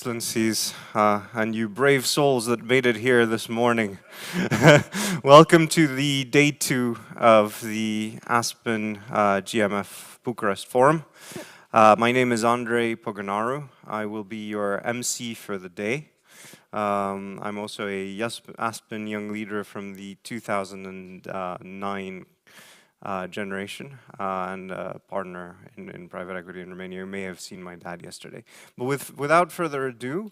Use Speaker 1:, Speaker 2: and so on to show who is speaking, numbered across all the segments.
Speaker 1: Excellencies, and you brave souls that made it here this morning. Welcome to the day 2 of the Aspen GMF Bucharest Forum. My name is Andrei Poganaru. I will be your MC for the day. I'm also a Aspen young leader from the 2009 generation and a partner in private equity in Romania. You may have seen my dad yesterday. But without further ado,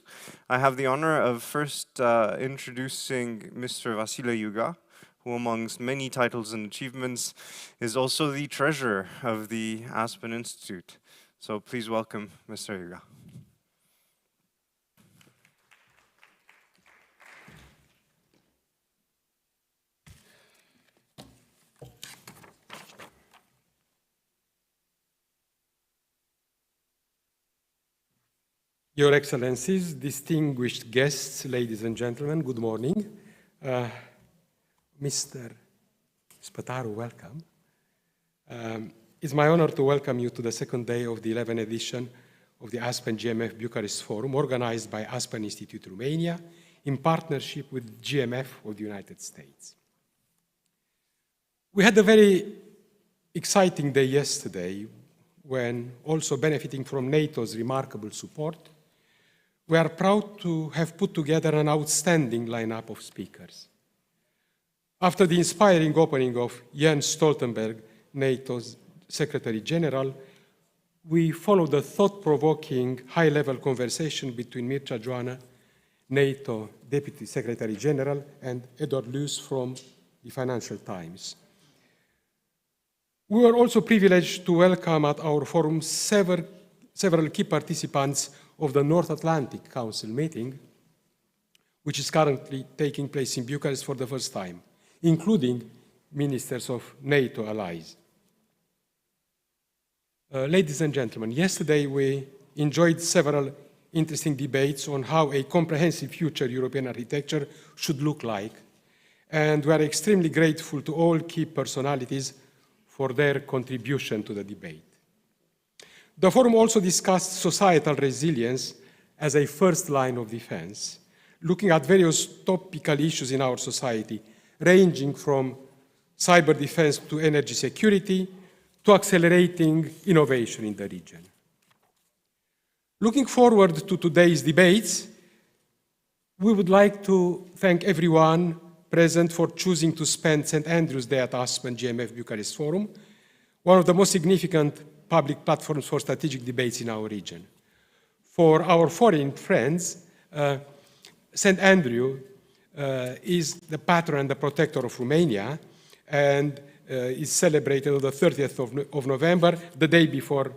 Speaker 1: I have the honor of first introducing Mr. Vasile Iuga, who amongst many titles and achievements is also the treasurer of the Aspen Institute. So please welcome Mr. Iuga.
Speaker 2: Your Excellencies, distinguished guests, ladies and gentlemen, good morning. Mr. Spataru, welcome. It's my honor to welcome you to the second day of the 11th edition of the Aspen GMF Bucharest Forum, organized by Aspen Institute Romania in partnership with GMF of the United States. We had a very exciting day yesterday when, also benefiting from NATO's remarkable support, we are proud to have put together an outstanding lineup of speakers. After the inspiring opening of Jens Stoltenberg, NATO's Secretary General, we followed a thought-provoking high-level conversation between Mircea Joană, NATO Deputy Secretary General, and Edward Luce from the Financial Times. We were also privileged to welcome at our forum several key participants of the North Atlantic Council meeting, which is currently taking place in Bucharest for the first time, including ministers of NATO allies. Ladies and gentlemen, yesterday we enjoyed several interesting debates on how a comprehensive future European architecture should look like, and we are extremely grateful to all key personalities for their contribution to the debate. The forum also discussed societal resilience as a first line of defense, looking at various topical issues in our society, ranging from cyber defense to energy security, to accelerating innovation in the region. Looking forward to today's debates, we would like to thank everyone present for choosing to spend St. Andrew's Day at Aspen GMF Bucharest Forum, one of the most significant public platforms for strategic debates in our region. For our foreign friends, St. Andrew is the patron and the protector of Romania, and is celebrated on the 30th of November, the day before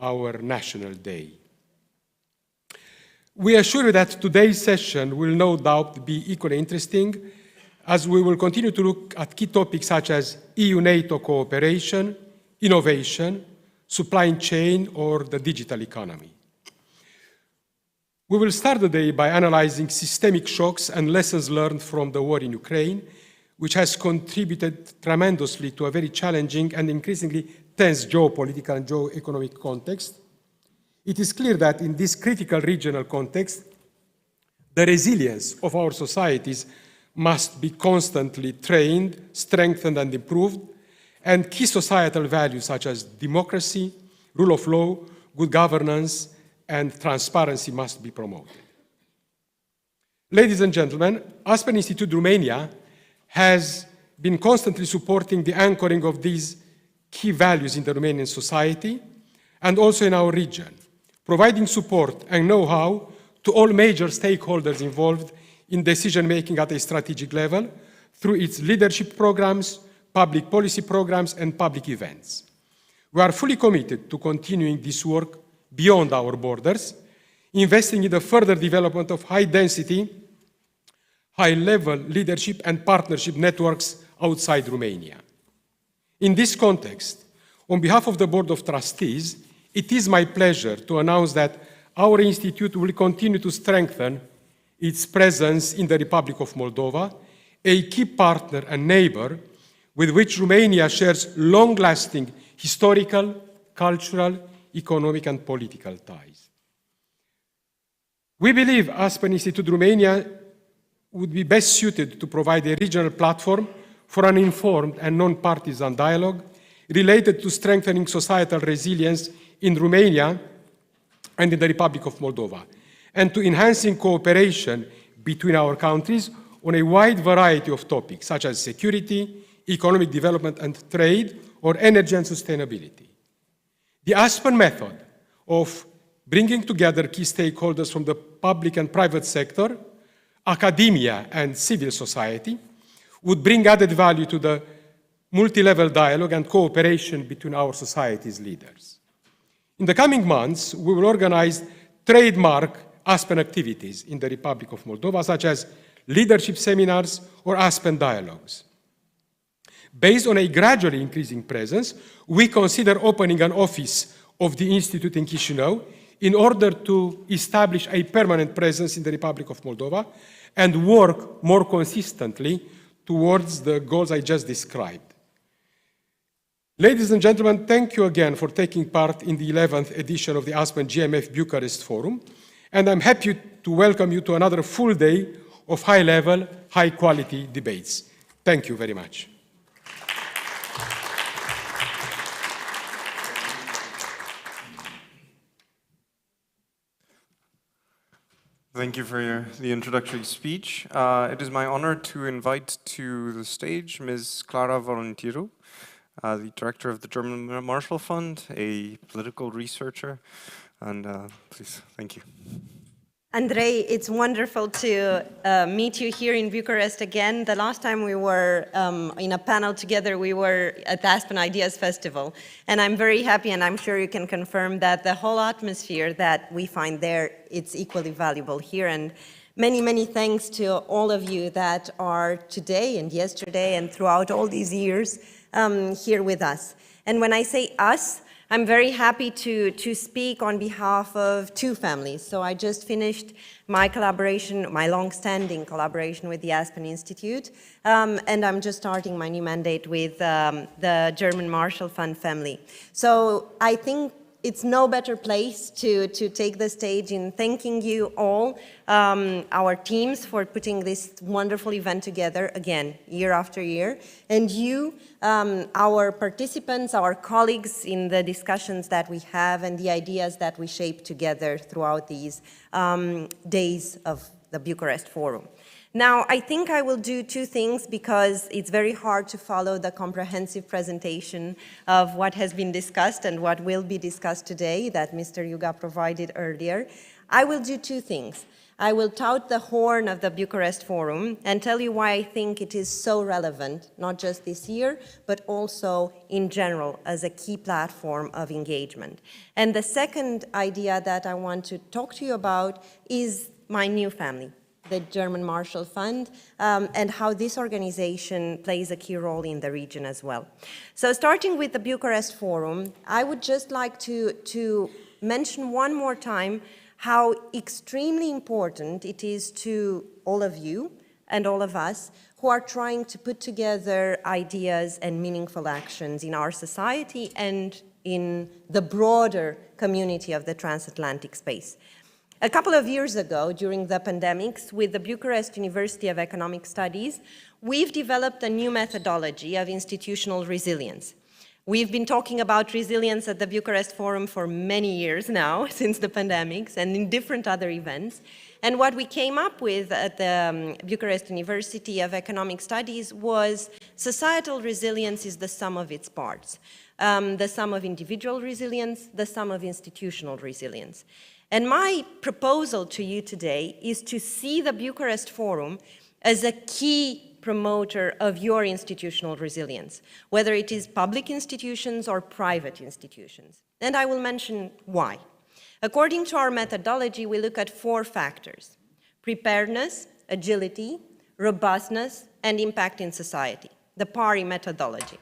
Speaker 2: our National Day. We assure you that today's session will no doubt be equally interesting, as we will continue to look at key topics such as EU-NATO cooperation, innovation, supply chain, or the digital economy. We will start the day by analyzing systemic shocks and lessons learned from the war in Ukraine, which has contributed tremendously to a very challenging and increasingly tense geopolitical and geo-economic context. It is clear that in this critical regional context, the resilience of our societies must be constantly trained, strengthened, and improved, and key societal values such as democracy, rule of law, good governance, and transparency must be promoted. Ladies and gentlemen, Aspen Institute Romania has been constantly supporting the anchoring of these key values in the Romanian society and also in our region, providing support and know-how to all major stakeholders involved in decision-making at a strategic level through its leadership programs, public policy programs, and public events. We are fully committed to continuing this work beyond our borders, investing in the further development of high-density, high-level leadership and partnership networks outside Romania. In this context, on behalf of the Board of Trustees, it is my pleasure to announce that our institute will continue to strengthen its presence in the Republic of Moldova, a key partner and neighbor with which Romania shares long-lasting historical, cultural, economic, and political ties. We believe Aspen Institute Romania would be best suited to provide a regional platform for an informed and non-partisan dialogue related to strengthening societal resilience in Romania and in the Republic of Moldova, and to enhancing cooperation between our countries on a wide variety of topics, such as security, economic development and trade, or energy and sustainability. The Aspen method of bringing together key stakeholders from the public and private sector, academia and civil society, would bring added value to the multi-level dialogue and cooperation between our society's leaders. In the coming months, we will organize trademark Aspen activities in the Republic of Moldova, such as leadership seminars or Aspen dialogues. Based on a gradually increasing presence, we consider opening an office of the Institute in Chișinău in order to establish a permanent presence in the Republic of Moldova and work more consistently towards the goals I just described. Ladies and gentlemen, thank you again for taking part in the 11th edition of the Aspen GMF Bucharest Forum, and I'm happy to welcome you to another full day of high-level, high-quality debates. Thank you very much.
Speaker 1: Thank you for the introductory speech. It is my honor to invite to the stage Ms. Clara Voluntiru, the director of the German Marshall Fund, a political researcher, and please, thank you.
Speaker 3: Andrei, it's wonderful to meet you here in Bucharest again. The last time we were in a panel together, we were at the Aspen Ideas Festival. And I'm very happy, and I'm sure you can confirm that the whole atmosphere that we find there, it's equally valuable here. And many, many thanks to all of you that are today and yesterday and throughout all these years here with us. And when I say us, I'm very happy to speak on behalf of two families. So I just finished my collaboration, my long-standing collaboration with the Aspen Institute, and I'm just starting my new mandate with the German Marshall Fund family. So I think it's no better place to take the stage in thanking you all, our teams, for putting this wonderful event together again, year after year, and you, our participants, our colleagues in the discussions that we have and the ideas that we shape together throughout these days of the Bucharest Forum. Now, I think I will do two things because it's very hard to follow the comprehensive presentation of what has been discussed and what will be discussed today that Mr. Yuga provided earlier. I will do two things. I will tout the horn of the Bucharest Forum and tell you why I think it is so relevant, not just this year, but also in general as a key platform of engagement. And the second idea that I want to talk to you about is my new family, the German Marshall Fund, and how this organization plays a key role in the region as well. So starting with the Bucharest Forum, I would just like to mention one more time how extremely important it is to all of you and all of us who are trying to put together ideas and meaningful actions in our society and in the broader community of the transatlantic space. A couple of years ago, during the pandemics, with the Bucharest University of Economic Studies, we've developed a new methodology of institutional resilience. We've been talking about resilience at the Bucharest Forum for many years now, since the pandemics, and in different other events. And what we came up with at the Bucharest University of Economic Studies was societal resilience is the sum of its parts. The sum of individual resilience, the sum of institutional resilience. And my proposal to you today is to see the Bucharest Forum as a key promoter of your institutional resilience, whether it is public institutions or private institutions. And I will mention why. According to our methodology, we look at 4 factors: preparedness, agility, robustness, and impact in society, the PARI methodology.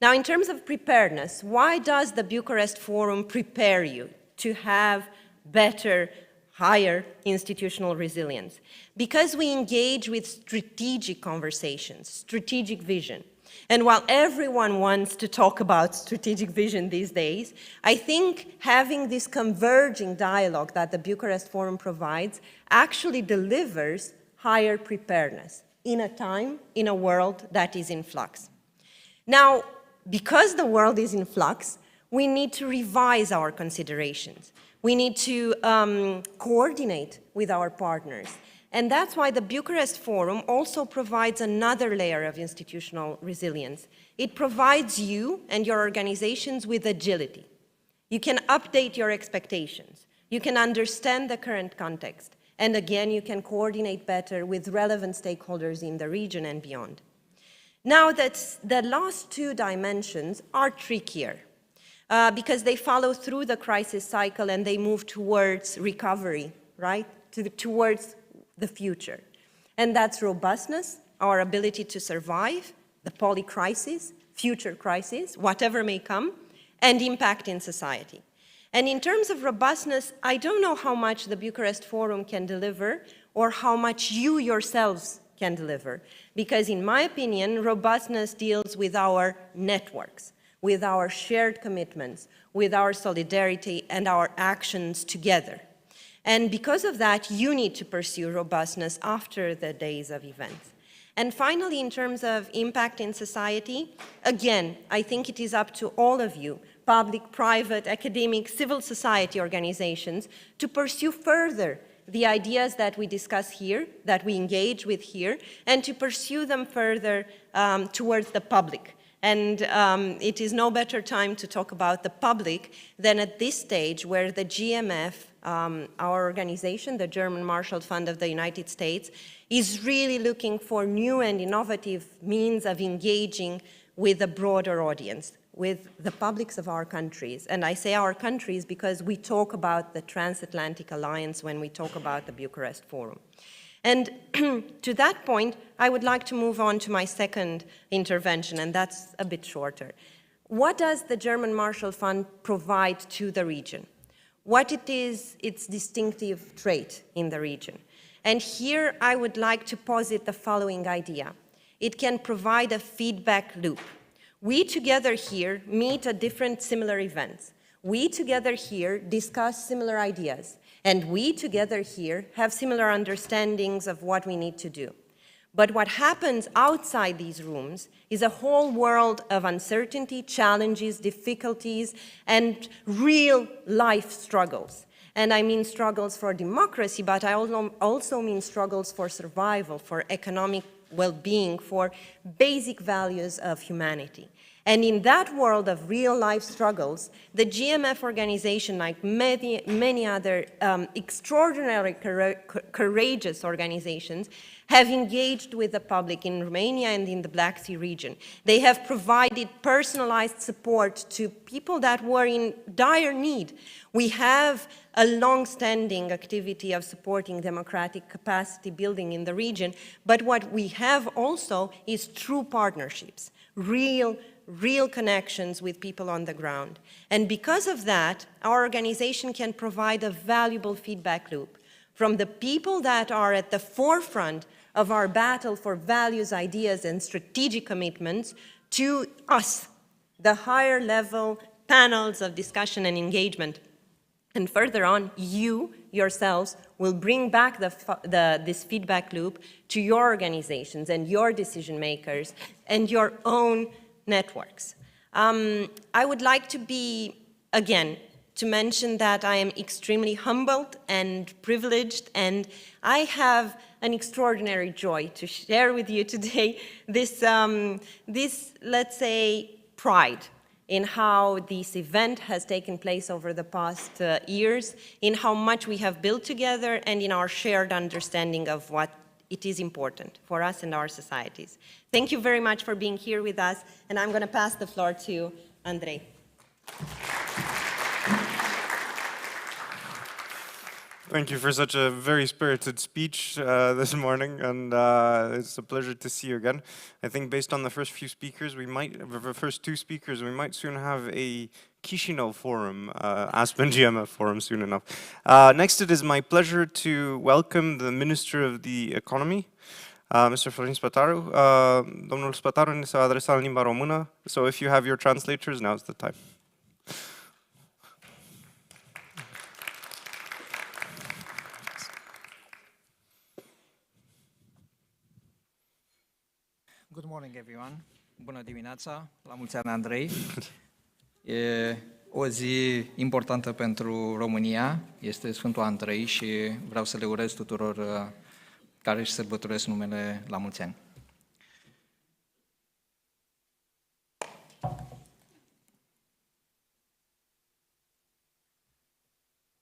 Speaker 3: Now, in terms of preparedness, why does the Bucharest Forum prepare you to have better, higher institutional resilience? Because we engage with strategic conversations, strategic vision. And while everyone wants to talk about strategic vision these days, I think having this converging dialogue that the Bucharest Forum provides actually delivers higher preparedness in a time, in a world that is in flux. Now, because the world is in flux, we need to revise our considerations. We need to coordinate with our partners. And that's why the Bucharest Forum also provides another layer of institutional resilience. It provides you and your organizations with agility. You can update your expectations. You can understand the current context. And again, you can coordinate better with relevant stakeholders in the region and beyond. Now, the last two dimensions are trickier because they follow through the crisis cycle and they move towards recovery, right? Towards the future. And that's robustness, our ability to survive, the polycrisis, future crisis, whatever may come, and impact in society. And in terms of robustness, I don't know how much the Bucharest Forum can deliver or how much you yourselves can deliver. Because in my opinion, robustness deals with our networks, with our shared commitments, with our solidarity and our actions together. And because of that, you need to pursue robustness after the days of events. And finally, in terms of impact in society, again, I think it is up to all of you, public, private, academic, civil society organizations, to pursue further the ideas that we discuss here, that we engage with here, and to pursue them further towards the public. And it is no better time to talk about the public than at this stage where the GMF, our organization, the German Marshall Fund of the United States, is really looking for new and innovative means of engaging with a broader audience, with the publics of our countries. And I say our countries because we talk about the Transatlantic Alliance when we talk about the Bucharest Forum. And to that point, I would like to move on to my second intervention, and that's a bit shorter. What does the German Marshall Fund provide to the region? What it is its distinctive trait in the region? And here I would like to posit the following idea. It can provide a feedback loop. We together here meet at different similar events. We together here discuss similar ideas. And we together here have similar understandings of what we need to do. But what happens outside these rooms is a whole world of uncertainty, challenges, difficulties, and real life struggles. And I mean struggles for democracy, but I also mean struggles for survival, for economic well-being, for basic values of humanity. And in that world of real-life struggles, the GMF organization, like many other extraordinarily courageous organizations, have engaged with the public in Romania and in the Black Sea region. They have provided personalized support to people that were in dire need. We have a long-standing activity of supporting democratic capacity building in the region, but what we have also is true partnerships, real connections with people on the ground. And because of that, our organization can provide a valuable feedback loop from the people that are at the forefront of our battle for values, ideas, and strategic commitments to us, the higher level panels of discussion and engagement. And further on, you yourselves will bring back this feedback loop to your organizations and your decision makers and your own networks. I would like to to mention that I am extremely humbled and privileged, and I have an extraordinary joy to share with you today this, let's say, pride in how this event has taken place over the past years, in how much we have built together, and in our shared understanding of what it is important for us and our societies. Thank you very much for being here with us, and I'm going to pass the floor to Andrei.
Speaker 1: Thank you for such a very spirited speech this morning, and it's a pleasure to see you again. I think based on the first two speakers, we might soon have a Chisinau Forum, Aspen GMF Forum soon enough. Next, it is my pleasure to welcome the Minister of the Economy, Mr. Florin Spătaru. Domnul Spătaru ne se va adresa în limba română, so if you have your translators, now's the time.
Speaker 4: Good morning, everyone. Bună dimineața, la mulți ani, Andrei. E o zi importantă pentru România, este Sfântul Andrei și vreau să le urez tuturor care își sărbătoresc numele la mulți ani.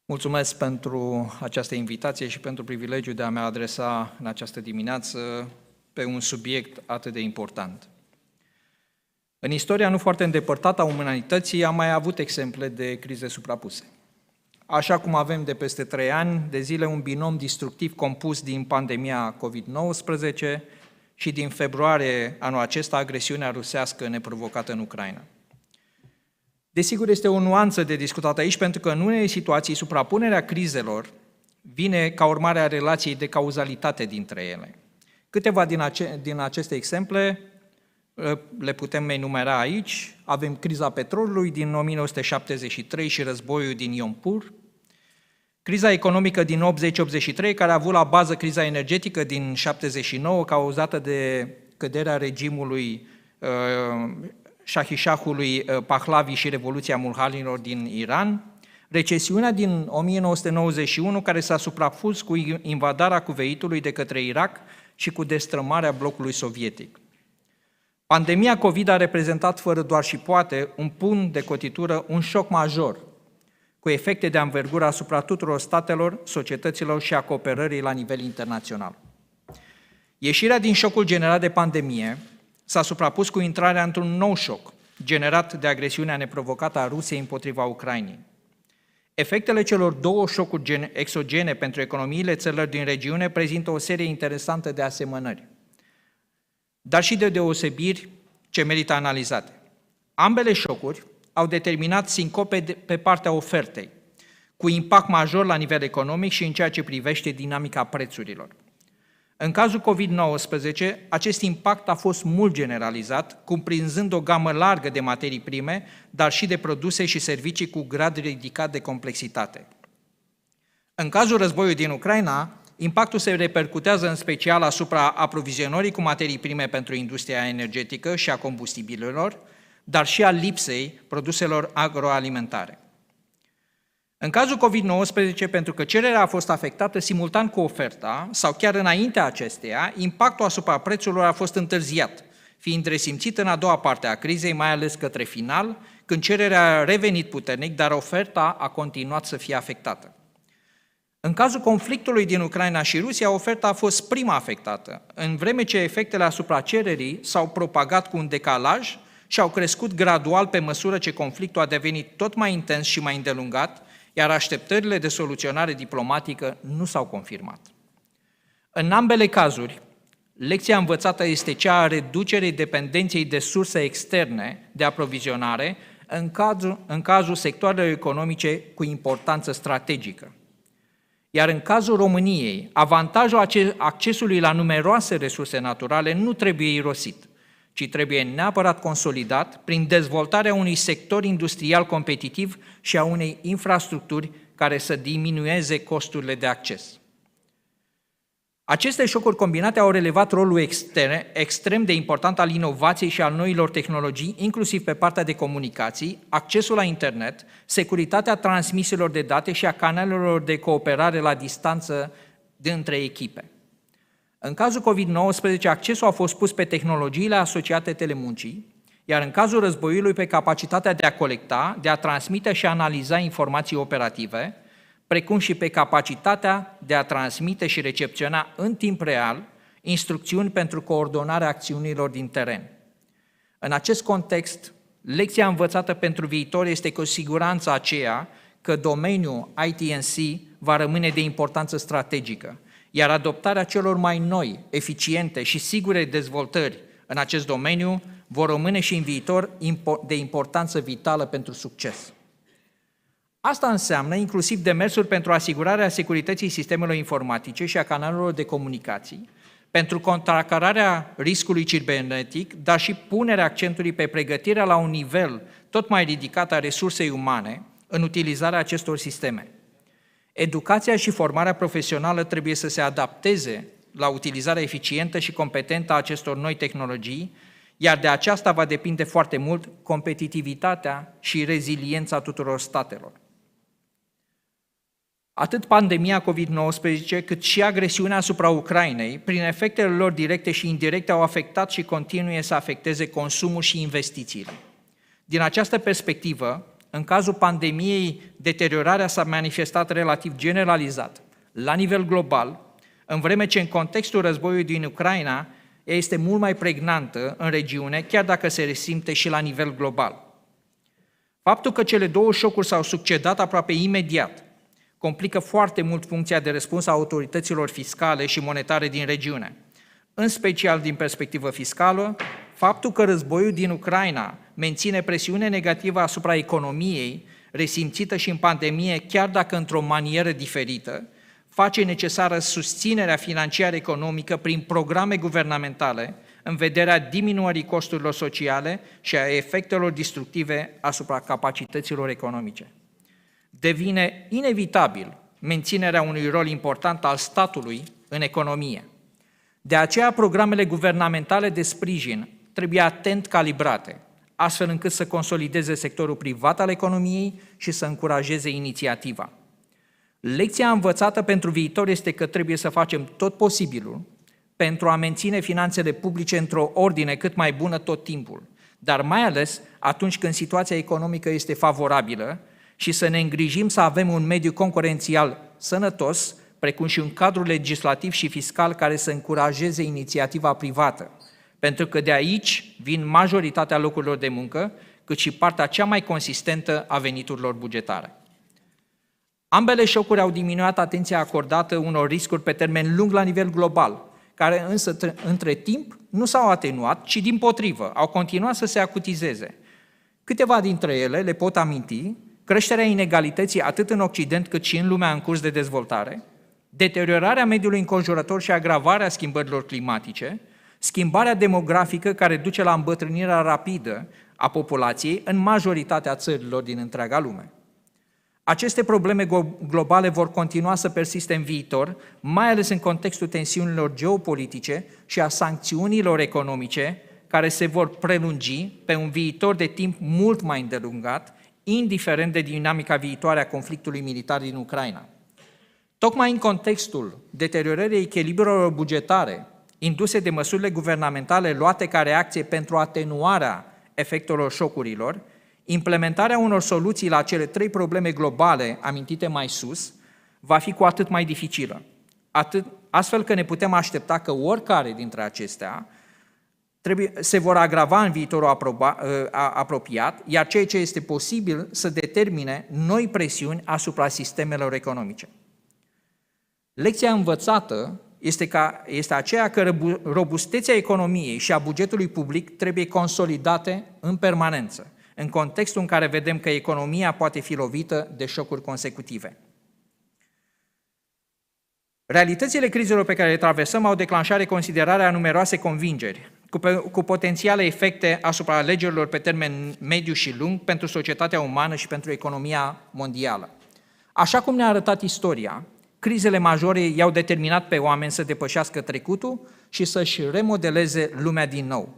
Speaker 4: Mulțumesc pentru această invitație și pentru privilegiul de a mă adresa în această dimineață pe un subiect atât de important. În istoria nu foarte îndepărtată a umanității am mai avut exemple de crize suprapuse. Așa cum avem de peste 3 ani de zile un binom destructiv compus din pandemia COVID-19 și din februarie anul acesta agresiunea rusească neprovocată în Ucraina. Desigur, este o nuanță de discutat aici, pentru că în unele situații suprapunerea crizelor vine ca urmare a relației de cauzalitate dintre ele. Câteva din aceste exemple le putem enumera aici. Avem criza petrolului din 1973 și războiul din Yom Kippur, criza economică din 80-83, care a avut la bază criza energetică din 79, cauzată de căderea regimului Shahishahului Pahlavi și Revoluția Mulhalilor din Iran, recesiunea din 1991, care s-a suprapus cu invadarea Kuwaitului de către Irak și cu destrămarea blocului sovietic. Pandemia COVID a reprezentat, fără doar și poate, un punct de cotitură, un șoc major, cu efecte de anvergură asupra tuturor statelor, societăților și a cooperării la nivel internațional. Ieșirea din șocul generat de pandemie s-a suprapus cu intrarea într-un nou șoc, generat de agresiunea neprovocată a Rusiei împotriva Ucrainei. Efectele celor două șocuri exogene pentru economiile țărilor din regiune prezintă o serie interesantă de asemănări, dar și de deosebiri ce merită analizate. Ambele șocuri au determinat sincope pe partea ofertei, cu impact major la nivel economic și în ceea ce privește dinamica prețurilor. În cazul COVID-19, acest impact a fost mult generalizat, cuprinzând o gamă largă de materii prime, dar și de produse și servicii cu grad ridicat de complexitate. În cazul războiului din Ucraina, impactul se repercutează în special asupra aprovizionării cu materii prime pentru industria energetică și a combustibililor, dar și a lipsei produselor agroalimentare. În cazul COVID-19, pentru că cererea a fost afectată simultan cu oferta, sau chiar înaintea acesteia, impactul asupra prețurilor a fost întârziat, fiind resimțit în a doua parte a crizei, mai ales către final, când cererea a revenit puternic, dar oferta a continuat să fie afectată. În cazul conflictului din Ucraina și Rusia, oferta a fost prima afectată, în vreme ce efectele asupra cererii s-au propagat cu un decalaj și au crescut gradual pe măsură ce conflictul a devenit tot mai intens și mai îndelungat, iar așteptările de soluționare diplomatică nu s-au confirmat. În ambele cazuri, lecția învățată este cea a reducerii dependenței de surse externe de aprovizionare în cazul sectoarelor economice cu importanță strategică. Iar în cazul României, avantajul accesului la numeroase resurse naturale nu trebuie irosit, ci trebuie neapărat consolidat prin dezvoltarea unui sector industrial competitiv și a unei infrastructuri care să diminueze costurile de acces. Aceste șocuri combinate au relevat rolul extrem de important al inovației și al noilor tehnologii, inclusiv pe partea de comunicații, accesul la internet, securitatea transmisiilor de date și a canalelor de cooperare la distanță dintre echipe. În cazul COVID-19, accesul a fost pus pe tehnologiile asociate telemuncii, iar în cazul războiului pe capacitatea de a colecta, de a transmite și a analiza informații operative, precum și pe capacitatea de a transmite și recepționa în timp real instrucțiuni pentru coordonarea acțiunilor din teren. În acest context, lecția învățată pentru viitor este cu siguranță aceea că domeniul IT&C va rămâne de importanță strategică, iar adoptarea celor mai noi, eficiente și sigure dezvoltări în acest domeniu vor rămâne și în viitor de importanță vitală pentru succes. Asta înseamnă inclusiv demersuri pentru asigurarea securității sistemelor informatice și a canalelor de comunicații, pentru contracararea riscului cibernetic, dar și punerea accentului pe pregătirea la un nivel tot mai ridicat a resursei umane în utilizarea acestor sisteme. Educația și formarea profesională trebuie să se adapteze la utilizarea eficientă și competentă a acestor noi tehnologii, iar de aceasta va depinde foarte mult competitivitatea și reziliența tuturor statelor. Atât pandemia COVID-19, cât și agresiunea asupra Ucrainei, prin efectele lor directe și indirecte, au afectat și continuă să afecteze consumul și investițiile. Din această perspectivă, în cazul pandemiei, deteriorarea s-a manifestat relativ generalizat, la nivel global, în vreme ce în contextul războiului din Ucraina, ea este mult mai pregnantă în regiune, chiar dacă se resimte și la nivel global. Faptul că cele două șocuri s-au succedat aproape imediat complică foarte mult funcția de răspuns a autorităților fiscale și monetare din regiune. În special din perspectivă fiscală, faptul că războiul din Ucraina menține presiune negativă asupra economiei, resimțită și în pandemie, chiar dacă într-o manieră diferită, face necesară susținerea financiară economică prin programe guvernamentale în vederea diminuării costurilor sociale și a efectelor destructive asupra capacităților economice. Devine inevitabil menținerea unui rol important al statului în economie. De aceea, programele guvernamentale de sprijin trebuie atent calibrate, astfel încât să consolideze sectorul privat al economiei și să încurajeze inițiativa. Lecția învățată pentru viitor este că trebuie să facem tot posibilul pentru a menține finanțele publice într-o ordine cât mai bună tot timpul, dar mai ales atunci când situația economică este favorabilă și să ne îngrijim să avem un mediu concurențial sănătos, precum și un cadru legislativ și fiscal care să încurajeze inițiativa privată, pentru că de aici vin majoritatea locurilor de muncă, cât și partea cea mai consistentă a veniturilor bugetare. Ambele șocuri au diminuat atenția acordată unor riscuri pe termen lung la nivel global, care însă între timp nu s-au atenuat, ci dimpotrivă, au continuat să se acutizeze. Câteva dintre ele le pot aminti: creșterea inegalității atât în Occident cât și în lumea în curs de dezvoltare, deteriorarea mediului înconjurător și agravarea schimbărilor climatice, schimbarea demografică care duce la îmbătrânirea rapidă a populației în majoritatea țărilor din întreaga lume. Aceste probleme globale vor continua să persiste în viitor, mai ales în contextul tensiunilor geopolitice și a sancțiunilor economice, care se vor prelungi pe un viitor de timp mult mai îndelungat, indiferent de dinamica viitoare a conflictului militar din Ucraina. Tocmai în contextul deteriorării echilibrelor bugetare induse de măsurile guvernamentale luate ca reacție pentru atenuarea efectelor șocurilor, implementarea unor soluții la cele trei probleme globale amintite mai sus va fi cu atât mai dificilă, astfel că ne putem aștepta că oricare dintre acestea se vor agrava în viitorul apropiat, iar ceea ce este posibil să determine noi presiuni asupra sistemelor economice. Lecția învățată este aceea că robustețea economiei și a bugetului public trebuie consolidate în permanență, în contextul în care vedem că economia poate fi lovită de șocuri consecutive. Realitățile crizelor pe care le traversăm au declanșat reconsiderarea a numeroase convingeri, cu potențiale efecte asupra alegerilor pe termen mediu și lung pentru societatea umană și pentru economia mondială. Așa cum ne-a arătat istoria, crizele majore i-au determinat pe oameni să depășească trecutul și să-și remodeleze lumea din nou.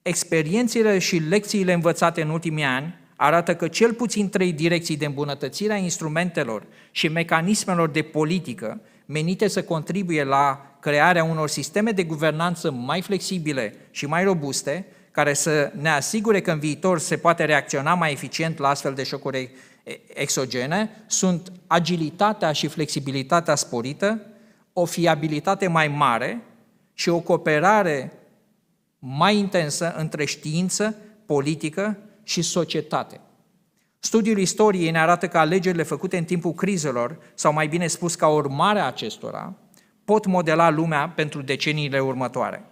Speaker 4: Experiențele și lecțiile învățate în ultimii ani arată că cel puțin 3 direcții de îmbunătățire a instrumentelor și mecanismelor de politică menite să contribuie la crearea unor sisteme de guvernanță mai flexibile și mai robuste, care să ne asigure că în viitor se poate reacționa mai eficient la astfel de șocuri exogene, sunt agilitatea și flexibilitatea sporită, o fiabilitate mai mare și o cooperare mai intensă între știință, politică și societate. Studiul istoriei ne arată că alegerile făcute în timpul crizelor, sau mai bine spus ca urmare a acestora, pot modela lumea pentru deceniile următoare.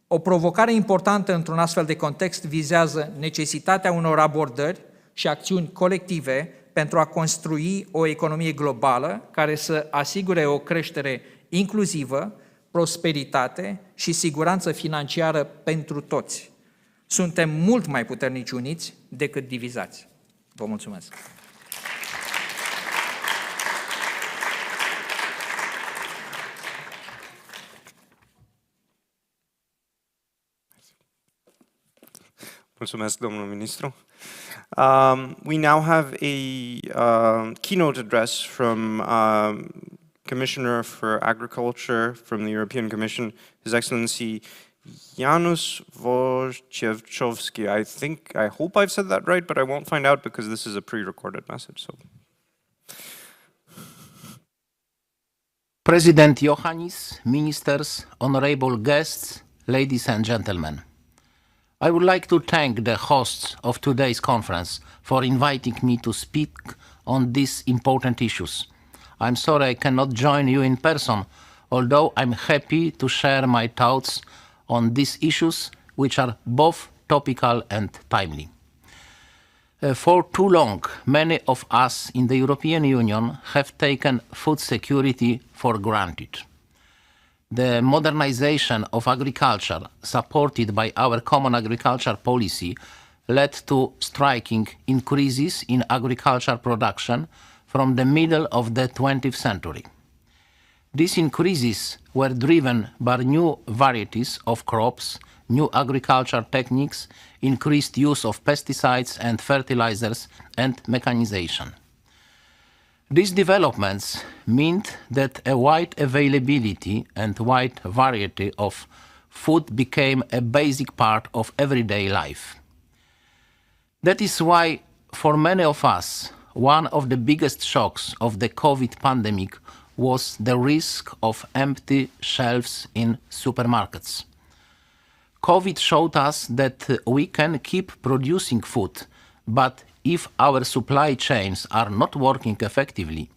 Speaker 4: O provocare importantă într-un astfel de context vizează necesitatea unor abordări și acțiuni colective pentru a construi o economie globală care să asigure o creștere inclusivă, prosperitate și siguranță financiară pentru toți. Suntem mult mai puternici uniți decât divizați. Vă mulțumesc!
Speaker 1: Mulțumesc, domnul ministru. We now have a keynote address from Commissioner for Agriculture from the European Commission, His Excellency Janusz Wojciechowski. I hope I've said that right, but I won't find out because this is a pre-recorded message. So.
Speaker 5: President Iohannis, ministers, honorable guests, ladies and gentlemen. I would like to thank the hosts of today's conference for inviting me to speak on these important issues. I'm sorry I cannot join you in person, although I'm happy to share my thoughts on these issues, which are both topical and timely. For too long, many of us in the European Union have taken food security for granted. The modernization of agriculture, supported by our common agriculture policy, led to striking increases in agriculture production from the middle of the 20th century. These increases were driven by new varieties of crops, new agriculture techniques, increased use of pesticides and fertilizers, and mechanization. These developments meant that a wide availability and wide variety of food became a basic part of everyday life. That is why, for many of us, one of the biggest shocks of the COVID pandemic was the risk of empty shelves in supermarkets. COVID showed us that we can keep producing food, but if our supply chains are not working effectively,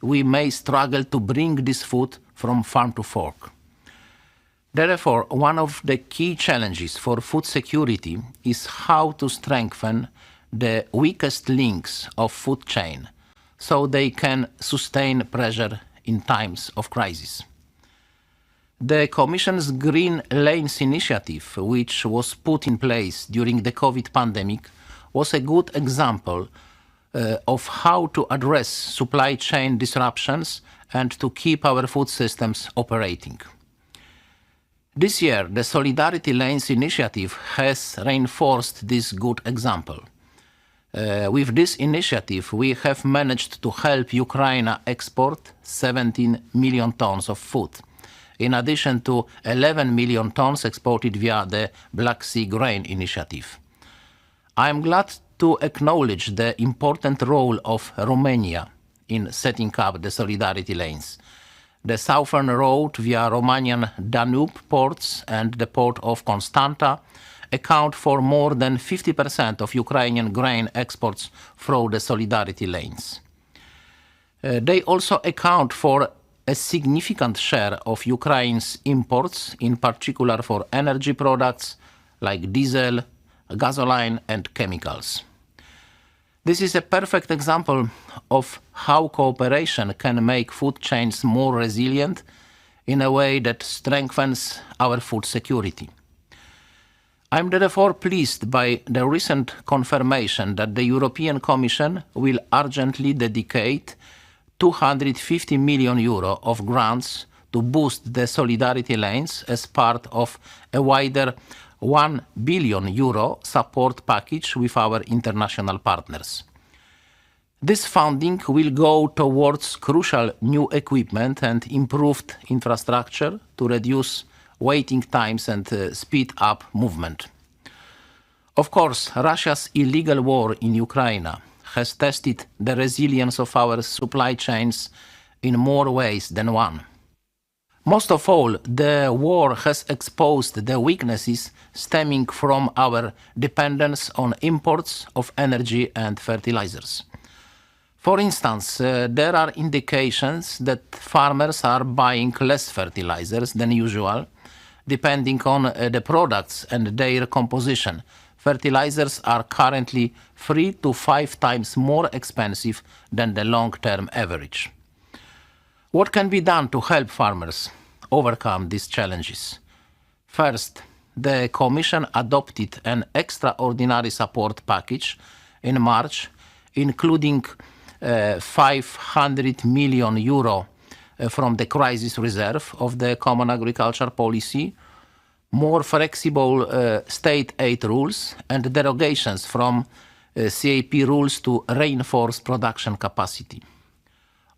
Speaker 5: we may struggle to bring this food from farm to fork. Therefore, one of the key challenges for food security is how to strengthen the weakest links of food chain so they can sustain pressure in times of crisis. The Commission's Green Lanes initiative, which was put in place during the COVID pandemic, was a good example of how to address supply chain disruptions and to keep our food systems operating. This year, the Solidarity Lanes initiative has reinforced this good example. With this initiative, we have managed to help Ukraine export 17 million tons of food, in addition to 11 million tons exported via the Black Sea Grain Initiative. I am glad to acknowledge the important role of Romania in setting up the Solidarity Lanes. The southern road via Romanian Danube ports and the port of Constanta account for more than 50% of Ukrainian grain exports through the Solidarity Lanes. They also account for a significant share of Ukraine's imports, in particular for energy products like diesel, gasoline and chemicals. This is a perfect example of how cooperation can make food chains more resilient in a way that strengthens our food security. I am therefore pleased by the recent confirmation that the European Commission will urgently dedicate €250 million of grants to boost the Solidarity Lanes as part of a wider €1 billion support package with our international partners. This funding will go towards crucial new equipment and improved infrastructure to reduce waiting times and speed up movement. Of course, Russia's illegal war in Ukraine has tested the resilience of our supply chains in more ways than one. Most of all, the war has exposed the weaknesses stemming from our dependence on imports of energy and fertilizers. For instance, there are indications that farmers are buying less fertilizers than usual, depending on the products and their composition. Fertilizers are currently 3 to 5 times more expensive than the long-term average. What can be done to help farmers? overcome these challenges. First, the Commission adopted an extraordinary support package in March, including €500 million from the crisis reserve of the Common Agriculture Policy, more flexible state aid rules, and derogations from CAP rules to reinforce production capacity.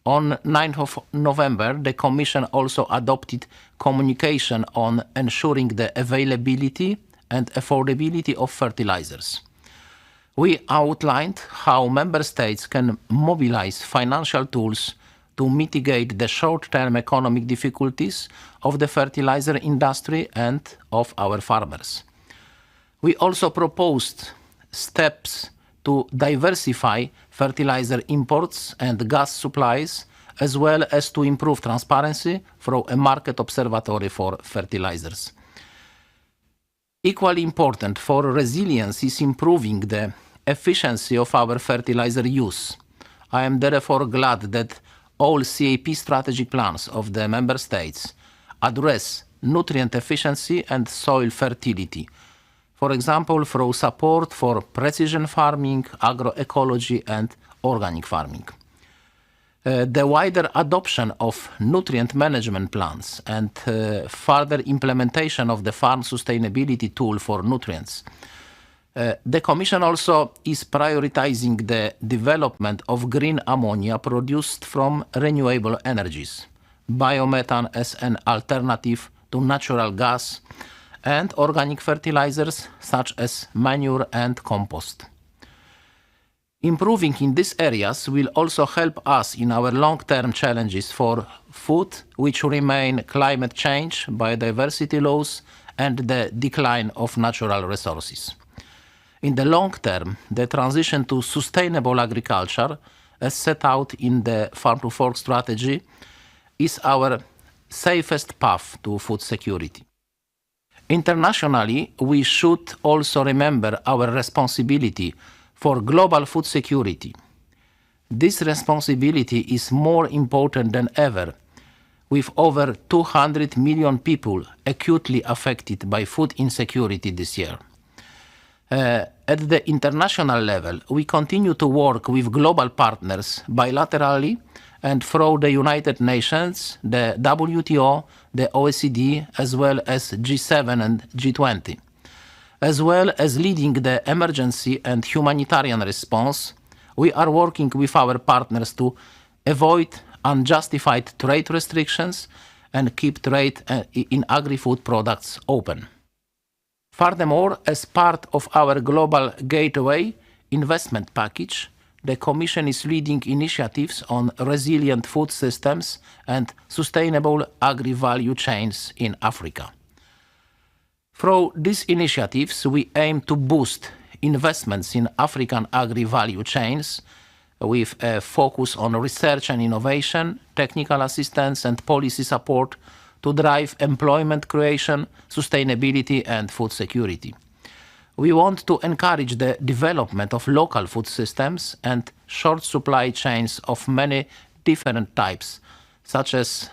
Speaker 5: On 9th of November, the Commission also adopted communication on ensuring the availability and affordability of fertilizers. We outlined how Member States can mobilize financial tools to mitigate the short-term economic difficulties of the fertilizer industry and of our farmers. We also proposed steps to diversify fertilizer imports and gas supplies, as well as to improve transparency through a market observatory for fertilizers. Equally important for resilience is improving the efficiency of our fertilizer use. I am therefore glad that all CAP strategy plans of the Member States address nutrient efficiency and soil fertility, for example, through support for precision farming, agroecology, and organic farming. The wider adoption of nutrient management plans and further implementation of the farm sustainability tool for nutrients. The Commission also is prioritizing the development of green ammonia produced from renewable energies, biomethane as an alternative to natural gas, and organic fertilizers such as manure and compost. Improving in these areas will also help us in our long-term challenges for food, which remain climate change, biodiversity loss, and the decline of natural resources. In the long term, the transition to sustainable agriculture, as set out in the Farm to Fork strategy, is our safest path to food security. Internationally, we should also remember our responsibility for global food security. This responsibility is more important than ever, with over 200 million people acutely affected by food insecurity this year. At the international level, we continue to work with global partners bilaterally and through the United Nations, the WTO, the OECD, as well as G7 and G20. As well as leading the emergency and humanitarian response, we are working with our partners to avoid unjustified trade restrictions and keep trade in agri-food products open. Furthermore, as part of our Global Gateway investment package, the Commission is leading initiatives on resilient food systems and sustainable agri-value chains in Africa. Through these initiatives, we aim to boost investments in African agri-value chains with a focus on research and innovation, technical assistance, and policy support to drive employment creation, sustainability, and food security. We want to encourage the development of local food systems and short supply chains of many different types, such as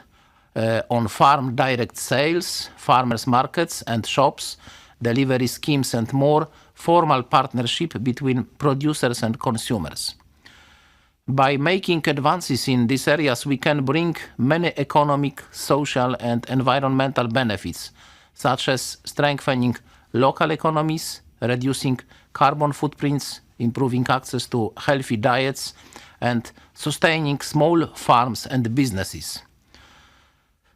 Speaker 5: on-farm direct sales, farmers' markets and shops, delivery schemes, and more formal partnership between producers and consumers. By making advances in these areas, we can bring many economic, social, and environmental benefits, such as strengthening local economies, reducing carbon footprints, improving access to healthy diets, and sustaining small farms and businesses.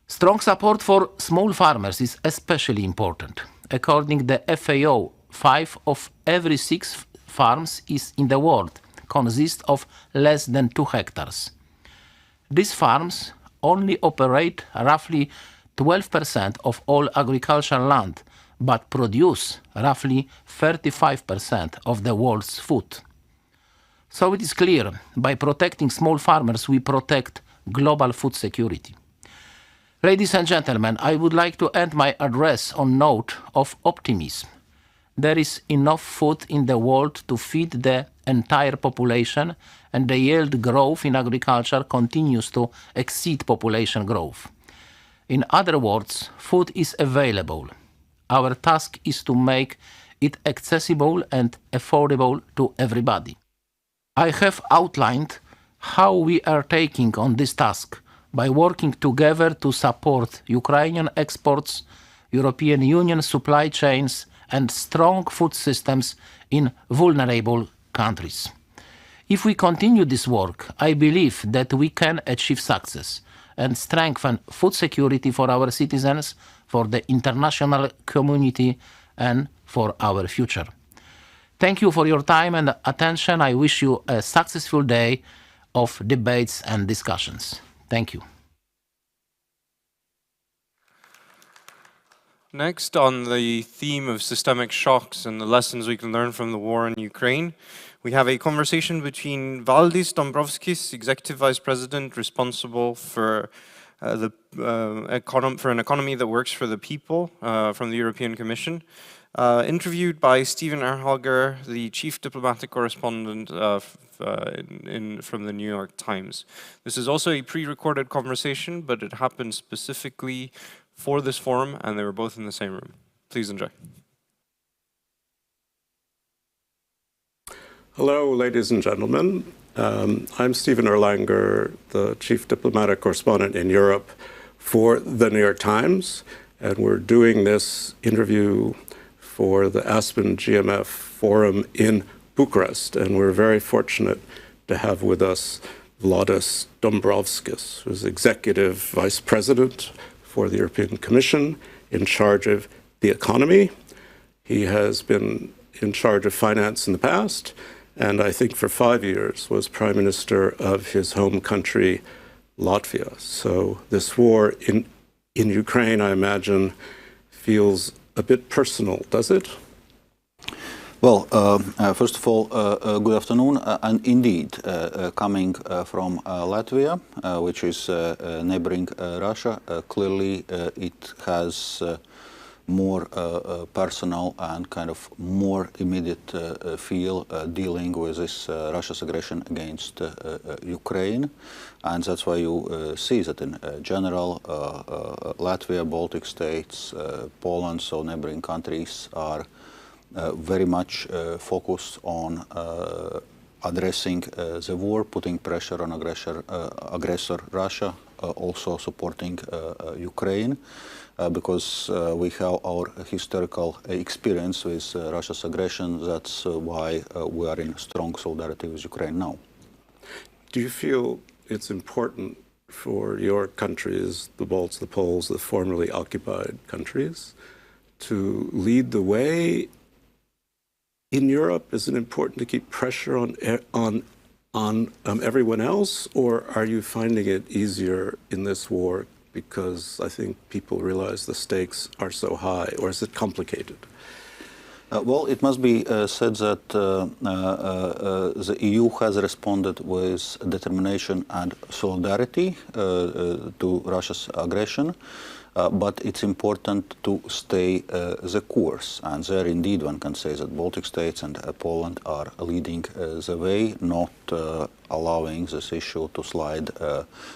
Speaker 5: Strong support for small farmers is especially important. According to the FAO, 5 of every 6 farms in the world consist of less than 2 hectares. These farms only operate roughly 12% of all agricultural land, but produce roughly 35% of the world's food. So it is clear, by protecting small farmers, we protect global food security. Ladies and gentlemen, I would like to end my address on a note of optimism. There is enough food in the world to feed the entire population, and the yield growth in agriculture continues to exceed population growth. In other words, food is available. Our task is to make it accessible and affordable to everybody. I have outlined how we are taking on this task by working together to support Ukrainian exports, European Union supply chains, and strong food systems in vulnerable countries. If we continue this work, I believe that we can achieve success and strengthen food security for our citizens, for the international community, and for our future. Thank you for your time and attention. I wish you a successful day of debates and discussions. Thank you.
Speaker 1: Next, on the theme of systemic shocks and the lessons we can learn from the war in Ukraine, we have a conversation between Valdis Dombrovskis, Executive Vice President responsible for an economy that works for the people from the European Commission, interviewed by Stephen Erhager, the Chief Diplomatic Correspondent from the New York Times. This is also a pre-recorded conversation, but it happened specifically for this forum, and they were both in the same room. Please enjoy.
Speaker 6: Hello, ladies and gentlemen. I'm Stephen Erlanger, the Chief Diplomatic Correspondent in Europe for the New York Times, and we're doing this interview for the Aspen GMF Forum in Bucharest, and we're very fortunate to have with us Valdis Dombrovskis, who's Executive Vice President for the European Commission in charge of the economy. He has been in charge of finance in the past, and I think for 5 years was Prime Minister of his home country, Latvia. So this war in Ukraine, I imagine, feels a bit personal, does it?
Speaker 7: Well, first of all, good afternoon. And indeed, coming from Latvia, which is neighboring Russia, clearly it has more personal and kind of more immediate feel dealing with this Russia's aggression against Ukraine. And that's why you see that in general, Latvia, Baltic states, Poland, so neighboring countries are very much focused on addressing the war, putting pressure on aggressor Russia, also supporting Ukraine, because we have our historical experience with Russia's aggression. That's why we are in strong solidarity with Ukraine now.
Speaker 6: Do you feel it's important for your countries, the Balts, the Poles, the formerly occupied countries, to lead the way in Europe? Is it important to keep pressure on everyone else, or are you finding it easier in this war because I think people realize the stakes are so high, or is it complicated?
Speaker 7: Well, it must be said that the EU has responded with determination and solidarity to Russia's aggression. But it's important to stay the course. And there, indeed, one can say that Baltic states and Poland are leading the way, not allowing this issue to slide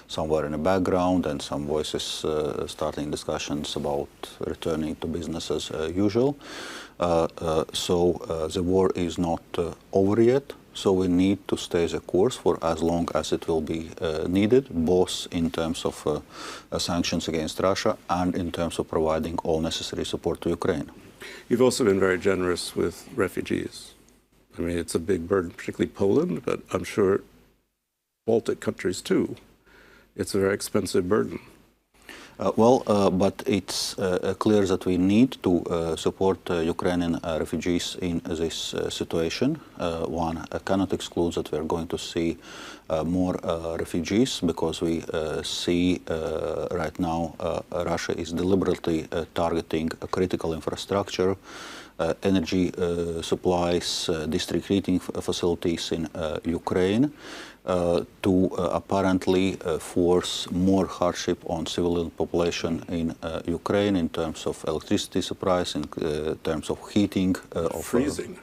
Speaker 7: somewhere in the background and some voices starting discussions about returning to business as usual. So the war is not over yet. So we need to stay the course for as long as it will be needed, both in terms of sanctions against Russia and in terms of providing all necessary support to Ukraine.
Speaker 6: You've also been very generous with refugees. I mean, it's a big burden, particularly Poland, but I'm sure Baltic countries too. It's a very expensive burden.
Speaker 7: But it's clear that we need to support Ukrainian refugees in this situation. One cannot exclude that we are going to see more refugees, because we see right now Russia is deliberately targeting a critical infrastructure, energy supplies, district heating facilities in Ukraine, to apparently force more hardship on civilian population in Ukraine in terms of electricity supplies, in terms of heating.
Speaker 6: Freezing.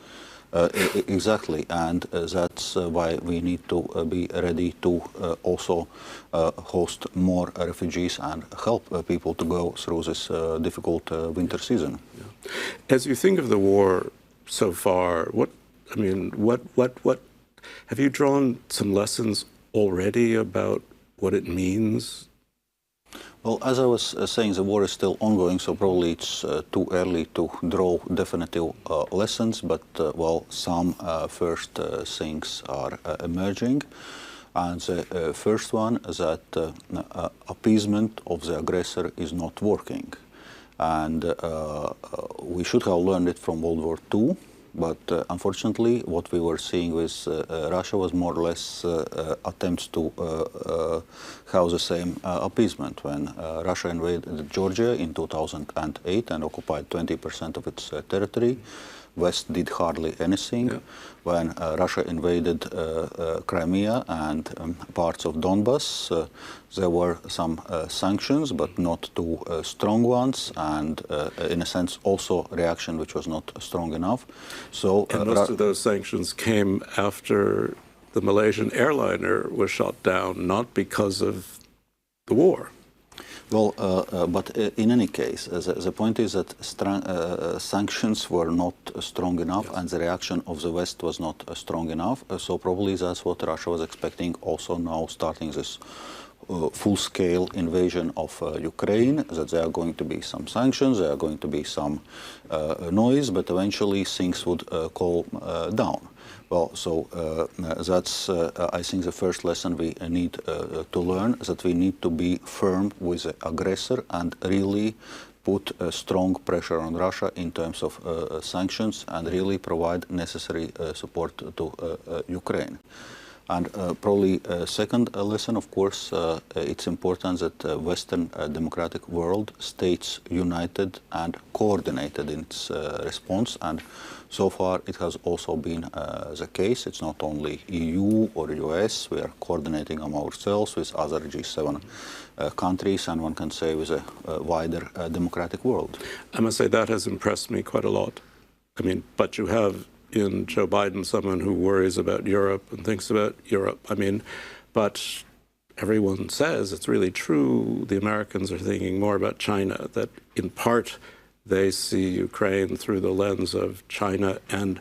Speaker 7: Exactly, and that's why we need to be ready to also host more refugees and help people to go through this difficult winter season.
Speaker 6: Yeah. As you think of the war so far, what have you drawn some lessons already about what it means?
Speaker 7: Well, as I was saying, the war is still ongoing, so probably it's too early to draw definitive lessons, but well, some first things are emerging. And the first one is that appeasement of the aggressor is not working. And we should have learned it from World War II. But unfortunately, what we were seeing with Russia was more or less attempts to have the same appeasement. When Russia invaded Georgia in 2008 and occupied 20% of its territory, West did hardly anything. Yeah. When Russia invaded Crimea and parts of Donbass, there were some sanctions, but not too strong ones, and in a sense also reaction which was not strong enough. So,
Speaker 6: and most of those sanctions came after the Malaysian airliner was shot down, not because of the war.
Speaker 7: Well, but in any case, the point is that sanctions were not strong enough, yes, and the reaction of the West was not strong enough. So probably that's what Russia was expecting also now, starting this full-scale invasion of Ukraine, that there are going to be some sanctions, there are going to be some noise, but eventually things would calm down. Well, so that's, I think, the first lesson we need to learn, that we need to be firm with the aggressor and really put strong pressure on Russia in terms of sanctions and really provide necessary support to Ukraine. And probably second lesson, of course, it's important that Western democratic world stays united and coordinated in its response. And so far, it has also been the case. It's not only EU or US. We are coordinating among ourselves with other G7 countries, and one can say with a wider democratic world.
Speaker 6: I must say that has impressed me quite a lot. I mean, but you have in Joe Biden someone who worries about Europe and thinks about Europe. I mean, but everyone says it's really true. The Americans are thinking more about China, that in part they see Ukraine through the lens of China and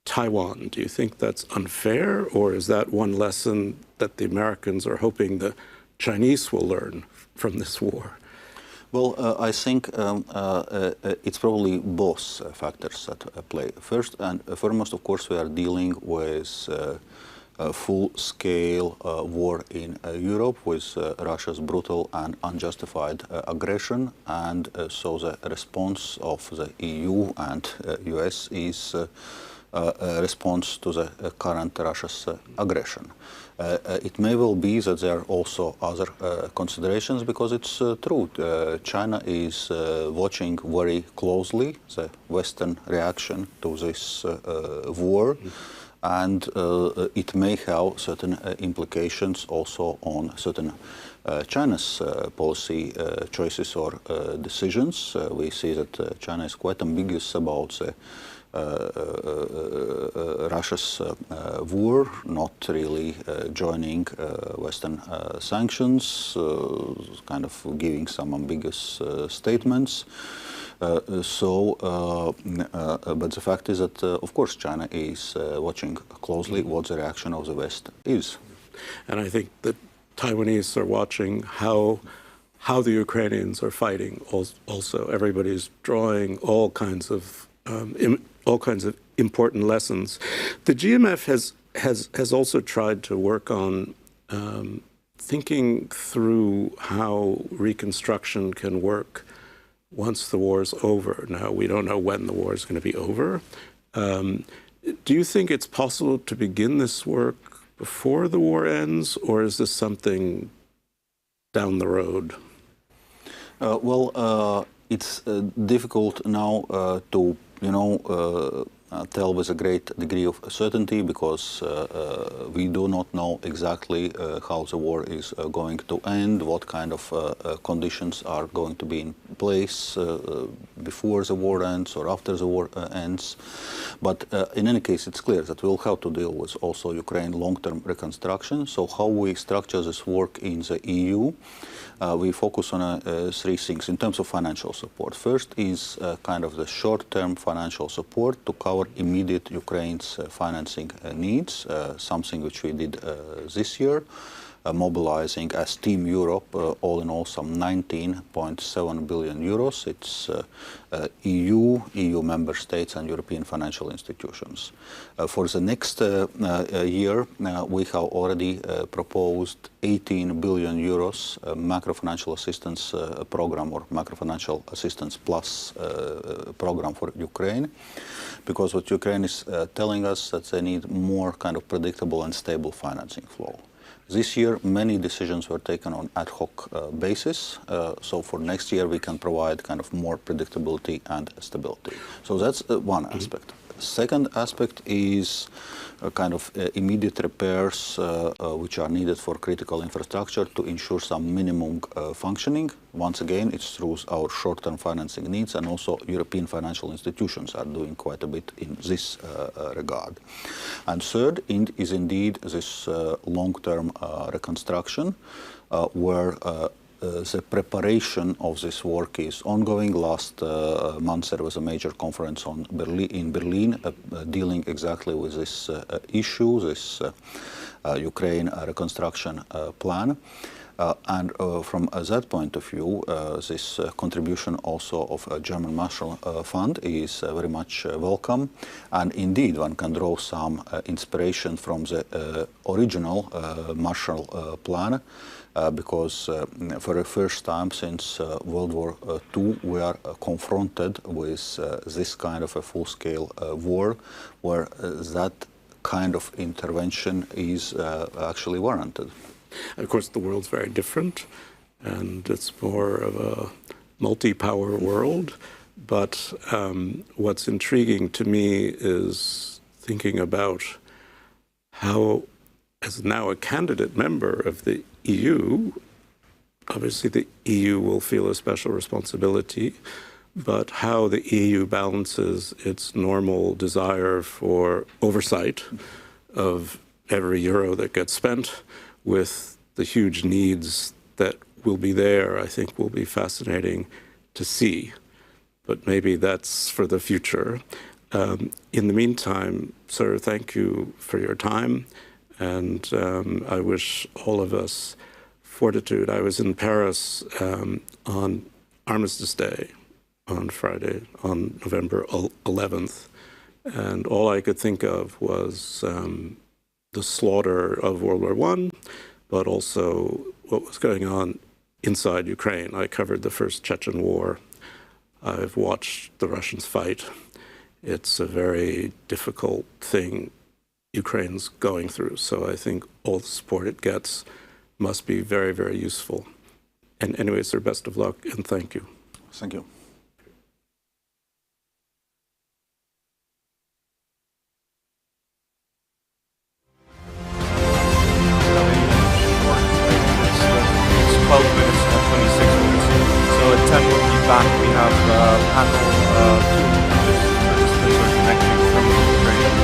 Speaker 6: Taiwan. Do you think that's unfair, or is that one lesson that the Americans are hoping the Chinese will learn from this war?
Speaker 7: Well, I think it's probably both factors that play. First and foremost, of course, we are dealing with a full-scale war in Europe with Russia's brutal and unjustified aggression, and so the response of the EU and US is a response to the current Russia's aggression. It may well be that there are also other considerations, because it's true. China is watching very closely the Western reaction to this war, and it may have certain implications also on certain China's policy choices or decisions. We see that China is quite ambiguous about the Russia's war, not really joining Western sanctions, kind of giving some ambiguous statements. But the fact is that, of course, China is watching closely what the reaction of the West is.
Speaker 6: And I think that Taiwanese are watching how the Ukrainians are fighting also. Everybody's drawing all kinds of important lessons. The GMF has also tried to work on thinking through how reconstruction can work once the war is over. Now, we don't know when the war is going to be over. Do you think it's possible to begin this work before the war ends, or is this something down the road?
Speaker 7: It's difficult now to tell with a great degree of certainty, because we do not know exactly how the war is going to end, what kind of conditions are going to be in place before the war ends or after the war ends. But in any case, it's clear that we'll have to deal with also Ukraine long-term reconstruction. So how we structure this work in the EU, we focus on three things in terms of financial support. First is kind of the short-term financial support to cover immediate Ukraine's financing needs, something which we did this year, mobilizing as Team Europe, all in all, some 19.7 billion euros. It's EU member states and European financial institutions. For the next year, we have already proposed 18 billion euros macro-financial assistance program or macro-financial assistance plus program for Ukraine, because what Ukraine is telling us that they need more kind of predictable and stable financing flow. This year, many decisions were taken on ad hoc basis. So for next year, we can provide kind of more predictability and stability. So that's one aspect. Second aspect is kind of immediate repairs which are needed for critical infrastructure to ensure some minimum functioning. Once again, it's through our short-term financing needs, and also European financial institutions are doing quite a bit in this regard. And third is indeed this long-term reconstruction where the preparation of this work is ongoing. Last month there was a major conference in Berlin dealing exactly with this issue, this Ukraine reconstruction plan. And from that point of view, this contribution also of a German Marshall Fund is very much welcome. And indeed, one can draw some inspiration from the original Marshall Plan, because for the first time since World War II, we are confronted with this kind of a full-scale war, where that kind of intervention is actually warranted.
Speaker 6: Of course, the world's very different, and it's more of a multi-power world. But what's intriguing to me is thinking about how, as now a candidate member of the EU, obviously the EU will feel a special responsibility, but how the EU balances its normal desire for oversight of every euro that gets spent with the huge needs that will be there, I think will be fascinating to see. But maybe that's for the future. In the meantime, sir, thank you for your time. And I wish all of us fortitude. I was in Paris on Armistice Day on Friday, on November 11th. And all I could think of was the slaughter of World War I, but also what was going on inside Ukraine. I covered the first Chechen war. I've watched the Russians fight. It's a very difficult thing Ukraine's going through. So I think all the support it gets must be very, very useful. And anyways, sir, best of luck and thank you.
Speaker 7: Thank you.
Speaker 1: It's 12 minutes, not 26 minutes. So at 10 we'll be back. We have panel 2, which is participants are connecting from Ukraine.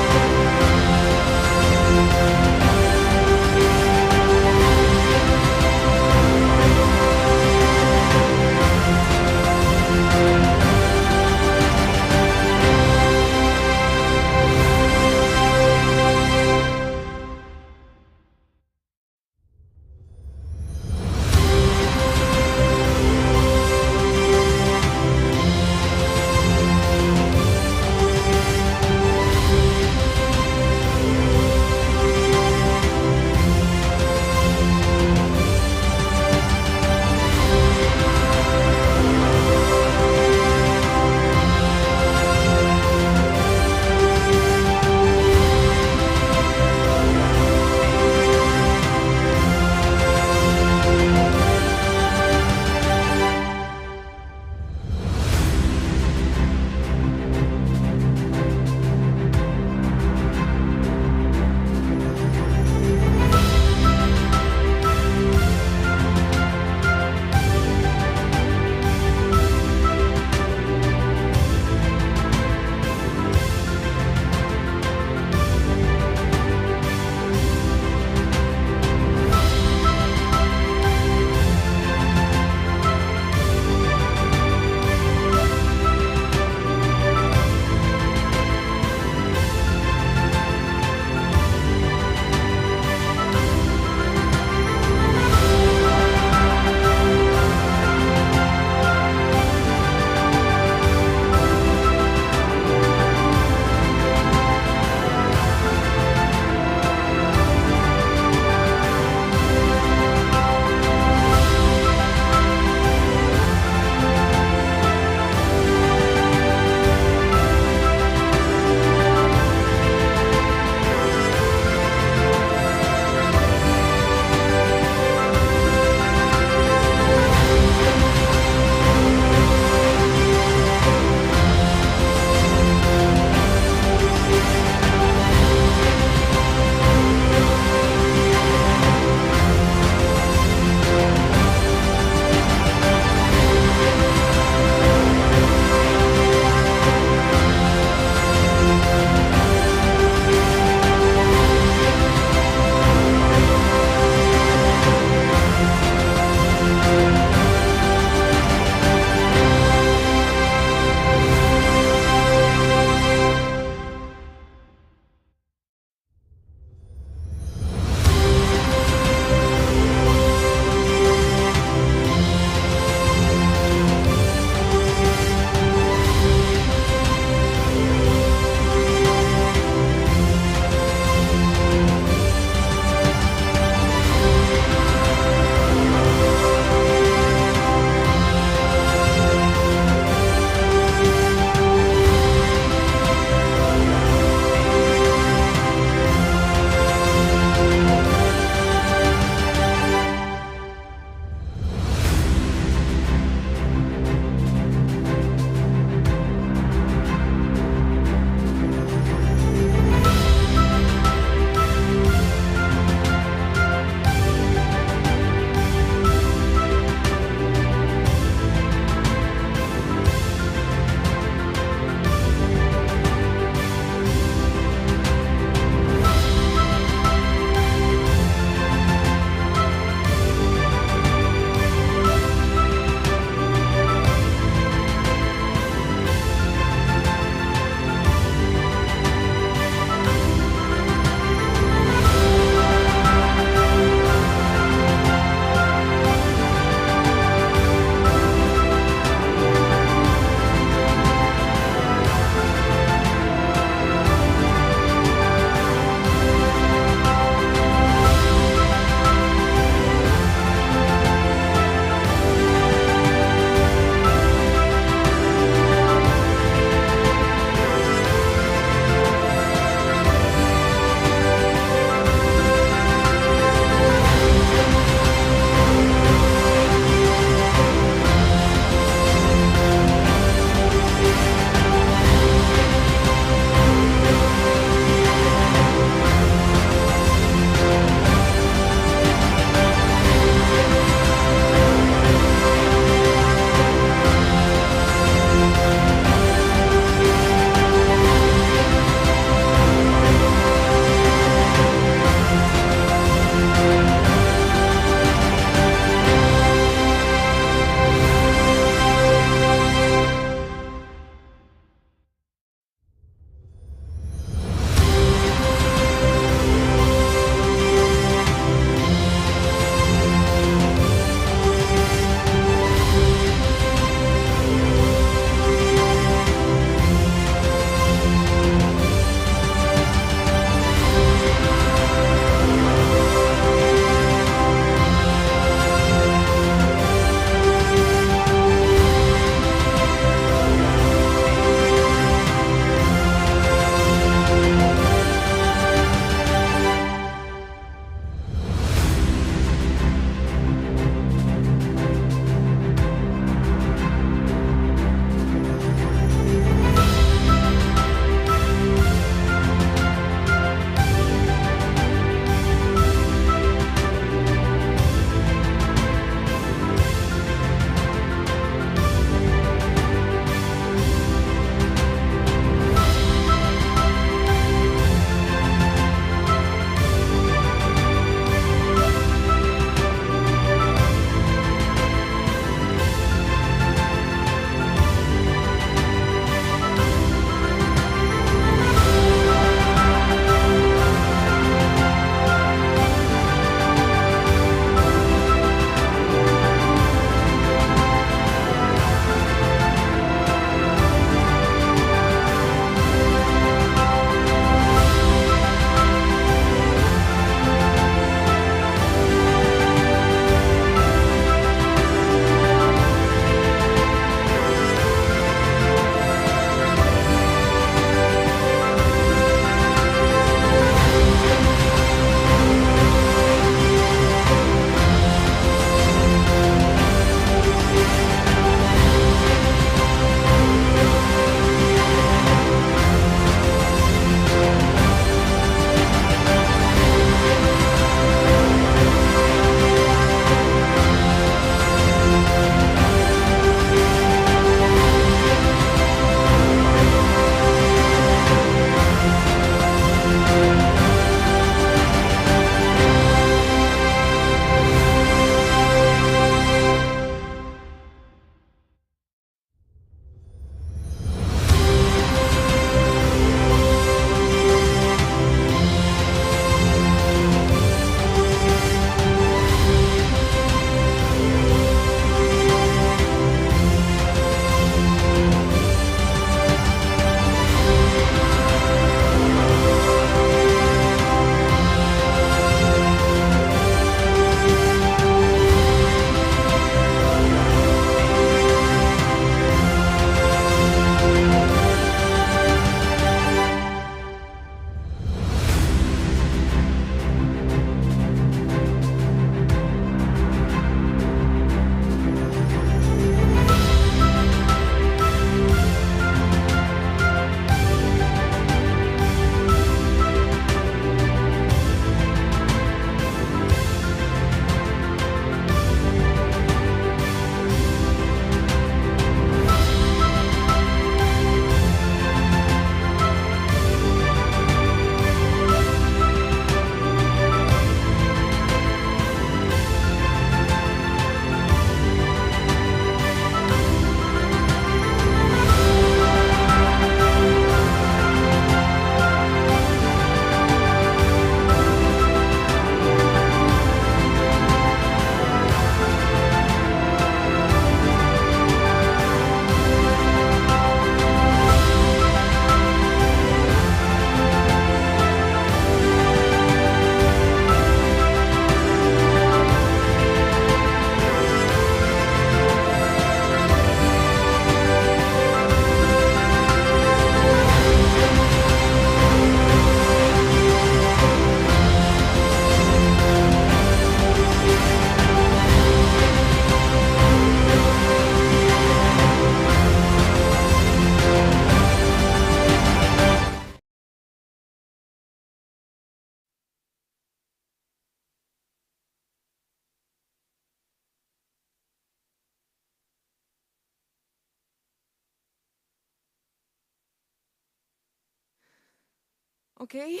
Speaker 8: Okay,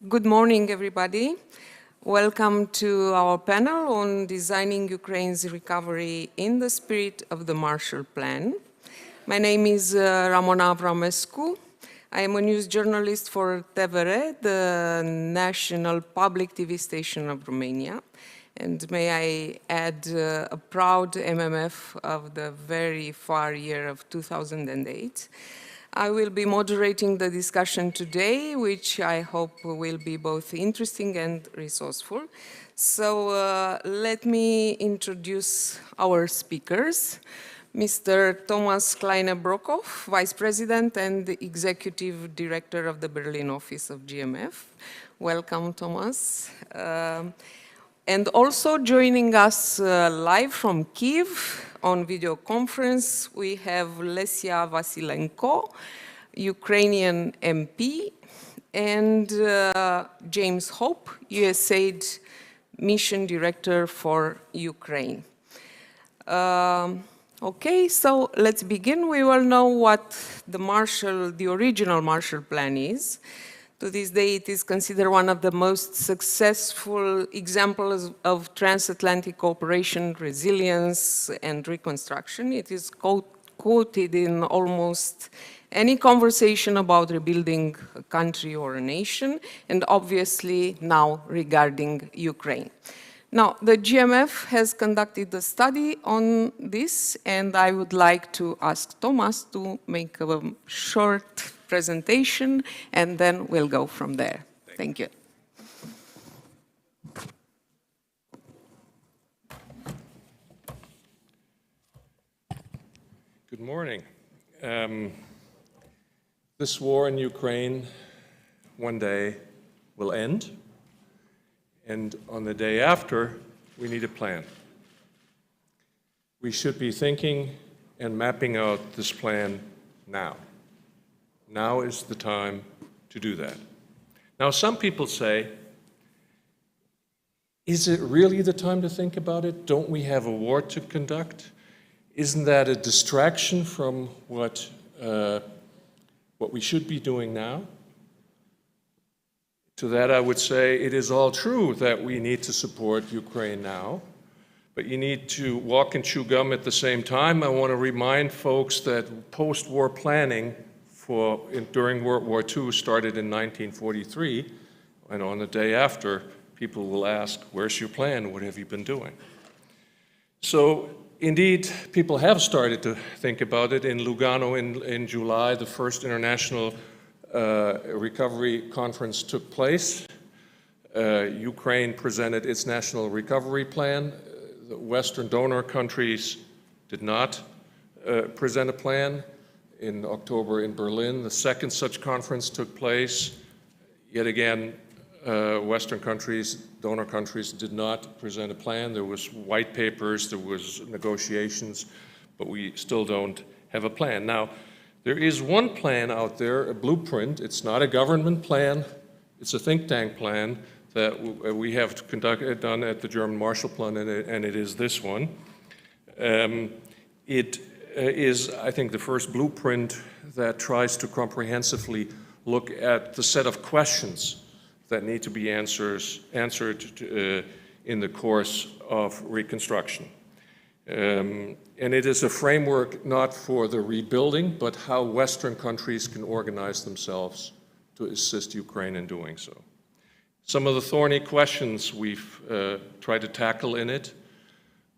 Speaker 8: good morning, everybody. Welcome to our panel on designing Ukraine's recovery in the spirit of the Marshall Plan. My name is Ramona Avramescu. I am a news journalist for TVR, the national public TV station of Romania. And may I add a proud MMF of the very far year of 2008. I will be moderating the discussion today, which I hope will be both interesting and resourceful. So let me introduce our speakers. Mr. Thomas Kleine-Brockhoff, Vice President and Executive Director of the Berlin office of GMF. Welcome, Thomas. And also joining us live from Kyiv on video conference, we have Lesia Vasilenko, Ukrainian MP, and James Hope, USAID Mission Director for Ukraine. Okay, so let's begin. We all know what the original Marshall Plan is. To this day, it is considered one of the most successful examples of transatlantic cooperation, resilience, and reconstruction. It is quoted in almost any conversation about rebuilding a country or a nation, and obviously now regarding Ukraine. Now, the GMF has conducted a study on this, and I would like to ask Thomas to make a short presentation, and then we'll go from there. Thank you.
Speaker 9: Good morning. This war in Ukraine one day will end. And on the day after, we need a plan. We should be thinking and mapping out this plan now. Now is the time to do that. Now, some people say, is it really the time to think about it? Don't we have a war to conduct? Isn't that a distraction from what we should be doing now? To that, I would say it is all true that we need to support Ukraine now, but you need to walk and chew gum at the same time. I want to remind folks that post-war planning during World War II started in 1943, and on the day after, people will ask, where's your plan? What have you been doing? So, indeed, people have started to think about it. In Lugano in July, the first international recovery conference took place. Ukraine presented its national recovery plan. The Western donor countries did not present a plan. In October in Berlin, the second such conference took place. Yet again, Western countries, donor countries, did not present a plan. There was white papers, there was negotiations, but we still don't have a plan. Now, there is one plan out there, a blueprint. It's not a government plan. It's a think tank plan that we have done at the German Marshall Plan, and it is this one. It is, I think, the first blueprint that tries to comprehensively look at the set of questions that need to be answered in the course of reconstruction. And it is a framework not for the rebuilding, but how Western countries can organize themselves to assist Ukraine in doing so. Some of the thorny questions we've tried to tackle in it.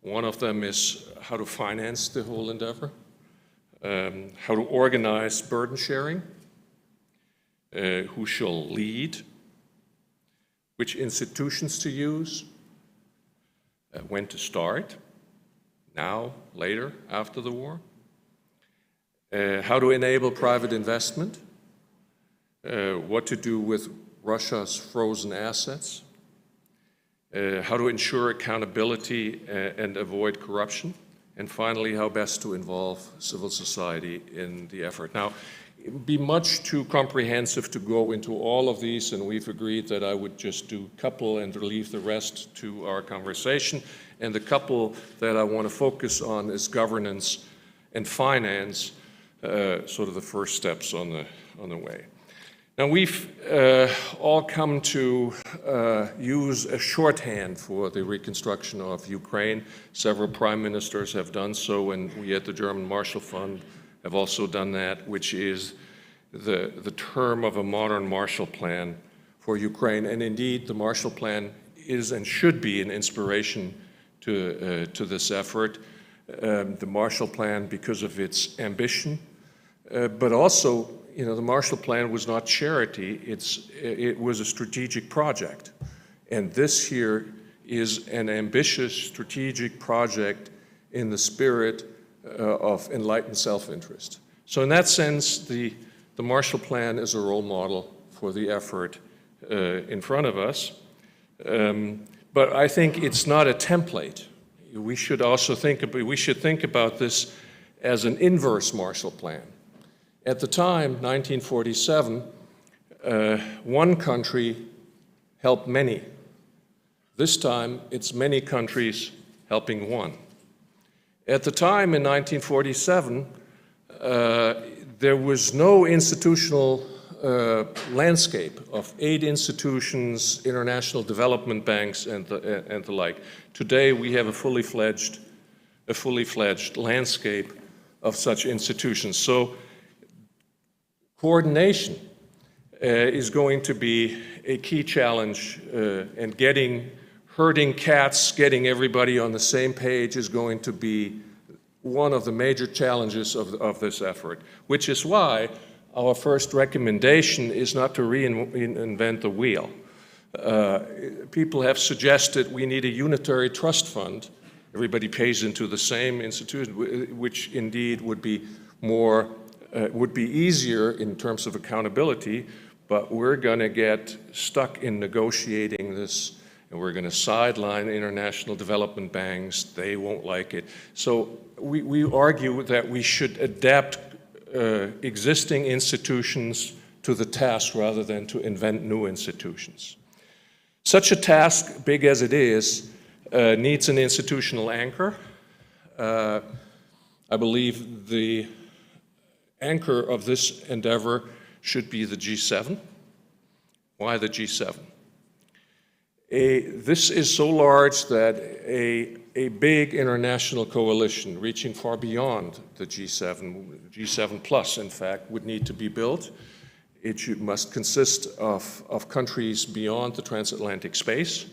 Speaker 9: One of them is how to finance the whole endeavor, how to organize burden sharing, who shall lead, which institutions to use, when to start, now, later, after the war, how to enable private investment, what to do with Russia's frozen assets, how to ensure accountability and avoid corruption, and finally, how best to involve civil society in the effort. Now, it would be much too comprehensive to go into all of these, and we've agreed that I would just do a couple and leave the rest to our conversation. And the couple that I want to focus on is governance and finance, sort of the first steps on the way. Now, we've all come to use a shorthand for the reconstruction of Ukraine. Several prime ministers have done so, and we at the German Marshall Fund have also done that, which is the term of a modern Marshall Plan for Ukraine. And indeed, the Marshall Plan is and should be an inspiration to this effort. The Marshall Plan, because of its ambition, but also, you know, the Marshall Plan was not charity, it was a strategic project. And this here is an ambitious strategic project in the spirit of enlightened self-interest. So in that sense, the Marshall Plan is a role model for the effort in front of us. But I think it's not a template. We should also think about this as an inverse Marshall Plan. At the time, 1947, one country helped many. This time, it's many countries helping one. At the time in 1947, there was no institutional landscape of aid institutions, international development banks, and the like. Today, we have a fully fledged landscape of such institutions. So coordination is going to be a key challenge, and herding cats, getting everybody on the same page is going to be one of the major challenges of this effort, which is why our first recommendation is not to reinvent the wheel. People have suggested we need a unitary trust fund. Everybody pays into the same institution, which indeed would be easier in terms of accountability, but we're going to get stuck in negotiating this, and we're going to sideline international development banks. They won't like it. So we argue that we should adapt existing institutions to the task rather than to invent new institutions. Such a task, big as it is, needs an institutional anchor. I believe the anchor of this endeavor should be the G7. Why the G7? This is so large that a big international coalition reaching far beyond the G7 plus, in fact, would need to be built. It must consist of countries beyond the transatlantic space,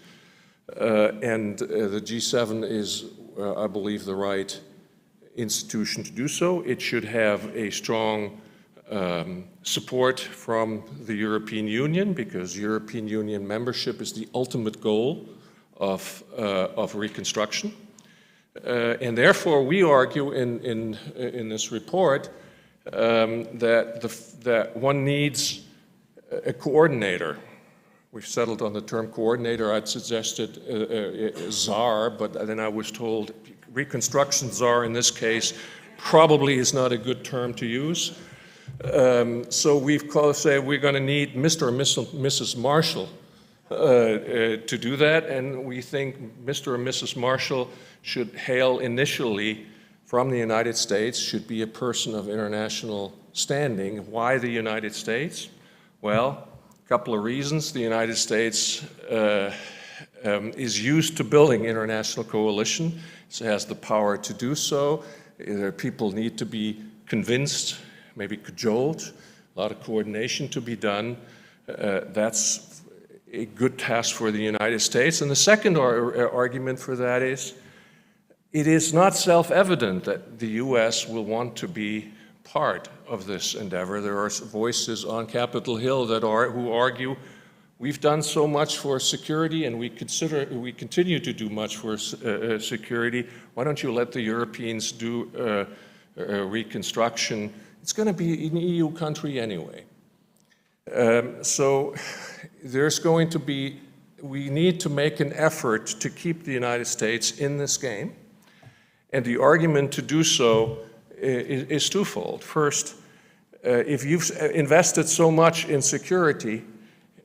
Speaker 9: and the G7 is, I believe, the right institution to do so. It should have a strong support from the European Union, because European Union membership is the ultimate goal of reconstruction. And therefore, we argue in this report that one needs a coordinator. We've settled on the term coordinator. I'd suggested czar, but then I was told reconstruction czar in this case probably is not a good term to use. So we've said we're going to need Mr. or Mrs. Marshall to do that, and we think Mr. or Mrs. Marshall should hail initially from the United States, should be a person of international standing. Why the United States? Well, a couple of reasons. The United States is used to building international coalition. It has the power to do so. People need to be convinced, maybe cajoled, a lot of coordination to be done. That's a good task for the United States. And the second argument for that is, it is not self-evident that the US will want to be part of this endeavor. There are voices on Capitol Hill who argue we've done so much for security and we continue to do much for security. Why don't you let the Europeans do reconstruction? It's going to be an EU country anyway. So there's going to be, we need to make an effort to keep the United States in this game. And the argument to do so is twofold. First, if you've invested so much in security,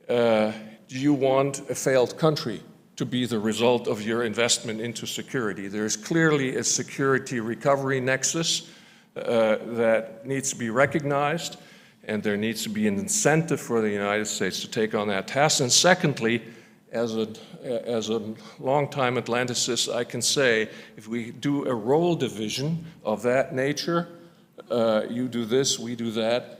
Speaker 9: do you want a failed country to be the result of your investment into security? There's clearly a security recovery nexus that needs to be recognized. and there needs to be an incentive for the United States to take on that task. And secondly, as a long-time Atlanticist, I can say, if we do a role division of that nature, you do this, we do that,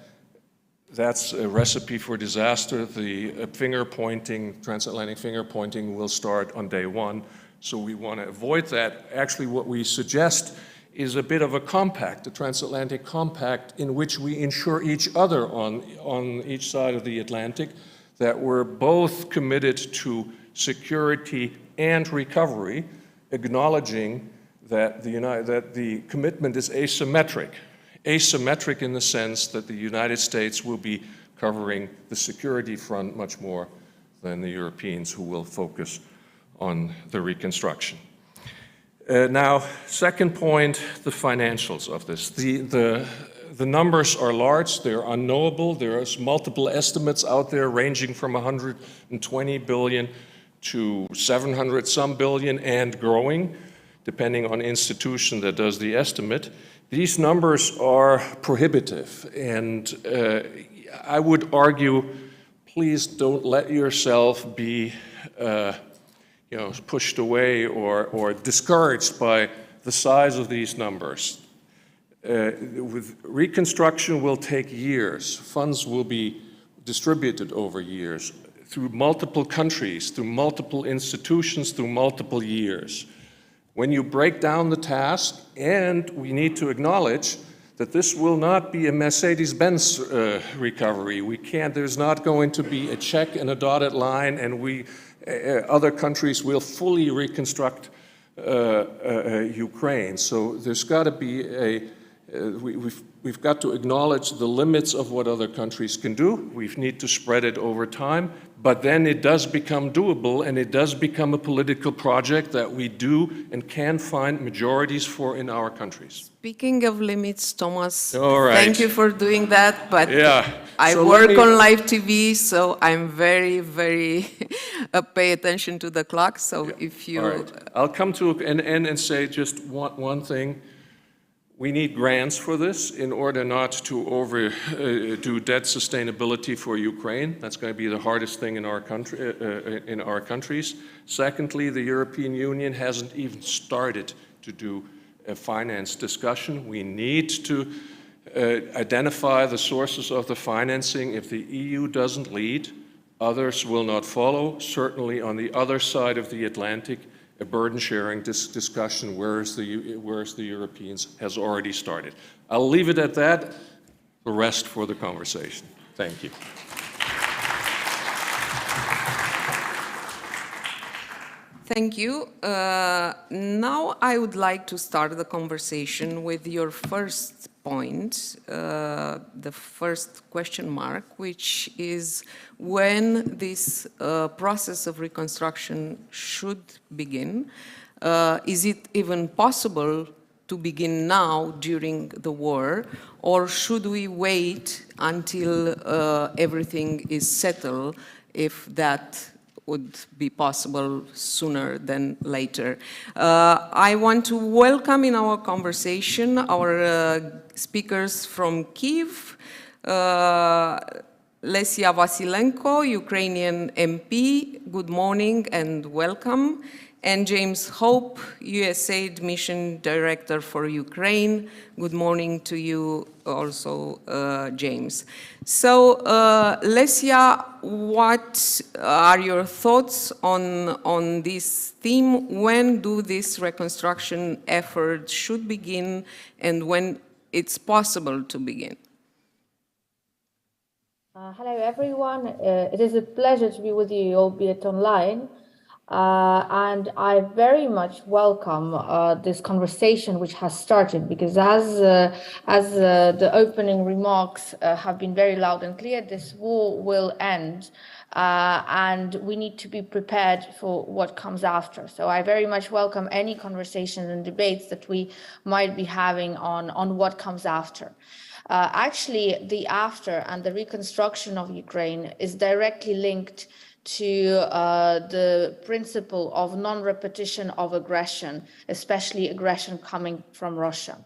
Speaker 9: that's a recipe for disaster. The finger-pointing, transatlantic finger-pointing will start on day one, so we want to avoid that. Actually, what we suggest is a bit of a compact, a transatlantic compact, in which we ensure each other on each side of the Atlantic that we're both committed to security and recovery, acknowledging that the commitment is asymmetric. Asymmetric in the sense that the United States will be covering the security front much more than the Europeans, who will focus on the reconstruction. Now, second point, the financials of this. The numbers are large, they're unknowable. There's multiple estimates out there ranging from 120 billion to 700 some billion and growing, depending on institution that does the estimate. These numbers are prohibitive, and I would argue, please don't let yourself be pushed away or discouraged by the size of these numbers. With reconstruction will take years. Funds will be distributed over years through multiple countries, through multiple institutions, through multiple years. When you break down the task, and we need to acknowledge that this will not be a Mercedes-Benz recovery. There's not going to be a check and a dotted line, and other countries will fully reconstruct Ukraine. So there's got to be we've got to acknowledge the limits of what other countries can do. We need to spread it over time, but then it does become doable, and it does become a political project that we do and can find majorities for in our countries.
Speaker 8: Speaking of limits, Thomas,
Speaker 9: all right.
Speaker 8: Thank you for doing that, but
Speaker 9: yeah.
Speaker 8: I work on live TV, so I'm very, very pay attention to the clock, so yeah. If you...
Speaker 9: All right. I'll come to an end and say just one thing. We need grants for this in order not to overdo debt sustainability for Ukraine. That's going to be the hardest thing in our countries. Secondly, the European Union hasn't even started to do a finance discussion. We need to identify the sources of the financing. If the EU doesn't lead, others will not follow. Certainly on the other side of the Atlantic, a burden-sharing discussion, whereas the Europeans, has already started. I'll leave it at that, the rest for the conversation. Thank you.
Speaker 8: Thank you. Now I would like to start the conversation with your first point, the first question mark, which is when this process of reconstruction should begin. Is it even possible to begin now during the war, or should we wait until everything is settled, if that would be possible sooner than later? I want to welcome in our conversation our speakers from Kyiv, Lesia Vasilenko, Ukrainian MP, good morning and welcome, and James Hope, USAID Mission Director for Ukraine. Good morning to you also, James. So, Lesia, what are your thoughts on this theme? When do this reconstruction effort should begin, and when it's possible to begin?
Speaker 10: Hello, everyone. It is a pleasure to be with you, albeit online. And I very much welcome this conversation which has started, because as the opening remarks have been very loud and clear, this war will end, and we need to be prepared for what comes after. So I very much welcome any conversations and debates that we might be having on what comes after. Actually, the after and the reconstruction of Ukraine is directly linked to the principle of non-repetition of aggression, especially aggression coming from Russia.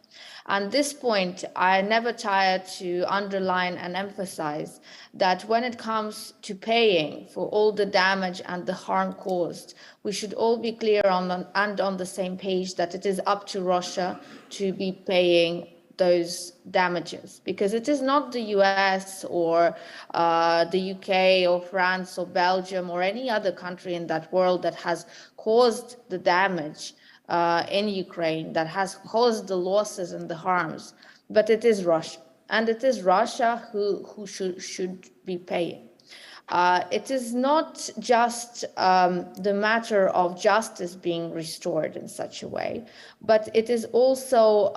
Speaker 10: And this point, I never tire to underline and emphasize that when it comes to paying for all the damage and the harm caused, we should all be clear and on the same page that it is up to Russia to be paying those damages, because it is not the US or the UK or France or Belgium or any other country in that world that has caused the damage in Ukraine, that has caused the losses and the harms, but it is Russia. And it is Russia who should be paying. It is not just the matter of justice being restored in such a way, but it is also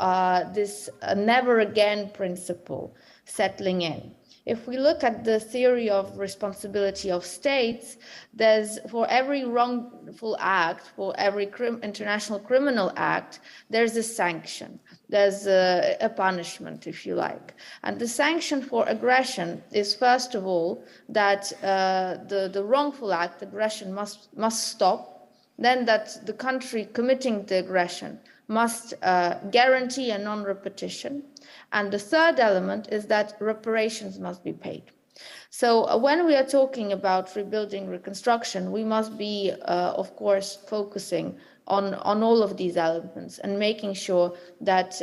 Speaker 10: this never again principle settling in. If we look at the theory of responsibility of states, there's for every wrongful act, for every international criminal act, there's a sanction. There's a punishment, if you like. And the sanction for aggression is, first of all, that the wrongful act, aggression, must stop. Then that the country committing the aggression must guarantee a non-repetition. And the third element is that reparations must be paid. So when we are talking about rebuilding, reconstruction, we must be, of course, focusing on all of these elements and making sure that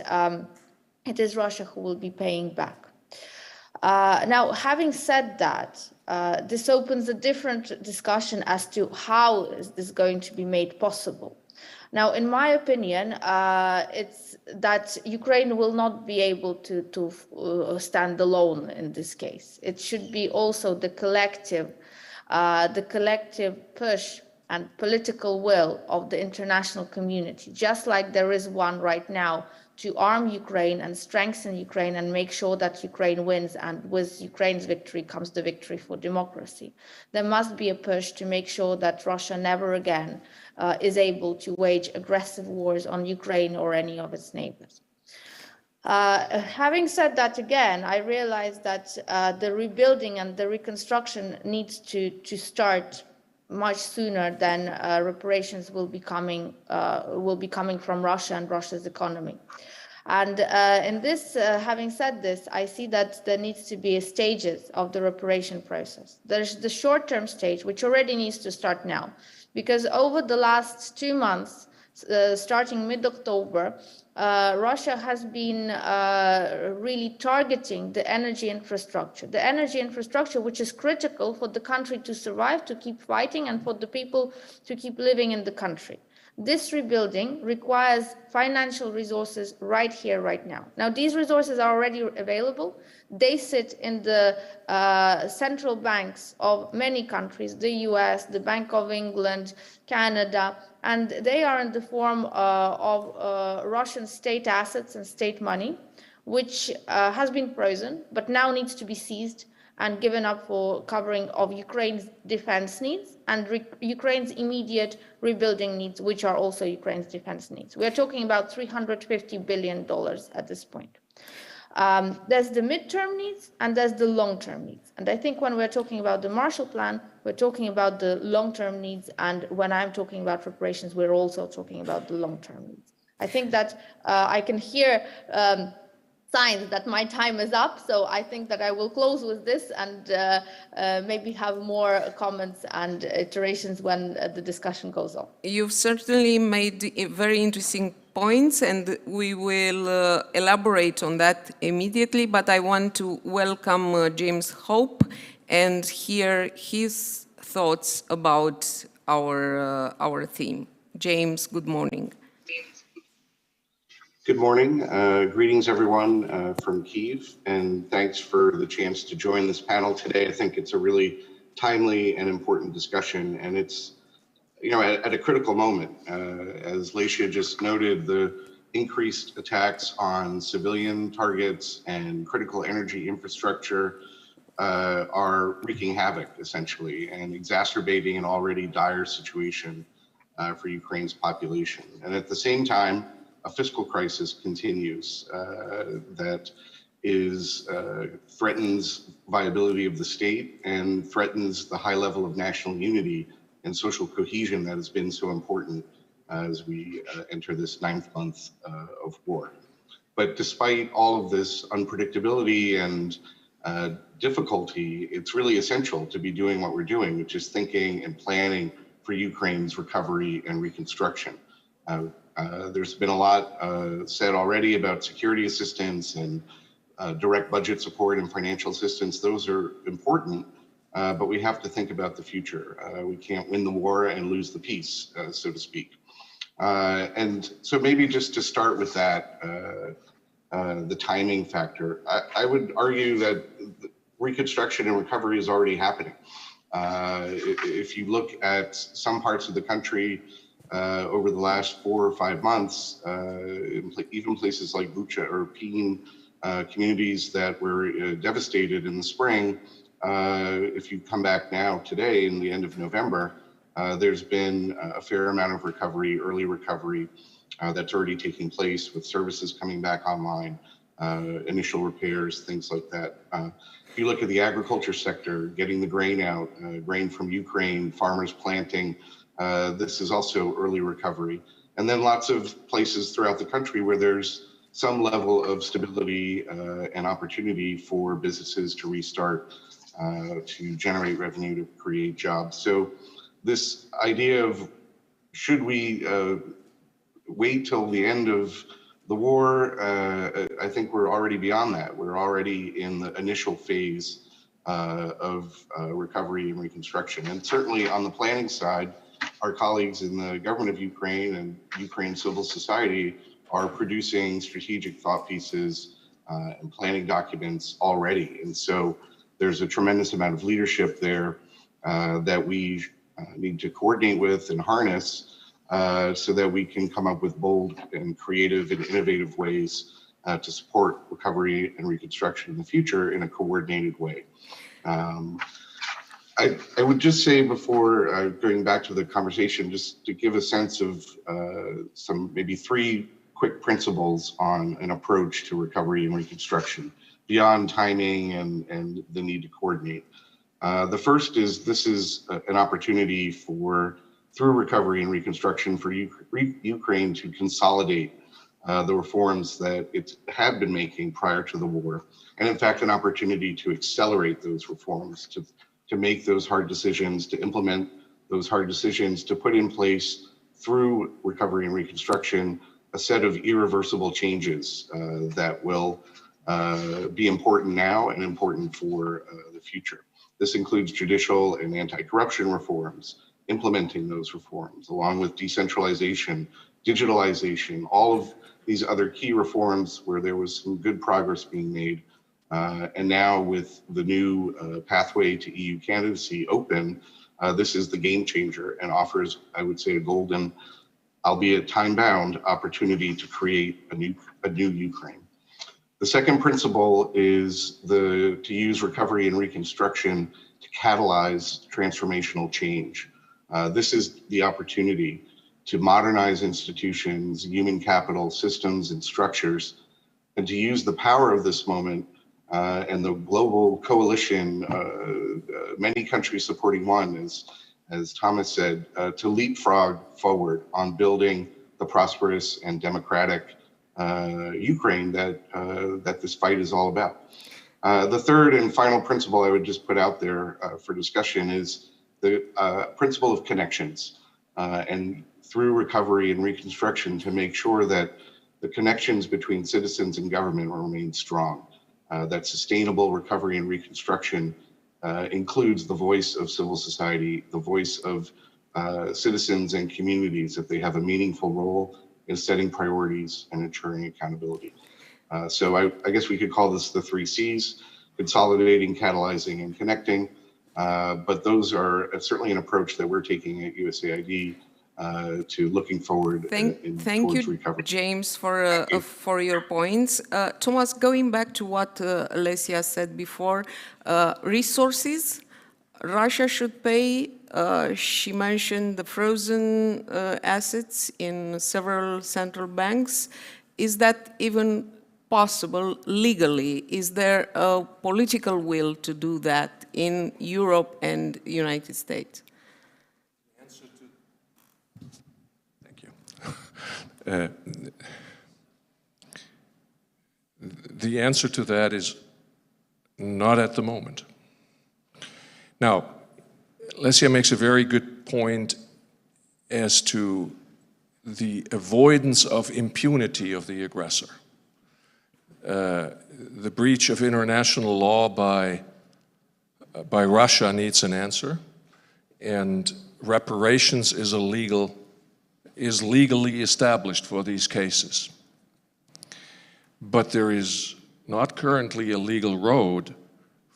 Speaker 10: it is Russia who will be paying back. Now, having said that, this opens a different discussion as to how is this going to be made possible. Now, in my opinion, it's that Ukraine will not be able to stand alone in this case. It should be also the collective push and political will of the international community, just like there is one right now to arm Ukraine and strengthen Ukraine and make sure that Ukraine wins, and with Ukraine's victory comes the victory for democracy. There must be a push to make sure that Russia never again is able to wage aggressive wars on Ukraine or any of its neighbors. Having said that, again, I realize that the rebuilding and the reconstruction needs to start much sooner than reparations will be coming from Russia and Russia's economy. And in this, having said this, I see that there needs to be stages of the reparation process. There's the short-term stage, which already needs to start now, because over the last 2 months, starting mid-October, Russia has been really targeting the energy infrastructure which is critical for the country to survive, to keep fighting, and for the people to keep living in the country. This rebuilding requires financial resources right here, right now. Now, these resources are already available. They sit in the central banks of many countries, the US, the Bank of England, Canada, and they are in the form of Russian state assets and state money, which has been frozen, but now needs to be seized and given up for covering of Ukraine's defense needs and Ukraine's immediate rebuilding needs, which are also Ukraine's defense needs. We are talking about $350 billion at this point. There's the midterm needs and there's the long-term needs. And I think when we're talking about the Marshall Plan, we're talking about the long-term needs. And when I'm talking about reparations, we're also talking about the long-term needs. I think that I can hear signs that my time is up. So I think that I will close with this and maybe have more comments and iterations when the discussion goes on.
Speaker 8: You've certainly made very interesting points, and we will elaborate on that immediately, but I want to welcome James Hope and hear his thoughts about our theme. James, good morning.
Speaker 11: Good morning. Greetings, everyone, from Kyiv, and thanks for the chance to join this panel today. I think it's a really timely and important discussion, and it's at a critical moment. As Lecia just noted, the increased attacks on civilian targets and critical energy infrastructure are wreaking havoc, essentially, and exacerbating an already dire situation for Ukraine's population. And at the same time, a fiscal crisis continues that threatens viability of the state and threatens the high level of national unity and social cohesion that has been so important as we enter this 9th month of war. But despite all of this unpredictability and difficulty, it's really essential to be doing what we're doing, which is thinking and planning for Ukraine's recovery and reconstruction. There's been a lot said already about security assistance and direct budget support and financial assistance. Those are important, but we have to think about the future. We can't win the war and lose the peace, so to speak. And so maybe just to start with that, the timing factor, I would argue that reconstruction and recovery is already happening. If you look at some parts of the country over the last 4 or 5 months, even places like Bucha or Peen, communities that were devastated in the spring, if you come back now today in the end of November, there's been a fair amount of recovery, early recovery, that's already taking place with services coming back online, initial repairs, things like that. If you look at the agriculture sector, getting the grain out, grain from Ukraine, farmers planting, this is also early recovery. And then lots of places throughout the country where there's some level of stability and opportunity for businesses to restart, to generate revenue, to create jobs. So this idea of should we wait till the end of the war, I think we're already beyond that. We're already in the initial phase of recovery and reconstruction. And certainly on the planning side, our colleagues in the government of Ukraine and Ukraine civil society are producing strategic thought pieces and planning documents already. And so there's a tremendous amount of leadership there that we need to coordinate with and harness so that we can come up with bold and creative and innovative ways to support recovery and reconstruction in the future in a coordinated way. I would just say before going back to the conversation, just to give a sense of some maybe 3 quick principles on an approach to recovery and reconstruction beyond timing and the need to coordinate. The first is this is an opportunity for, through recovery and reconstruction, for Ukraine to consolidate the reforms that it had been making prior to the war, and in fact an opportunity to accelerate those reforms, to make those hard decisions, to implement those hard decisions, to put in place through recovery and reconstruction a set of irreversible changes that will be important now and important for the future. This includes judicial and anti-corruption reforms, implementing those reforms, along with decentralization, digitalization, all of these other key reforms where there was some good progress being made. And now with the new pathway to EU candidacy open, this is the game changer and offers, I would say, a golden, albeit time-bound, opportunity to create a new Ukraine. The second principle is to use recovery and reconstruction to catalyze transformational change. This is the opportunity to modernize institutions, human capital, systems, and structures, and to use the power of this moment and the global coalition, many countries supporting one, as Thomas said, to leapfrog forward on building the prosperous and democratic Ukraine that this fight is all about. The third and final principle I would just put out there for discussion is the principle of connections, and through recovery and reconstruction to make sure that the connections between citizens and government remain strong, that sustainable recovery and reconstruction includes the voice of civil society, the voice of citizens and communities, that they have a meaningful role in setting priorities and ensuring accountability. So I guess we could call this the 3 C's: consolidating, catalyzing, and connecting. But those are certainly an approach that we're taking at USAID to looking forward
Speaker 8: Thank you,
Speaker 11: recovery.
Speaker 8: James, for your points. Thomas, going back to what Lesia said before, resources, Russia should pay. She mentioned the frozen assets in several central banks. Is that even possible legally? Is there a political will to do that in Europe and the United States?
Speaker 9: Thank you. The answer to that is not at the moment. Now, Lesia makes a very good point as to the avoidance of impunity of the aggressor. The breach of international law by Russia needs an answer, and reparations is legally established for these cases. But there is not currently a legal road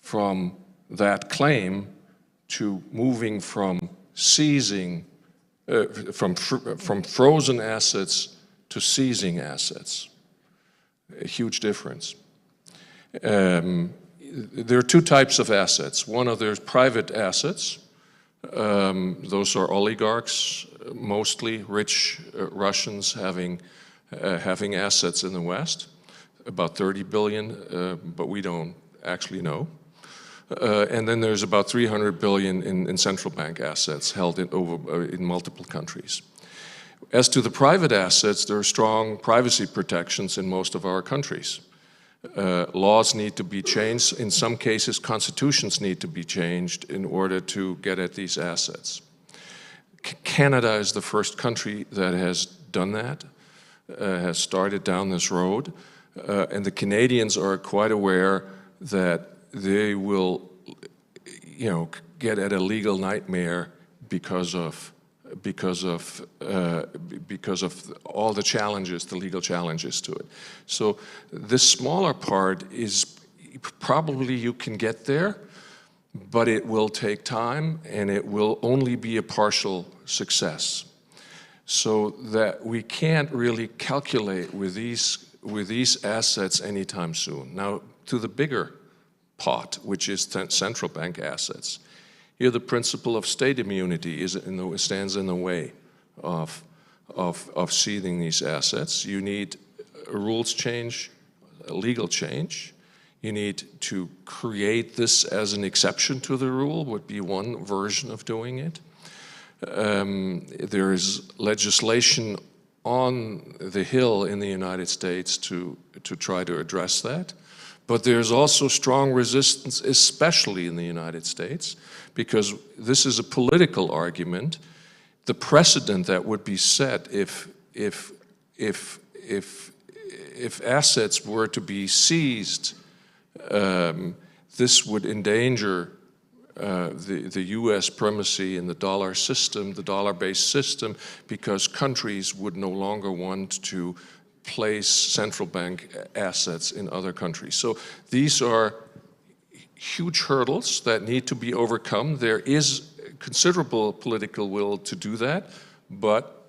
Speaker 9: from that claim to moving from seizing, from frozen assets to seizing assets. A huge difference. There are two types of assets. One of there's private assets. Those are oligarchs, mostly rich Russians having assets in the West, about 30 billion, but we don't actually know. And then there's about 300 billion in central bank assets held in multiple countries. As to the private assets, there are strong privacy protections in most of our countries. Laws need to be changed. In some cases, constitutions need to be changed in order to get at these assets. Canada is the first country that has done that, has started down this road, and the Canadians are quite aware that they will, get at a legal nightmare because of all the challenges, the legal challenges to it. So this smaller part is probably you can get there, but it will take time and it will only be a partial success. So that we can't really calculate with these assets anytime soon. Now to the bigger pot, which is central bank assets. Here, the principle of state immunity stands in the way of seizing these assets. You need a rules change, a legal change. You need to create this as an exception to the rule, would be one version of doing it. There is legislation on the Hill in the United States to try to address that. But there's also strong resistance, especially in the United States, because this is a political argument. The precedent that would be set if assets were to be seized, this would endanger the U.S. primacy in the dollar system, the dollar-based system, because countries would no longer want to place central bank assets in other countries. So these are huge hurdles that need to be overcome. There is considerable political will to do that, but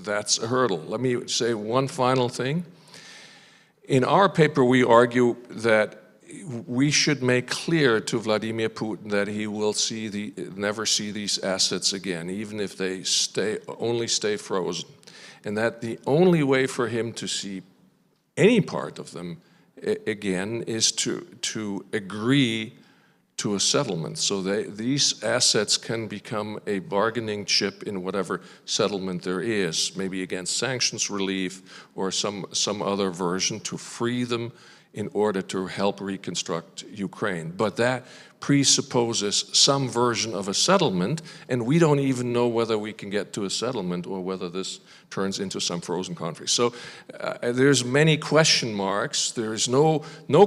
Speaker 9: that's a hurdle. Let me say one final thing. In our paper, we argue that we should make clear to Vladimir Putin that he will never see these assets again, even if they only stay frozen. And that the only way for him to see any part of them again is to agree to a settlement. So these assets can become a bargaining chip in whatever settlement there is, maybe against sanctions relief or some other version to free them in order to help reconstruct Ukraine. But that presupposes some version of a settlement, and we don't even know whether we can get to a settlement or whether this turns into some frozen conflict. So there's many question marks. There is no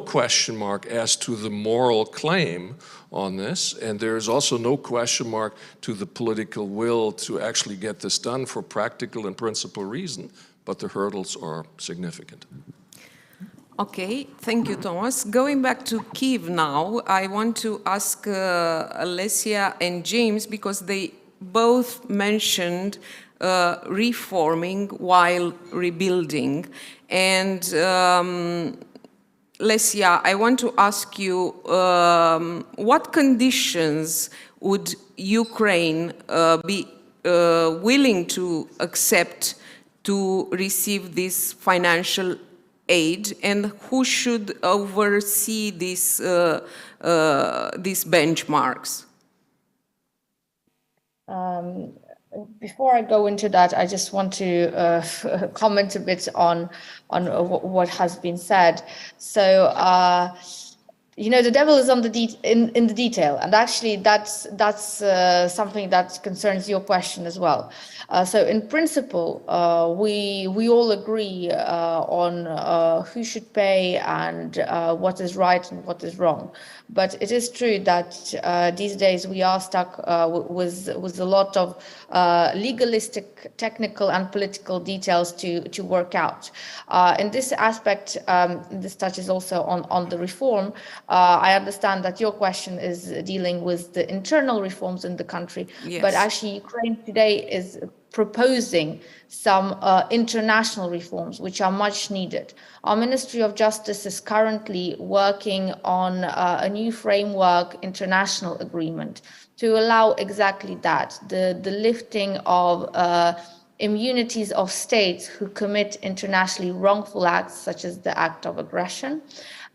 Speaker 9: question mark as to the moral claim on this, and there's also no question mark to the political will to actually get this done for practical and principal reason, but the hurdles are significant.
Speaker 8: Okay, thank you, Thomas. Going back to Kyiv now, I want to ask Lesia and James, because they both mentioned reforming while rebuilding. And Lesia, I want to ask you, what conditions would Ukraine be willing to accept to receive this financial aid, and who should oversee these benchmarks?
Speaker 10: Before I go into that, I just want to comment a bit on what has been said. So, you know, the devil is on in the detail, and actually that's something that concerns your question as well. So in principle, we all agree on who should pay and what is right and what is wrong. But it is true that these days we are stuck with a lot of legalistic, technical and political details to work out. In this aspect, this touches also on the reform. I understand that your question is dealing with the internal reforms in the country,
Speaker 8: yes.
Speaker 10: But actually Ukraine today is proposing some international reforms which are much needed. Our Ministry of Justice is currently working on a new framework international agreement to allow exactly that, the lifting of immunities of states who commit internationally wrongful acts such as the act of aggression.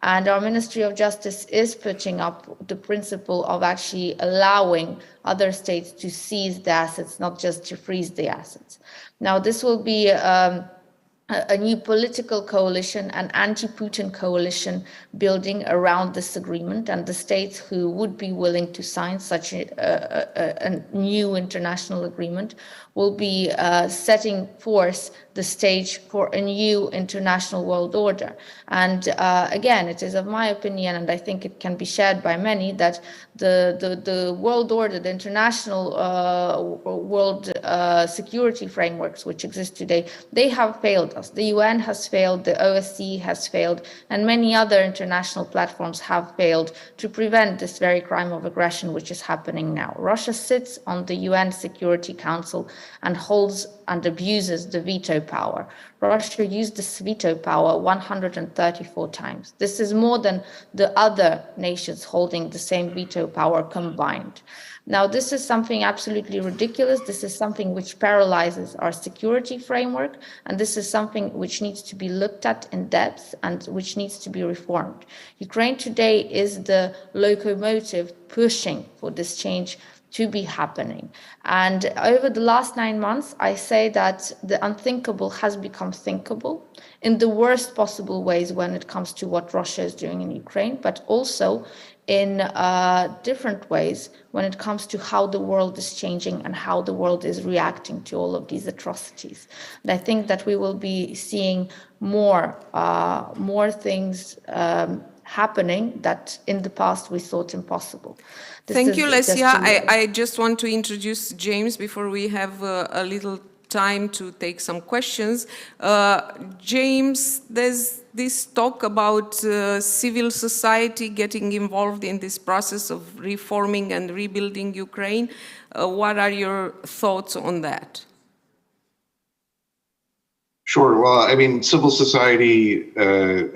Speaker 10: And our Ministry of Justice is putting up the principle of actually allowing other states to seize the assets, not just to freeze the assets. Now, this will be a new political coalition, an anti-Putin coalition building around this agreement, and the states who would be willing to sign such a new international agreement will be setting forth the stage for a new international world order. And again, it is of my opinion, and I think it can be shared by many, that the world order, the international world security frameworks which exist today, they have failed us. The UN has failed, the OSCE has failed, and many other international platforms have failed to prevent this very crime of aggression which is happening now. Russia sits on the UN Security Council and holds and abuses the veto power. Russia used this veto power 134 times. This is more than the other nations holding the same veto power combined. Now, this is something absolutely ridiculous. This is something which paralyzes our security framework, and this is something which needs to be looked at in depth and which needs to be reformed. Ukraine today is the locomotive pushing for this change to be happening. And over the last 9 months, I say that the unthinkable has become thinkable in the worst possible ways when it comes to what Russia is doing in Ukraine, but also in different ways when it comes to how the world is changing and how the world is reacting to all of these atrocities. And I think that we will be seeing more things happening that in the past we thought impossible.
Speaker 8: Thank you, Lesia. I just want to introduce James before we have a little time to take some questions. James, there's this talk about civil society getting involved in this process of reforming and rebuilding Ukraine. What are your thoughts on that?
Speaker 11: Sure. Well, I mean, civil society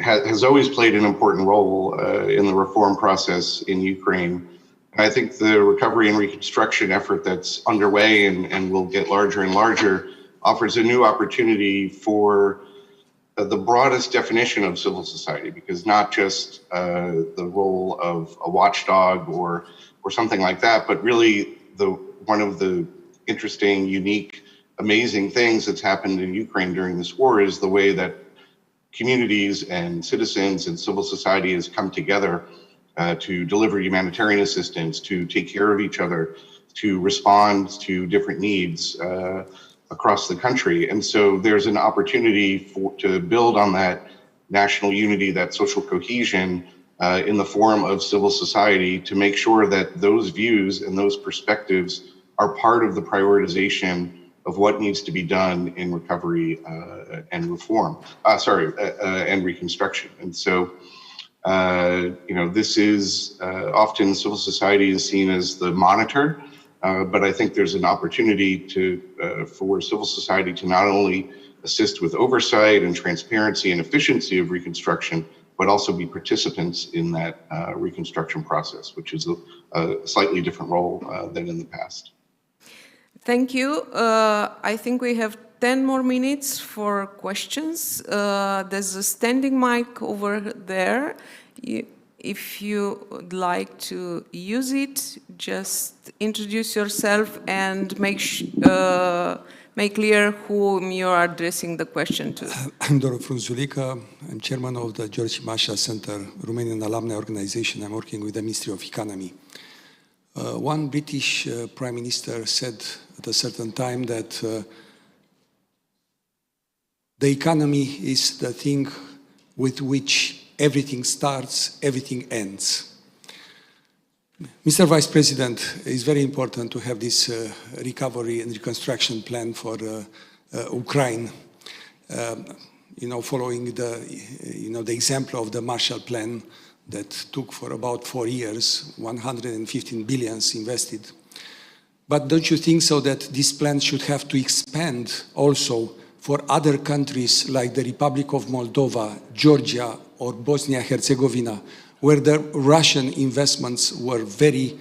Speaker 11: has always played an important role in the reform process in Ukraine. I think the recovery and reconstruction effort that's underway and will get larger and larger offers a new opportunity for the broadest definition of civil society, because not just the role of a watchdog or something like that, but really one of the interesting, unique, amazing things that's happened in Ukraine during this war is the way that communities and citizens and civil society has come together to deliver humanitarian assistance, to take care of each other, to respond to different needs across the country. And so there's an opportunity to build on that national unity, that social cohesion in the form of civil society, to make sure that those views and those perspectives are part of the prioritization of what needs to be done in recovery and reform, and reconstruction. And so, this is often civil society is seen as the monitor, but I think there's an opportunity for civil society to not only assist with oversight and transparency and efficiency of reconstruction, but also be participants in that reconstruction process, which is a slightly different role than in the past.
Speaker 8: Thank you. I think we have 10 more minutes for questions. There's a standing mic over there. If you would like to use it, just introduce yourself and make clear whom you are addressing the question to.
Speaker 2: I'm Doru Frunzulică. I'm chairman of the George Masha Center, Romanian Alumni Organization. I'm working with the Ministry of Economy. One British Prime Minister said at a certain time that the economy is the thing with which everything starts, everything ends. Mr. Vice President, it's very important to have this recovery and reconstruction plan for Ukraine. Following the example of the Marshall Plan that took for about 4 years, 115 billion invested. But don't you think so that this plan should have to expand also for other countries like the Republic of Moldova, Georgia, or Bosnia-Herzegovina, where the Russian investments were very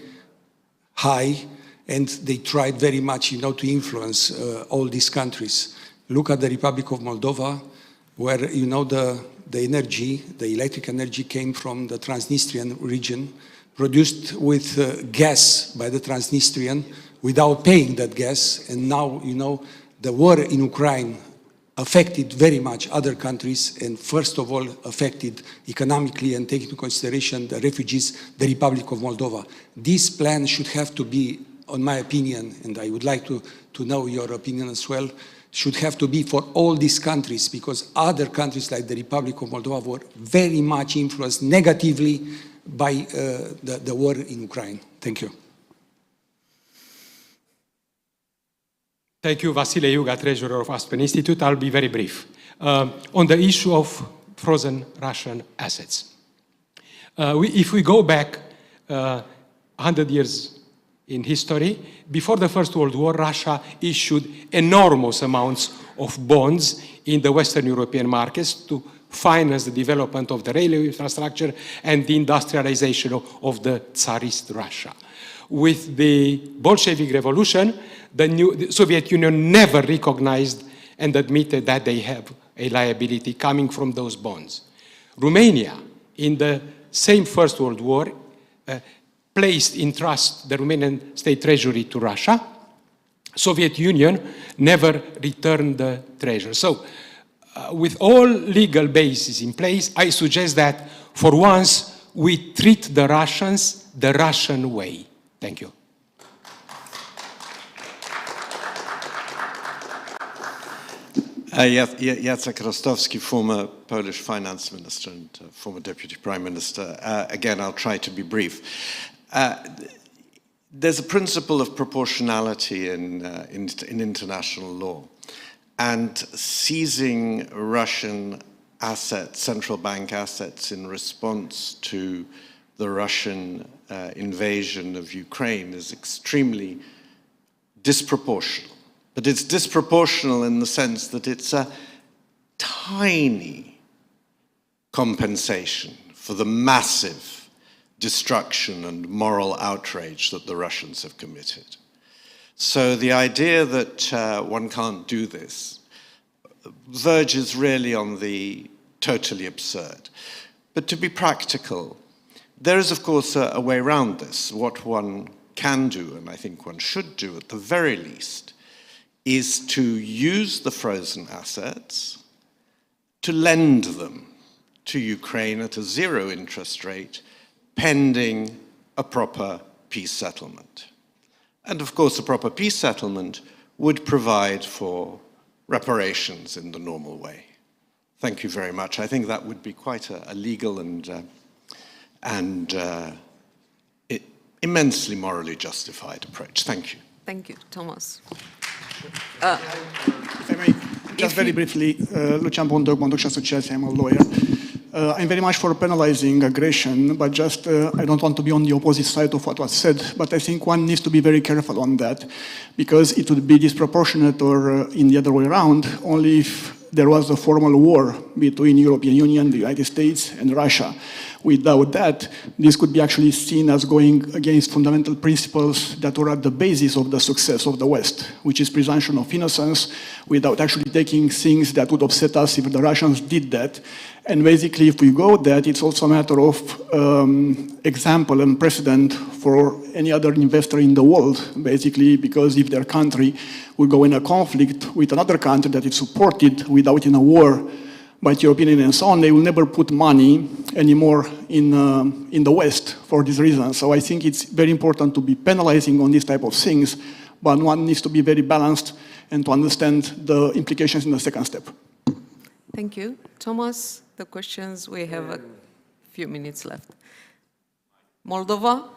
Speaker 2: high and they tried very much to influence all these countries. Look at the Republic of Moldova, where the energy, the electric energy came from the Transnistrian region, produced with gas by the Transnistrian without paying that gas. And now, the war in Ukraine affected very much other countries, and first of all affected economically and taking into consideration the refugees, the Republic of Moldova. This plan should have to be, in my opinion, and I would like to know your opinion as well, should have to be for all these countries, because other countries like the Republic of Moldova were very much influenced negatively by the war in Ukraine. Thank you. Thank you, Vasile Iuga, Treasurer of Aspen Institute. I'll be very brief. On the issue of frozen Russian assets. If we go back 100 years in history, before the First World War, Russia issued enormous amounts of bonds in the Western European markets to finance the development of the railway infrastructure and the industrialization of the Tsarist Russia. With the Bolshevik Revolution, the Soviet Union never recognized and admitted that they have a liability coming from those bonds. Romania, in the same First World War, placed in trust the Romanian state treasury to Russia. Soviet Union never returned the treasure. So, with all legal bases in place, I suggest that for once we treat the Russians the Russian way. Thank you.
Speaker 12: Jacek Rostowski, former Polish finance minister and former deputy prime minister. Again, I'll try to be brief. There's a principle of proportionality in international law, and seizing Russian assets, central bank assets, in response to the Russian invasion of Ukraine is extremely disproportional. But it's disproportional in the sense that it's a tiny compensation for the massive destruction and moral outrage that the Russians have committed. So the idea that one can't do this verges really on the totally absurd. But to be practical, there is, of course, a way around this. What one can do, and I think one should do at the very least, is to use the frozen assets to lend them to Ukraine at a zero interest rate, pending a proper peace settlement. And of course, a proper peace settlement would provide for reparations in the normal way. Thank you very much. I think that would be quite a legal and immensely morally justified approach. Thank you.
Speaker 8: Thank you, Thomas.
Speaker 13: If I may, just very briefly, Lucian Bondoc, Bondoc Association, I'm a lawyer. I'm very much for penalizing aggression, but just I don't want to be on the opposite side of what was said, but I think one needs to be very careful on that, because it would be disproportionate, or in the other way around, only if there was a formal war between European Union, the United States, and Russia. Without that, this could be actually seen as going against fundamental principles that were at the basis of the success of the West, which is presumption of innocence, without actually taking things that would upset us if the Russians did that. And basically, if we go that, it's also a matter of example and precedent for any other investor in the world, basically, because if their country would go in a conflict with another country that is supported without in a war by the European Union and so on, they will never put money anymore in the West for this reason. So I think it's very important to be penalizing on these type of things, but one needs to be very balanced and to understand the implications in the second step.
Speaker 8: Thank you. Thomas, the questions, we have a few minutes left. Moldova?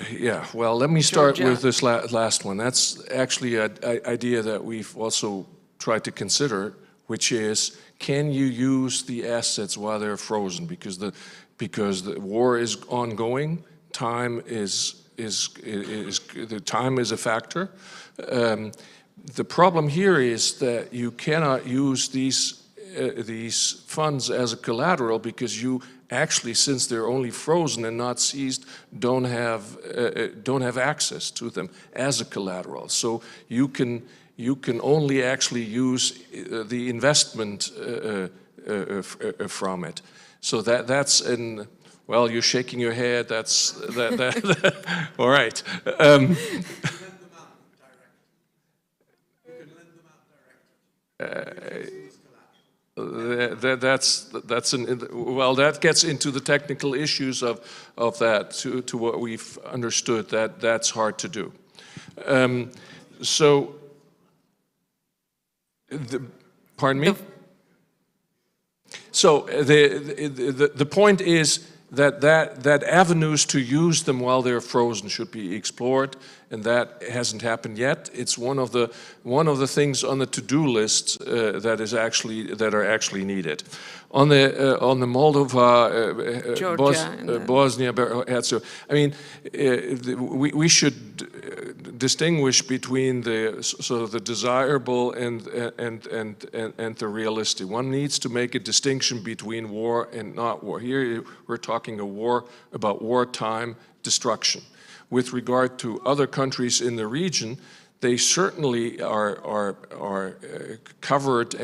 Speaker 9: Yeah, well, let me start
Speaker 8: Georgia.
Speaker 9: with this last one. That's actually an idea that we've also tried to consider, which is, can you use the assets while they're frozen? Because the war is ongoing, time is a factor. The problem here is that you cannot use these funds as a collateral because you actually, since they're only frozen and not seized, don't have access to them as a collateral. So you can only actually use the investment from it. So that's in, well, you're shaking your head. That's all right. That gets into the technical issues of that. To what we've understood, that's hard to do. Pardon me? So the point is that avenues to use them while they're frozen should be explored, and that hasn't happened yet. It's one of the things on the to-do list that are actually needed. On the Moldova, Bosnia, Herzegovina, I mean, we should distinguish between the sort of the desirable and the realistic. One needs to make a distinction between war and not war. Here we're talking a war about wartime destruction. With regard to other countries in the region, they certainly are covered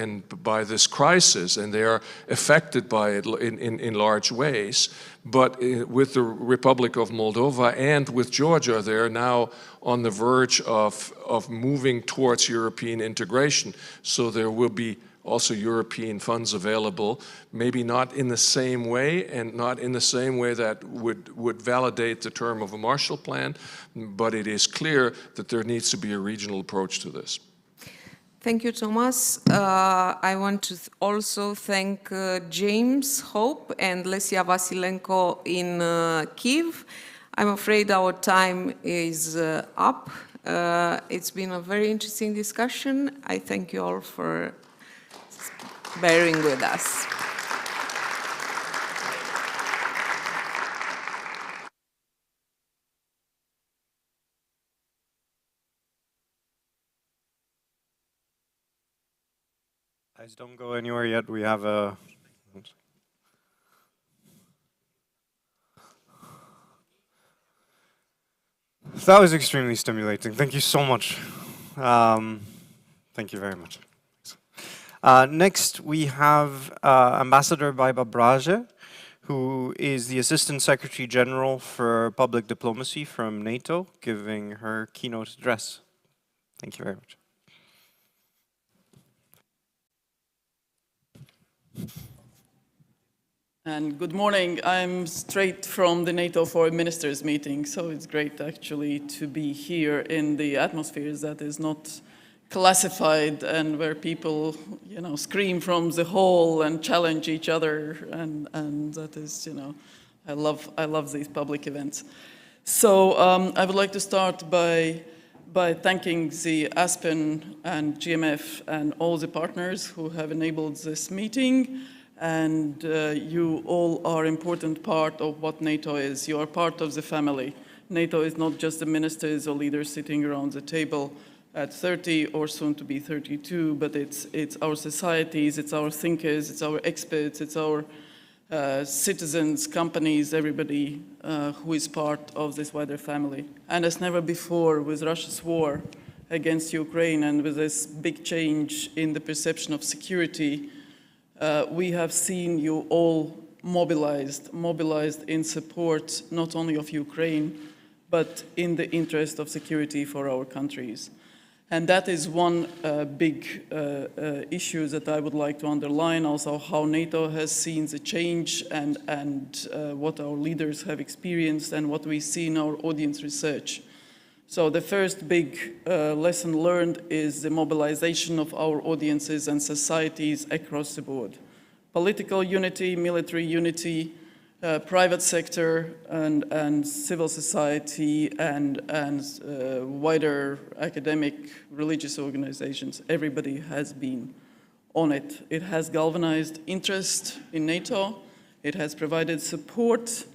Speaker 9: by this crisis, and they are affected by it in large ways. But with the Republic of Moldova and with Georgia, they are now on the verge of moving towards European integration. So there will be also European funds available, maybe not in the same way and not in the same way that would validate the term of a Marshall Plan, but it is clear that there needs to be a regional approach to this.
Speaker 8: Thank you, Thomas. I want to also thank James Hope and Lesia Vasilenko in Kyiv. I'm afraid our time is up. It's been a very interesting discussion. I thank you all for bearing with us.
Speaker 1: Guys, don't go anywhere yet. We have a... That was extremely stimulating. Thank you so much. Thank you very much. Next, we have Ambassador Baiba Braje, who is the Assistant Secretary General for Public Diplomacy from NATO, giving her keynote address. Thank you very much.
Speaker 14: And good morning. I'm straight from the NATO Foreign Ministers meeting, so it's great actually to be here in the atmospheres that is not classified and where people, you know, scream from the hall and challenge each other, and that is, you know, I love these public events. So I would like to start by thanking the Aspen and GMF and all the partners who have enabled this meeting. And you all are an important part of what NATO is. You are part of the family. NATO is not just the ministers or leaders sitting around the table at 30 or soon to be 32, but it's our societies, it's our thinkers, it's our experts, it's our citizens, companies, everybody who is part of this wider family. And as never before, with Russia's war against Ukraine and with this big change in the perception of security, we have seen you all mobilized in support not only of Ukraine, but in the interest of security for our countries. And that is one big issue that I would like to underline, also how NATO has seen the change and what our leaders have experienced and what we see in our audience research. So the first big lesson learned is the mobilization of our audiences and societies across the board. Political unity, military unity, private sector and civil society and wider academic, religious organizations, everybody has been on it. It has galvanized interest in NATO. It has provided support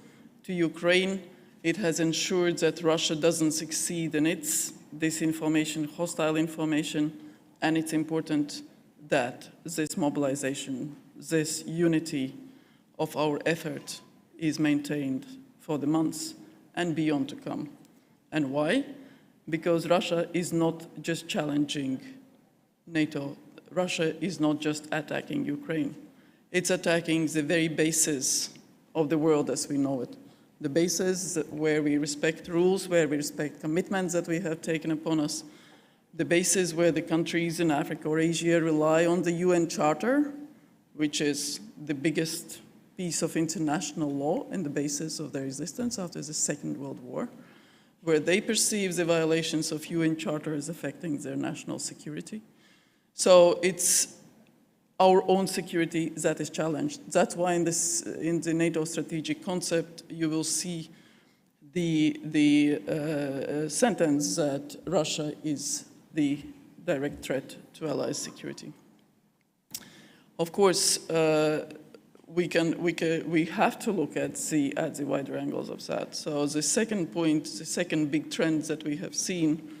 Speaker 14: to Ukraine. It has ensured that Russia doesn't succeed in its disinformation, hostile information, and it's important that this mobilization, this unity of our effort is maintained for the months and beyond to come. And why? Because Russia is not just challenging NATO. Russia is not just attacking Ukraine. It's attacking the very basis of the world as we know it. The basis where we respect rules, where we respect commitments that we have taken upon us. The basis where the countries in Africa or Asia rely on the UN Charter, which is the biggest piece of international law and the basis of their existence after the Second World War, where they perceive the violations of UN Charter as affecting their national security. So it's our own security that is challenged. That's why in the NATO strategic concept, you will see the sentence that Russia is the direct threat to Allies' security. Of course, we have to look at the wider angles of that. So the second point, the second big trend that we have seen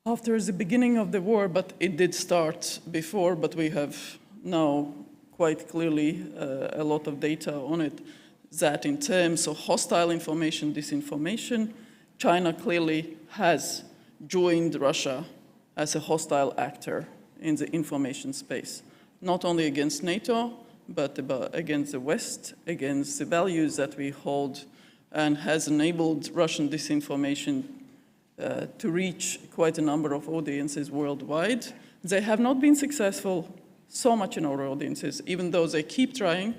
Speaker 14: after the beginning of the war, but it did start before, but we have now quite clearly a lot of data on it, that in terms of hostile information, disinformation, China clearly has joined Russia as a hostile actor in the information space, not only against NATO, but against the West, against the values that we hold, and has enabled Russian disinformation to reach quite a number of audiences worldwide. They have not been successful so much in our audiences, even though they keep trying,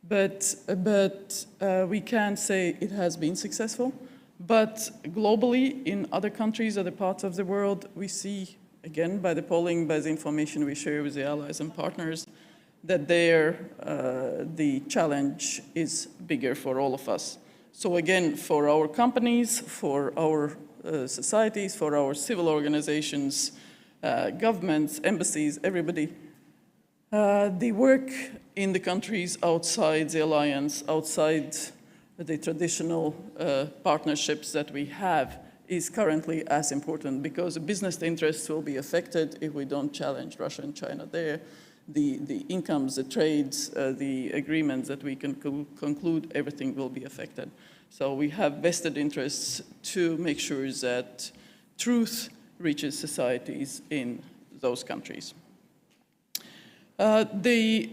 Speaker 14: but we can't say it has been successful. But globally, in other countries, other parts of the world, we see, again, by the polling, by the information we share with the allies and partners, that the challenge is bigger for all of us. So again, for our companies, for our societies, for our civil organizations, governments, embassies, everybody, the work in the countries outside the alliance, outside the traditional partnerships that we have is currently as important, because the business interests will be affected if we don't challenge Russia and China there. The incomes, the trades, the agreements that we can conclude, everything will be affected. So we have vested interests to make sure that truth reaches societies in those countries. The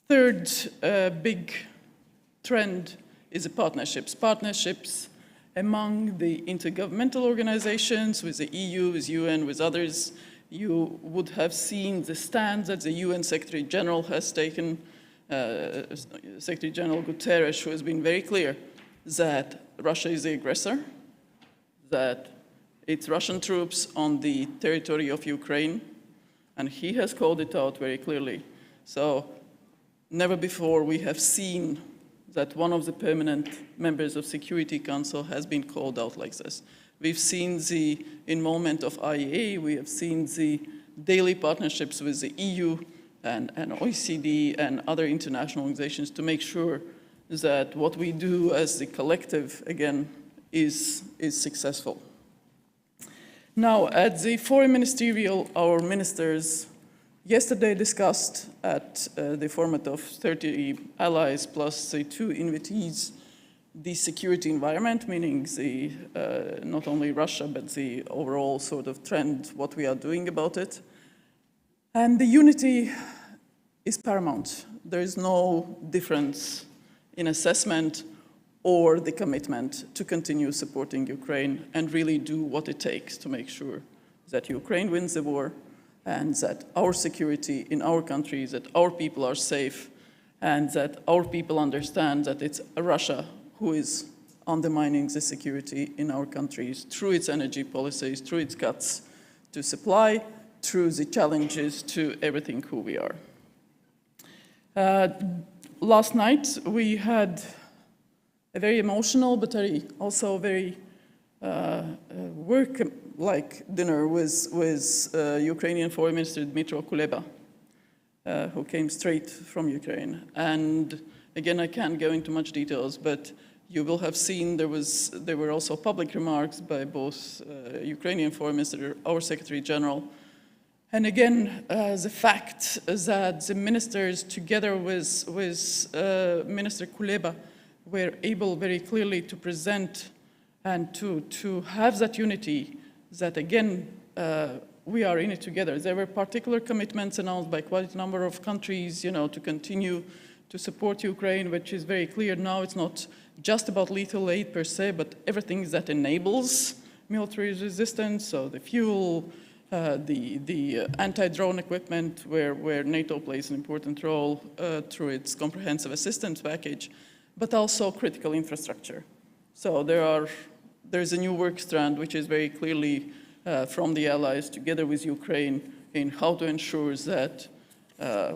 Speaker 14: third big trend is the partnerships. Partnerships among the intergovernmental organizations, with the EU, with UN, with others. You would have seen the stand that the UN Secretary General has taken, Secretary General Guterres, who has been very clear that Russia is the aggressor, that it's Russian troops on the territory of Ukraine, and he has called it out very clearly. So never before we have seen that one of the permanent members of Security Council has been called out like this. We've seen the involvement of IEA, we have seen the daily partnerships with the EU and OECD and other international organizations to make sure that what we do as the collective, again, is successful. Now, at the Foreign Ministerial, our ministers yesterday discussed at the format of 30 allies plus the 2 invitees the security environment, meaning the, not only Russia, but the overall sort of trend, what we are doing about it. And the unity is paramount. There is no difference in assessment or the commitment to continue supporting Ukraine and really do what it takes to make sure that Ukraine wins the war and that our security in our countries, that our people are safe, and that our people understand that it's Russia who is undermining the security in our countries through its energy policies, through its cuts to supply, through the challenges to everything who we are. Last night we had a very emotional but also very work-like dinner with Ukrainian Foreign Minister Dmytro Kuleba, who came straight from Ukraine. And again, I can't go into much details, but you will have seen there were also public remarks by both Ukrainian Foreign Minister, our Secretary General, and again, the fact that the ministers, together with Minister Kuleba, were able very clearly to present and to have that unity that, again, we are in it together. There were particular commitments announced by quite a number of countries, you know, to continue to support Ukraine, which is very clear now. It's not just about lethal aid per se, but everything that enables military resistance, so the fuel, the anti-drone equipment, where NATO plays an important role through its comprehensive assistance package, but also critical infrastructure. So there's a new work strand which is very clearly from the allies together with Ukraine in how to ensure that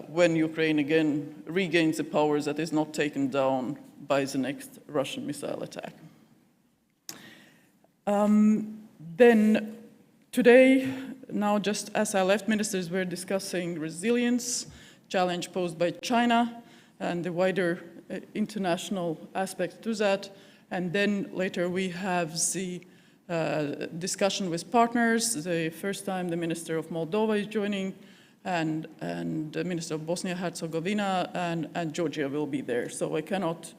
Speaker 14: when Ukraine again regains the powers, that is not taken down by the next Russian missile attack. Then today, now just as I left, ministers were discussing resilience, challenge posed by China, and the wider international aspect to that. And then later we have the discussion with partners. The first time the Minister of Moldova is joining, and the Minister of Bosnia-Herzegovina and Georgia will be there. So I cannot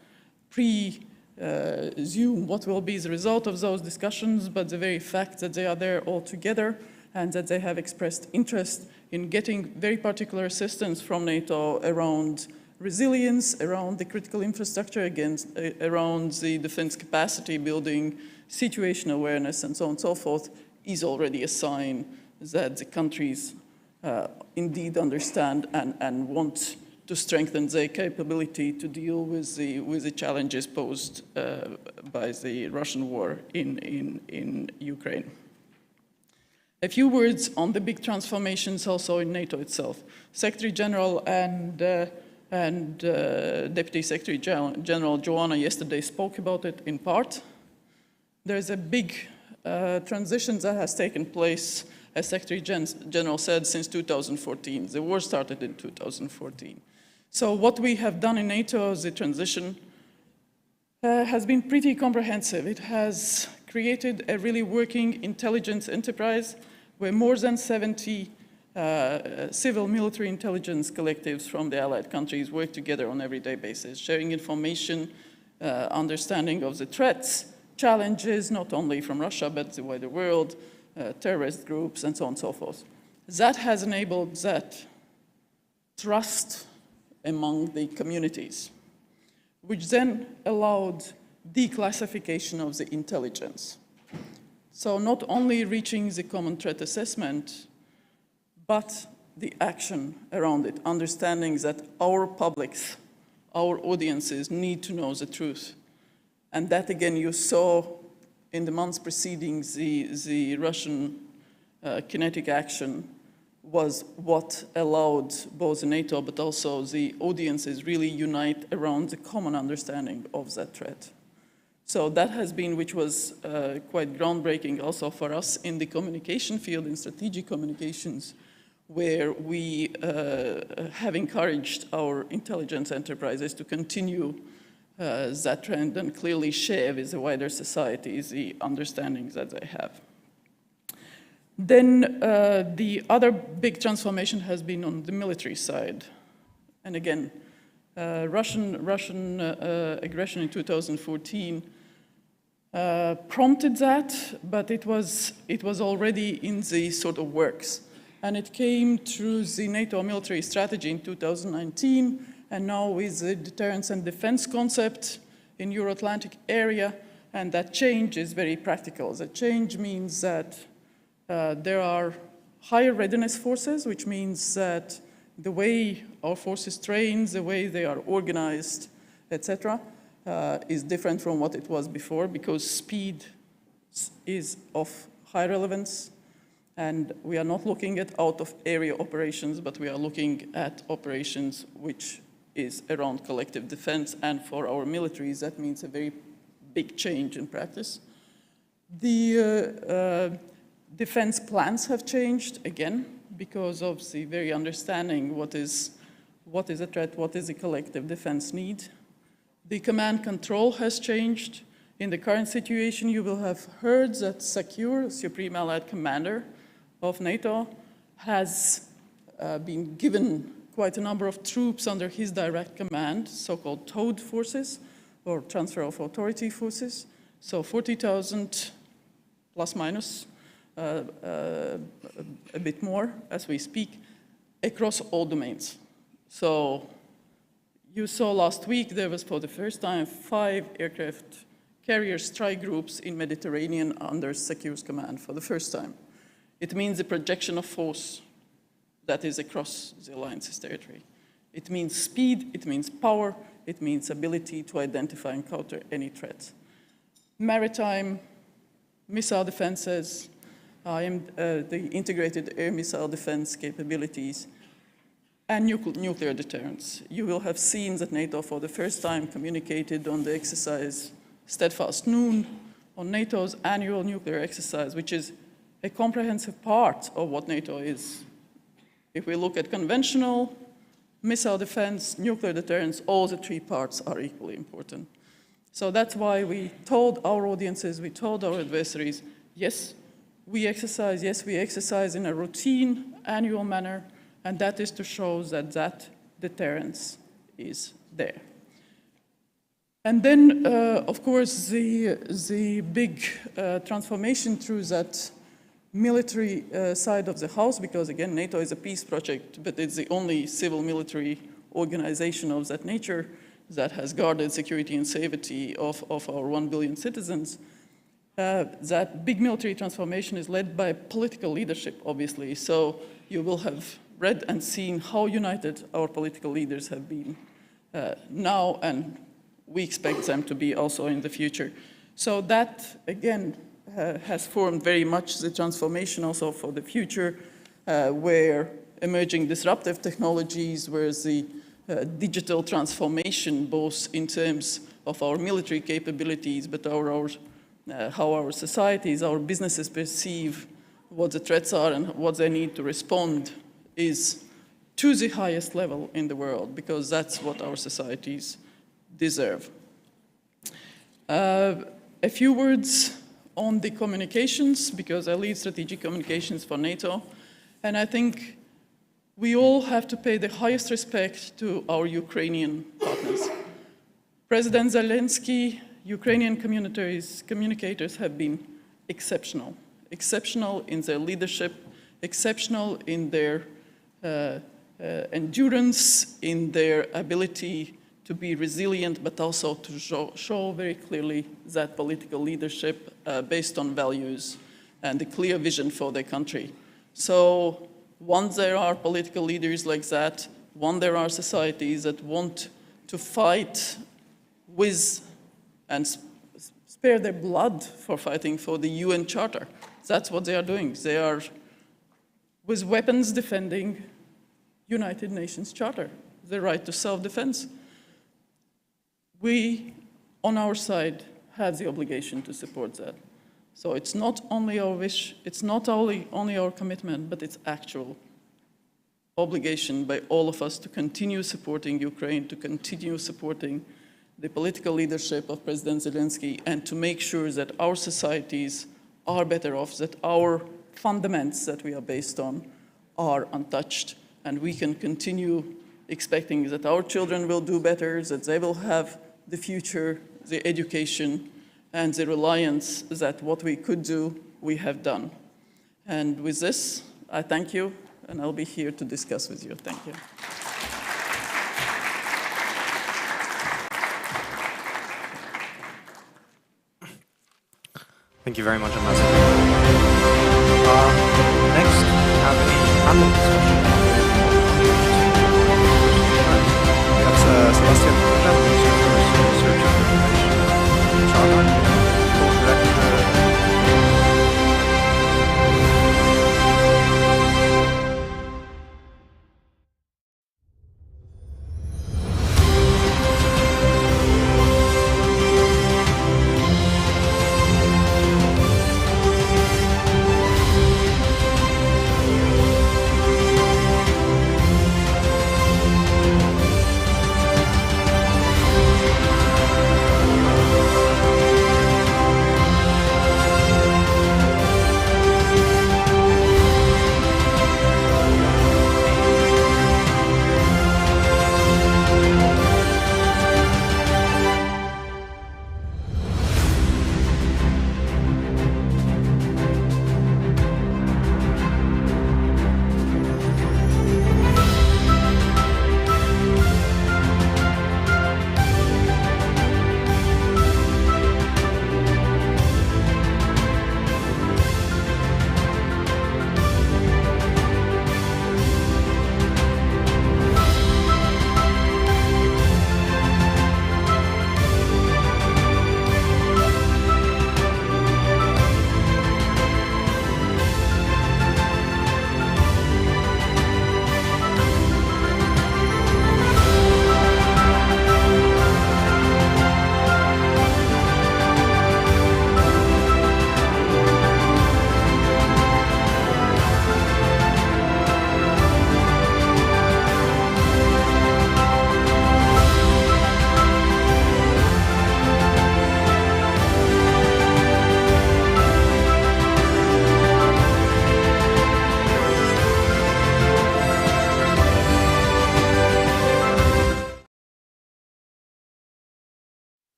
Speaker 14: presume what will be the result of those discussions, but the very fact that they are there all together and that they have expressed interest in getting very particular assistance from NATO around resilience, around the critical infrastructure, around the defense capacity building, situation awareness, and so on and so forth, is already a sign that the countries indeed understand and want to strengthen their capability to deal with the challenges posed by the Russian war in Ukraine. A few words on the big transformations also in NATO itself. Secretary General and Deputy Secretary General Joanna yesterday spoke about it in part. There's a big transition that has taken place, as Secretary General said, since 2014. The war started in 2014. So what we have done in NATO, the transition, has been pretty comprehensive. It has created a really working intelligence enterprise where more than 70 civil military intelligence collectives from the allied countries work together on an everyday basis, sharing information, understanding of the threats, challenges, not only from Russia, but the wider world, terrorist groups, and so on and so forth. That has enabled that trust among the communities, which then allowed declassification of the intelligence. So not only reaching the common threat assessment, but the action around it, understanding that our publics, our audiences need to know the truth. And that, again, you saw in the months preceding the Russian kinetic action was what allowed both NATO but also the audiences really unite around the common understanding of that threat. So that has been, which was quite groundbreaking also for us in the communication field, in strategic communications, where we have encouraged our intelligence enterprises to continue that trend and clearly share with the wider society the understandings that they have. Then the other big transformation has been on the military side. And again, Russian aggression in 2014 prompted that, but it was already in the sort of works. And it came through the NATO military strategy in 2019, and now with the deterrence and defense concept in Euro-Atlantic area, and that change is very practical. The change means that there are higher readiness forces, which means that the way our forces train, the way they are organized, etc., is different from what it was before, because speed is of high relevance, and we are not looking at out-of-area operations, but we are looking at operations which is around collective defense, and for our militaries, that means a very big change in practice. The defense plans have changed, again, because of the very understanding what is a threat, what is a collective defense need. The command control has changed. In the current situation, you will have heard that SECURE, Supreme Allied Commander of NATO, has been given quite a number of troops under his direct command, so-called TOAD forces, or Transfer of Authority forces. So 40,000 plus minus, a bit more as we speak, across all domains. So you saw last week there was for the first time 5 aircraft carrier strike groups in Mediterranean under SECURE's command for the first time. It means a projection of force that is across the alliance's territory. It means speed, it means power, it means ability to identify and counter any threat. Maritime, missile defenses, the integrated air missile defense capabilities, and nuclear deterrence. You will have seen that NATO for the first time communicated on the exercise Steadfast Noon, on NATO's annual nuclear exercise, which is a comprehensive part of what NATO is. If we look at conventional, missile defense, nuclear deterrence, all the 3 parts are equally important. So that's why we told our audiences, we told our adversaries, yes, we exercise in a routine, annual manner, and that is to show that that deterrence is there. And then, of course, the big transformation through that military side of the house, because again, NATO is a peace project, but it's the only civil military organization of that nature that has guarded security and safety of our 1 billion citizens. That big military transformation is led by political leadership, obviously. So you will have read and seen how united our political leaders have been now, and we expect them to be also in the future. So that, again, has formed very much the transformation also for the future, where emerging disruptive technologies, where the digital transformation, both in terms of our military capabilities, but how our societies, our businesses perceive what the threats are and what they need to respond, is to the highest level in the world, because that's what our societies deserve. A few words on the communications, because I lead strategic communications for NATO, and I think we all have to pay the highest respect to our Ukrainian partners. President Zelensky, Ukrainian communicators have been exceptional in their leadership, exceptional in their endurance, in their ability to be resilient, but also to show very clearly that political leadership based on values and a clear vision for their country. So once there are political leaders like that, once there are societies that want to fight with and spare their blood for fighting for the UN Charter, that's what they are doing. They are with weapons defending United Nations Charter, the right to self-defense. We, on our side, have the obligation to support that. So it's not only our wish, it's not only our commitment, but it's actual obligation by all of us to continue supporting Ukraine, to continue supporting the political leadership of President Zelensky, and to make sure that our societies are better off, that our fundaments that we are based on are untouched, and we can continue expecting that our children will do better, that they will have the future, the education, and the reliance that what we could do, we have done. And with this, I thank you, and I'll be here to discuss with you. Thank you.
Speaker 1: Thank you very much, Ambassador. Next, we have a panel discussion. That's Sebastian Burduja, Minister for Research and Innovation, co-director.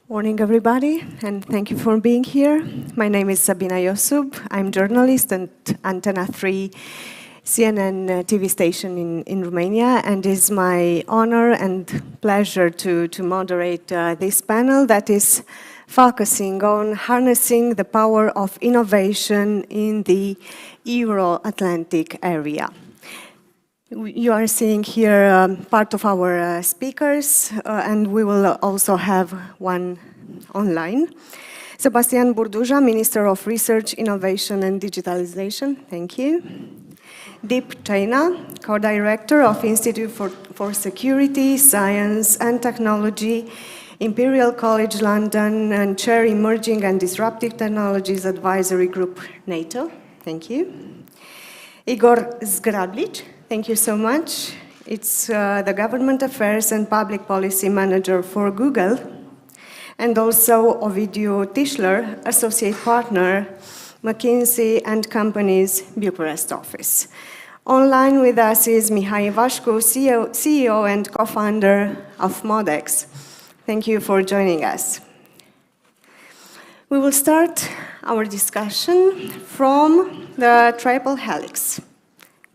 Speaker 15: Morning, everybody, and thank you for being here. My name is Sabina Iosub. I'm journalist at Antenna 3 CNN TV station in Romania, and it's my honor and pleasure to moderate this panel that is focusing on harnessing the power of innovation in the Euro-Atlantic area. You are seeing here part of our speakers, and we will also have one online. Sebastian Burduja, Minister of Research, Innovation and Digitalization, thank you. Deep Chaina, Co-Director of Institute for Security, Science and Technology, Imperial College London, and Chair Emerging and Disruptive Technologies Advisory Group, NATO, thank you. Igor Zgrablic, thank you so much. It's the Government Affairs and Public Policy Manager for Google, and also Ovidiu Tischler, Associate Partner, McKinsey & Company's Bucharest office. Online with us is Mihai Vașcu, CEO and co-founder of Modex. Thank you for joining us. We will start our discussion from the triple helix: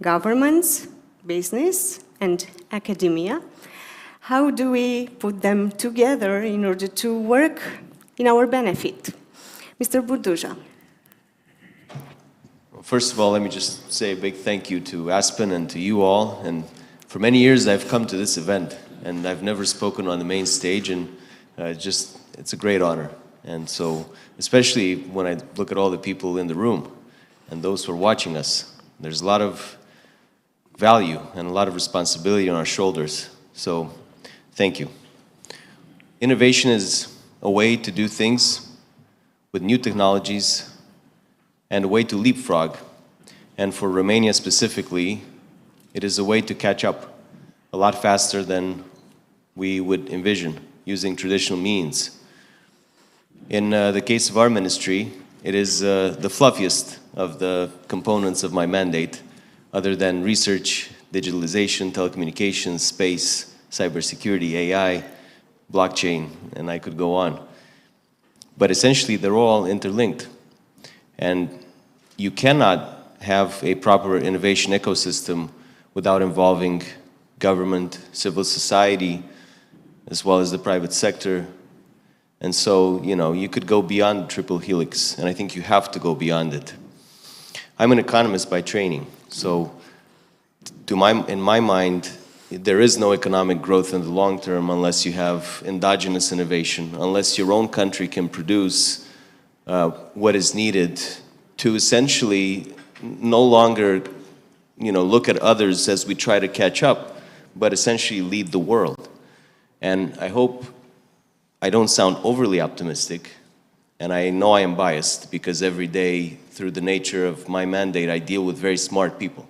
Speaker 15: governments, business, and academia. How do we put them together in order to work in our benefit? Mr. Burduja.
Speaker 16: Well, first of all, let me just say a big thank you to Aspen and to you all. And for many years, I've come to this event, and I've never spoken on the main stage, and it's a great honor. And so, especially when I look at all the people in the room and those who are watching us, there's a lot of value and a lot of responsibility on our shoulders. So, thank you. Innovation is a way to do things with new technologies and a way to leapfrog. And for Romania specifically, it is a way to catch up a lot faster than we would envision using traditional means. In the case of our ministry, it is the fluffiest of the components of my mandate, other than research, digitalization, telecommunications, space, cybersecurity, AI, blockchain, and I could go on. But essentially, they're all interlinked. And you cannot have a proper innovation ecosystem without involving government, civil society, as well as the private sector. And so, you know, you could go beyond the triple helix, and I think you have to go beyond it. I'm an economist by training, so in my mind, there is no economic growth in the long term unless you have endogenous innovation, unless your own country can produce what is needed to essentially no longer, you know, look at others as we try to catch up, but essentially lead the world. And I hope I don't sound overly optimistic, and I know I am biased because every day, through the nature of my mandate, I deal with very smart people,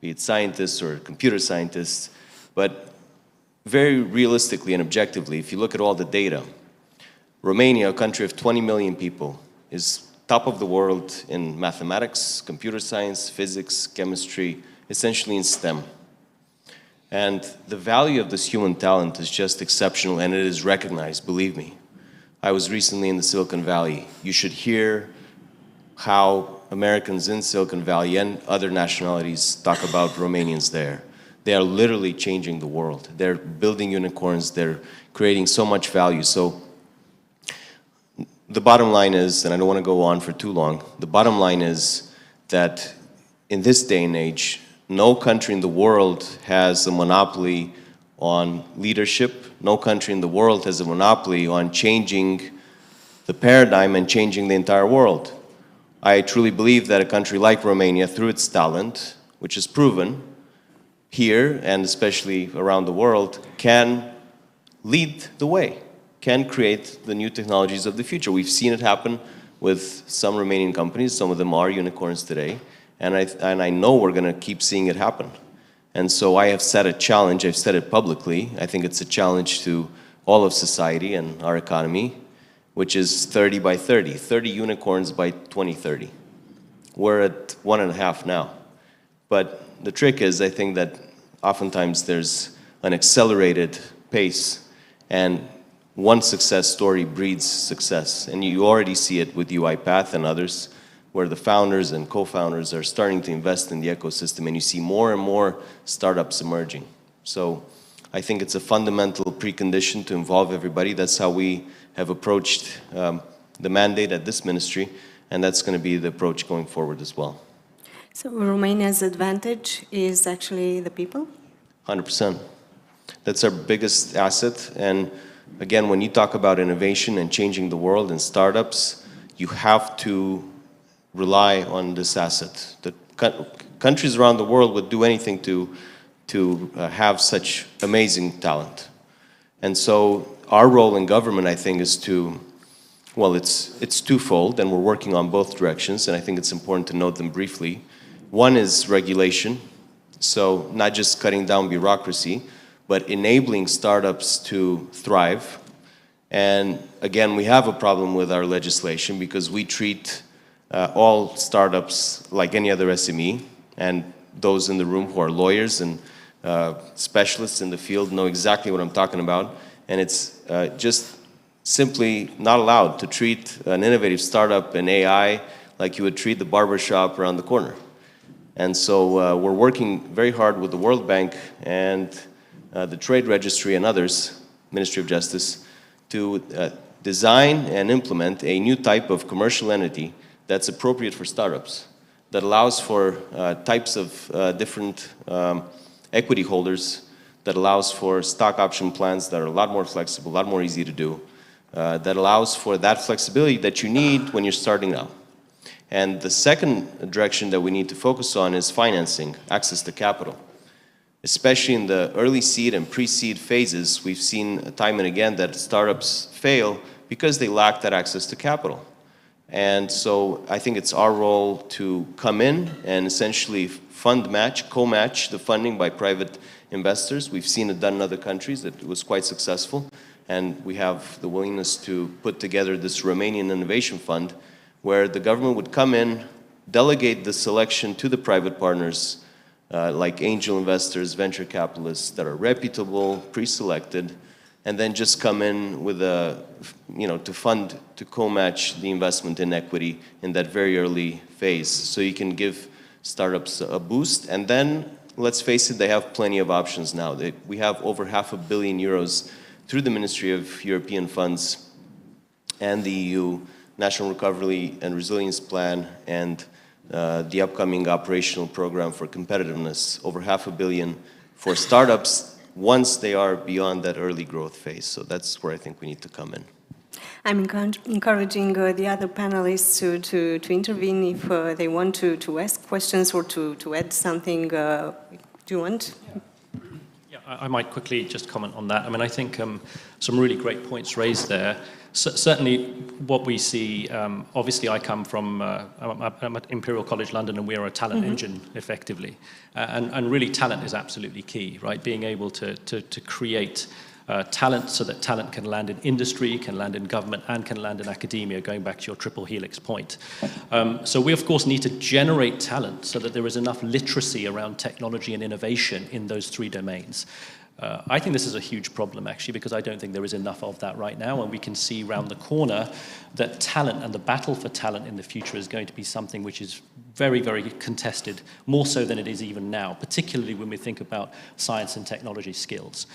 Speaker 16: be it scientists or computer scientists. But very realistically and objectively, if you look at all the data, Romania, a country of 20 million people, is top of the world in mathematics, computer science, physics, chemistry, essentially in STEM. And the value of this human talent is just exceptional, and it is recognized, believe me. I was recently in the Silicon Valley. You should hear how Americans in Silicon Valley and other nationalities talk about Romanians there. They are literally changing the world. They're building unicorns. They're creating so much value. So the bottom line is, and I don't want to go on for too long, the bottom line is that in this day and age, no country in the world has a monopoly on leadership. No country in the world has a monopoly on changing the paradigm and changing the entire world. I truly believe that a country like Romania, through its talent, which is proven, here and especially around the world, can lead the way, can create the new technologies of the future. We've seen it happen with some Romanian companies. Some of them are unicorns today, and I know we're going to keep seeing it happen. And so I have set a challenge. I've said it publicly. I think it's a challenge to all of society and our economy, which is 30 by 30, 30 unicorns by 2030. We're at 1.5 now. But the trick is, I think that oftentimes there's an accelerated pace, and one success story breeds success. And you already see it with UiPath and others, where the founders and co-founders are starting to invest in the ecosystem, and you see more and more startups emerging. So I think it's a fundamental precondition to involve everybody. That's how we have approached the mandate at this ministry, and that's going to be the approach going forward as well.
Speaker 15: So Romania's advantage is actually the people?
Speaker 16: 100%. That's our biggest asset. And again, when you talk about innovation and changing the world and startups, you have to rely on this asset. The countries around the world would do anything to have such amazing talent. And so our role in government, I think, is to, well, it's twofold, and we're working on both directions, and I think it's important to note them briefly. One is regulation, so not just cutting down bureaucracy, but enabling startups to thrive. And again, we have a problem with our legislation because we treat all startups like any other SME, and those in the room who are lawyers and specialists in the field know exactly what I'm talking about. And it's just simply not allowed to treat an innovative startup in AI like you would treat the barbershop around the corner. And so we're working very hard with the World Bank and the Trade Registry and others, Ministry of Justice, to design and implement a new type of commercial entity that's appropriate for startups, that allows for types of different equity holders, that allows for stock option plans that are a lot more flexible, a lot more easy to do, that allows for that flexibility that you need when you're starting out. And the second direction that we need to focus on is financing, access to capital. Especially in the early seed and pre-seed phases, we've seen time and again that startups fail because they lack that access to capital. And so I think it's our role to come in and essentially fund match, co-match the funding by private investors. We've seen it done in other countries that was quite successful. And we have the willingness to put together this Romanian Innovation Fund where the government would come in, delegate the selection to the private partners like angel investors, venture capitalists that are reputable, pre-selected, and then just come in with to fund, to co-match the investment in equity in that very early phase. So you can give startups a boost. And then, let's face it, they have plenty of options now. We have over €500 million through the Ministry of European Funds and the EU, National Recovery and Resilience Plan, and the upcoming operational program for competitiveness, over €500 million for startups once they are beyond that early growth phase. So that's where I think we need to come in.
Speaker 15: I'm encouraging the other panelists to intervene if they want to ask questions or to add something. Do you want?
Speaker 17: Yeah, I might quickly just comment on that. I mean, I think some really great points raised there. Certainly what we see, obviously I come from, I'm at Imperial College London and we are a talent engine, effectively. And really talent is absolutely key, right? Being able to create talent so that talent can land in industry, can land in government, and can land in academia, going back to your triple helix point. So we, of course, need to generate talent so that there is enough literacy around technology and innovation in those three domains. I think this is a huge problem, actually, because I don't think there is enough of that right now, and we can see around the corner that talent and the battle for talent in the future is going to be something which is very, very contested, more so than it is even now, particularly when we think about science and technology skills.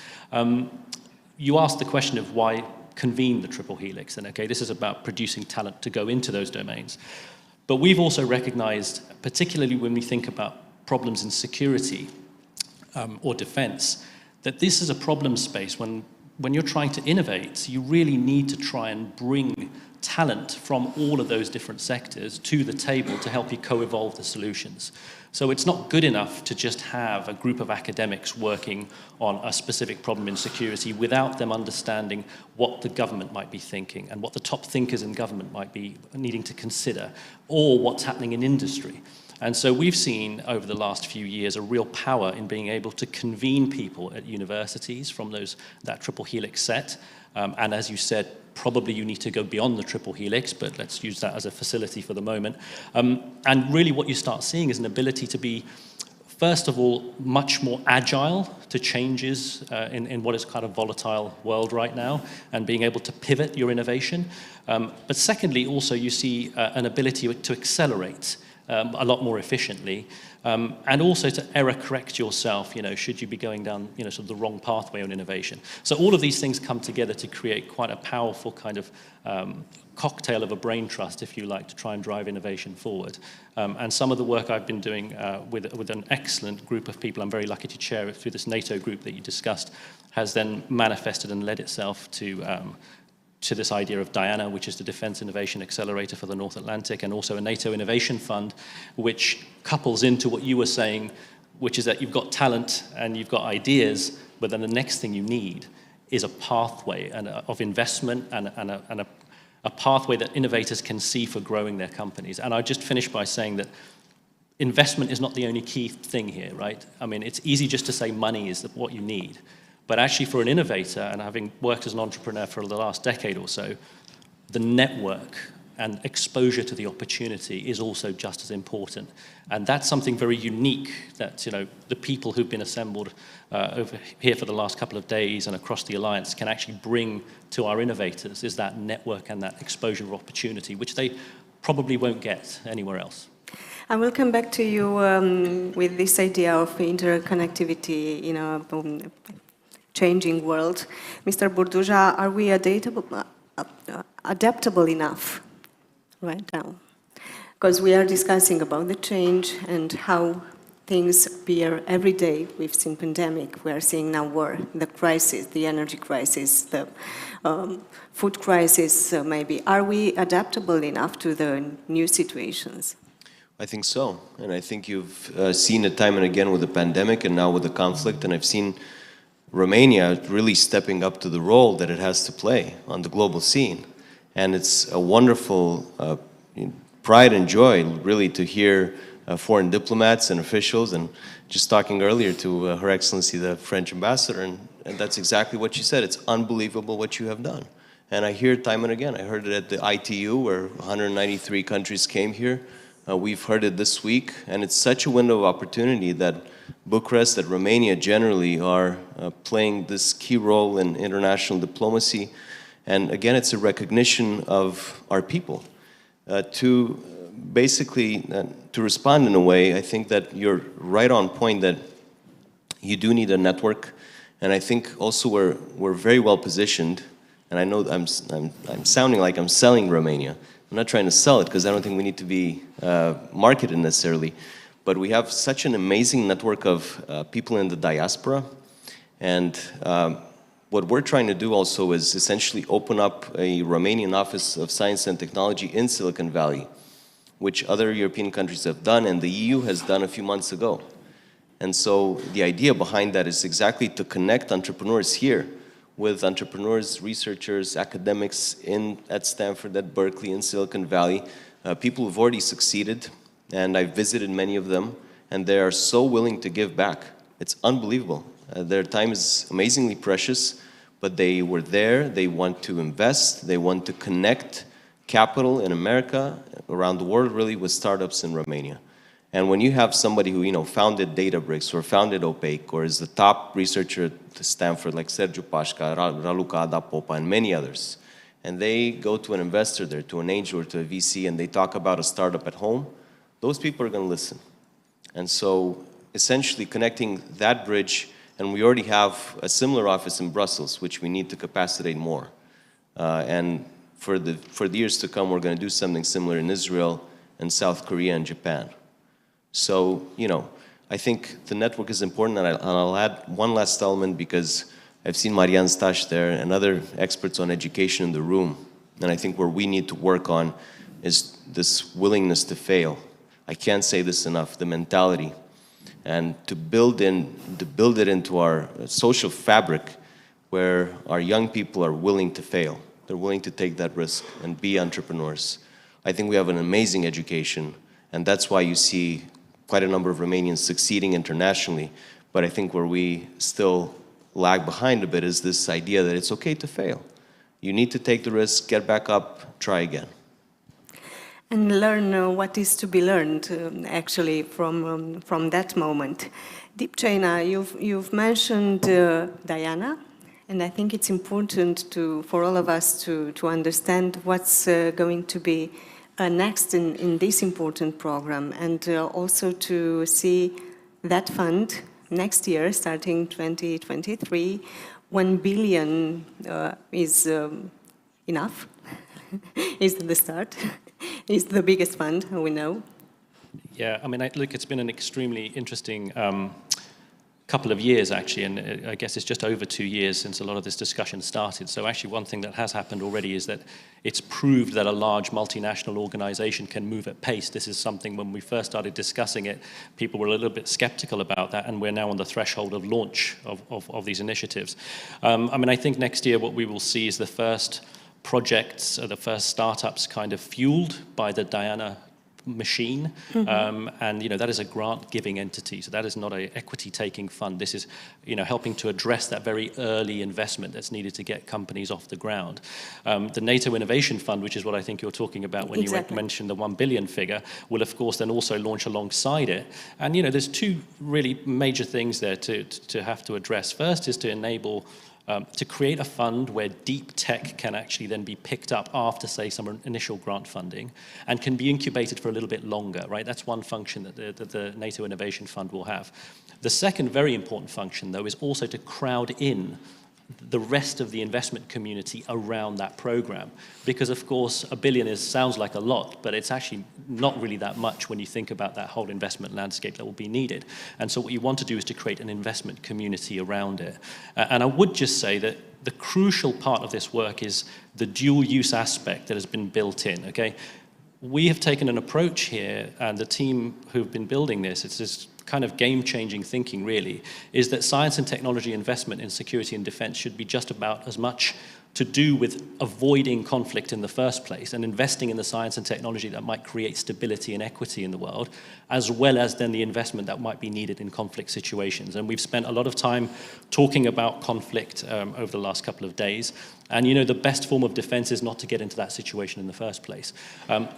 Speaker 17: You asked the question of why convene the triple helix, and okay, this is about producing talent to go into those domains. But we've also recognized, particularly when we think about problems in security or defense, that this is a problem space when you're trying to innovate, you really need to try and bring talent from all of those different sectors to the table to help you co-evolve the solutions. So it's not good enough to just have a group of academics working on a specific problem in security without them understanding what the government might be thinking and what the top thinkers in government might be needing to consider, or what's happening in industry. And so we've seen over the last few years a real power in being able to convene people at universities from that triple helix set. And as you said, probably you need to go beyond the triple helix, but let's use that as a facility for the moment. And really what you start seeing is an ability to be, first of all, much more agile to changes in what is kind of volatile world right now, and being able to pivot your innovation. But secondly, also you see an ability to accelerate a lot more efficiently, and also to error correct yourself, should you be going down, sort of the wrong pathway on innovation. So all of these things come together to create quite a powerful kind of cocktail of a brain trust, if you like, to try and drive innovation forward. And some of the work I've been doing with an excellent group of people, I'm very lucky to chair it through this NATO group that you discussed, has then manifested and led itself to this idea of Diana, which is the Defense Innovation Accelerator for the North Atlantic, and also a NATO Innovation Fund, which couples into what you were saying, which is that you've got talent and you've got ideas, but then the next thing you need is a pathway of investment and a pathway that innovators can see for growing their companies. And I just finish by saying that investment is not the only key thing here, right? I mean, it's easy just to say money is what you need. But actually for an innovator, and having worked as an entrepreneur for the last decade or so, the network and exposure to the opportunity is also just as important. And that's something very unique that the people who've been assembled over here for the last couple of days and across the Alliance can actually bring to our innovators, is that network and that exposure of opportunity, which they probably won't get anywhere else.
Speaker 15: I will come back to you with this idea of interconnectivity in a changing world. Mr. Burduja, are we adaptable enough right now? Because we are discussing about the change and how things appear every day. We've seen pandemic, we are seeing now war, the crisis, the energy crisis, the food crisis maybe. Are we adaptable enough to the new situations?
Speaker 16: I think so, and I think you've seen it time and again with the pandemic and now with the conflict, and I've seen Romania really stepping up to the role that it has to play on the global scene. And it's a wonderful pride and joy, really, to hear foreign diplomats and officials, and just talking earlier to Her Excellency the French Ambassador, and that's exactly what she said. It's unbelievable what you have done. And I hear it time and again. I heard it at the ITU, where 193 countries came here. We've heard it this week, and it's such a window of opportunity that Bucharest, that Romania generally are playing this key role in international diplomacy. And again, it's a recognition of our people. To basically, to respond in a way, I think that you're right on point that you do need a network. And I think also we're very well positioned. And I know I'm sounding like I'm selling Romania. I'm not trying to sell it because I don't think we need to be marketed necessarily. But we have such an amazing network of people in the diaspora. And what we're trying to do also is essentially open up a Romanian Office of Science and Technology in Silicon Valley, which other European countries have done and the EU has done a few months ago. And so the idea behind that is exactly to connect entrepreneurs here with entrepreneurs, researchers, academics at Stanford, at Berkeley, in Silicon Valley, people who've already succeeded, and I've visited many of them, and they are so willing to give back. It's unbelievable. Their time is amazingly precious, but they were there, they want to invest, they want to connect capital in America, around the world really, with startups in Romania. And when you have somebody who, founded Databricks or founded Opaque or is the top researcher at Stanford, like Sergiu Pașca, Raluca Adapopa, and many others, and they go to an investor there, to an angel or to a VC, and they talk about a startup at home, those people are going to listen. And so essentially connecting that bridge, and we already have a similar office in Brussels, which we need to capacitate more. And for the years to come, we're going to do something similar in Israel and South Korea and Japan. So, I think the network is important, and I'll add one last element because I've seen Marian Staș there and other experts on education in the room, and I think where we need to work on is this willingness to fail. I can't say this enough, the mentality, and to build it into our social fabric where our young people are willing to fail. They're willing to take that risk and be entrepreneurs. I think we have an amazing education, and that's why you see quite a number of Romanians succeeding internationally. But I think where we still lag behind a bit is this idea that it's okay to fail. You need to take the risk, get back up, try again.
Speaker 15: And learn what is to be learned, actually, from that moment. Deep China, you've mentioned Diana, and I think it's important for all of us to understand what's going to be next in this important program, and also to see that fund next year, starting 2023, 1 billion is enough, is the start, is the biggest fund, we know.
Speaker 17: Yeah, look, it's been an extremely interesting couple of years, actually, and I guess it's just over 2 years since a lot of this discussion started. So actually one thing that has happened already is that it's proved that a large multinational organization can move at pace. This is something when we first started discussing it, people were a little bit skeptical about that, and we're now on the threshold of launch of these initiatives. I think next year what we will see is the first projects, the first startups kind of fueled by the Diana machine, and that is a grant-giving entity, so that is not an equity-taking fund. This is helping to address that very early investment that's needed to get companies off the ground. The NATO Innovation Fund, which is what I think you're talking about when you mentioned the 1 billion figure, will of course then also launch alongside it. And there's two really major things there to have to address. First is to enable to create a fund where deep tech can actually then be picked up after, say, some initial grant funding and can be incubated for a little bit longer, right? That's one function that the NATO Innovation Fund will have. The second very important function, though, is also to crowd in the rest of the investment community around that program. Because of course, $1 billion sounds like a lot, but it's actually not really that much when you think about that whole investment landscape that will be needed. And so what you want to do is to create an investment community around it. And I would just say that the crucial part of this work is the dual use aspect that has been built in, okay? We have taken an approach here, and the team who've been building this, it's this kind of game-changing thinking really, is that science and technology investment in security and defense should be just about as much to do with avoiding conflict in the first place and investing in the science and technology that might create stability and equity in the world, as well as then the investment that might be needed in conflict situations. And we've spent a lot of time talking about conflict over the last couple of days. And you know, the best form of defense is not to get into that situation in the first place.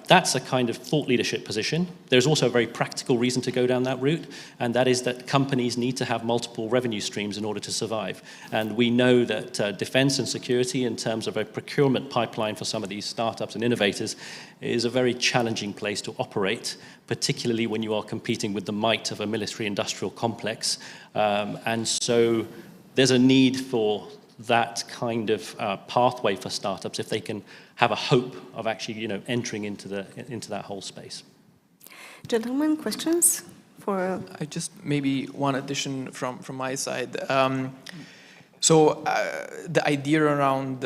Speaker 17: That's a kind of thought leadership position. There's also a very practical reason to go down that route, and that is that companies need to have multiple revenue streams in order to survive. And we know that defense and security, in terms of a procurement pipeline for some of these startups and innovators, is a very challenging place to operate, particularly when you are competing with the might of a military-industrial complex. And so there's a need for that kind of pathway for startups if they can have a hope of actually, you know, entering into that whole space.
Speaker 15: Gentlemen, questions for?
Speaker 18: I just maybe one addition from my side. So the idea around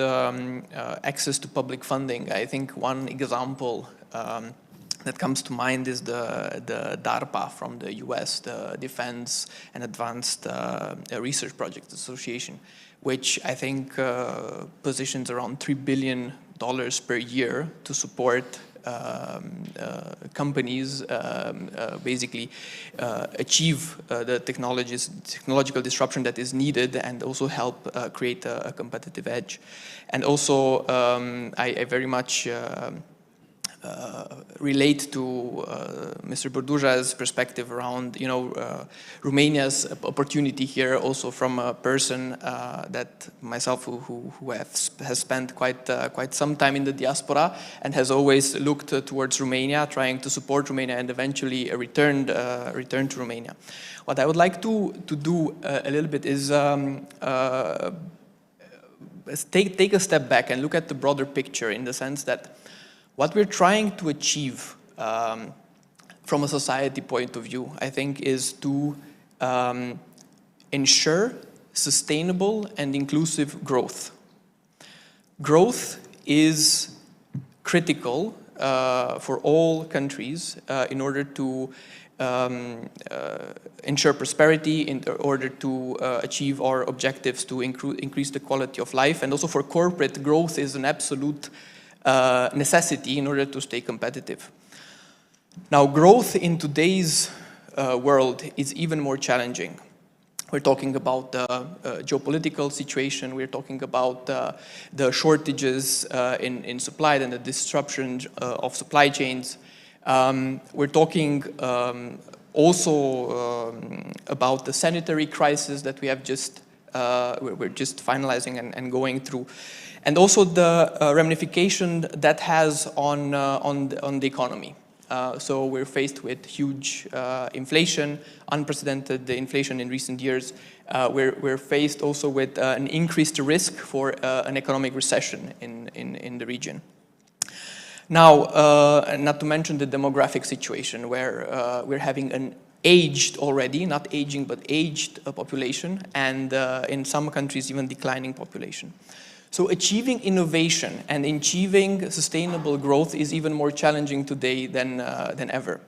Speaker 18: access to public funding, I think one example that comes to mind is the DARPA from the US, the Defense and Advanced Research Projects Association, which I think positions around $3 billion per year to support companies basically achieve the technological disruption that is needed and also help create a competitive edge. And also I very much relate to Mr. Burduja's perspective around, you know, Romania's opportunity here, also from a person that myself who has spent quite some time in the diaspora and has always looked towards Romania, trying to support Romania, and eventually returned to Romania. What I would like to do a little bit is take a step back and look at the broader picture, in the sense that what we're trying to achieve from a society point of view, I think, is to ensure sustainable and inclusive growth. Growth is critical for all countries in order to ensure prosperity, in order to achieve our objectives to increase the quality of life, and also for corporate growth is an absolute necessity in order to stay competitive. Now, growth in today's world is even more challenging. We're talking about the geopolitical situation, we're talking about the shortages in supply and the disruption of supply chains. We're talking also about the sanitary crisis that we have we're just finalizing and going through. And also the ramification that has on the economy. So we're faced with huge inflation, unprecedented inflation in recent years. We're faced also with an increased risk for an economic recession in the region. Now, not to mention the demographic situation, where we're having an aged already, not aging, but aged population, and in some countries even declining population. So achieving innovation and achieving sustainable growth is even more challenging today than ever.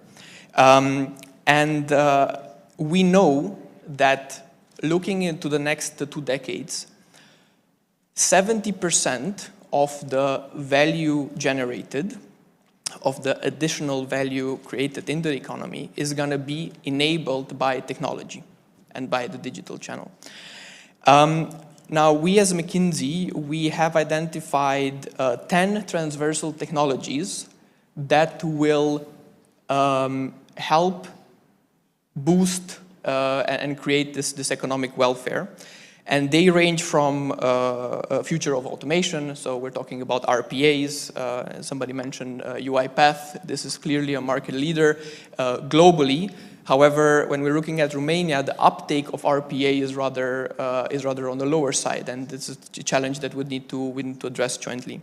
Speaker 18: We know that looking into the next 2 decades, 70% of the value generated, of the additional value created in the economy, is going to be enabled by technology and by the digital channel. Now, we as McKinsey, we have identified 10 transversal technologies that will help boost and create this economic welfare. And they range from a future of automation, so we're talking about RPAs, somebody mentioned UiPath. This is clearly a market leader globally, However, when we're looking at Romania, the uptake of RPA is rather on the lower side, and this is a challenge that we need to address jointly.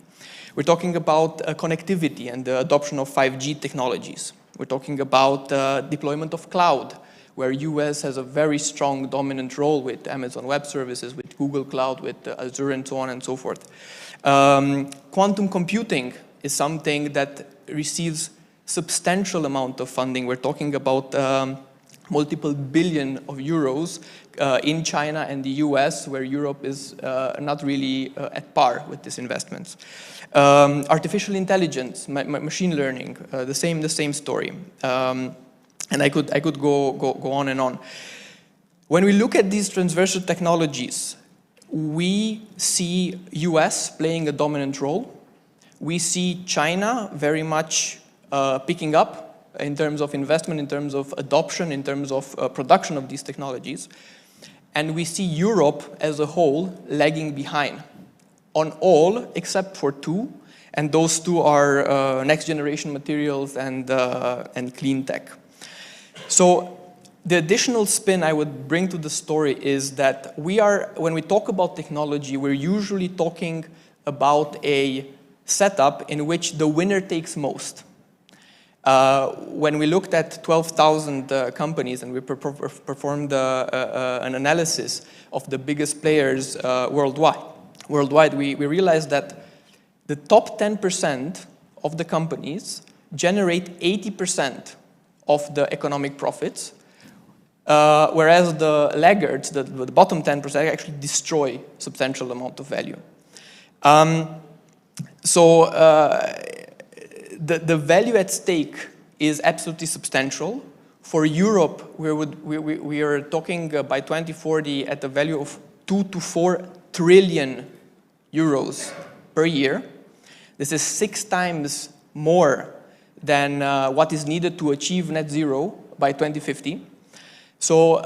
Speaker 18: We're talking about connectivity and the adoption of 5G technologies. We're talking about deployment of cloud, where US has a very strong dominant role with Amazon Web Services, with Google Cloud, with Azure, and so on and so forth. Quantum computing is something that receives substantial amount of funding. We're talking about multiple billion of euros in China and the US, where Europe is not really at par with these investments. Artificial intelligence, machine learning, the same story. And I could go on and on. When we look at these transversal technologies, we see US playing a dominant role. We see China very much picking up in terms of investment, in terms of adoption, in terms of production of these technologies. And we see Europe as a whole lagging behind on all except for two, and those two are next generation materials and clean tech. So the additional spin I would bring to the story is that when we talk about technology, we're usually talking about a setup in which the winner takes most. When we looked at 12,000 companies and we performed an analysis of the biggest players worldwide, we realized that the top 10% of the companies generate 80% of the economic profits, whereas the laggards, the bottom 10%, actually destroy substantial amount of value. So the value at stake is absolutely substantial. For Europe, we are talking by 2040 at a value of 2 to 4 trillion euros per year. This is 6 times more than what is needed to achieve net zero by 2050. So,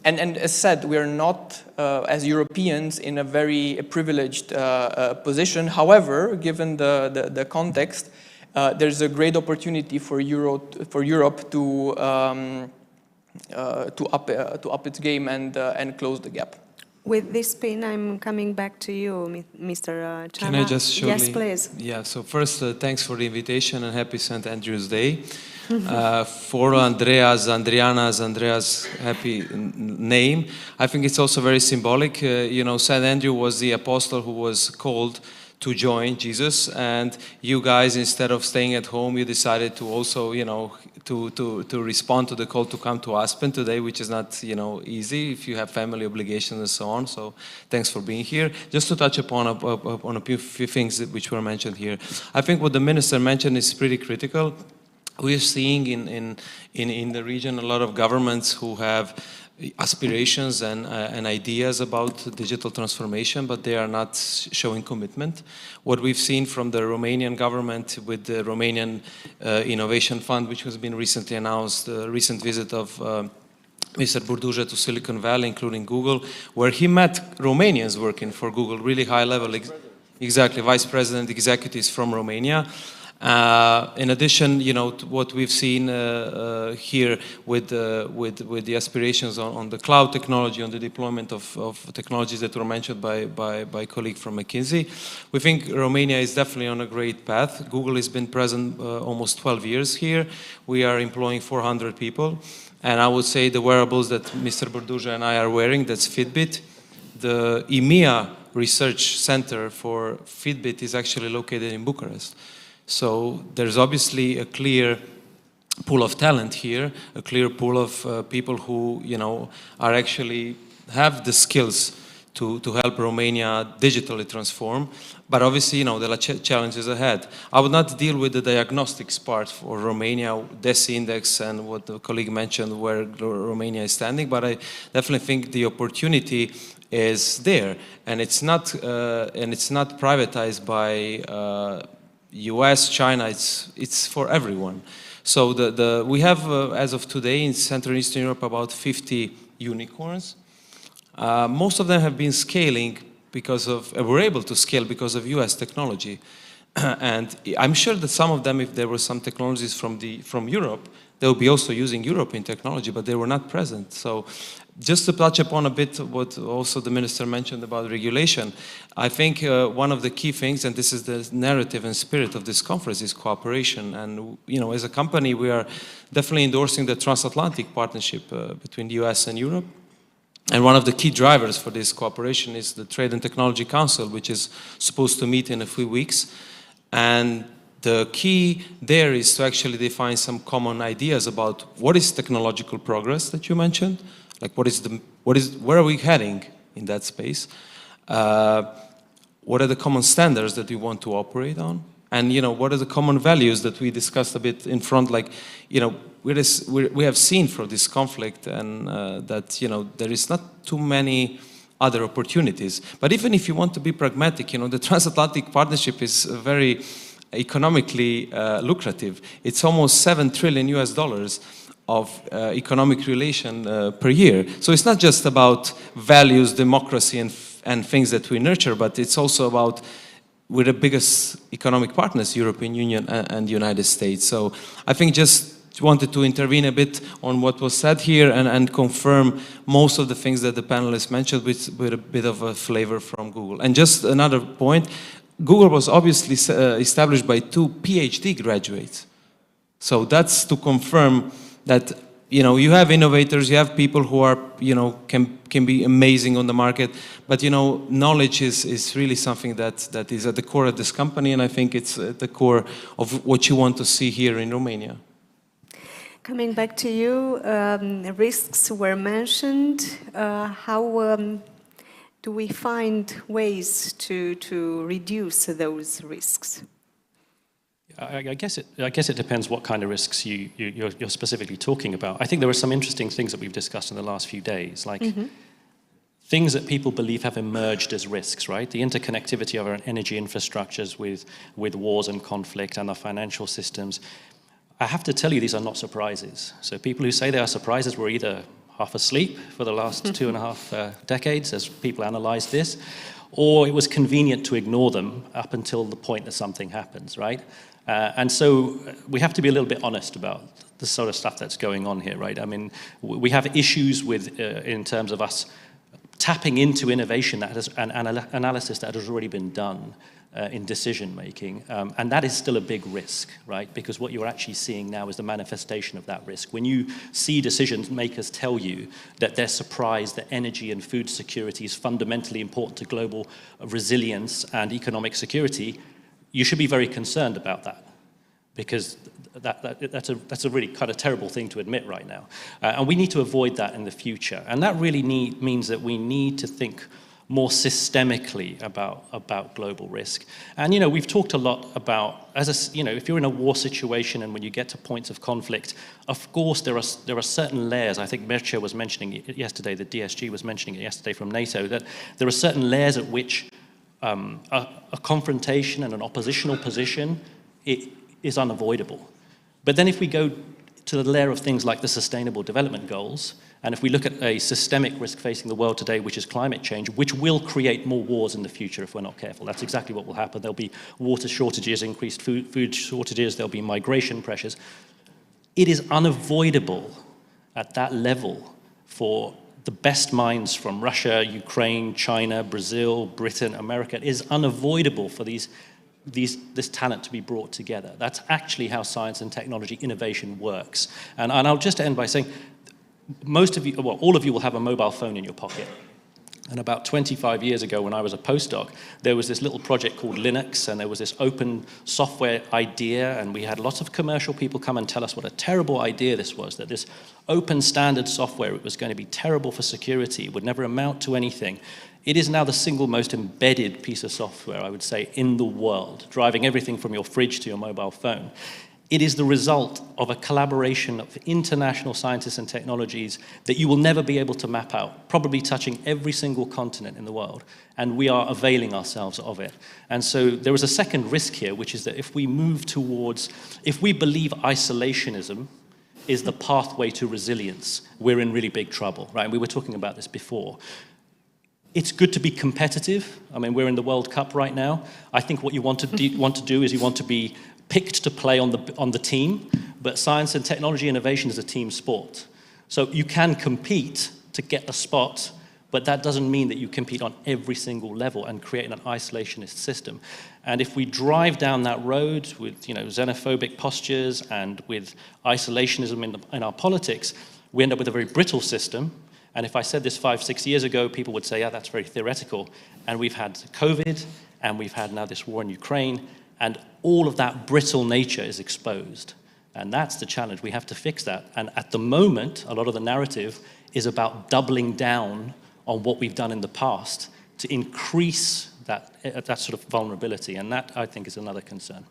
Speaker 18: and as said, we are not, as Europeans, in a very privileged position. However, given the context, there's a great opportunity for Europe to up its game and close the gap.
Speaker 15: With this spin, I'm coming back to you, Mr. Chana.
Speaker 19: Can I just shortly?
Speaker 15: Yes, please.
Speaker 19: Yeah, so first, thanks for the invitation and happy St. Andrew's Day. For Andrea's happy name, I think it's also very symbolic. You know, St. Andrew was the apostle who was called to join Jesus, and you guys, instead of staying at home, you decided to also, you know, to respond to the call to come to Aspen today, which is not, you know, easy if you have family obligations and so on. So thanks for being here. Just to touch upon a few things which were mentioned here. I think what the minister mentioned is pretty critical. We are seeing in the region a lot of governments who have aspirations and ideas about digital transformation, but they are not showing commitment. What we've seen from the Romanian government with the Romanian Innovation Fund, which has been recently announced, the recent visit of Mr. Burduja to Silicon Valley, including Google, where he met Romanians working for Google, really high level, exactly, vice president executives from Romania. In addition, you know, to what we've seen here with the aspirations on the cloud technology, on the deployment of technologies that were mentioned by a colleague from McKinsey, we think Romania is definitely on a great path. Google has been present almost 12 years here. We are employing 400 people. And I would say the wearables that Mr. Burduja and I are wearing, that's Fitbit. The EMEA Research Center for Fitbit is actually located in Bucharest. So there's obviously a clear pool of talent here, a clear pool of people who, you know, are actually have the skills to help Romania digitally transform. But obviously, you know, there are challenges ahead. I would not deal with the diagnostics part for Romania, DESI index, and what the colleague mentioned, where Romania is standing. But I definitely think the opportunity is there, and it's not privatized by US, China. It's for everyone. So we have as of today in Central and Eastern Europe about 50 unicorns. Most of them have been scaling were able to scale because of US technology. And I'm sure that some of them, if there were some technologies from Europe, they will be also using European technology, but they were not present. So just to touch upon a bit what also the minister mentioned about regulation, I think one of the key things, and this is the narrative and spirit of this conference, is cooperation. And as a company, we are definitely endorsing the transatlantic partnership between the US and Europe. And one of the key drivers for this cooperation is the Trade and Technology Council, which is supposed to meet in a few weeks. And the key there is to actually define some common ideas about what is technological progress that you mentioned, like where are we heading in that space? What are the common standards that we want to operate on? And what are the common values that we discussed a bit in front? Like we have seen from this conflict, and that there is not too many other opportunities. But even if you want to be pragmatic, the transatlantic partnership is very economically lucrative. It's almost $7 trillion of economic relation per year. So it's not just about values, democracy, and things that we nurture, but it's also about we're the biggest economic partners, European Union and the United States. So I think just wanted to intervene a bit on what was said here and confirm most of the things that the panelists mentioned with a bit of a flavor from Google. And just another point, Google was obviously established by 2 PhD graduates. So that's to confirm that you have innovators, you have people who are can be amazing on the market, but knowledge is really something that is at the core of this company, and I think it's at the core of what you want to see here in Romania.
Speaker 15: Coming back to you, risks were mentioned. How do we find ways to reduce those risks?
Speaker 17: I guess it depends what kind of risks you're specifically talking about. I think there are some interesting things that we've discussed in the last few days, like things that people believe have emerged as risks, right? The interconnectivity of our energy infrastructures with wars and conflict and our financial systems. I have to tell you, these are not surprises. So people who say they are surprises were either half asleep for the last 2.5 decades as people analyzed this, or it was convenient to ignore them up until the point that something happens, right? And so we have to be a little bit honest about the sort of stuff that's going on here, right? I mean, we have issues with, in terms of us tapping into innovation that has an analysis that has already been done in decision making, and that is still a big risk, right? Because what you're actually seeing now is the manifestation of that risk. When you see decision makers tell you that they're surprised that energy and food security is fundamentally important to global resilience and economic security, you should be very concerned about that, because that's a really kind of terrible thing to admit right now. And we need to avoid that in the future. And that really means that we need to think more systemically about global risk. And we've talked a lot about, if you're in a war situation and when you get to points of conflict, of course there are certain layers. I think Mircea was mentioning it yesterday, the DSG was mentioning it yesterday from NATO, that there are certain layers at which a confrontation and an oppositional position is unavoidable. But then if we go to the layer of things like the Sustainable Development Goals, and if we look at a systemic risk facing the world today, which is climate change, which will create more wars in the future if we're not careful. That's exactly what will happen. There'll be water shortages, increased food shortages, there'll be migration pressures. It is unavoidable at that level for the best minds from Russia, Ukraine, China, Brazil, Britain, America. It is unavoidable for this talent to be brought together. That's actually how science and technology innovation works. And I'll just end by saying, most of you, well, all of you will have a mobile phone in your pocket. And about 25 years ago, when I was a postdoc, there was this little project called Linux, and there was this open software idea, and we had lots of commercial people come and tell us what a terrible idea this was, that this open standard software, it was going to be terrible for security, would never amount to anything. It is now the single most embedded piece of software, I would say, in the world, driving everything from your fridge to your mobile phone. It is the result of a collaboration of international scientists and technologies that you will never be able to map out, probably touching every single continent in the world, and we are availing ourselves of it. And so there is a second risk here, which is that if we believe isolationism is the pathway to resilience, we're in really big trouble, right? And we were talking about this before. it's good to be competitive. I mean, we're in the World Cup right now. I think what you want to do is you want to be picked to play on the team, but science and technology innovation is a team sport. So you can compete to get a spot, but that doesn't mean that you compete on every single level and create an isolationist system. And if we drive down that road with xenophobic postures and with isolationism in our politics, we end up with a very brittle system. And if I said this 5-6 years ago, people would say, yeah, that's very theoretical. And we've had COVID, and we've had now this war in Ukraine, and all of that brittle nature is exposed. And that's the challenge. We have to fix that. And at the moment, a lot of the narrative is about doubling down on what we've done in the past to increase that sort of vulnerability. And that, I think, is another concern.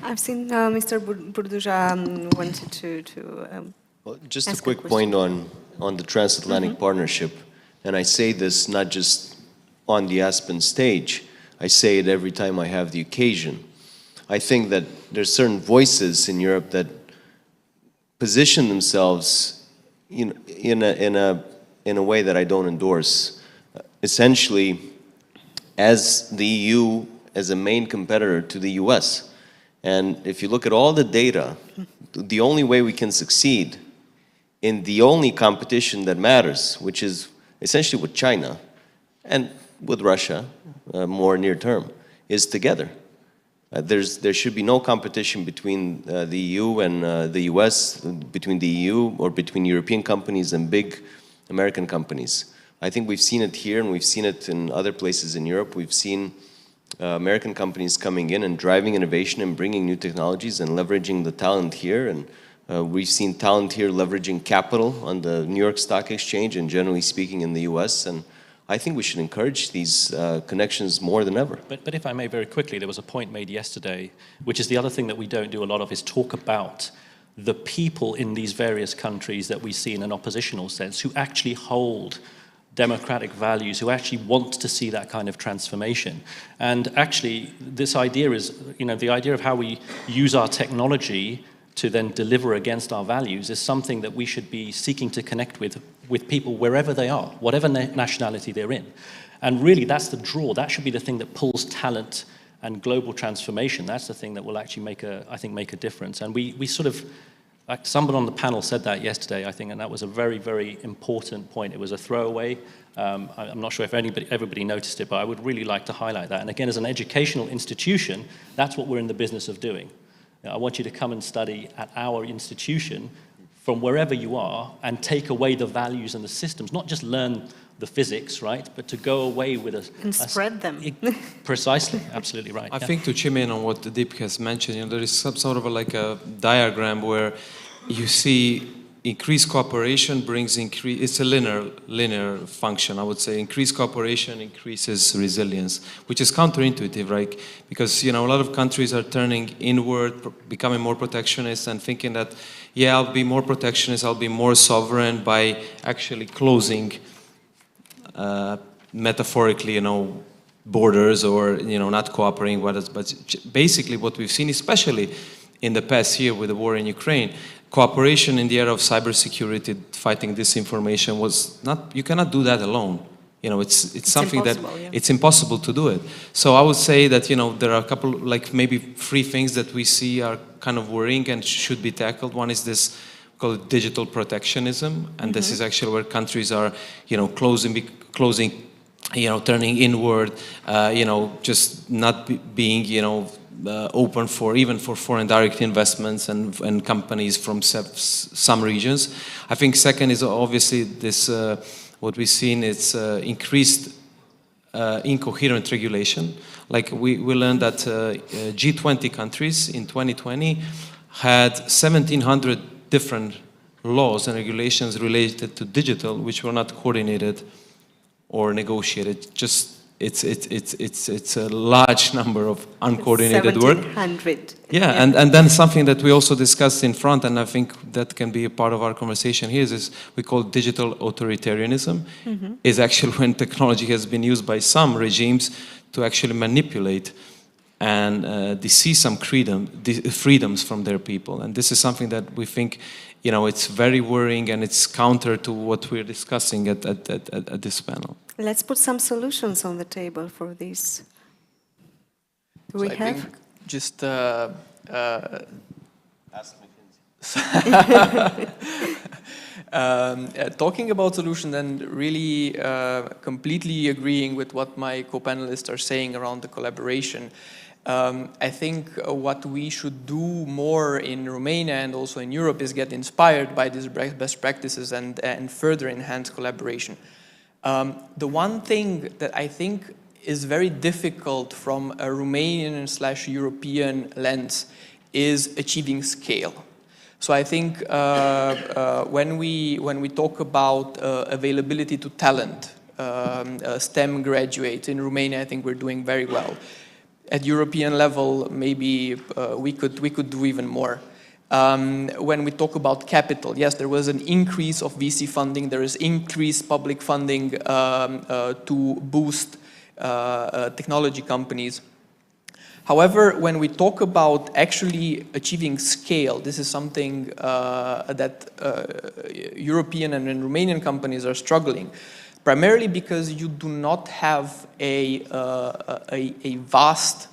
Speaker 15: I've seen Mr. Burduja wanted to
Speaker 16: well, just a quick point on the transatlantic partnership. And I say this not just on the Aspen stage. I say it every time I have the occasion. I think that there's certain voices in Europe that position themselves in a way that I don't endorse. Essentially, as the EU as a main competitor to the US. And if you look at all the data, the only way we can succeed in the only competition that matters, which is essentially with China and with Russia, more near term, is together. There should be no competition between the EU and the US, between the EU or between European companies and big American companies. I think we've seen it here and we've seen it in other places in Europe. We've seen American companies coming in and driving innovation and bringing new technologies and leveraging the talent here. And we've seen talent here leveraging capital on the New York Stock Exchange and generally speaking in the US. And I think we should encourage these connections more than ever.
Speaker 17: But if I may very quickly, there was a point made yesterday, which is the other thing that we don't do a lot of, is talk about the people in these various countries that we see in an oppositional sense who actually hold democratic values, who actually want to see that kind of transformation. And actually, this idea is, the idea of how we use our technology to then deliver against our values is something that we should be seeking to connect with people wherever they are, whatever nationality they're in. And really, that's the draw. That should be the thing that pulls talent and global transformation. That's the thing that will actually make a difference. And we sort of, like someone on the panel said that yesterday, I think, and that was a very, very important point. It was a throwaway. I'm not sure if everybody noticed it, but I would really like to highlight that. And again, as an educational institution, that's what we're in the business of doing. I want you to come and study at our institution from wherever you are and take away the values and the systems, not just learn the physics, right, but to go away with
Speaker 15: and spread them.
Speaker 17: Precisely, absolutely right.
Speaker 19: I think to chime in on what Deep has mentioned, there is some sort of like a diagram where you see increased cooperation brings it's a linear function, I would say. Increased cooperation increases resilience, which is counterintuitive, right? Because, a lot of countries are turning inward, becoming more protectionist and thinking that, yeah, I'll be more protectionist, I'll be more sovereign by actually closing, metaphorically, borders or, not cooperating with us. But basically what we've seen, especially in the past year with the war in Ukraine, cooperation in the area of cybersecurity, fighting disinformation was not, you cannot do that alone. It's something that, it's impossible to do it. So I would say that, there are a couple, like maybe 3 things that we see are kind of worrying and should be tackled. One is this called digital protectionism. And this is actually where countries are, closing, turning inward, just not being, open even for foreign direct investments and companies from some regions. I think second is obviously this, what we've seen is increased incoherent regulation. Like we learned that G20 countries in 2020 had 1,700 different laws and regulations related to digital, which were not coordinated or negotiated. Just it's a large number of uncoordinated work.
Speaker 15: 1,700.
Speaker 19: Yeah, and then something that we also discussed in front, and I think that can be a part of our conversation here, is we call digital authoritarianism. Is actually when technology has been used by some regimes to actually manipulate and seize some freedoms from their people. And this is something that we think, it's very worrying and it's counter to what we're discussing at this panel.
Speaker 15: Let's put some solutions on the table for this. Do we
Speaker 18: I
Speaker 15: have?
Speaker 18: think just talking about solutions and really completely agreeing with what my co-panelists are saying around the collaboration. I think what we should do more in Romania and also in Europe is get inspired by these best practices and further enhance collaboration. The one thing that I think is very difficult from a Romanian/European lens is achieving scale. So I think when we talk about availability to talent, STEM graduates in Romania, I think we're doing very well. At European level, maybe we could do even more. When we talk about capital, yes, there was an increase of VC funding. There is increased public funding to boost technology companies. However, when we talk about actually achieving scale, this is something that European and Romanian companies are struggling, primarily because you do not have a vast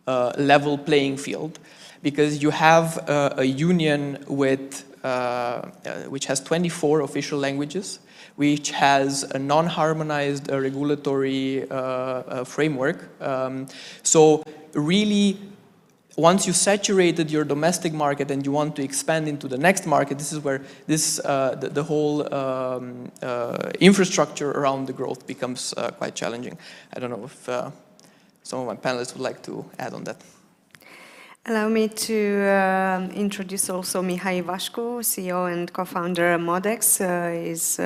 Speaker 18: level playing field, because you have a union with, which has 24 official languages, which has a non-harmonized regulatory framework. So really, once you saturated your domestic market and you want to expand into the next market, this is where the whole infrastructure around the growth becomes quite challenging. I don't know if some of my panelists would like to add on that.
Speaker 15: Allow me to introduce also Mihai Vașcu, CEO and co-founder of Modex, is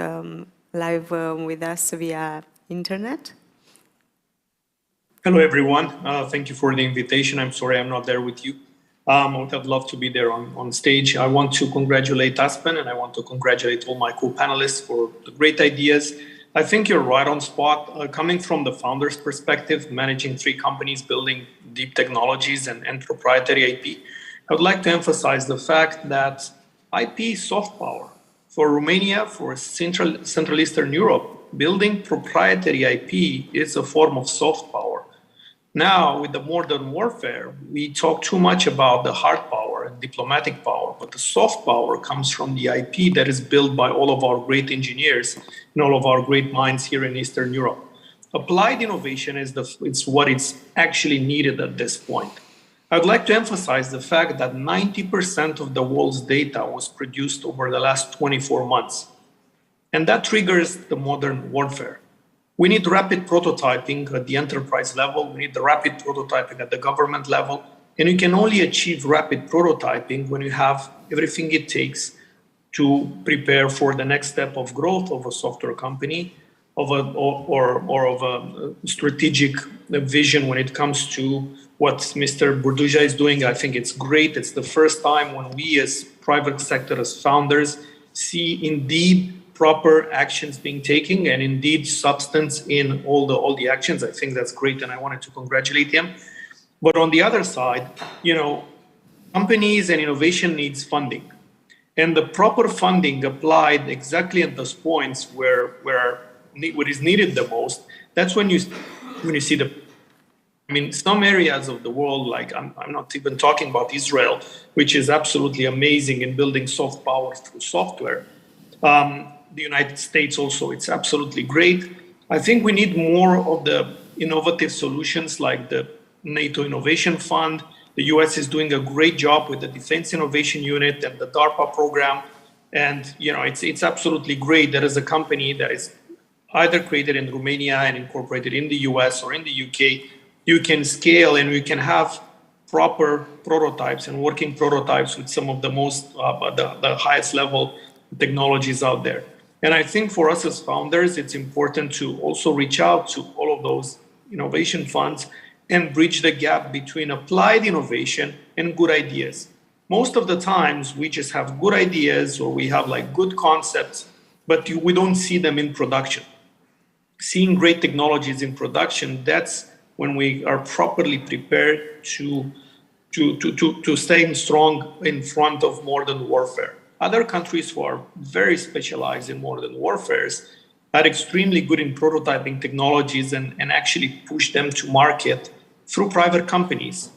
Speaker 15: live with us via internet.
Speaker 20: Hello, everyone. Thank you for the invitation. I'm sorry I'm not there with you. I would have loved to be there on stage. I want to congratulate Aspen, and I want to congratulate all my co-panelists for the great ideas. I think you're right on spot. Coming from the founder's perspective, managing 3 companies, building deep technologies and proprietary IP, I would like to emphasize the fact that IP is soft power. For Romania, for Central Eastern Europe, building proprietary IP is a form of soft power. Now, with the modern warfare, we talk too much about the hard power and diplomatic power, but the soft power comes from the IP that is built by all of our great engineers and all of our great minds here in Eastern Europe. Applied innovation is what is actually needed at this point. I would like to emphasize the fact that 90% of the world's data was produced over the last 24 months. And that triggers the modern warfare. We need rapid prototyping at the enterprise level. We need the rapid prototyping at the government level. And you can only achieve rapid prototyping when you have everything it takes to prepare for the next step of growth of a software company, or of a strategic vision when it comes to what Mr. Burduja is doing. I think it's great. It's the first time when we as private sector, as founders, see indeed proper actions being taken and indeed substance in all the actions. I think that's great, and I wanted to congratulate him. But on the other side, companies and innovation needs funding. And the proper funding applied exactly at those points where what is needed the most, that's when you see some areas of the world, like I'm not even talking about Israel, which is absolutely amazing in building soft power through software. The United States also, it's absolutely great. I think we need more of the innovative solutions like the NATO Innovation Fund. The US is doing a great job with the Defense Innovation Unit and the DARPA program. And, it's absolutely great. There is a company that is either created in Romania and incorporated in the US or in the UK. You can scale and we can have proper prototypes and working prototypes with some of the most, the highest level technologies out there. And I think for us as founders, it's important to also reach out to all of those innovation funds and bridge the gap between applied innovation and good ideas. Most of the times we just have good ideas or we have good concepts, but we don't see them in production. Seeing great technologies in production, that's when we are properly prepared to stay strong in front of modern warfare. Other countries who are very specialized in modern warfares, are extremely good in prototyping technologies and actually push them to market through private companies.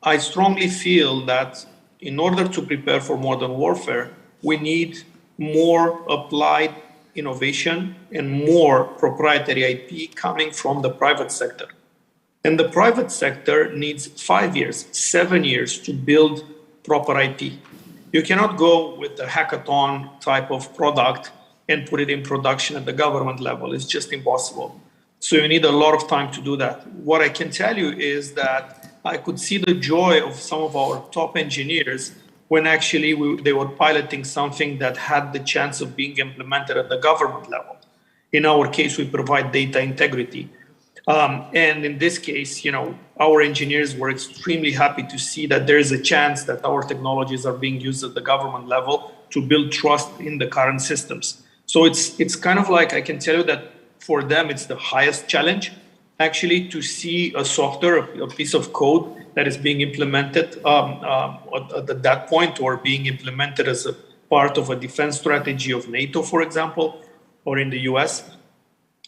Speaker 20: I strongly feel that in order to prepare for modern warfare, we need more applied innovation and more proprietary IP coming from the private sector. And the private sector needs 5 years, 7 years to build proper IP. You cannot go with a hackathon type of product and put it in production at the government level. It's just impossible. So you need a lot of time to do that. What I can tell you is that I could see the joy of some of our top engineers when actually they were piloting something that had the chance of being implemented at the government level. In our case, we provide data integrity. And in this case, our engineers were extremely happy to see that there is a chance that our technologies are being used at the government level to build trust in the current systems. So it's kind of like, I can tell you that for them, it's the highest challenge, actually, to see a software, a piece of code that is being implemented at that point, or being implemented as a part of a defense strategy of NATO, for example, or in the US.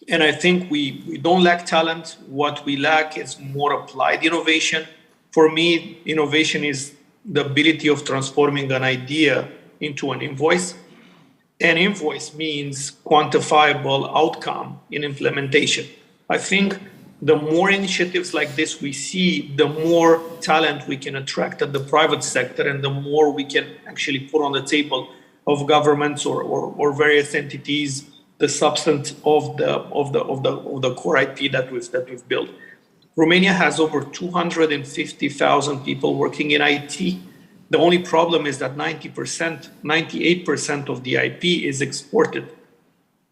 Speaker 20: And I think we don't lack talent. What we lack is more applied innovation. For me, innovation is the ability of transforming an idea into an invoice. An invoice means quantifiable outcome in implementation. I think the more initiatives like this we see, the more talent we can attract at the private sector, and the more we can actually put on the table of governments or various entities the substance of the core IP that we've built. Romania has over 250,000 people working in IT. The only problem is that 98% of the IP is exported.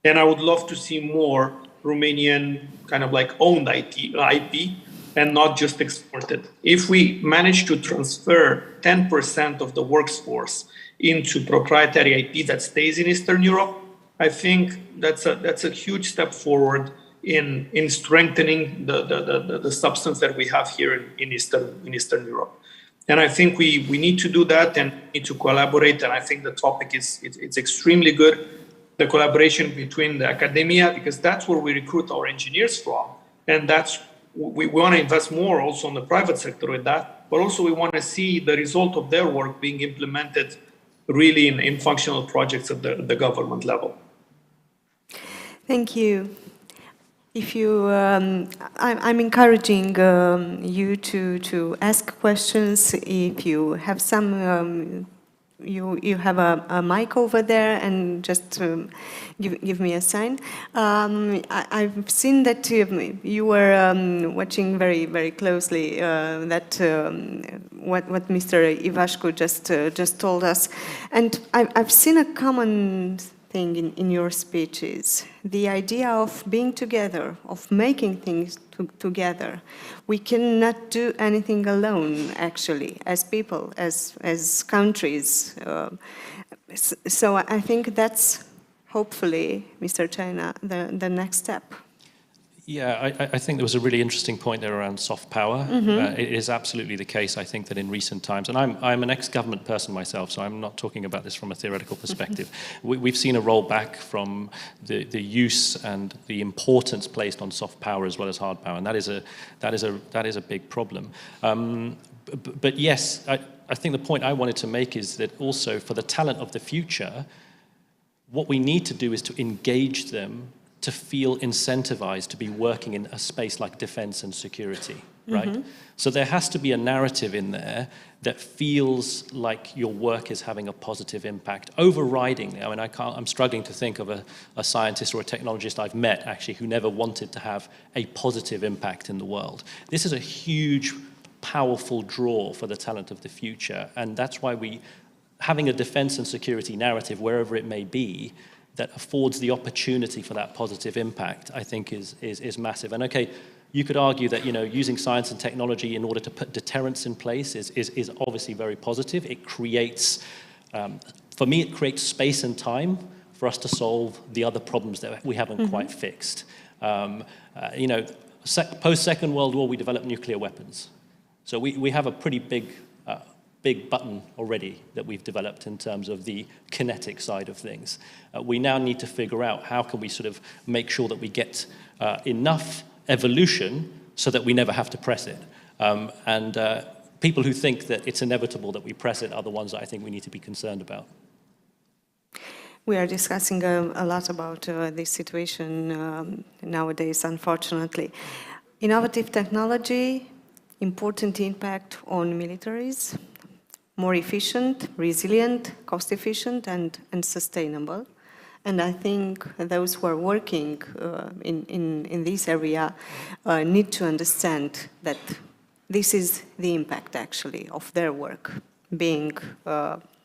Speaker 20: And I would love to see more Romanian kind of like owned IP and not just exported. If we manage to transfer 10% of the workforce into proprietary IP that stays in Eastern Europe, I think that's a huge step forward in strengthening the substance that we have here in Eastern Europe. And I think we need to do that and need to collaborate. And I think the topic it's extremely good. The collaboration between the academia, because that's where we recruit our engineers from. And we want to invest more also on the private sector with that. But also we want to see the result of their work being implemented really in functional projects at the government level.
Speaker 15: Thank you. If you, I'm encouraging you to ask questions. If you have some, you have a mic over there, and just give me a sign. I've seen that you were watching very, very closely that what Mr. Ivashku just told us, and I've seen a common thing in your speeches, the idea of being together, of making things together. We cannot do anything alone, actually, as people, as countries. So I think that's hopefully, Mr. China, the next step.
Speaker 17: Yeah, I think there was a really interesting point there around soft power.
Speaker 15: Mm-hmm.
Speaker 17: It is absolutely the case, I think, that in recent times, and I'm an ex-government person myself, so I'm not talking about this from a theoretical perspective. We've seen a rollback from the use and the importance placed on soft power as well as hard power, and that is a big problem. But yes, I think the point I wanted to make is that also for the talent of the future, what we need to do is to engage them to feel incentivized to be working in a space like defense and security, right? Mm-hmm. So there has to be a narrative in there that feels like your work is having a positive impact, overriding. I mean, I'm struggling to think of a scientist or a technologist I've met, actually, who never wanted to have a positive impact in the world. This is a huge, powerful draw for the talent of the future, and that's why having a defense and security narrative, wherever it may be, that affords the opportunity for that positive impact, I think is massive. And okay, you could argue that using science and technology in order to put deterrence in place is obviously very positive. It creates, for me, it creates space and time for us to solve the other problems that we haven't quite fixed. Post-Second World War, we developed nuclear weapons. So we have a pretty big big button already that we've developed in terms of the kinetic side of things. We now need to figure out how can we sort of make sure that we get enough evolution so that we never have to press it. People who think that it's inevitable that we press it are the ones that I think we need to be concerned about.
Speaker 15: We are discussing a lot about this situation nowadays, unfortunately. Innovative technology, important impact on militaries, more efficient, resilient, cost-efficient, and sustainable. And I think those who are working in this area need to understand that this is the impact, actually, of their work, being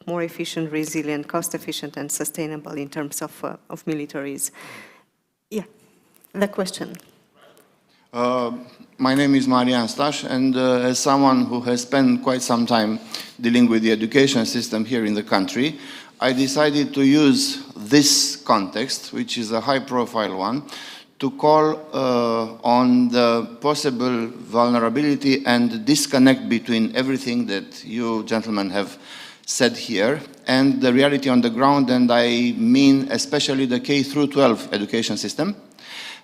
Speaker 15: more efficient, resilient, cost-efficient, and sustainable in terms of militaries. Yeah, the question.
Speaker 21: My name is Marian Stash, and as someone who has spent quite some time dealing with the education system here in the country, I decided to use this context, which is a high-profile one, to call on the possible vulnerability and disconnect between everything that you gentlemen have said here and the reality on the ground, and I mean especially the K-12 education system.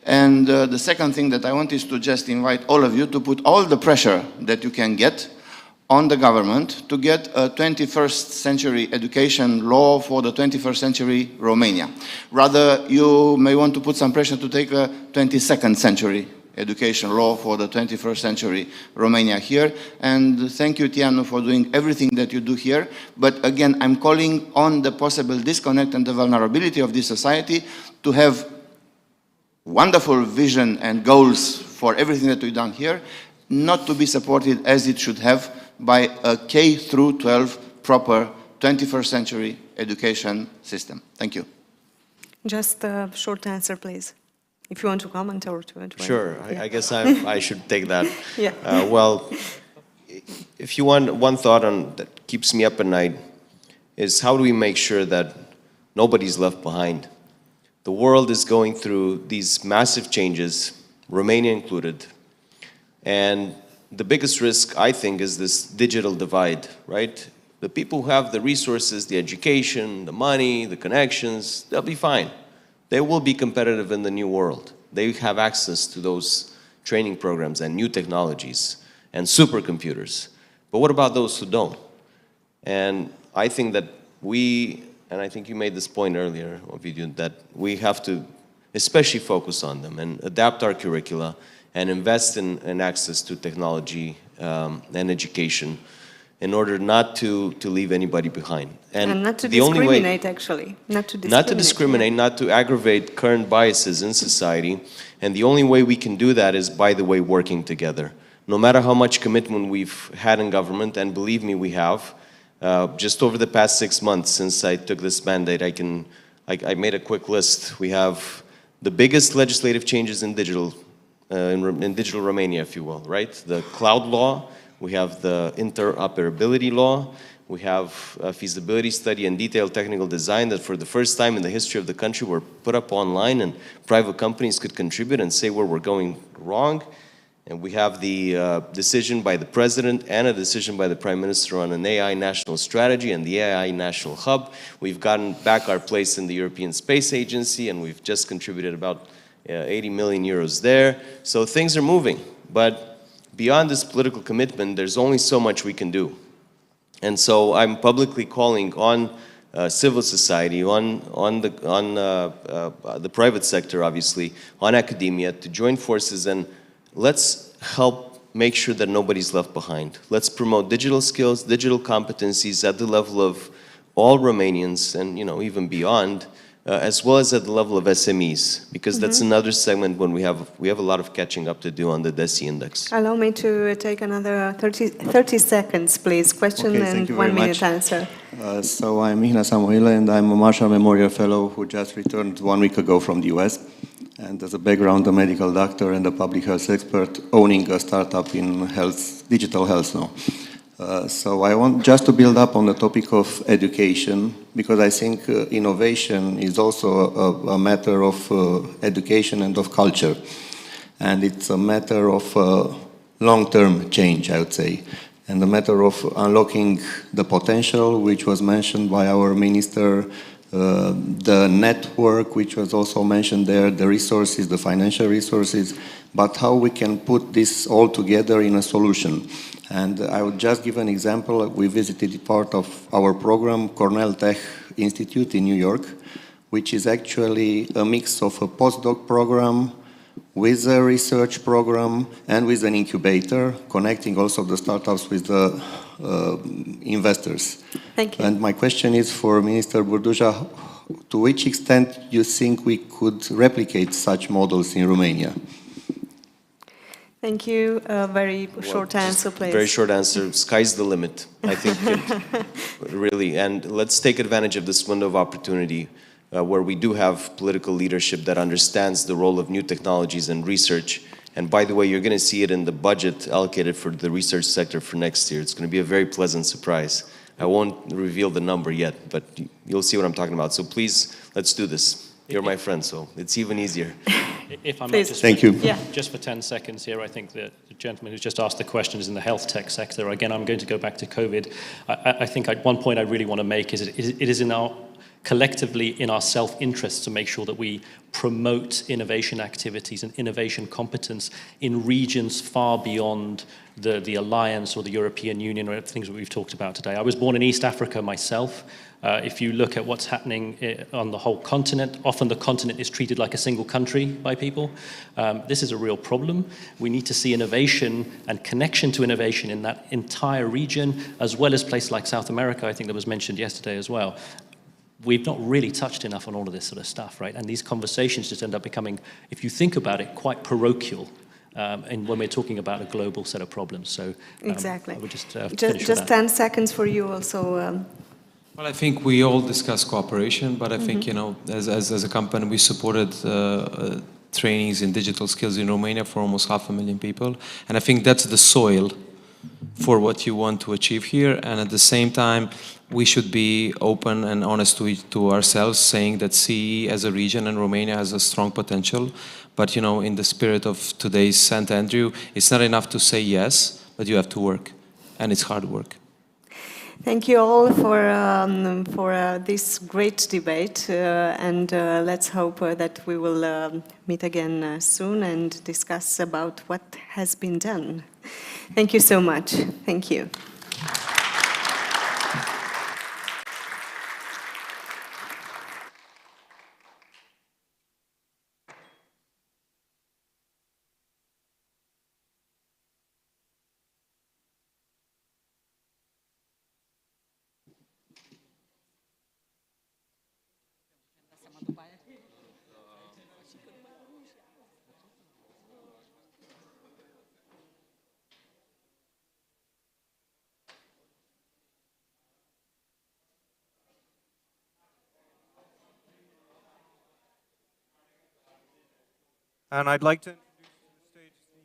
Speaker 21: And the second thing that I want is to just invite all of you to put all the pressure that you can get on the government to get a 21st century education law for the 21st century Romania. Rather, you may want to put some pressure to take a 22nd century education law for the 21st century Romania here. And thank you, Tianu, for doing everything that you do here. But again, I'm calling on the possible disconnect and the vulnerability of this society to have wonderful vision and goals for everything that we've done here, not to be supported as it should have by a K through 12 proper 21st century education system. Thank you.
Speaker 15: Just a short answer, please. If you want to comment or to...
Speaker 16: Sure,
Speaker 15: yeah.
Speaker 16: I guess I should take that.
Speaker 15: Yeah.
Speaker 16: Well, if you want one thought on that keeps me up at night is how do we make sure that nobody's left behind? The world is going through these massive changes, Romania included, and the biggest risk, I think, is this digital divide, right? The people who have the resources, the education, the money, the connections, they'll be fine. They will be competitive in the new world. They have access to those training programs and new technologies and supercomputers. But what about those who don't? And I think that and I think you made this point earlier, Ovidiu, that we have to especially focus on them and adapt our curricula and invest in access to technology and education in order not to leave anybody behind.
Speaker 15: And not to discriminate, actually. Not to discriminate.
Speaker 16: Not to discriminate, not to aggravate current biases in society. And the only way we can do that is, by the way, working together. No matter how much commitment we've had in government, and believe me, we have, just over the past 6 months since I took this mandate, I made a quick list. We have the biggest legislative changes in digital Romania, if you will, right? The cloud law, we have the interoperability law, we have a feasibility study and detailed technical design that for the first time in the history of the country were put up online and private companies could contribute and say where we're going wrong. And we have the decision by the President and a decision by the Prime Minister on an AI national strategy and the AI national hub. We've gotten back our place in the European Space Agency, and we've just contributed about 80 million euros there. So things are moving. But beyond this political commitment, there's only so much we can do. And so I'm publicly calling on civil society, on the private sector, obviously, on academia to join forces and let's help make sure that nobody's left behind. Let's promote digital skills, digital competencies at the level of all Romanians and even beyond, as well as at the level of SMEs, because that's another segment when we have a lot of catching up to do on the DESI index.
Speaker 15: Allow me to take another 30 seconds, please. Question and 1 minute answer.
Speaker 22: So I'm Mihnea Samoilă, and I'm a Marshall Memorial Fellow who just returned 1 week ago from the US. And as a background, a medical doctor and a public health expert owning a startup in digital health now. So I want just to build up on the topic of education, because I think innovation is also a matter of education and of culture. And it's a matter of long-term change, I would say. and the matter of unlocking the potential, which was mentioned by our minister, the network, which was also mentioned there, the resources, the financial resources, but how we can put this all together in a solution. And I would just give an example. We visited part of our program, Cornell Tech Institute in New York, which is actually a mix of a postdoc program with a research program and with an incubator, connecting also the startups with the investors.
Speaker 15: Thank you.
Speaker 22: And my question is for Minister Burduja, to which extent you think we could replicate such models in Romania?
Speaker 15: Thank you. Very short answer, please.
Speaker 16: Very short answer. Sky's the limit. I think really, and let's take advantage of this window of opportunity where we do have political leadership that understands the role of new technologies and research. And by the way, you're going to see it in the budget allocated for the research sector for next year. It's going to be a very pleasant surprise. I won't reveal the number yet, but you'll see what I'm talking about. So please, let's do this. You're my friend, so it's even easier.
Speaker 17: If I might just,
Speaker 22: Thank you.
Speaker 17: Just for 10 seconds here, I think that the gentleman who's just asked the question is in the health tech sector. Again, I'm going to go back to COVID. I think one point I really want to make is it is in our collectively in our self-interest to make sure that we promote innovation activities and innovation competence in regions far beyond the Alliance or the European Union or things that we've talked about today. I was born in East Africa myself. If you look at what's happening on the whole continent, often the continent is treated like a single country by people. This is a real problem. We need to see innovation and connection to innovation in that entire region, as well as places like South America, I think that was mentioned yesterday as well. We've not really touched enough on all of this sort of stuff, right? And these conversations just end up becoming, if you think about it, quite parochial. And when we're talking about a global set of problems. So
Speaker 15: exactly.
Speaker 17: I would just
Speaker 15: just 10 seconds for you also.
Speaker 19: Well, I think we all discuss cooperation, but I think, you know, as a company, we supported trainings in digital skills in Romania for almost 500,000 people. And I think that's the soil for what you want to achieve here. And at the same time, we should be open and honest to ourselves, saying that CE as a region and Romania has a strong potential. But, you know, in the spirit of today's St. Andrew, it's not enough to say yes, but you have to work. And it's hard work.
Speaker 15: Thank you all for this great debate, and let's hope that we will meet again soon and discuss about what has been done. Thank you so much. Thank you.
Speaker 1: And I'd like to introduce to the stage the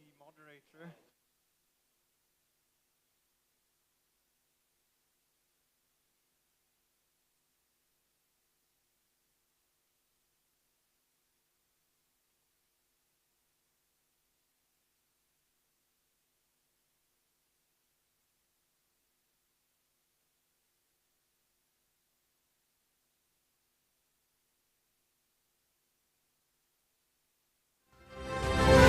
Speaker 1: moderator.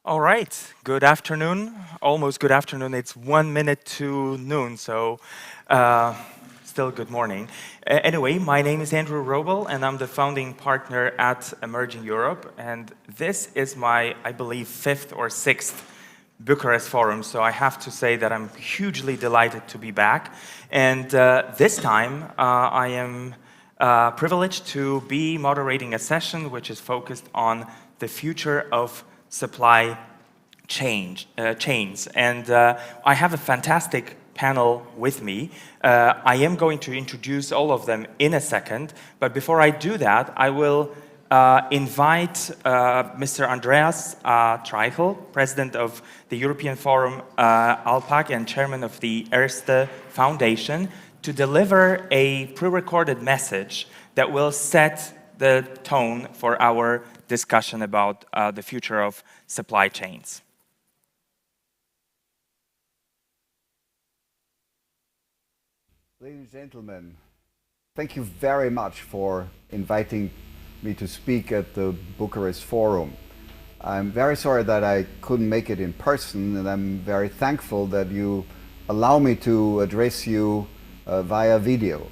Speaker 3: All right, good afternoon, almost good afternoon. It's 1 minute to noon, so still good morning. Anyway, my name is Andrew Robel, and I'm the founding partner at Emerging Europe, and this is my, I believe, 5th or 6th Bucharest Forum, so I have to say that I'm hugely delighted to be back. And this time, I am privileged to be moderating a session which is focused on the future of supply chains. And I have a fantastic panel with me. I am going to introduce all of them in a second, but before I do that, I will invite Mr. Andreas Treichel, President of the European Forum ALPAC and Chairman of the Erste Foundation, to deliver a pre-recorded message that will set the tone for our discussion about the future of supply chains.
Speaker 4: Ladies and gentlemen, thank you very much for inviting me to speak at the Bucharest Forum. I'm very sorry that I couldn't make it in person, and I'm very thankful that you allow me to address you via video.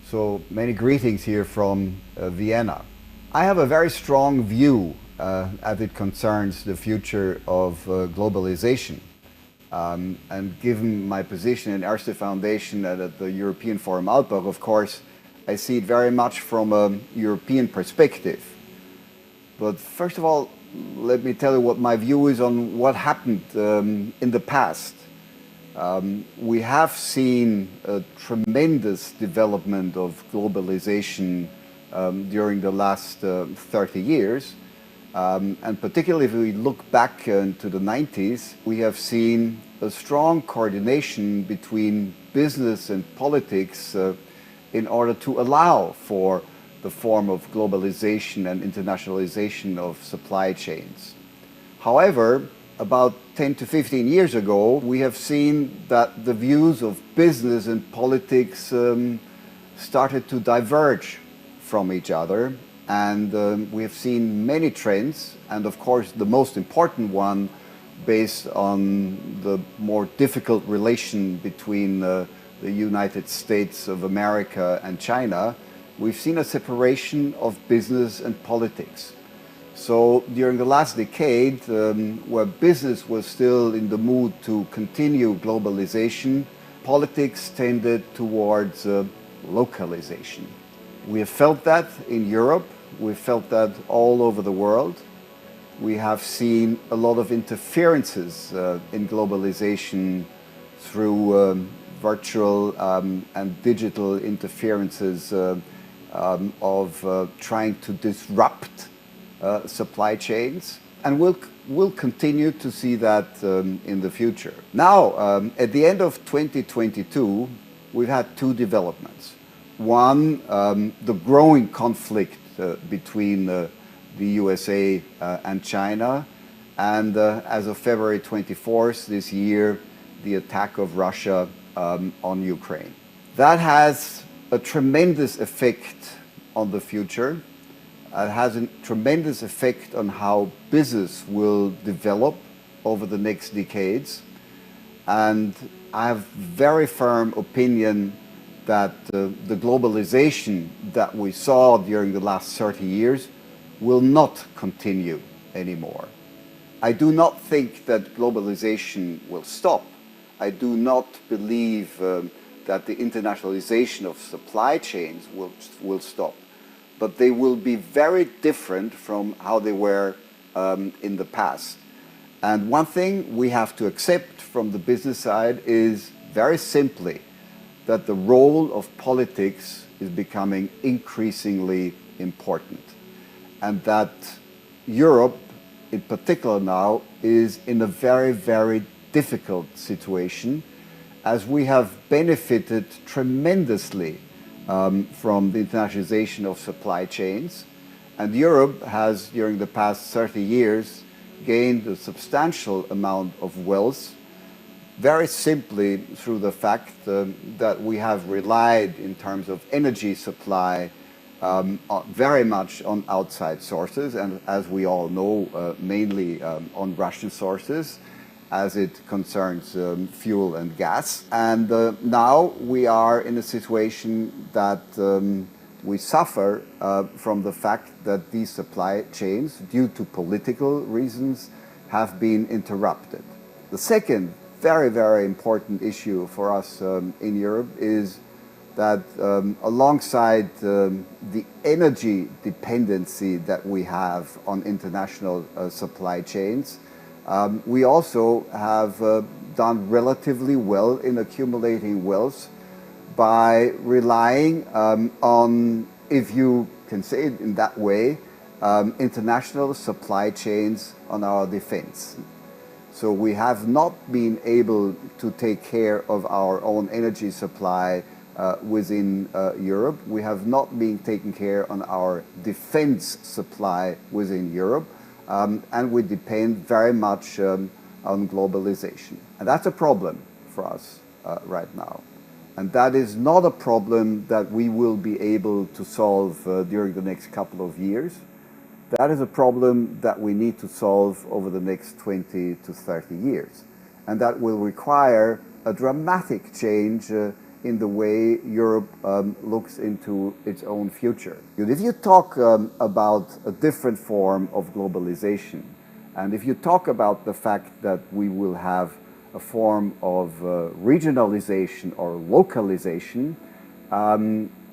Speaker 4: So many greetings here from Vienna. I have a very strong view as it concerns the future of globalization. And given my position in Erste Foundation and at the European Forum ALPAC, of course, I see it very much from a European perspective. But first of all, let me tell you what my view is on what happened in the past. We have seen a tremendous development of globalization during the last 30 years. And particularly if we look back into the 90s, we have seen a strong coordination between business and politics in order to allow for the form of globalization and internationalization of supply chains. However, about 10 to 15 years ago, we have seen that the views of business and politics started to diverge from each other. And we have seen many trends, and of course the most important one based on the more difficult relation between the United States of America and China. We've seen a separation of business and politics. So during the last decade, where business was still in the mood to continue globalization, politics tended towards localization. We have felt that in Europe. We felt that all over the world. We have seen a lot of interferences in globalization through virtual and digital interferences of trying to disrupt supply chains. And we'll continue to see that in the future. Now, at the end of 2022, we've had two developments. One, the growing conflict between the USA and China, and as of February 24th this year, the attack of Russia on Ukraine. That has a tremendous effect on the future. It has a tremendous effect on how business will develop over the next decades. And I have very firm opinion that the globalization that we saw during the last 30 years will not continue anymore. I do not think that globalization will stop. I do not believe that the internationalization of supply chains will stop. But they will be very different from how they were in the past. And one thing we have to accept from the business side is very simply that the role of politics is becoming increasingly important, and that Europe in particular now is in a very, very difficult situation, as we have benefited tremendously from the internationalization of supply chains, and Europe has during the past 30 years gained a substantial amount of wealth very simply through the fact that we have relied in terms of energy supply very much on outside sources, and as we all know, mainly on Russian sources, as it concerns fuel and gas. And now we are in a situation that we suffer from the fact that these supply chains, due to political reasons, have been interrupted. The second very, very important issue for us in Europe is that alongside the energy dependency that we have on international supply chains, we also have done relatively well in accumulating wealth by relying on, if you can say it in that way, international supply chains on our defense. So we have not been able to take care of our own energy supply within Europe. We have not been taking care on our defense supply within Europe, and we depend very much on globalization. And that's a problem for us right now. And that is not a problem that we will be able to solve during the next couple of years. That is a problem that we need to solve over the next 20 to 30 years. And that will require a dramatic change in the way Europe looks into its own future. If you talk about a different form of globalization, and if you talk about the fact that we will have a form of regionalization or localization,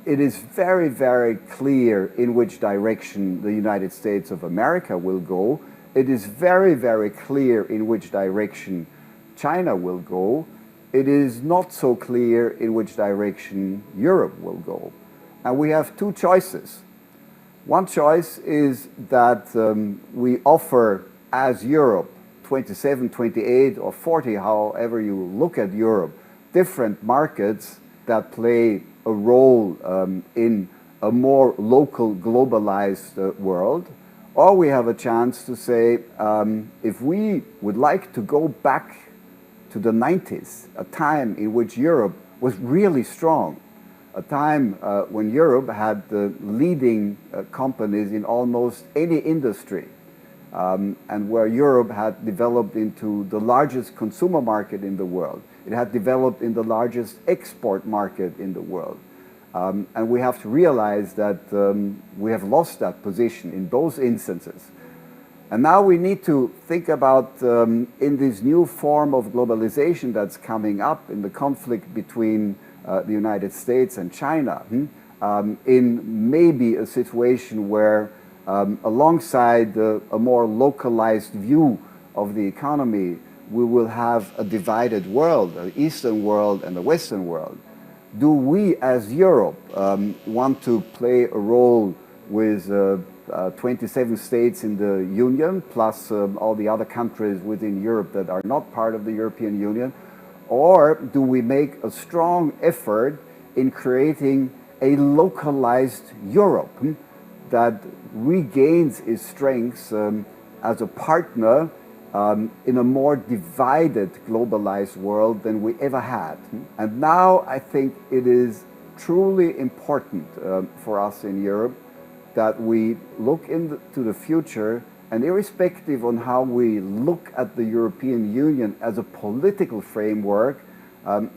Speaker 4: it is very, very clear in which direction the United States of America will go. It is very, very clear in which direction China will go. It is not so clear in which direction Europe will go. And we have two choices. One choice is that we offer, as Europe, 27, 28 or 40, however you look at Europe, different markets that play a role in a more local, globalized world. Or we have a chance to say, if we would like to go back to the 90s, a time in which Europe was really strong, a time when Europe had the leading companies in almost any industry, and where Europe had developed into the largest consumer market in the world. It had developed in the largest export market in the world. And we have to realize that we have lost that position in both instances. And now we need to think about, in this new form of globalization that's coming up in the conflict between the United States and China, in maybe a situation where alongside a more localized view of the economy, we will have a divided world, an Eastern world and a Western world. Do we, as Europe, want to play a role with 27 states in the Union, plus all the other countries within Europe that are not part of the European Union? Or do we make a strong effort in creating a localized Europe that regains its strengths as a partner in a more divided, globalized world than we ever had? And now I think it is truly important for us in Europe that we look into the future, and irrespective on how we look at the European Union as a political framework,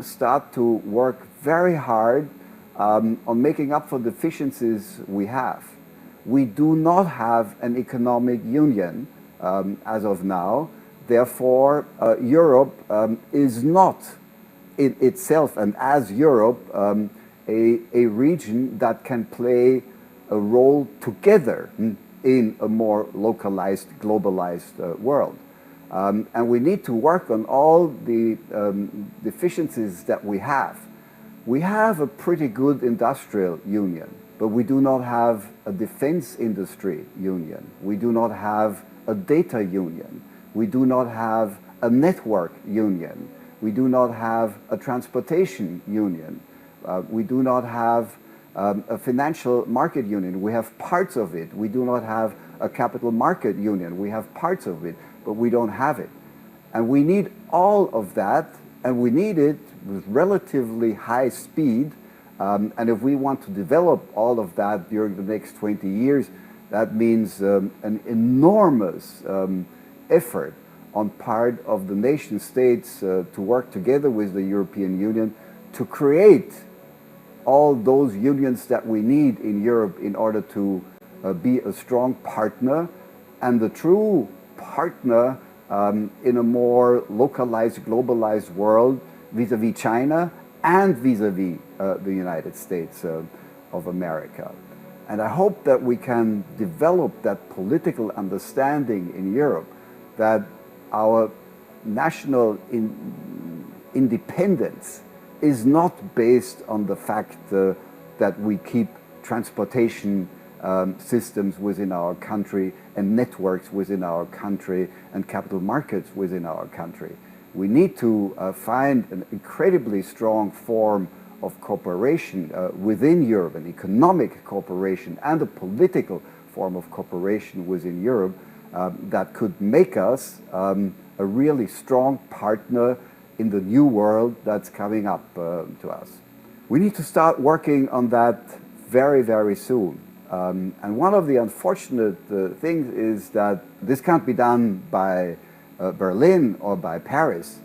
Speaker 4: start to work very hard on making up for deficiencies we have. We do not have an economic union as of now. Therefore, Europe is not in itself, and as Europe, a region that can play a role together in a more localized, globalized world. And we need to work on all the deficiencies that we have. We have a pretty good industrial union, but we do not have a defense industry union. We do not have a data union. We do not have a network union. We do not have a transportation union. We do not have a financial market union. We have parts of it. We do not have a capital market union. We have parts of it, but we don't have it. And we need all of that, and we need it with relatively high speed And if we want to develop all of that during the next 20 years, that means an enormous effort on part of the nation states to work together with the European Union to create all those unions that we need in Europe in order to be a strong partner and a true partner in a more localized, globalized world vis-à-vis China and vis-à-vis the United States of America. And I hope that we can develop that political understanding in Europe that our national independence is not based on the fact that we keep transportation systems within our country and networks within our country and capital markets within our country. We need to find an incredibly strong form of cooperation within Europe, an economic cooperation and a political form of cooperation within Europe that could make us a really strong partner in the new world that's coming up to us. We need to start working on that very, very soon. And one of the unfortunate things is that this can't be done by Berlin or by Paris.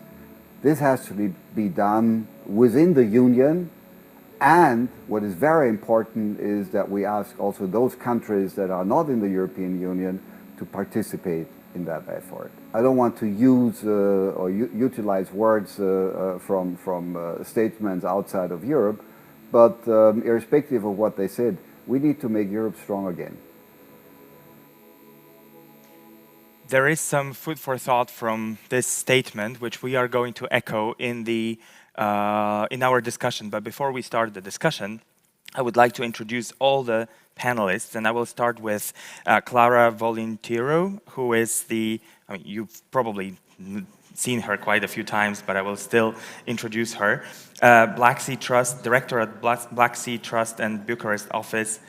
Speaker 4: This has to be done within the Union, and what is very important is that we ask also those countries that are not in the European Union to participate in that effort. I don't want to use or utilize words from statements outside of Europe, but irrespective of what they said, we need to make Europe strong again.
Speaker 3: There is some food for thought from this statement, which we are going to echo in our discussion. But before we start the discussion, I would like to introduce all the panelists, and I will start with Clara Volintiro, who is you've probably seen her quite a few times, but I will still introduce her. Black Sea Trust, Director at Black Sea Trust and Bucharest Office,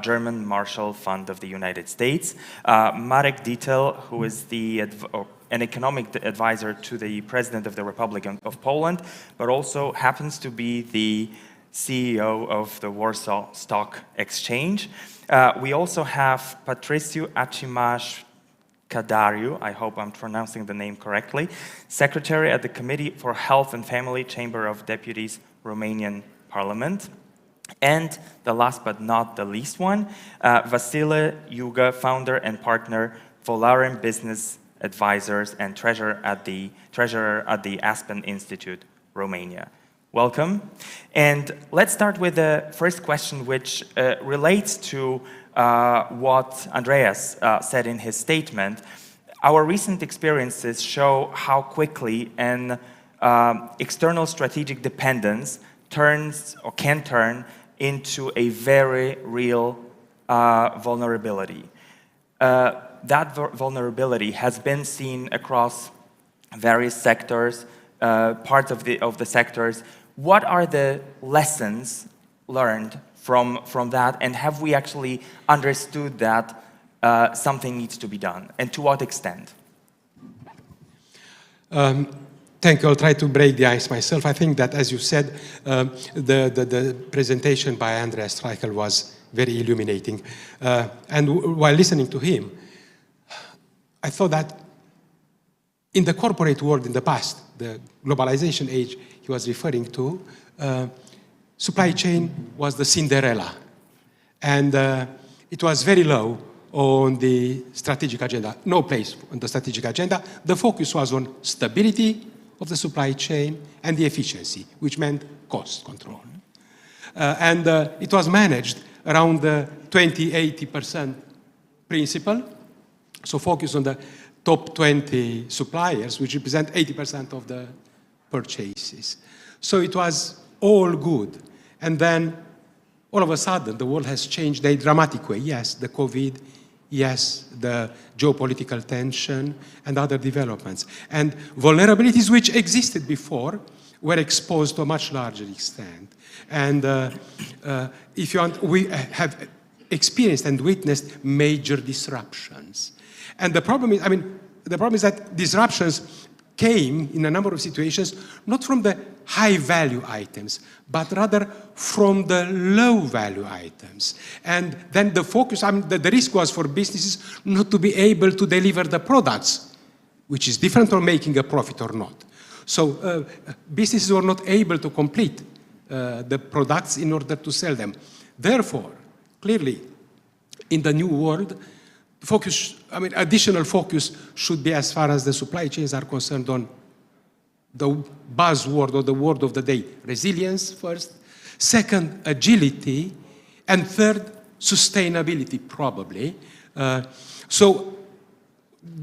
Speaker 3: German Marshall Fund of the United States. Marek Dietl, who is an economic advisor to the President of the Republic of Poland, but also happens to be the CEO of the Warsaw Stock Exchange. We also have Patriciu Acimaș Cadariu, I hope I'm pronouncing the name correctly, Secretary at the Committee for Health and Family, Chamber of Deputies, Romanian Parliament. And the last but not the least one, Vasile Iuga, founder and partner, Volarim Business Advisors and treasurer at the Aspen Institute, Romania. Welcome. And let's start with the first question, which relates to what Andreas said in his statement. Our recent experiences show how quickly an external strategic dependence turns or can turn into a very real vulnerability. That vulnerability has been seen across various sectors, parts of the sectors. What are the lessons learned from that, and have we actually understood that something needs to be done, and to what extent?
Speaker 2: Thank you. I'll try to break the ice myself. I think that, as you said, the presentation by Andreas Streichel was very illuminating. And while listening to him, I thought that in the corporate world in the past, the globalization age he was referring to, supply chain was the Cinderella. And it was very low on the strategic agenda, no place on the strategic agenda. The focus was on stability of the supply chain and the efficiency, which meant cost control. And it was managed around the 20-80% principle, so focus on the top 20 suppliers, which represent 80% of the purchases. So it was all good. And then all of a sudden, the world has changed in a dramatic way. Yes, the COVID, yes, the geopolitical tension and other developments. And vulnerabilities which existed before were exposed to a much larger extent. And if you want, we have experienced and witnessed major disruptions. And the problem is, the problem is that disruptions came in a number of situations not from the high value items, but rather from the low value items. And then the focus, the risk was for businesses not to be able to deliver the products, which is different from making a profit or not. So businesses were not able to complete the products in order to sell them. Therefore, clearly, in the new world, additional focus should be, as far as the supply chains are concerned, on the buzzword or the word of the day: resilience first, second, agility, and third, sustainability, probably. So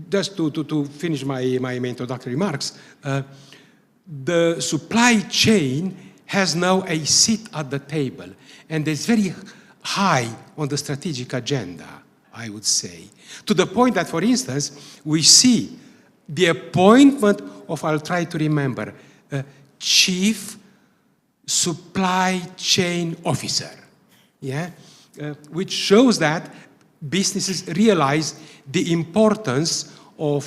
Speaker 2: just to finish my introductory remarks, the supply chain has now a seat at the table, and is very high on the strategic agenda, I would say, to the point that, for instance, we see the appointment of, I'll try to remember, Chief Supply Chain Officer, which shows that businesses realize the importance of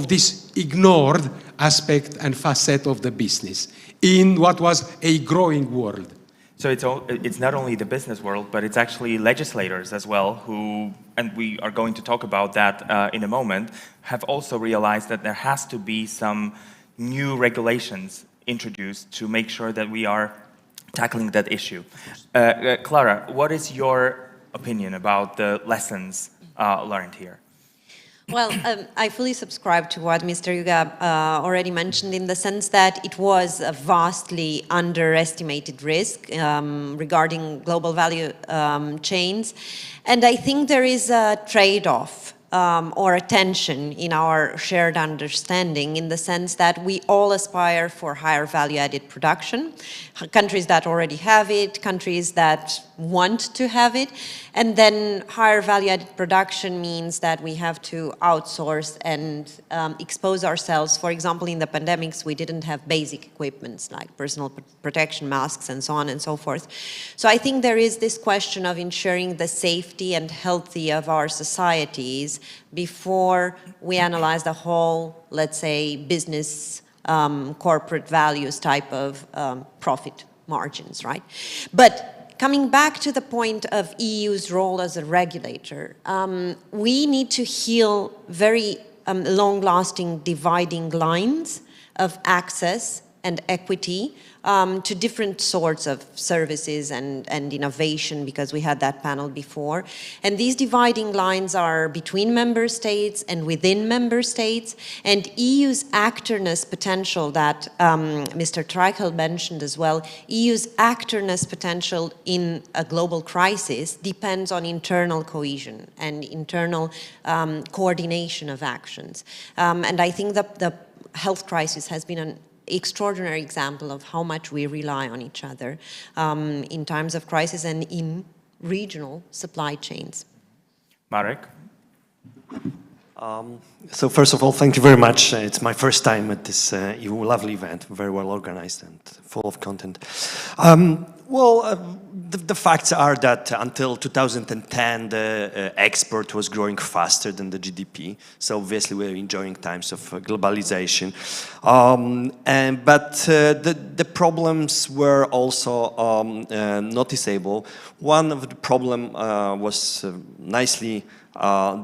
Speaker 2: this ignored aspect and facet of the business in what was a growing world.
Speaker 3: So it's not only the business world, but it's actually legislators as well who, and we are going to talk about that in a moment, have also realized that there has to be some new regulations introduced to make sure that we are tackling that issue. Clara, what is your opinion about the lessons learned here?
Speaker 5: Well, I fully subscribe to what Mr. Yuga already mentioned, in the sense that it was a vastly underestimated risk regarding global value chains. And I think there is a trade-off or a tension in our shared understanding, in the sense that we all aspire for higher value-added production, countries that already have it, countries that want to have it, and then higher value-added production means that we have to outsource and expose ourselves. For example, in the pandemics, we didn't have basic equipments like personal protection masks and so on and so forth. So I think there is this question of ensuring the safety and health of our societies before we analyze the whole, let's say, business corporate values type of profit margins, right? But coming back to the point of EU's role as a regulator, we need to heal very long-lasting dividing lines of access and equity to different sorts of services and innovation, because we had that panel before. And these dividing lines are between member states and within member states, and EU's actorness potential that Mr. Treichel mentioned as well. EU's actorness potential in a global crisis depends on internal cohesion and internal coordination of actions. And I think that the health crisis has been an extraordinary example of how much we rely on each other in times of crisis and in regional supply chains.
Speaker 3: Marek?
Speaker 6: So first of all, thank you very much. It's my first time at this lovely event, very well organized and full of content. The facts are that until 2010, the export was growing faster than the GDP. So obviously we're enjoying times of globalization. But the problems were also noticeable. One of the problem was nicely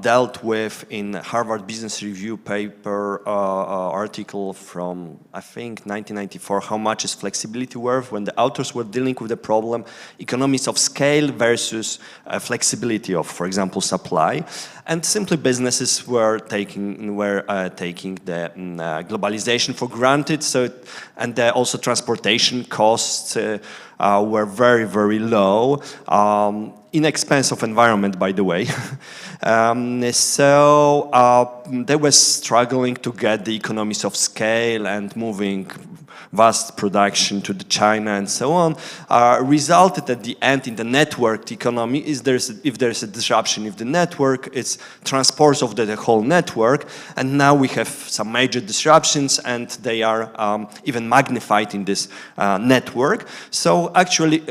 Speaker 6: dealt with in Harvard Business Review paper article from, I think, 1994, How Much is Flexibility Worth, when the authors were dealing with the problem, economies of scale versus flexibility of, for example, supply. And simply businesses were taking the globalization for granted. So, and also transportation costs were very, very low. Inexpensive environment, by the way. They were struggling to get the economies of scale and moving vast production to China and so on, resulted at the end in the networked economy. If there's a disruption in the network, it's transport of the whole network. And now we have some major disruptions, and they are even magnified in this network. So actually,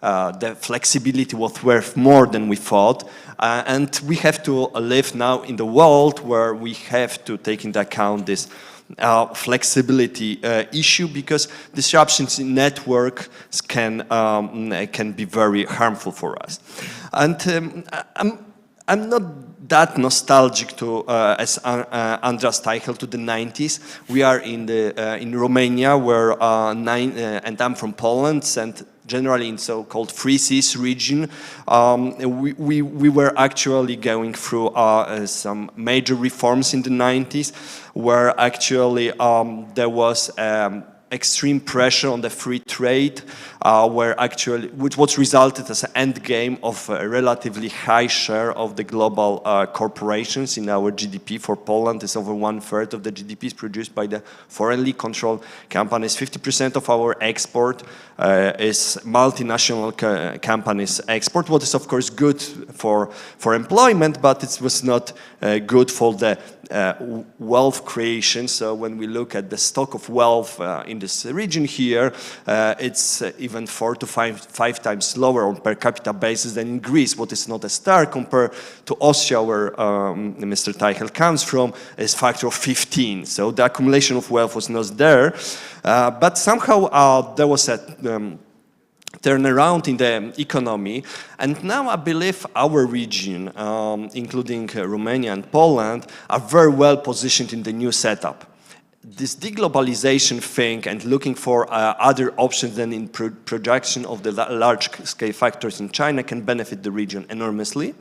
Speaker 6: the flexibility was worth more than we thought. And we have to live now in the world where we have to take into account this flexibility issue, because disruptions in networks can be very harmful for us. And I'm not that nostalgic to as Andras Steichel to the 90s. We are in Romania, where and I'm from Poland, and generally in so-called Free Seas region, we were actually going through some major reforms in the 90s, where actually there was extreme pressure on the free trade, which was resulted as an end game of a relatively high share of the global corporations in our GDP. For Poland, is over 1/3 of the GDP is produced by the foreignly controlled companies. 50% of our export is multinational companies' export, what is of course good for employment, but it was not good for the wealth creation. So when we look at the stock of wealth in this region here, it's even 4 to 5 times lower on per capita basis than in Greece, what is not a star compared to Austria, where Mr. Steichel comes from, is factor of 15. So the accumulation of wealth was not there, but somehow there was a turnaround in the economy, and now I believe our region, including Romania and Poland, are very well positioned in the new setup. This deglobalization thing and looking for other options than in production of the large-scale factories in China can benefit the region enormously.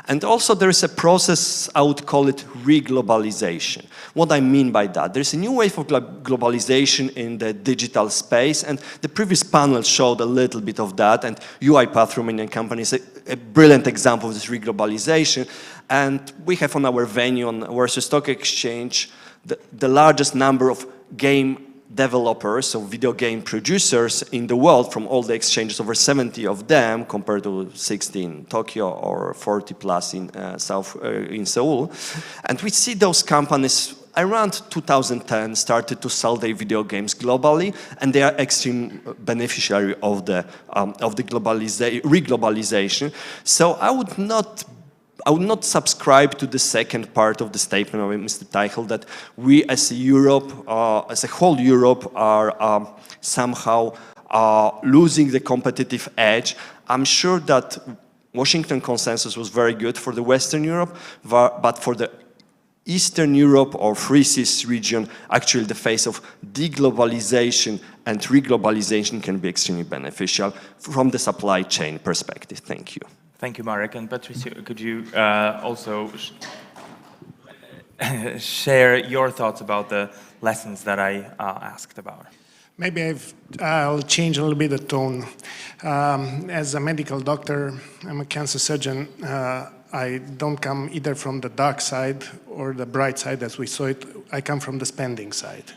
Speaker 6: And also there is a process, I would call it reglobalization. What I mean by that, there's a new wave of globalization in the digital space, and the previous panel showed a little bit of that, and UiPath, Romanian company, is a brilliant example of this reglobalization. And we have on our venue on Warsaw Stock Exchange the largest number of game developers, so video game producers in the world from all the exchanges, over 70 of them compared to 60 in Tokyo or 40 plus in in Seoul. And we see those companies around 2010 started to sell their video games globally, and they are extreme beneficiary of the reglobalization. So I would not subscribe to the second part of the statement of Mr. Steichel that we as Europe, as a whole Europe, are somehow losing the competitive edge. I'm sure that Washington Consensus was very good for the Western Europe, but for the Eastern Europe or Free Seas region, actually the face of deglobalization and reglobalization can be extremely beneficial from the supply chain perspective. Thank you.
Speaker 3: Thank you, Marek. And Patricio, could you also share your thoughts about the lessons that I asked about?
Speaker 7: Maybe I'll change a little bit the tone. As a medical doctor, I'm a cancer surgeon. I don't come either from the dark side or the bright side, as we saw it. I come from the spending side.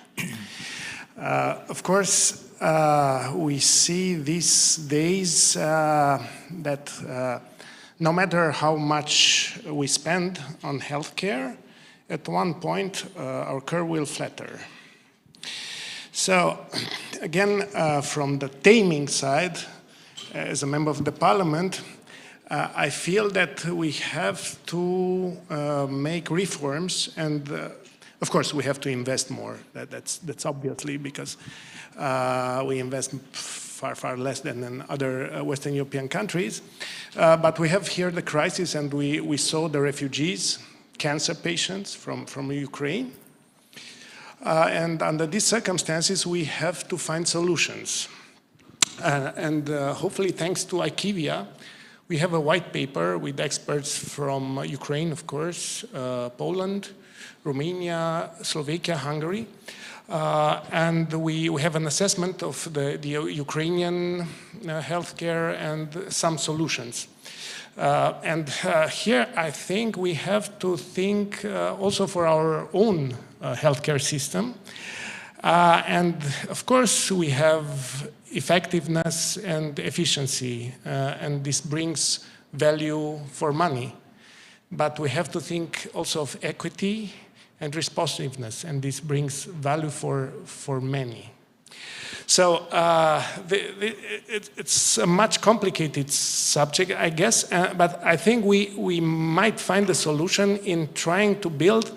Speaker 7: Of course, we see these days that no matter how much we spend on healthcare, at one point our curve will flatter. So again, from the taming side, as a member of the parliament, I feel that we have to make reforms, and of course we have to invest more. That's obviously because we invest far less than in other Western European countries. But we have here the crisis, and we saw the refugees, cancer patients from Ukraine. And under these circumstances, we have to find solutions. And hopefully, thanks to IQVIA, we have a white paper with experts from Ukraine, of course, Poland, Romania, Slovakia, Hungary. And we have an assessment of the Ukrainian healthcare and some solutions. And here I think we have to think also for our own healthcare system. And of course we have effectiveness and efficiency, and this brings value for money. But we have to think also of equity and responsiveness, and this brings value for many. So it's a much complicated subject, I guess, but I think we might find a solution in trying to build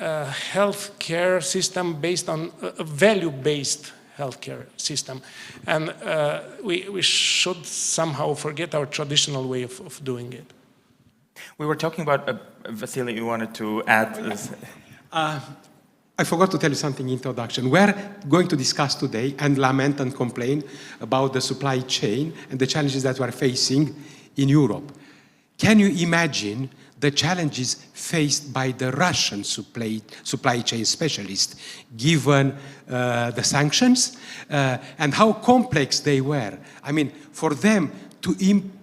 Speaker 7: healthcare system based on a value-based healthcare system. And we should somehow forget our traditional way of doing it.
Speaker 3: We were talking about, Vasily, you wanted to add this.
Speaker 2: I forgot to tell you something in introduction. We're going to discuss today and lament and complain about the supply chain and the challenges that we're facing in Europe. Can you imagine the challenges faced by the Russian supply chain specialists, given the sanctions, and how complex they were? I mean, for them to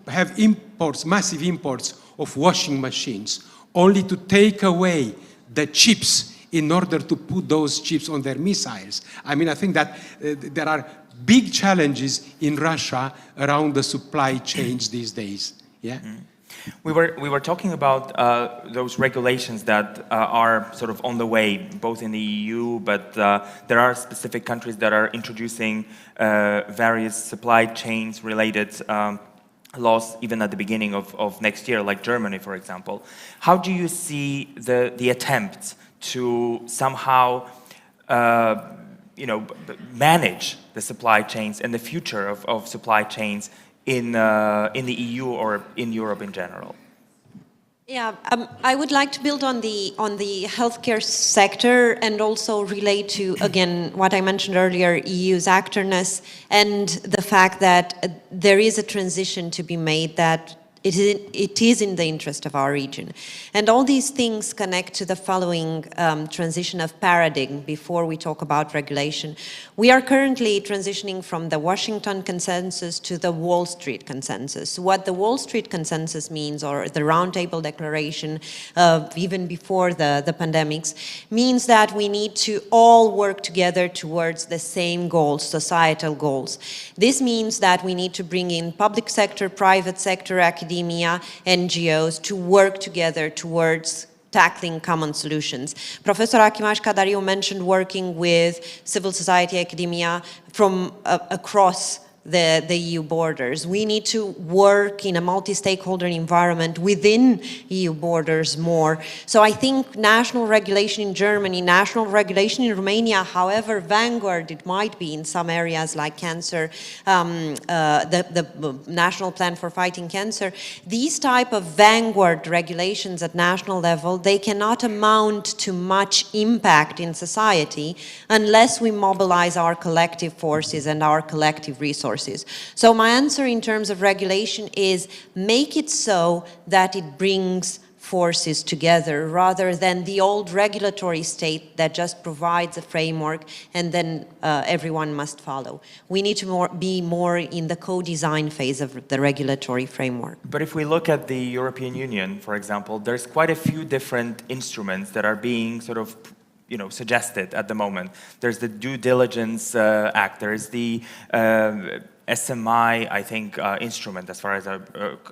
Speaker 2: have imports, massive imports of washing machines, only to take away the chips in order to put those chips on their missiles. I mean, I think that there are big challenges in Russia around the supply chains these days. Yeah.
Speaker 3: Mm-hmm. We were talking about those regulations that are sort of on the way, both in the EU, but there are specific countries that are introducing various supply chains related laws even at the beginning of next year, like Germany, for example. How do you see the attempts to somehow manage the supply chains and the future of supply chains in the EU or in Europe in general?
Speaker 5: Yeah, I would like to build on the healthcare sector and also relate to, again, what I mentioned earlier, EU's actorness and the fact that there is a transition to be made that it is in the interest of our region. And all these things connect to the following transition of paradigm before we talk about regulation. We are currently transitioning from the Washington Consensus to the Wall Street Consensus. What the Wall Street Consensus means, or the Roundtable Declaration even before the pandemics, means that we need to all work together towards the same goals, societal goals. This means that we need to bring in public sector, private sector, academia, NGOs to work together towards tackling common solutions. Professor Akimash Kadariu mentioned working with civil society, academia from across the EU borders. We need to work in a multi-stakeholder environment within EU borders more. So I think national regulation in Germany, national regulation in Romania, however vanguard it might be in some areas like cancer, the National Plan for Fighting Cancer, these type of vanguard regulations at national level, they cannot amount to much impact in society unless we mobilize our collective forces and our collective resources. So my answer in terms of regulation is make it so that it brings forces together rather than the old regulatory state that just provides a framework and then everyone must follow. We need to be more in the co-design phase of the regulatory framework.
Speaker 3: But if we look at the European Union, for example, there's quite a few different instruments that are being sort of suggested at the moment. There's the Due Diligence Act, there's the SMI, I think, instrument, as far as I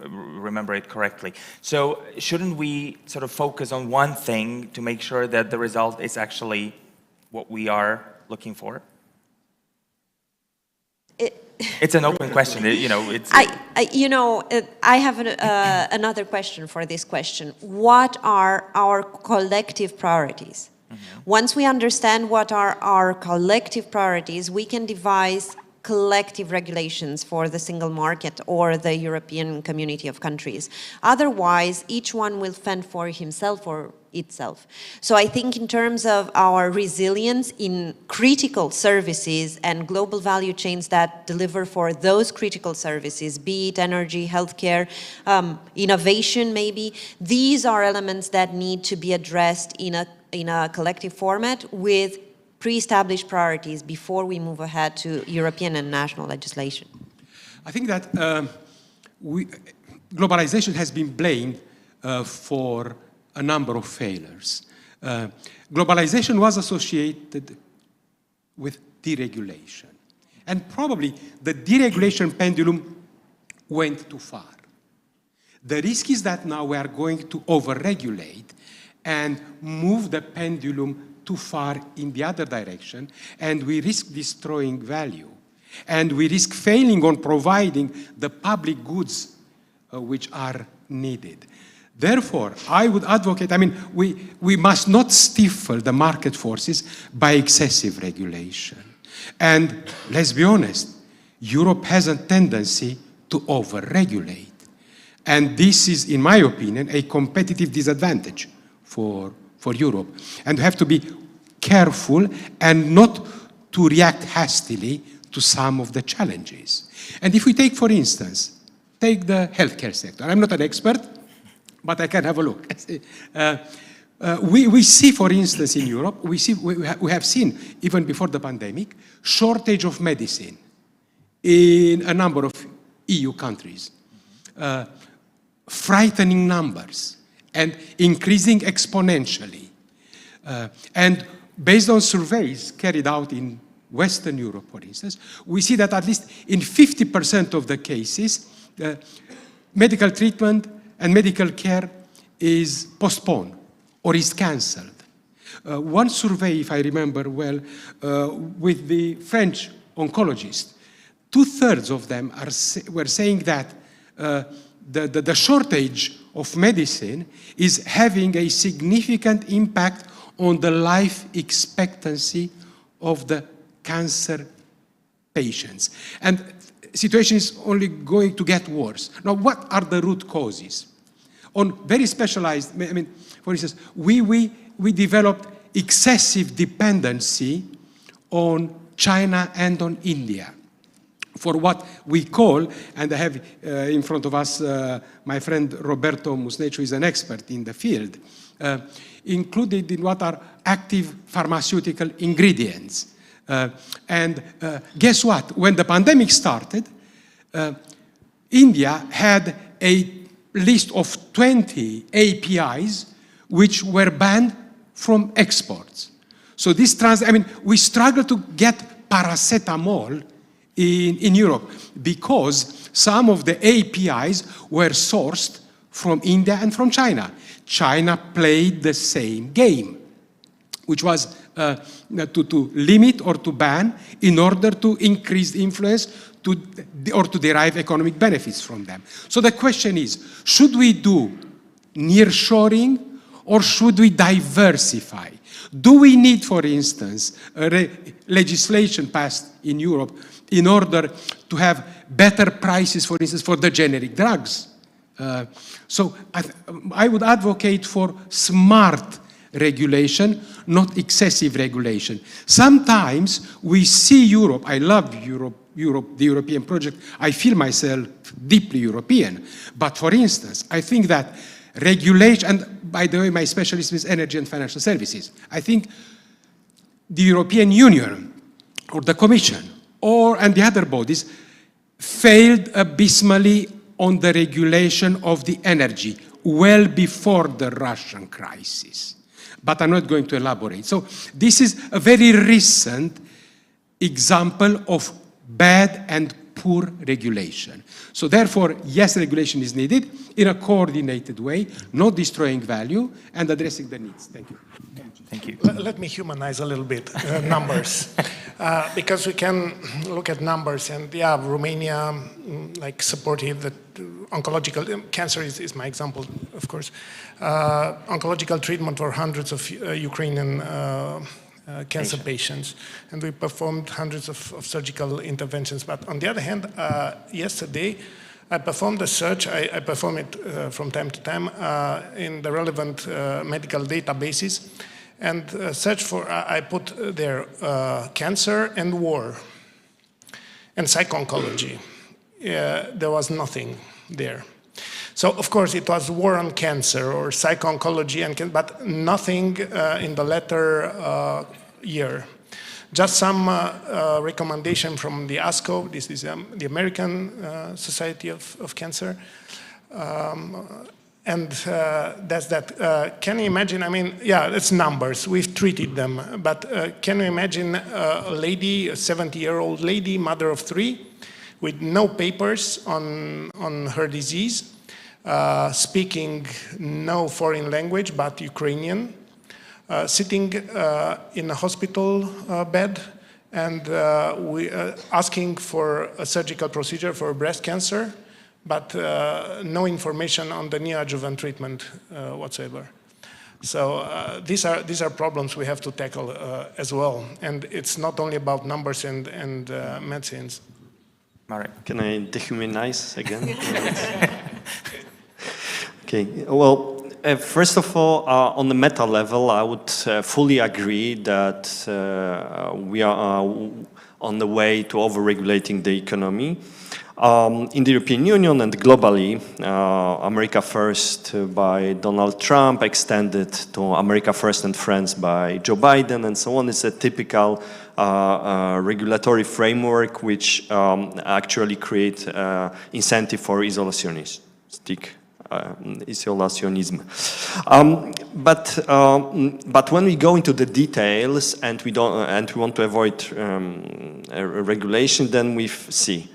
Speaker 3: remember it correctly. So shouldn't we sort of focus on one thing to make sure that the result is actually what we are looking for? It's an open question,
Speaker 5: I have another question for this question. What are our collective priorities? Once we understand what are our collective priorities, we can devise collective regulations for the single market or the European community of countries. Otherwise, each one will fend for himself or itself. So I think in terms of our resilience in critical services and global value chains that deliver for those critical services, be it energy, healthcare, innovation maybe, these are elements that need to be addressed in a collective format with pre-established priorities before we move ahead to European and national legislation.
Speaker 2: I think that globalization has been blamed for a number of failures. Globalization was associated with deregulation. And probably the deregulation pendulum went too far. The risk is that now we are going to over-regulate and move the pendulum too far in the other direction, and we risk destroying value. And we risk failing on providing the public goods which are needed. Therefore, I would advocate, I mean, we must not stifle the market forces by excessive regulation. And let's be honest, Europe has a tendency to over-regulate. And this is, in my opinion, a competitive disadvantage for Europe. And we have to be careful and not to react hastily to some of the challenges. And if we take, for instance, take the healthcare sector. I'm not an expert, but I can have a look. We see, for instance, in Europe, we have seen, even before the pandemic, shortage of medicine in a number of EU countries. Frightening numbers and increasing exponentially. And based on surveys carried out in Western Europe, for instance, we see that at least in 50% of the cases, medical treatment and medical care is postponed or is cancelled. One survey, if I remember well, with the French oncologists, 2/3 of them were saying that the shortage of medicine is having a significant impact on the life expectancy of the cancer patients. And the situation is only going to get worse. Now, what are the root causes? On very specialized, I mean, for instance, we developed excessive dependency on China and on India for what we call, and I have in front of us my friend Roberto Musnecho, who is an expert in the field, included in what are active pharmaceutical ingredients. And guess what? When the pandemic started, India had a list of 20 APIs which were banned from exports. So this we struggled to get paracetamol in Europe because some of the APIs were sourced from India and from China. China played the same game, which was to limit or to ban in order to increase influence or to derive economic benefits from them. So the question is, should we do nearshoring or should we diversify? Do we need, for instance, legislation passed in Europe in order to have better prices, for instance, for the generic drugs? So I would advocate for smart regulation, not excessive regulation. Sometimes we see Europe, I love Europe, the European project, I feel myself deeply European. But for instance, I think that regulation, and by the way, my specialism is energy and financial services. I think the European Union or the Commission and the other bodies failed abysmally on the regulation of the energy well before the Russian crisis. But I'm not going to elaborate. So this is a very recent example of bad and poor regulation. So therefore, yes, regulation is needed in a coordinated way, not destroying value and addressing the needs. Thank you.
Speaker 3: Thank you.
Speaker 7: Let me humanize a little bit numbers, because we can look at numbers and yeah, Romania, like supportive, that oncological cancer is my example, of course. Oncological treatment for hundreds of Ukrainian cancer patients, and we performed hundreds of surgical interventions. But on the other hand, yesterday I performed a search. I perform it from time to time in the relevant medical databases, and search for, I put there cancer and war and psycho-oncology. There was nothing there. So of course it was war on cancer or psycho-oncology, but nothing in the latter year. Just some recommendation from the ASCO, this is the American Society of Cancer, and that's that. Can you imagine, I mean, yeah, it's numbers, we've treated them, but can you imagine a lady, a 70-year-old lady, mother of 3, with no papers on her disease, speaking no foreign language but Ukrainian, sitting in a hospital bed and asking for a surgical procedure for breast cancer, but no information on the neoadjuvant treatment whatsoever. So these are problems we have to tackle as well, and it's not only about numbers and medicines.
Speaker 3: Marek.
Speaker 6: Can I dehumanize again? Okay, well, first of all, on the meta level, I would fully agree that we are on the way to over-regulating the economy. In the European Union and globally, America First by Donald Trump, extended to America First and Friends by Joe Biden, and so on, is a typical regulatory framework which actually create incentive for isolationistic isolationism. But when we go into the details and we want to avoid regulation, then we see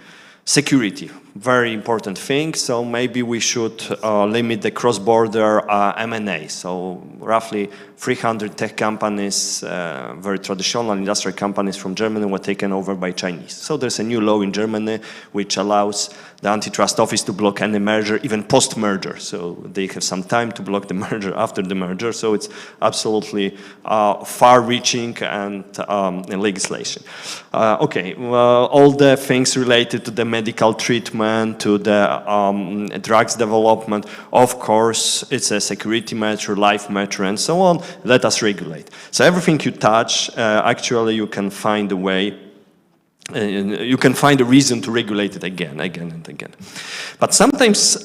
Speaker 6: security, very important thing. So maybe we should limit the cross-border M&A. So roughly 300 tech companies, very traditional industrial companies from Germany, were taken over by Chinese. So there's a new law in Germany which allows the antitrust office to block any merger, even post-merger. So they have some time to block the merger after the merger. So it's absolutely far-reaching and legislation. Okay, well, all the things related to the medical treatment, to the drugs development, of course, it's a security matter, life matter, and so on. Let us regulate. So everything you touch, actually, you can find a way. You can find a reason to regulate it again and again. But sometimes,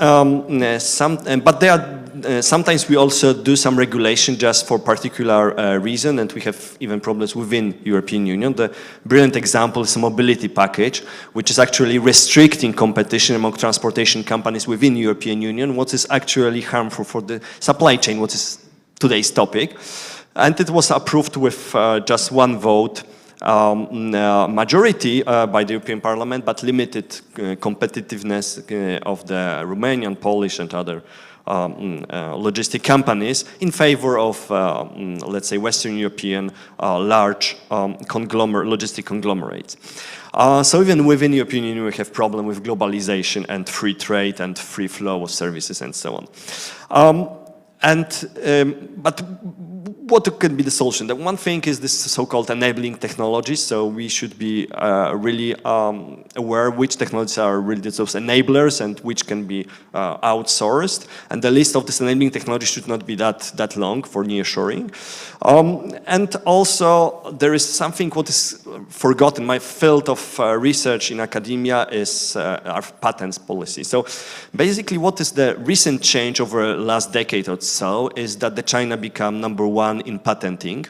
Speaker 6: sometimes we also do some regulation just for particular reason, and we have even problems within European Union. The brilliant example is a mobility package, which is actually restricting competition among transportation companies within European Union, what is actually harmful for the supply chain, what is today's topic. And it was approved with just one vote. Majority by the European Parliament, but limited competitiveness of the Romanian, Polish, and other logistic companies in favor of, let's say, Western European large logistic conglomerates. So even within the European Union, we have problem with globalization and free trade and free flow of services and so on. But what could be the solution? The one thing is this so-called enabling technologies. So we should be really aware which technologies are really those enablers and which can be outsourced. And the list of this enabling technologies should not be that long for nearshoring. And also there is something what is forgotten. My field of research in academia is our patents policy. So basically what is the recent change over the last decade or so is that the China become #1 in patenting.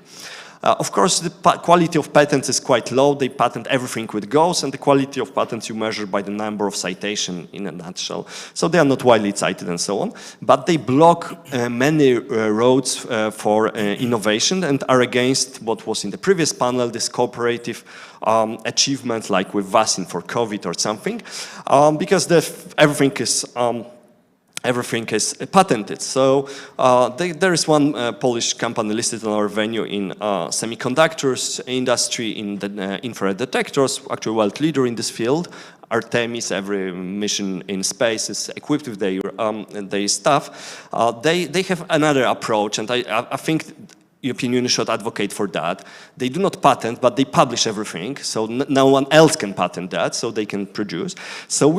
Speaker 6: Of course, the quality of patents is quite low. They patent everything with goes, and the quality of patents you measure by the number of citations in a nutshell. So they are not widely cited and so on. But they block many roads for innovation and are against what was in the previous panel, this cooperative achievement like with vaccine for COVID or something, because everything is patented. So there is one Polish company listed on our venue in semiconductors industry, in the infrared detectors, actually world leader in this field. Artemis, every mission in space is equipped with their stuff. They have another approach, and I think European Union should advocate for that. They do not patent, but they publish everything, so no one else can patent that, so they can produce. So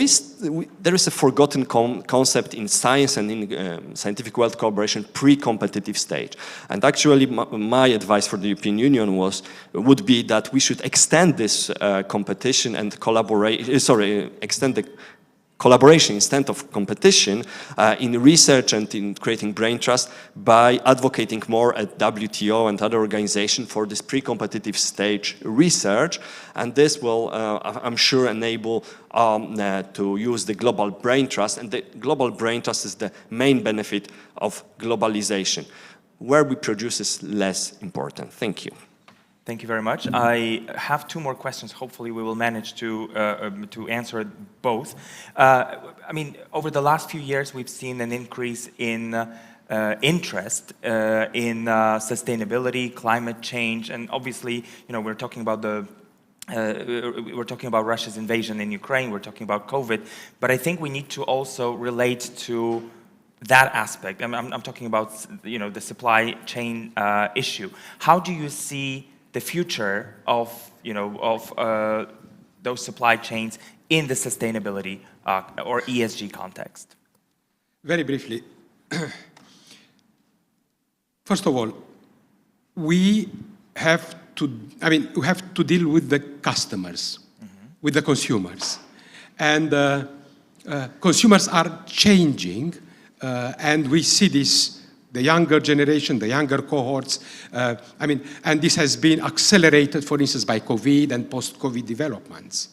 Speaker 6: there is a forgotten concept in science and in scientific world collaboration, pre-competitive stage. And actually, my advice for the European Union would be that we should extend this competition and extend the collaboration instead of competition in research and in creating brain trust by advocating more at WTO and other organizations for this pre-competitive stage research. And this will, I'm sure, enable to use the global brain trust. And the global brain trust is the main benefit of globalization. Where we produce is less important. Thank you.
Speaker 3: Thank you very much. I have two more questions. Hopefully we will manage to answer both. I mean, over the last few years, we've seen an increase in interest in sustainability, climate change, and obviously, you know, we're talking about the we're talking about Russia's invasion in Ukraine, we're talking about COVID, but I think we need to also relate to that aspect. I'm talking about, you know, the supply chain issue. How do you see the future of, you know, of those supply chains in the sustainability or ESG context?
Speaker 2: Very briefly. First of all, we have to deal with the customers, with the consumers. And consumers are changing, and we see this, the younger generation, the younger cohorts, and this has been accelerated, for instance, by COVID and post-COVID developments.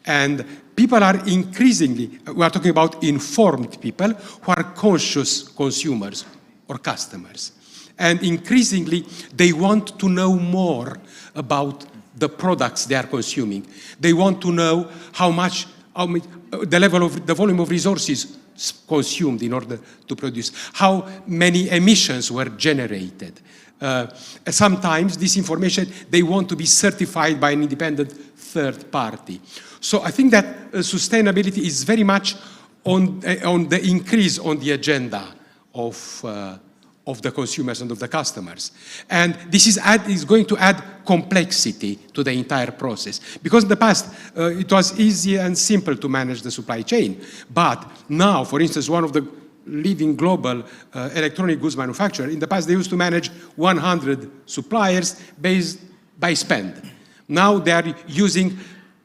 Speaker 2: And people are increasingly, we are talking about informed people who are conscious consumers or customers. And increasingly, they want to know more about the products they are consuming. They want to know the volume of resources consumed in order to produce, how many emissions were generated. Sometimes this information, they want to be certified by an independent third party. So I think that sustainability is very much on the increase on the agenda of the consumers and of the customers. And this is going to add complexity to the entire process. Because in the past, it was easy and simple to manage the supply chain. But now, for instance, one of the leading global electronic goods manufacturer, in the past they used to manage 100 suppliers based by spend. Now they are using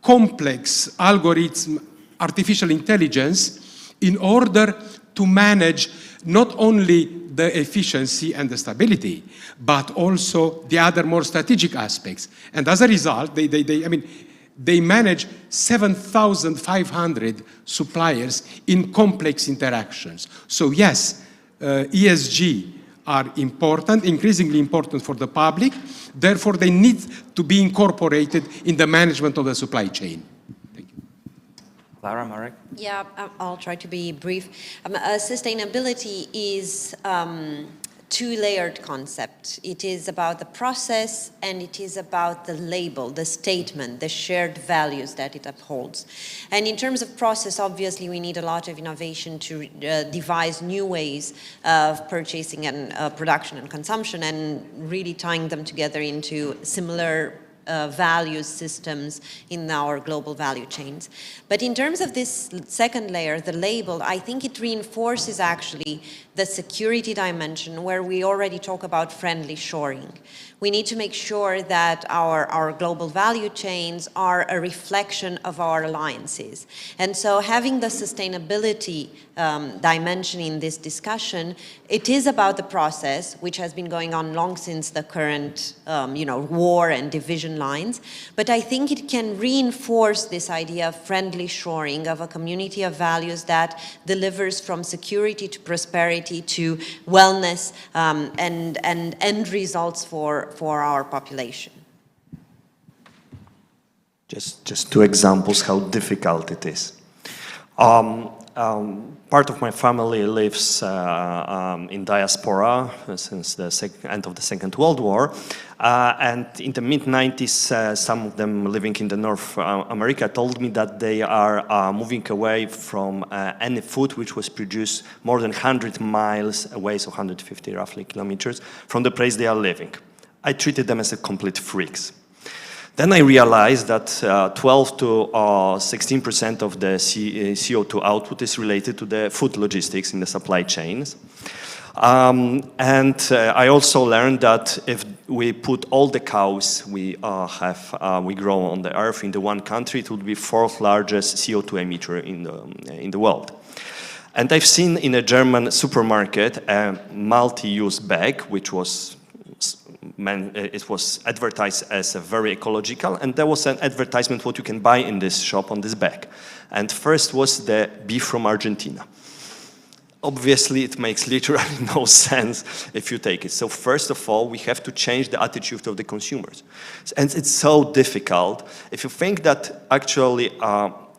Speaker 2: complex algorithms, artificial intelligence, in order to manage not only the efficiency and the stability, but also the other more strategic aspects. And as a result, they manage 7,500 suppliers in complex interactions. So yes, ESG are important, increasingly important for the public. Therefore, they need to be incorporated in the management of the supply chain.
Speaker 3: Clara, Marek?
Speaker 5: Yeah, I'll try to be brief. Sustainability is two-layered concept. It is about the process and it is about the label, the statement, the shared values that it upholds. And in terms of process, obviously we need a lot of innovation to devise new ways of purchasing and production and consumption and really tying them together into similar values systems in our global value chains. But in terms of this second layer, the label, I think it reinforces actually the security dimension where we already talk about friendly shoring. We need to make sure that our global value chains are a reflection of our alliances. And so having the sustainability dimension in this discussion, it is about the process, which has been going on long since the current war and division lines. But I think it can reinforce this idea of friendly shoring, of a community of values that delivers from security to prosperity to wellness and end results for our population.
Speaker 6: Just two examples how difficult it is. Part of my family lives in diaspora since the end of the Second World War. And in the mid-90s, some of them living in the North America told me that they are moving away from any food which was produced more than 100 miles away, so 150 roughly kilometers, from the place they are living. I treated them as a complete freaks. Then I realized that 12 to 16% of the CO2 output is related to the food logistics in the supply chains. I also learned that if we put all the cows we grow on the earth into one country, it would be fourth largest CO2 emitter in the world. And I've seen in a German supermarket a multi-use bag, which was advertised as a very ecological, and there was an advertisement what you can buy in this shop on this bag. And first was the beef from Argentina. Obviously, it makes literally no sense if you take it. So first of all, we have to change the attitude of the consumers. And it's so difficult. If you think that actually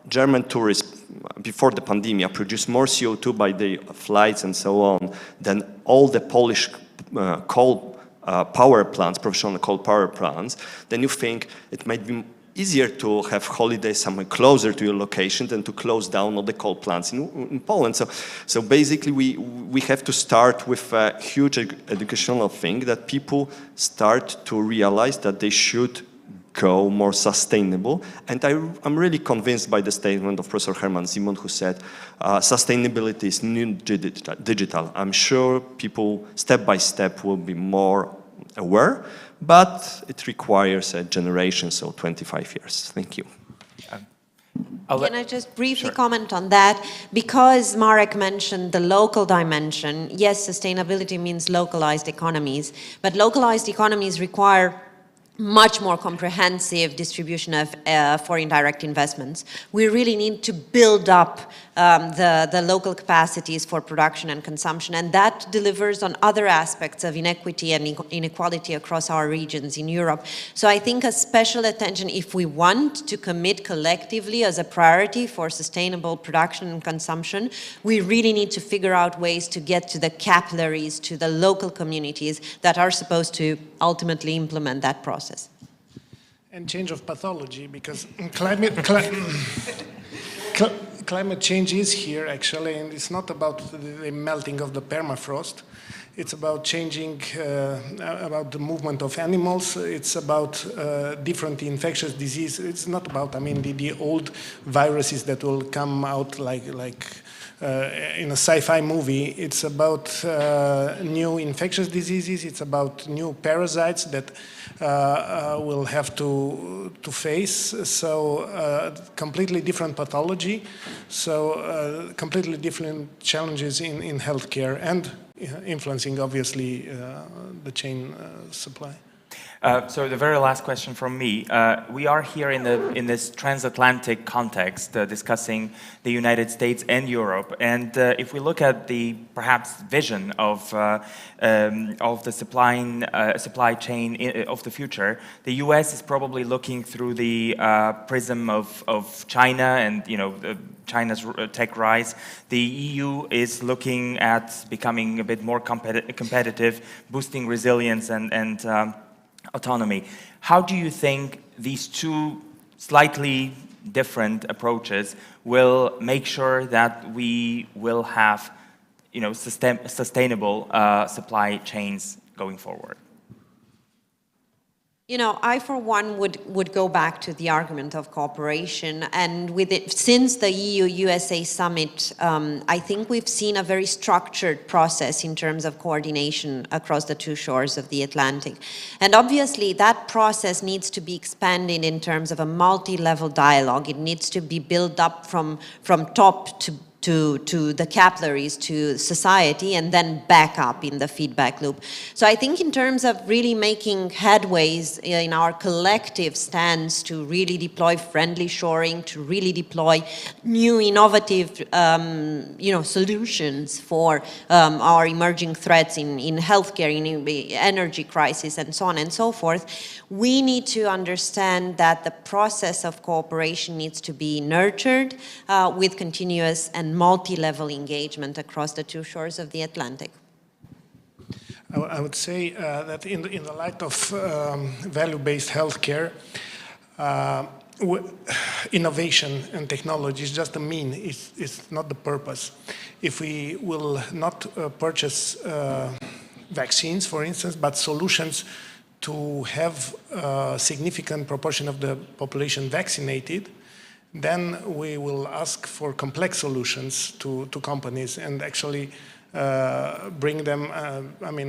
Speaker 6: German tourists before the pandemic produced more CO2 by the flights and so on than all the Polish coal power plants, professional coal power plants, then you think it might be easier to have holidays somewhere closer to your location than to close down all the coal plants in Poland. So basically we have to start with a huge educational thing that people start to realize that they should go more sustainable. And I'm really convinced by the statement of Professor Hermann Simon, who said, sustainability is new digital. I'm sure people step by step will be more aware, but it requires a generation, so 25 years. Thank you.
Speaker 5: Can I just briefly comment on that? Because Marek mentioned the local dimension, yes, sustainability means localized economies, but localized economies require much more comprehensive distribution of foreign direct investments. We really need to build up the local capacities for production and consumption, and that delivers on other aspects of inequity and inequality across our regions in Europe. So I think a special attention, if we want to commit collectively as a priority for sustainable production and consumption, we really need to figure out ways to get to the capillaries, to the local communities that are supposed to ultimately implement that process.
Speaker 7: And change of pathology, because climate change is here actually, and it's not about the melting of the permafrost. It's about changing, about the movement of animals. It's about different infectious disease. It's not about, I mean, the old viruses that will come out like in a sci-fi movie. It's about new infectious diseases. It's about new parasites that we'll have to face. So completely different pathology. So completely different challenges in healthcare and influencing, obviously, the chain supply.
Speaker 3: So the very last question from me. We are here in this transatlantic context discussing the United States and Europe. And if we look at the perhaps vision of the supply chain of the future, the US is probably looking through the prism of China and China's tech rise. The EU is looking at becoming a bit more competitive, boosting resilience and autonomy. How do you think these two slightly different approaches will make sure that we will have, sustainable supply chains going forward?
Speaker 5: I, for one, would go back to the argument of cooperation. And with it, since the EU-USA summit, I think we've seen a very structured process in terms of coordination across the two shores of the Atlantic. And obviously, that process needs to be expanded in terms of a multi-level dialogue. It needs to be built up from top to the capillaries, to society, and then back up in the feedback loop. So I think in terms of really making headways in our collective stance to really deploy friendly shoring, to really deploy new innovative solutions for our emerging threats in healthcare, in energy crisis, and so on and so forth, we need to understand that the process of cooperation needs to be nurtured with continuous and multi-level engagement across the two shores of the Atlantic.
Speaker 7: I would say that in the light of value-based healthcare, innovation and technology is just a mean, it's not the purpose. If we will not purchase vaccines, for instance, but solutions to have a significant proportion of the population vaccinated, then we will ask for complex solutions to companies and actually bring them,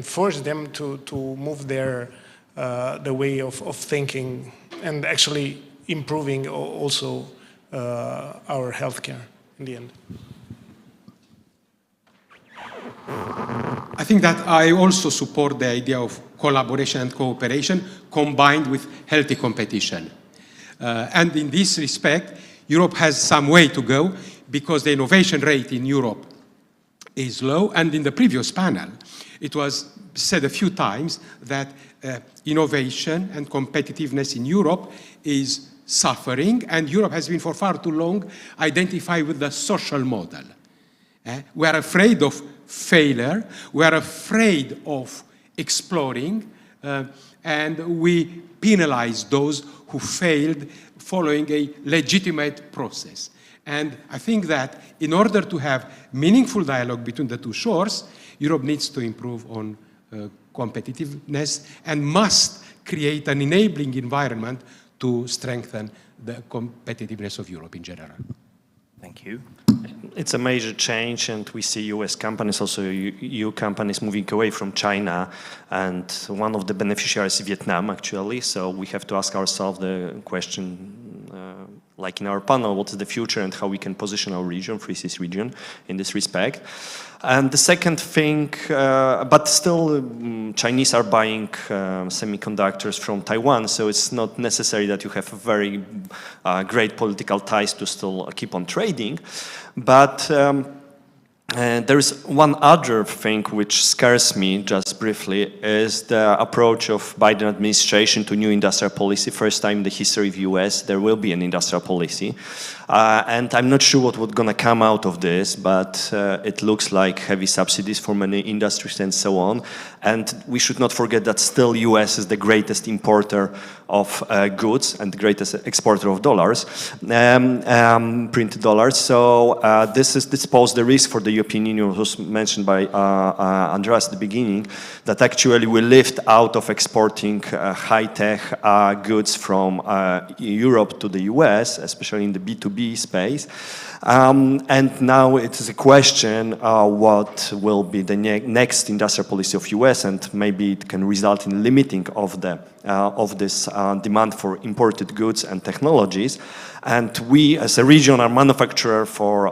Speaker 7: force them to move the way of thinking and actually improving also our healthcare in the end.
Speaker 2: I think that I also support the idea of collaboration and cooperation combined with healthy competition. And in this respect, Europe has some way to go because the innovation rate in Europe is low. And in the previous panel, it was said a few times that innovation and competitiveness in Europe is suffering, and Europe has been for far too long identified with the social model. We are afraid of failure. We are afraid of exploring. and we penalize those who failed following a legitimate process. And I think that in order to have meaningful dialogue between the two shores, Europe needs to improve on competitiveness and must create an enabling environment to strengthen the competitiveness of Europe in general.
Speaker 3: Thank you.
Speaker 6: It's a major change, and we see US companies, also EU companies, moving away from China, and one of the beneficiaries is Vietnam, actually. So we have to ask ourselves the question, like in our panel, what is the future and how we can position our region, Three Seas region, in this respect. And the second thing, but still Chinese are buying semiconductors from Taiwan, so it's not necessary that you have very great political ties to still keep on trading. But there is one other thing which scares me, just briefly, is the approach of Biden administration to new industrial policy. First time in the history of the US there will be an industrial policy. And I'm not sure what would gonna come out of this, but it looks like heavy subsidies for many industries and so on. And we should not forget that still US is the greatest importer of goods and the greatest exporter of dollars, printed dollars. So this poses the risk for the European Union, was mentioned by Andreas at the beginning, that actually we lift out of exporting high-tech goods from Europe to the US, especially in the B2B space. And now it is a question what will be the next industrial policy of US, and maybe it can result in limiting of this demand for imported goods and technologies. And we, as a regional manufacturer for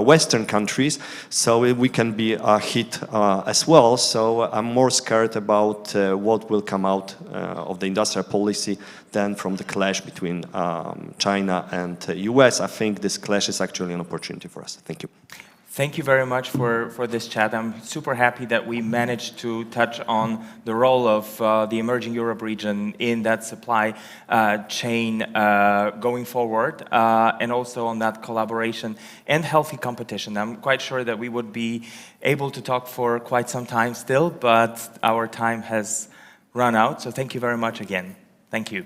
Speaker 6: Western countries, so we can be hit as well. So I'm more scared about what will come out of the industrial policy than from the clash between China and US. I think this clash is actually an opportunity for us. Thank you.
Speaker 3: Thank you very much for this chat. I'm super happy that we managed to touch on the role of the emerging Europe region in that supply chain going forward, and also on that collaboration and healthy competition. I'm quite sure that we would be able to talk for quite some time still, but our time has run out. So thank you very much again. Thank you.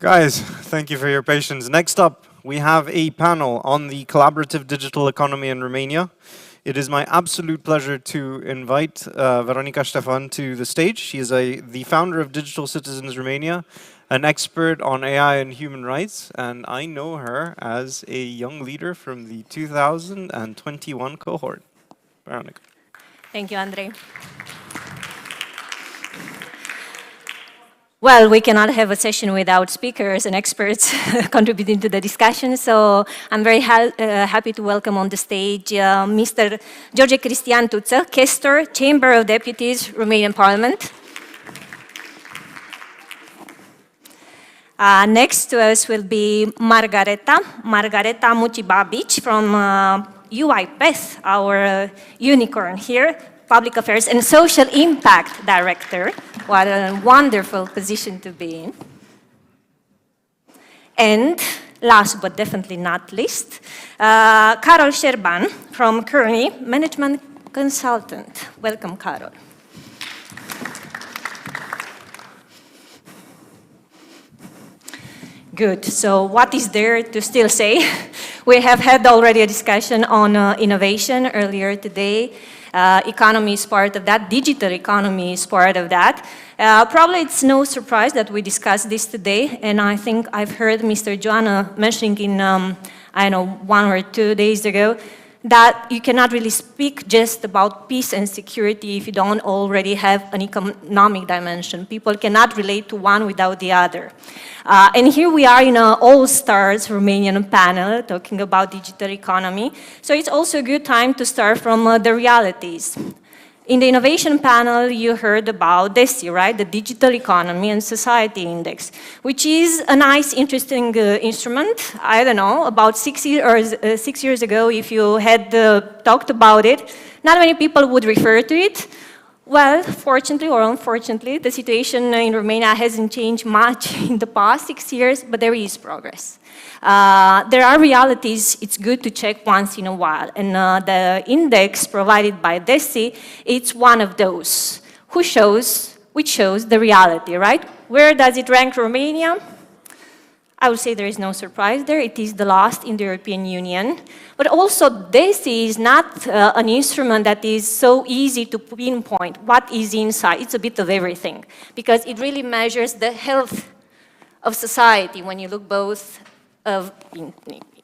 Speaker 1: Guys, thank you for your patience. Next up, we have a panel on the collaborative digital economy in Romania. It is my absolute pleasure to invite Veronica Ștefan to the stage. She is the founder of Digital Citizens Romania, an expert on AI and human rights, and I know her as a young leader from the 2021 cohort. Veronica.
Speaker 10: Thank you, Andrei. Well, we cannot have a session without speakers and experts contributing to the discussion, so I'm very happy to welcome on the stage Mr. George Cristian Tuță, Questor, Chamber of Deputies, Romanian Parliament. Next to us will be Margareta Mucibabic from UiPath, our unicorn here, Public Affairs and Social Impact Director. What a wonderful position to be in. And last but definitely not least, Carol Șerban from Kearney, Management Consultant. Welcome, Carol. Good. So what is there to still say? We have had already a discussion on innovation earlier today. Economy is part of that. Digital economy is part of that. Probably it's no surprise that we discussed this today, and I think I've heard Mr. Joanna mentioning in, I don't know, 1 or 2 days ago, that you cannot really speak just about peace and security if you don't already have an economic dimension. People cannot relate to one without the other. And here we are in an all-stars Romanian panel talking about digital economy. So it's also a good time to start from the realities. In the innovation panel, you heard about DESI, right? The Digital Economy and Society Index, which is a nice, interesting instrument. I don't know, about 6 years ago, if you had talked about it, not many people would refer to it. Well, fortunately or unfortunately, the situation in Romania hasn't changed much in the past 6 years, but there is progress. There are realities it's good to check once in a while, and the index provided by DESI, it's one of those, which shows the reality, right? Where does it rank Romania? I would say there is no surprise there. It is the last in the European Union. But also, DESI is not an instrument that is so easy to pinpoint what is inside. It's a bit of everything, because it really measures the health of society when you look both of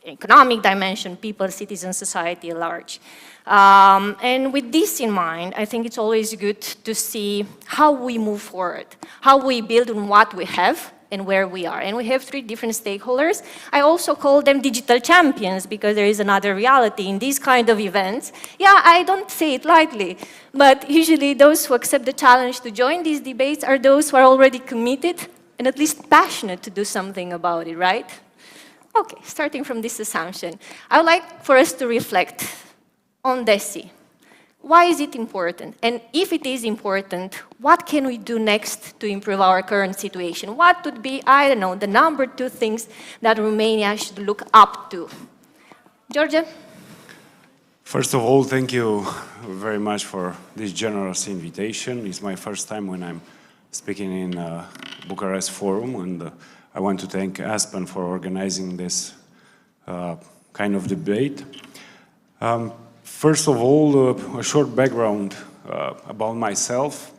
Speaker 10: economic dimension, people, citizens, society at large. And with this in mind, I think it's always good to see how we move forward, how we build on what we have and where we are. And we have 3 different stakeholders. I also call them digital champions, because there is another reality in these kind of events. Yeah, I don't say it lightly, but usually those who accept the challenge to join these debates are those who are already committed and at least passionate to do something about it, right? Okay, starting from this assumption, I would like for us to reflect on DESI. Why is it important? And if it is important, what can we do next to improve our current situation? What would be, I don't know, the number 2 things that Romania should look up to? George?
Speaker 11: First of all, thank you very much for this generous invitation. It's my first time when I'm speaking in Bucharest Forum, and I want to thank Aspen for organizing this kind of debate. First of all, a short background about myself.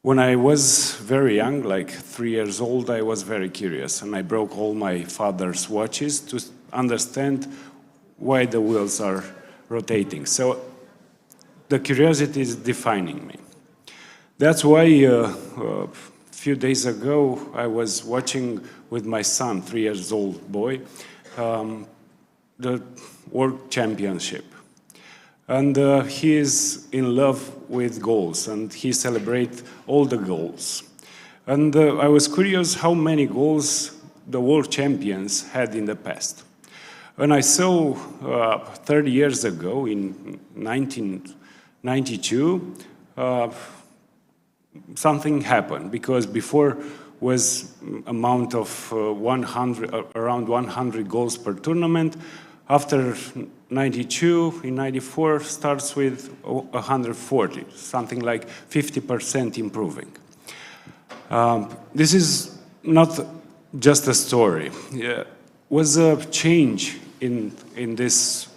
Speaker 11: When I was very young, like 3 years old, I was very curious, and I broke all my father's watches to understand why the wheels are rotating. So the curiosity is defining me. That's why a few days ago, I was watching with my son, 3 years old boy, the World Championship. And he is in love with goals, and he celebrates all the goals. And I was curious how many goals the world champions had in the past. And I saw 30 years ago, in 1992, something happened, because before was amount of around 100 goals per tournament. After 92, in 94, starts with 140, something like 50% improving. This is not just a story. It was a change in this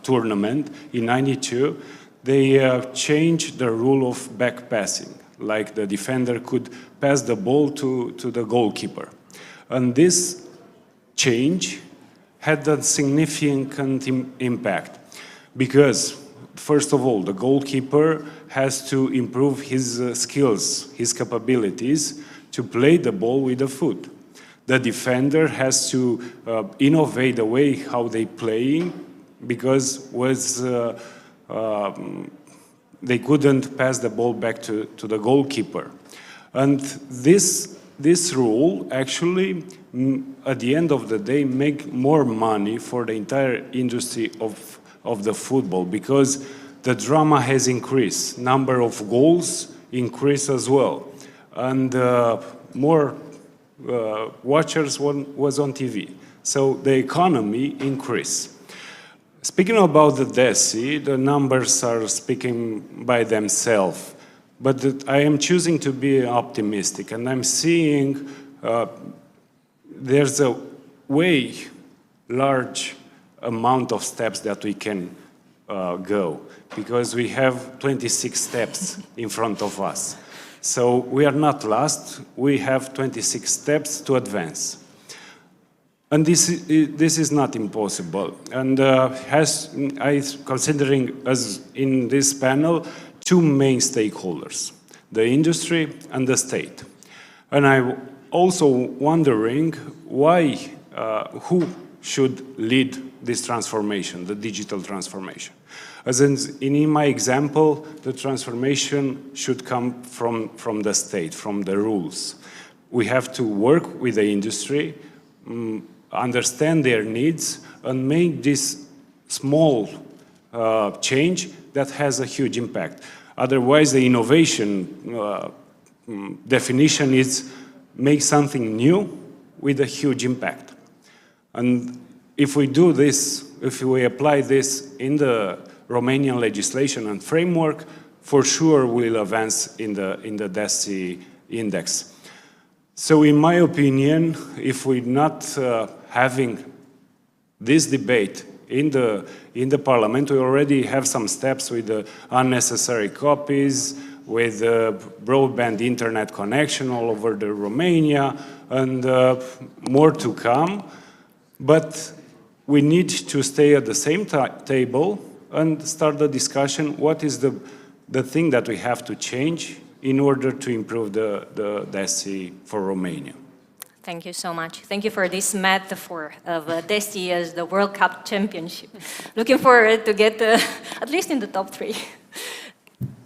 Speaker 11: tournament in 92. They changed the rule of back passing, like the defender could pass the ball to the goalkeeper. And this change had a significant impact, because first of all, the goalkeeper has to improve his skills, his capabilities to play the ball with the foot. The defender has to innovate the way how they playing, because they couldn't pass the ball back to the goalkeeper. And this rule actually, at the end of the day, make more money for the entire industry of the football, because the drama has increased, number of goals increased as well, and more watchers was on TV. So the economy increased. Speaking about the DESI, the numbers are speaking by themselves, but I am choosing to be optimistic, and I'm seeing there's a way large amount of steps that we can go, because we have 26 steps in front of us. So we are not lost, we have 26 steps to advance. And this is not impossible. And considering as in this panel, two main stakeholders, the industry and the state. And I'm also wondering why, who should lead this transformation, the digital transformation. As in my example, the transformation should come from the state, from the rules. We have to work with the industry, understand their needs, and make this small change that has a huge impact. Otherwise, the innovation definition is make something new with a huge impact. And if we do this, if we apply this in the Romanian legislation and framework, for sure we'll advance in the DESI index. So in my opinion, if we're not having this debate in the parliament, we already have some steps with the unnecessary copies, with broadband internet connection all over the Romania, and more to come. But we need to stay at the same table and start the discussion, what is the thing that we have to change in order to improve the DESI for Romania.
Speaker 10: Thank you so much. Thank you for this metaphor of DESI as the World Cup championship. Looking forward to get at least in the top 3.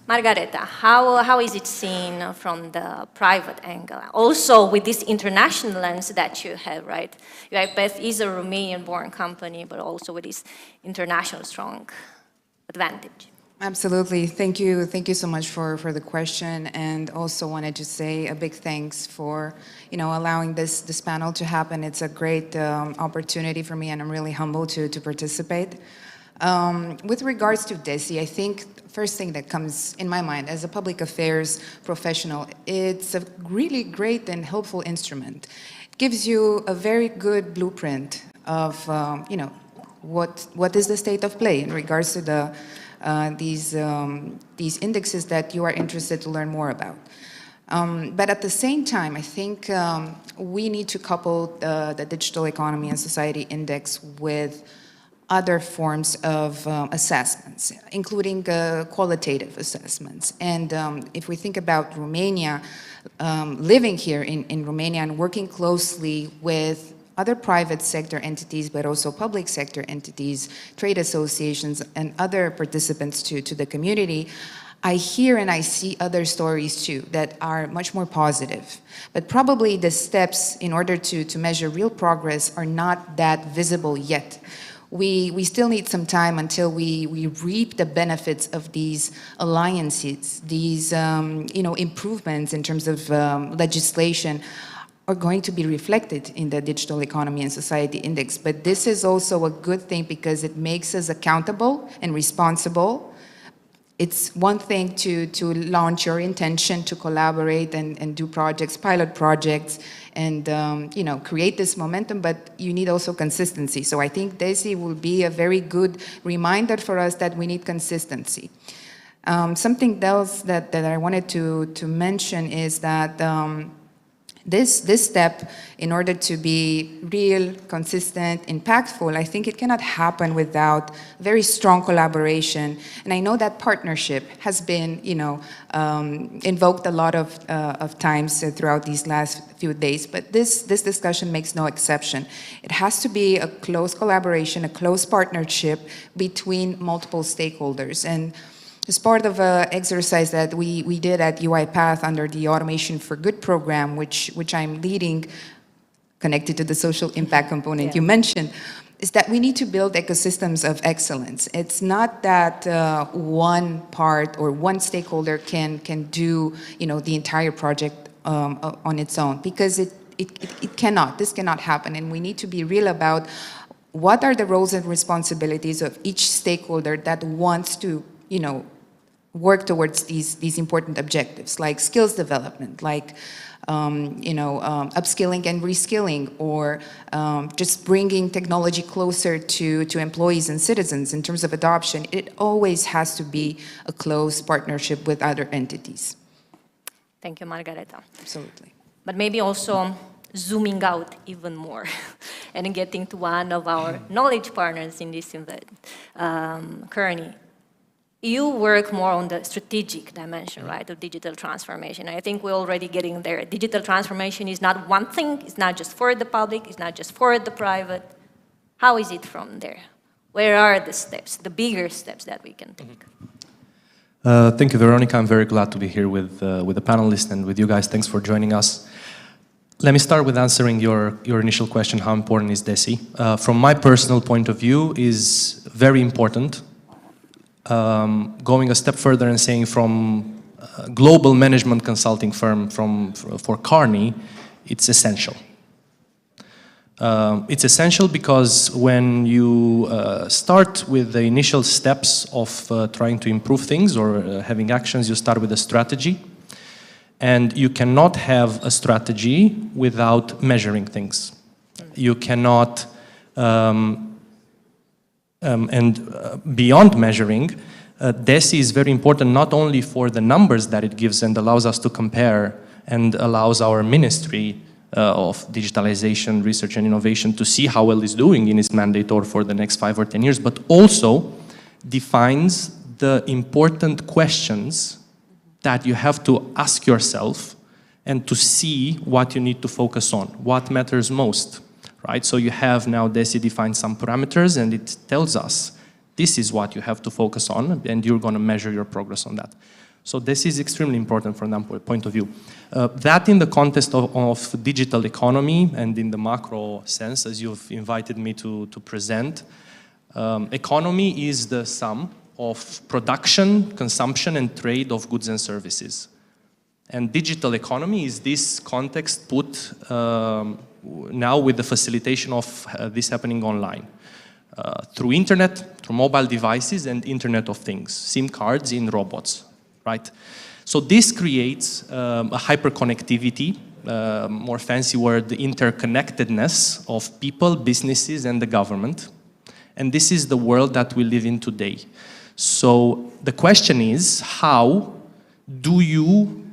Speaker 10: Margareta, how is it seen from the private angle? Also with this international lens that you have, right? UiPath is a Romanian-born company, but also with this international strong advantage.
Speaker 12: Absolutely. Thank you so much for the question, and also wanted to say a big thanks for allowing this panel to happen. It's a great opportunity for me, and I'm really humbled to participate. With regards to DESI, I think first thing that comes in my mind as a public affairs professional, it's a really great and helpful instrument. It gives you a very good blueprint of what is the state of play in regards to these indexes that you are interested to learn more about. But at the same time, I think we need to couple the Digital Economy and Society Index with other forms of assessments, including qualitative assessments. And if we think about Romania, living here in Romania and working closely with other private sector entities, but also public sector entities, trade associations, and other participants to the community, I hear and I see other stories too that are much more positive. But probably the steps in order to measure real progress are not that visible yet. We still need some time until we reap the benefits of these alliances, these improvements in terms of legislation are going to be reflected in the Digital Economy and Society Index. But this is also a good thing because it makes us accountable and responsible. It's one thing to launch your intention to collaborate and do projects, pilot projects, and create this momentum, but you need also consistency. So I think DESI will be a very good reminder for us that we need consistency. Something else that I wanted to mention is that This step, in order to be real, consistent, impactful, I think it cannot happen without very strong collaboration. And I know that partnership has been, invoked a lot of times throughout these last few days, but this discussion makes no exception. It has to be a close collaboration, a close partnership between multiple stakeholders. And as part of an exercise that we did at UiPath under the Automation for Good program, which I'm leading, connected to the social impact component you mentioned, is that we need to build ecosystems of excellence. It's not that one part or one stakeholder can do the entire project on its own, because it cannot. This cannot happen, and we need to be real about what are the roles and responsibilities of each stakeholder that wants to work towards these important objectives, like skills development, like upskilling and reskilling, or just bringing technology closer to employees and citizens in terms of adoption. It always has to be a close partnership with other entities.
Speaker 10: Thank you, Margareta.
Speaker 12: Absolutely.
Speaker 10: But maybe also zooming out even more and getting to one of our knowledge partners in this event, Kearney. You work more on the strategic dimension, right, of digital transformation. I think we're already getting there. Digital transformation is not one thing. It's not just for the public. It's not just for the private. How is it from there? Where are the steps, the bigger steps that we can take?
Speaker 9: Thank you, Veronica. I'm very glad to be here with the panelists and with you guys. Thanks for joining us. Let me start with answering your initial question, how important is DESI? From my personal point of view, is very important. Going a step further and saying from a global management consulting firm for Kearney, it's essential. It's essential because when you start with the initial steps of trying to improve things or having actions, you start with a strategy. And you cannot have a strategy without measuring things. You cannot... beyond measuring, DESI is very important not only for the numbers that it gives and allows us to compare and allows our Ministry of Digitalization, Research and Innovation to see how well it's doing in its mandate or for the next 5 or 10 years, but also defines the important questions that you have to ask yourself and to see what you need to focus on, what matters most. Right? So you have now DESI defined some parameters and it tells us this is what you have to focus on and you're going to measure your progress on that. So this is extremely important from that point of view. That in the context of digital economy and in the macro sense, as you've invited me to present, economy is the sum of production, consumption and trade of goods and services. And digital economy is this context put now with the facilitation of this happening online. Through internet, through mobile devices and Internet of Things, SIM cards in robots, right? So this creates a hyperconnectivity, more fancy word, the interconnectedness of people, businesses and the government. And this is the world that we live in today. So the question is, how do you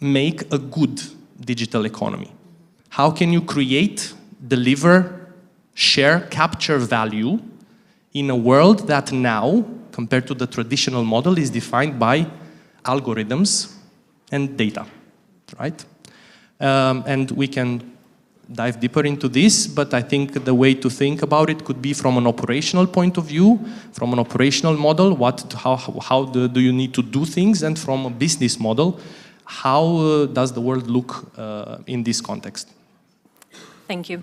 Speaker 9: make a good digital economy? How can you create, deliver, share, capture value in a world that now, compared to the traditional model, is defined by algorithms and data, right? And we can dive deeper into this, but I think the way to think about it could be from an operational point of view, from an operational model, how do you need to do things, and from a business model, how does the world look in this context?
Speaker 10: Thank you.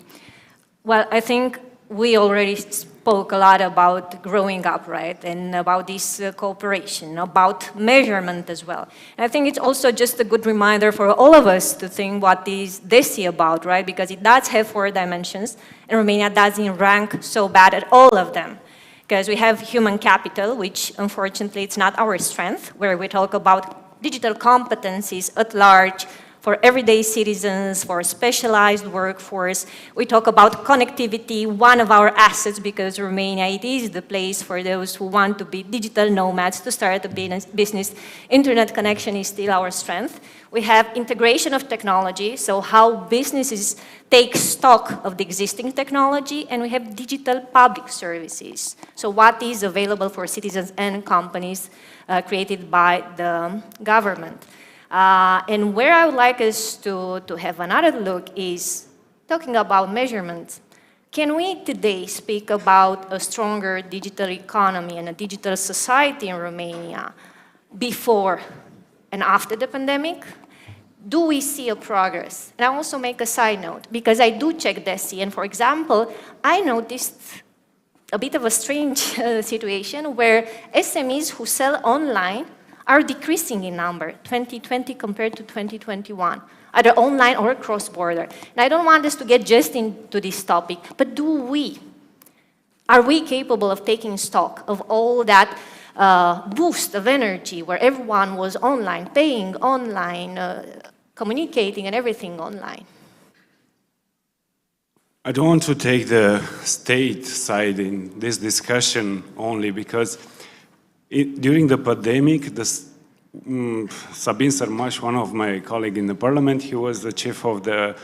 Speaker 10: Well, I think we already spoke a lot about growing up, right? And about this cooperation, about measurement as well. And I think it's also just a good reminder for all of us to think what is DESI about, right? Because it does have 4 dimensions, and Romania doesn't rank so bad at all of them. Because we have human capital, which unfortunately it's not our strength, where we talk about digital competencies at large for everyday citizens, for specialized workforce. We talk about connectivity, one of our assets, because Romania, it is the place for those who want to be digital nomads, to start a business. Internet connection is still our strength. We have integration of technology, so how businesses take stock of the existing technology, and we have digital public services. So what is available for citizens and companies created by the government. And where I would like us to have another look is talking about measurements. Can we today speak about a stronger digital economy and a digital society in Romania before and after the pandemic? Do we see a progress? And I also make a side note, because I do check DESI, and for example, I noticed a bit of a strange situation where SMEs who sell online are decreasing in number, 2020 compared to 2021, either online or cross-border. And I don't want us to get just into this topic, but are we capable of taking stock of all that boost of energy where everyone was online, paying online, communicating and everything online?
Speaker 11: I don't want to take the state side in this discussion only because during the pandemic, Sabin Sărmaș, one of my colleagues in the parliament, he was the chief of the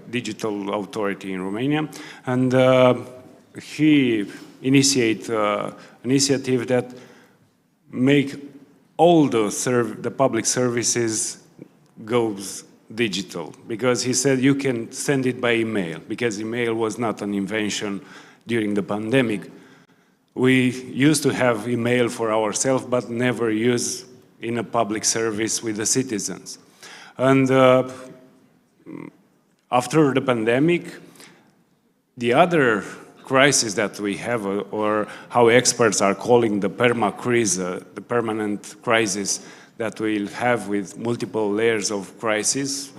Speaker 11: digital authority in Romania, and he initiated an initiative that make all the public services goes digital, because he said you can send it by email, because email was not an invention during the pandemic. We used to have email for ourselves, but never use in a public service with the citizens. And after the pandemic, the other crisis that we have, or how experts are calling the perma-crisis, the permanent crisis that we'll have with multiple layers of crisis,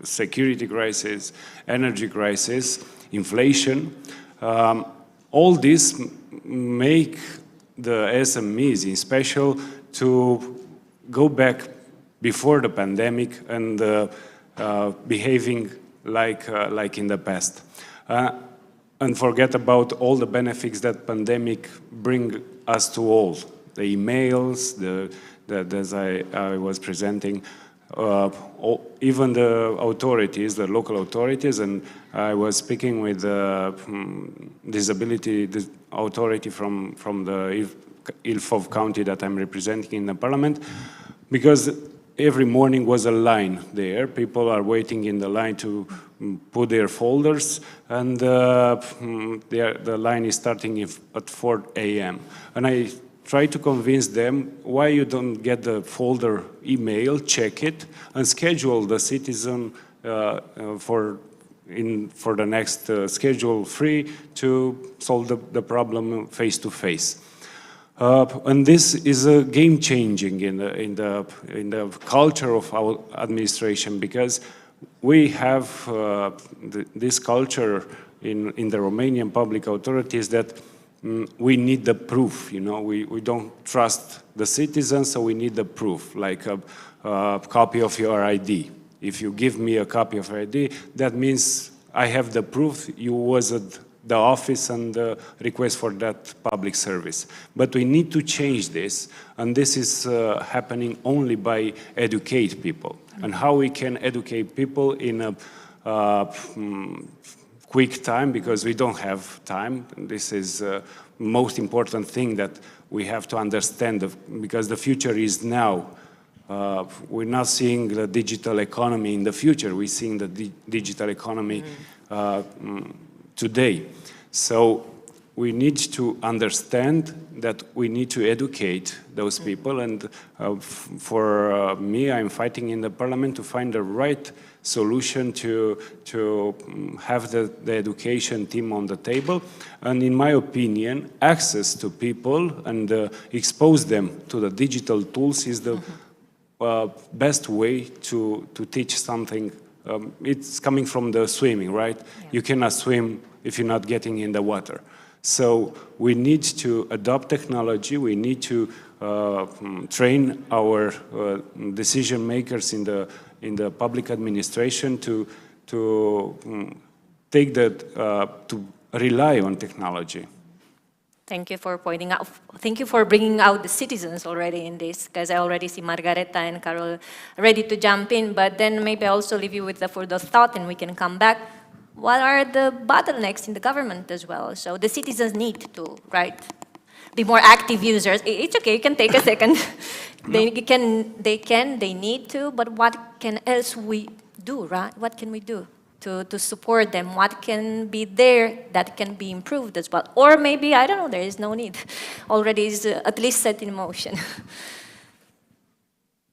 Speaker 11: security crisis, energy crisis, inflation, all this make the SMEs in special to go back before the pandemic and behaving like in the past. And forget about all the benefits that pandemic bring us to all. The emails, as I was presenting, even the authorities, the local authorities, and I was speaking with the disability authority from the Ilfov county that I'm representing in the parliament, because every morning was a line there. People are waiting in the line to put their folders, and the line is starting at 4 a.m. And I try to convince them why you don't get the folder email, check it, and schedule the citizen for the next schedule free to solve the problem face to face. And this is a game changing in the culture of our administration, because we have this culture in the Romanian public authorities that we need the proof, you know, we don't trust the citizens, so we need the proof, like a copy of your ID. If you give me a copy of your ID, that means I have the proof you was at the office and request for that public service. But we need to change this, and this is happening only by educate people. And how we can educate people in a quick time, because we don't have time. This is the most important thing that we have to understand, because the future is now. We're not seeing the digital economy in the future, we're seeing the digital economy today. So we need to understand that we need to educate those people, and for me, I'm fighting in the parliament to find the right solution to have the education team on the table, and in my opinion, access to people and expose them to the digital tools is the best way to teach something. It's coming from the swimming, right? Yeah. You cannot swim if you're not getting in the water. So we need to adopt technology, we need to train our decision makers in in the public administration to take that, to rely on technology.
Speaker 10: Thank you for pointing out. Thank you for bringing out the citizens already in this, because I already see Margareta and Carol ready to jump in. But then maybe I also leave you with the further thought, and we can come back. What are the bottlenecks in the government as well? So the citizens need to, right, be more active users. It's okay. You can take a second. They need to. But what can else we do, right? What can we do to support them? What can be there that can be improved as well? Or maybe, I don't know, there is no need. Already is at least set in motion.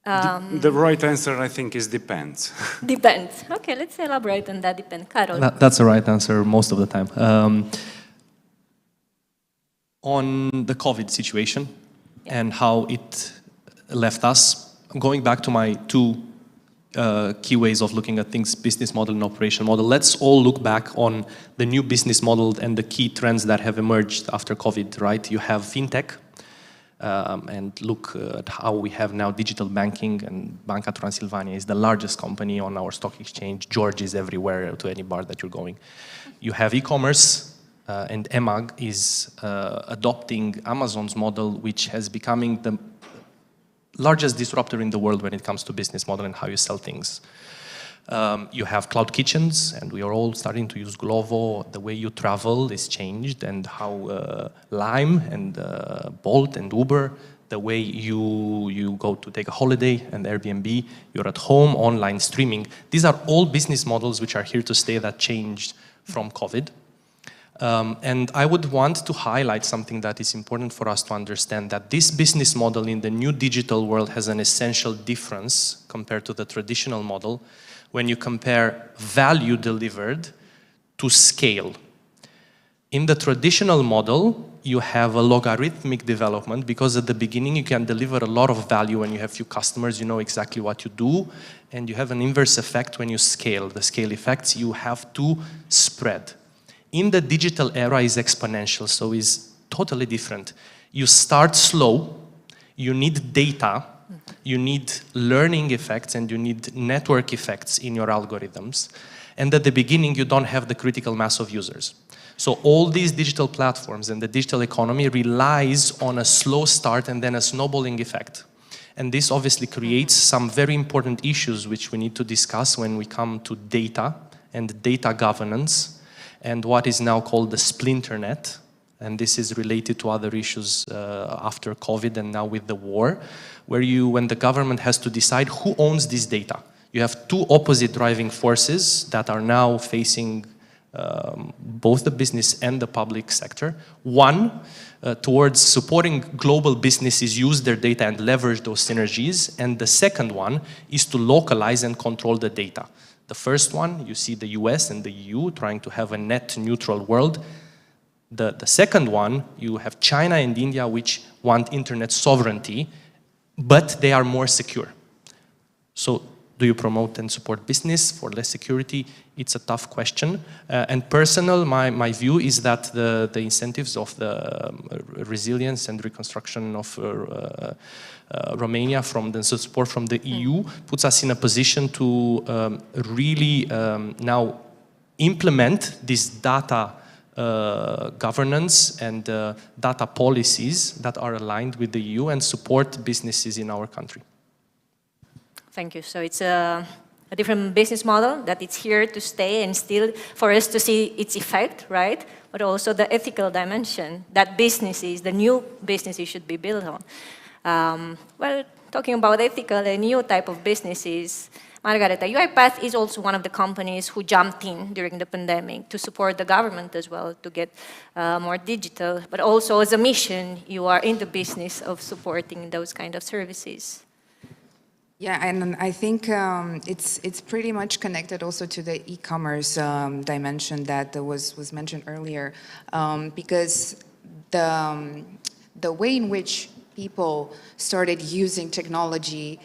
Speaker 11: The right answer, I think, is depends.
Speaker 10: Depends. Okay, let's elaborate on that. Depends. Carol.
Speaker 9: That's the right answer most of the time. On the COVID situation and how it left us, going back to my two key ways of looking at things, business model and operation model. Let's all look back on the new business model and the key trends that have emerged after COVID, right? You have fintech, and look at how we have now digital banking, and Banca Transilvania is the largest company on our stock exchange. George is everywhere to any bar that you're going. You have e-commerce, and EMAG is adopting Amazon's model, which has becoming the largest disruptor in the world when it comes to business model and how you sell things. You have cloud kitchens, and we are all starting to use Glovo. The way you travel is changed, and how Lime and Bolt and Uber, the way you go to take a holiday, and Airbnb, you're at home, online streaming. These are all business models which are here to stay that changed from COVID. And I would want to highlight something that is important for us to understand, that this business model in the new digital world has an essential difference compared to the traditional model when you compare value delivered to scale. In the traditional model, you have a logarithmic development, because at the beginning you can deliver a lot of value when you have few customers, you know exactly what you do, and you have an inverse effect when you scale. The scale effects you have to spread. In the digital era is exponential, so is totally different. You start slow, you need data, you need learning effects, and you need network effects in your algorithms. And at the beginning, you don't have the critical mass of users. So all these digital platforms and the digital economy relies on a slow start and then a snowballing effect. And this obviously creates some very important issues which we need to discuss when we come to data and data governance, and what is now called the splinternet. And this is related to other issues after COVID and now with the war, where when the government has to decide who owns this data. You have two opposite driving forces that are now facing both the business and the public sector. One, towards supporting global businesses use their data and leverage those synergies. And the second one is to localize and control the data. The first one, you see the US and the EU trying to have a net neutral world. The second one, you have China and India, which want internet sovereignty, but they are more secure. So do you promote and support business for less security? It's a tough question. And personal, my view is that the incentives of the resilience and reconstruction of Romania from the support from the EU puts us in a position to really now implement this data governance and data policies that are aligned with the EU and support businesses in our country.
Speaker 10: Thank you. So it's a different business model that it's here to stay and still for us to see its effect, right? But also the ethical dimension that businesses, the new businesses should be built on. Well, talking about ethical and new type of businesses, Margareta, UiPath is also one of the companies who jumped in during the pandemic to support the government as well to get more digital, but also as a mission, you are in the business of supporting those kind of services.
Speaker 12: Yeah, and I think it's pretty much connected also to the e-commerce dimension that was mentioned earlier, because the way in which people started using technology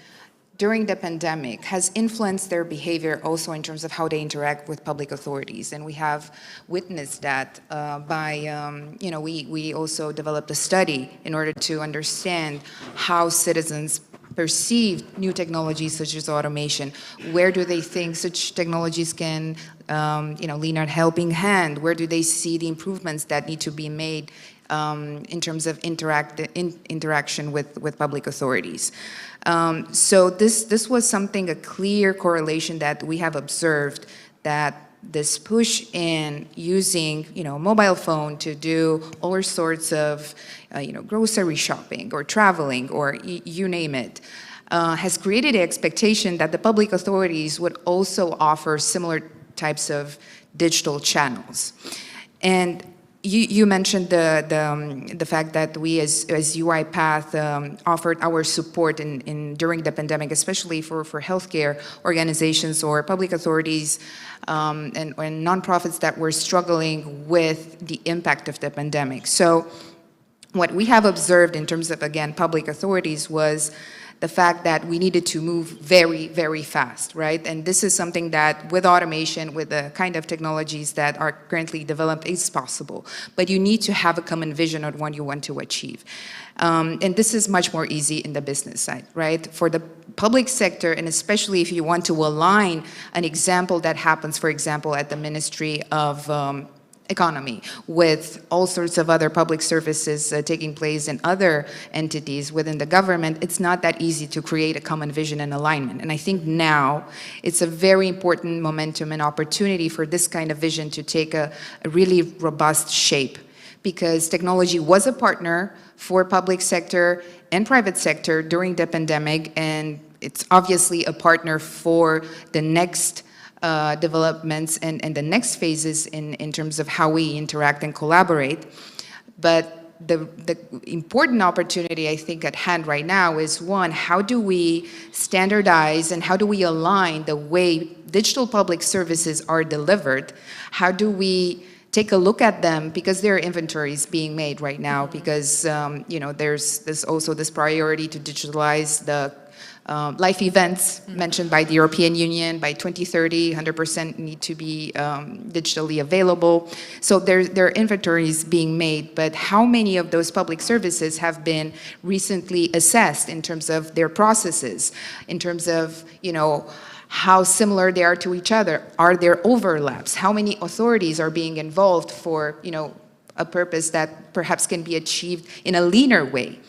Speaker 12: during the pandemic has influenced their behavior also in terms of how they interact with public authorities. And we have witnessed that we also developed a study in order to understand how citizens perceived new technologies such as automation? Where do they think such technologies can, lean on helping hand? Where do they see the improvements that need to be made in terms of interaction with public authorities? So this was something, a clear correlation that we have observed, that this push in using, mobile phone to do all sorts of, grocery shopping or traveling or you name it, has created the expectation that the public authorities would also offer similar types of digital channels. And you mentioned the fact that we as UiPath offered our support during the pandemic, especially for healthcare organizations or public authorities and nonprofits that were struggling with the impact of the pandemic. So what we have observed in terms of, again, public authorities was the fact that we needed to move very, very fast, right? And this is something that with automation, with the kind of technologies that are currently developed, is possible. But you need to have a common vision on what you want to achieve. And this is much more easy in the business side, right? For the public sector, and especially if you want to align an example that happens, for example, at the Ministry of Economy, with all sorts of other public services taking place in other entities within the government, it's not that easy to create a common vision and alignment. And I think now it's a very important momentum and opportunity for this kind of vision to take a really robust shape, because technology was a partner for public sector and private sector during the pandemic, and it's obviously a partner for the next developments and the next phases in terms of how we interact and collaborate. But the important opportunity, I think, at hand right now is, one, how do we standardize and how do we align the way digital public services are delivered? How do we take a look at them, because there are inventories being made right now, because there's also this priority to digitalize the life events mentioned by the European Union. By 2030, 100% need to be digitally available. So there are inventories being made, but how many of those public services have been recently assessed in terms of their processes, in terms of, how similar they are to each other? Are there overlaps? How many authorities are being involved for, a purpose that perhaps can be achieved in a leaner way?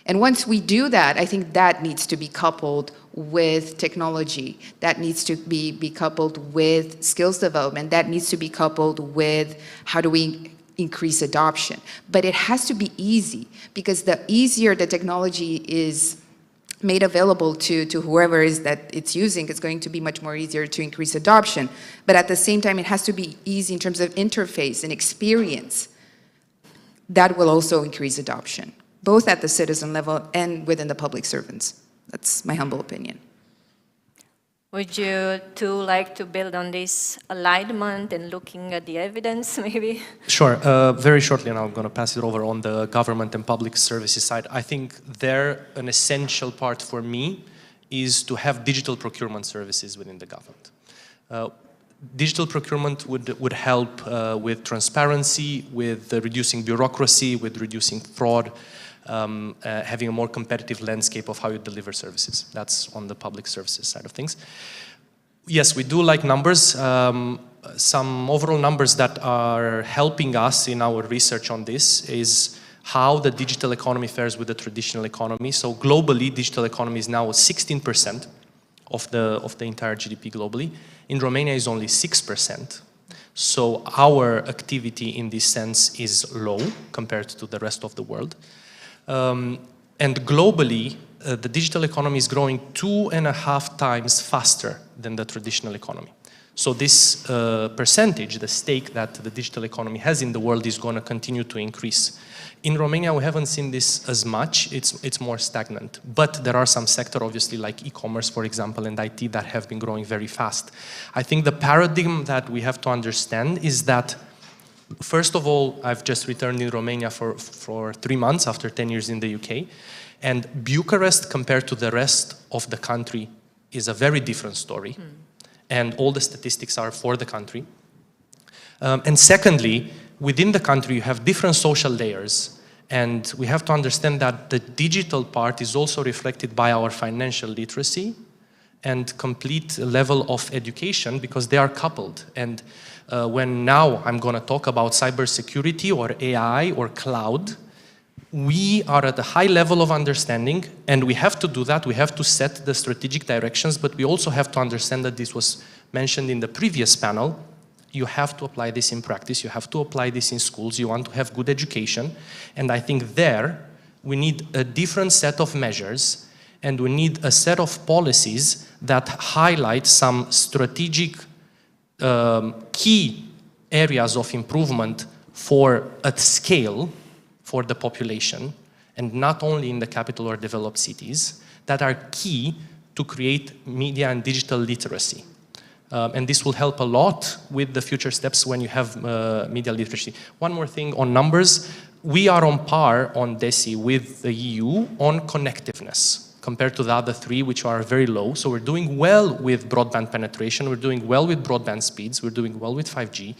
Speaker 12: And once we do that, I think that needs to be coupled with technology. That needs to be coupled with skills development. That needs to be coupled with how do we increase adoption. But it has to be easy, because the easier the technology is made available to whoever is that it's using, it's going to be much more easier to increase adoption. But at the same time, it has to be easy in terms of interface and experience. That will also increase adoption, both at the citizen level and within the public servants. That's my humble opinion.
Speaker 10: Would you two like to build on this alignment and looking at the evidence, maybe?
Speaker 9: Sure. Very shortly, and I'm going to pass it over on the government and public services side. I think there, an essential part for me is to have digital procurement services within the government. Digital procurement would help with transparency, with reducing bureaucracy, with reducing fraud, having a more competitive landscape of how you deliver services. That's on the public services side of things. Yes, we do like numbers. Some overall numbers that are helping us in our research on this is how the digital economy fares with the traditional economy. So globally, digital economy is now 16% of the entire GDP globally. In Romania, is only 6%. So our activity in this sense is low compared to the rest of the world. And globally, the digital economy is growing 2.5 times faster than the traditional economy. So this percentage, the stake that the digital economy has in the world, is going to continue to increase. In Romania, we haven't seen this as much. It's more stagnant. But there are some sectors, obviously, like e-commerce, for example, and IT, that have been growing very fast. I think the paradigm that we have to understand is that, first of all, I've just returned in Romania for 3 months after 10 years in the UK. And Bucharest, compared to the rest of the country, is a very different story. And all the statistics are for the country. And secondly, within the country, you have different social layers. And we have to understand that the digital part is also reflected by our financial literacy and complete level of education, because they are coupled. And when now I'm going to talk about cybersecurity or AI or cloud, we are at a high level of understanding, and we have to do that. We have to set the strategic directions, but we also have to understand that this was mentioned in the previous panel. You have to apply this in practice. You have to apply this in schools. You want to have good education. And I think there we need a different set of measures, and we need a set of policies that highlight some strategic key areas of improvement at scale for the population, and not only in the capital or developed cities, that are key to create media and digital literacy. And this will help a lot with the future steps when you have media literacy. One more thing on numbers. We are on par on DESI with the EU on connectiveness compared to the other three, which are very low. So we're doing well with broadband penetration, we're doing well with broadband speeds, we're doing well with 5G.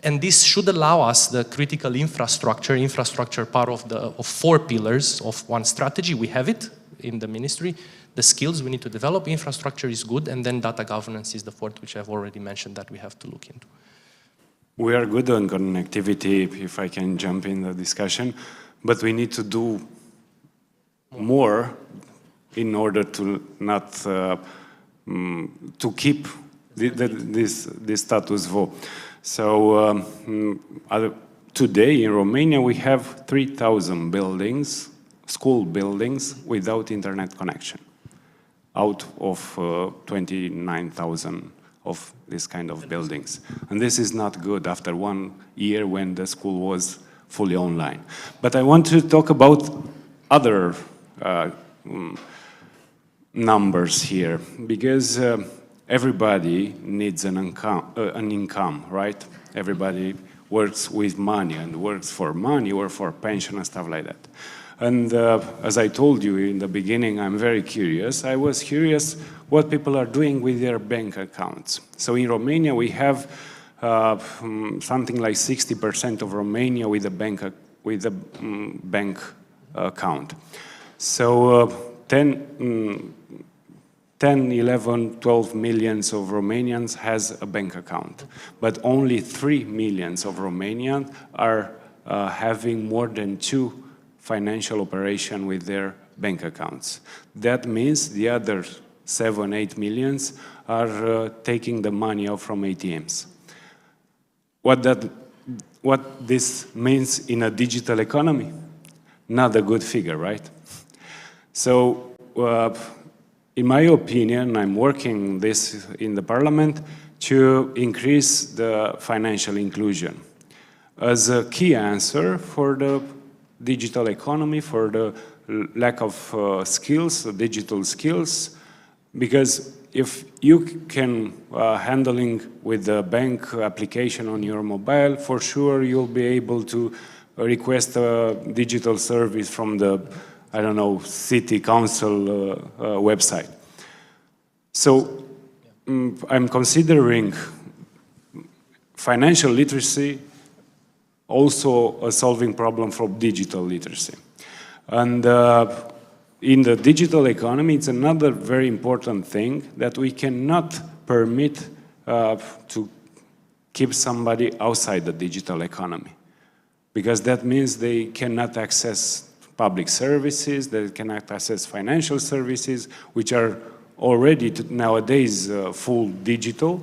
Speaker 9: And this should allow us the critical infrastructure part of 4 pillars of one strategy. We have it in the ministry. The skills we need to develop, infrastructure is good, and then data governance is the 4th, which I've already mentioned that we have to look into.
Speaker 11: We are good on connectivity, if I can jump in the discussion, but we need to do more in order to not to keep this status quo. So today in Romania we have 3,000 buildings, school buildings, without internet connection, out of 29,000 of this kind of buildings. And this is not good after 1 year when the school was fully online. But I want to talk about other numbers here, because everybody needs an income, right? Everybody works with money and works for money or for pension and stuff like that. And as I told you in the beginning, I'm very curious. I was curious what people are doing with their bank accounts. So in Romania, we have something like 60% of Romania with a bank account. So 10, 11, 12 millions of Romanians has a bank account, but only 3 millions of Romanians are having more than 2 financial operation with their bank accounts. That means the other 7, 8 millions are taking the money out from ATMs. What this means in a digital economy? Not a good figure, right? So, in my opinion, I'm working this in the parliament to increase the financial inclusion as a key answer for the digital economy, for the lack of skills, digital skills, because if you can handling with the bank application on your mobile, for sure you'll be able to request a digital service from the, I don't know, city council website. So I'm considering financial literacy also a solving problem for digital literacy. And in the digital economy, it's another very important thing that we cannot permit to keep somebody outside the digital economy, because that means they cannot access public services, they cannot access financial services, which are already nowadays full digital.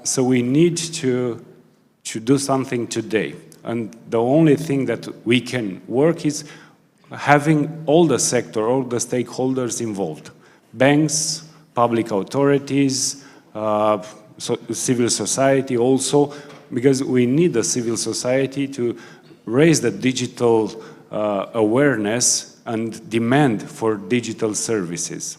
Speaker 11: So we need to do something today. And the only thing that we can work is having all the sector, all the stakeholders involved. Banks, public authorities, civil society also, because we need the civil society to raise the digital awareness and demand for digital services.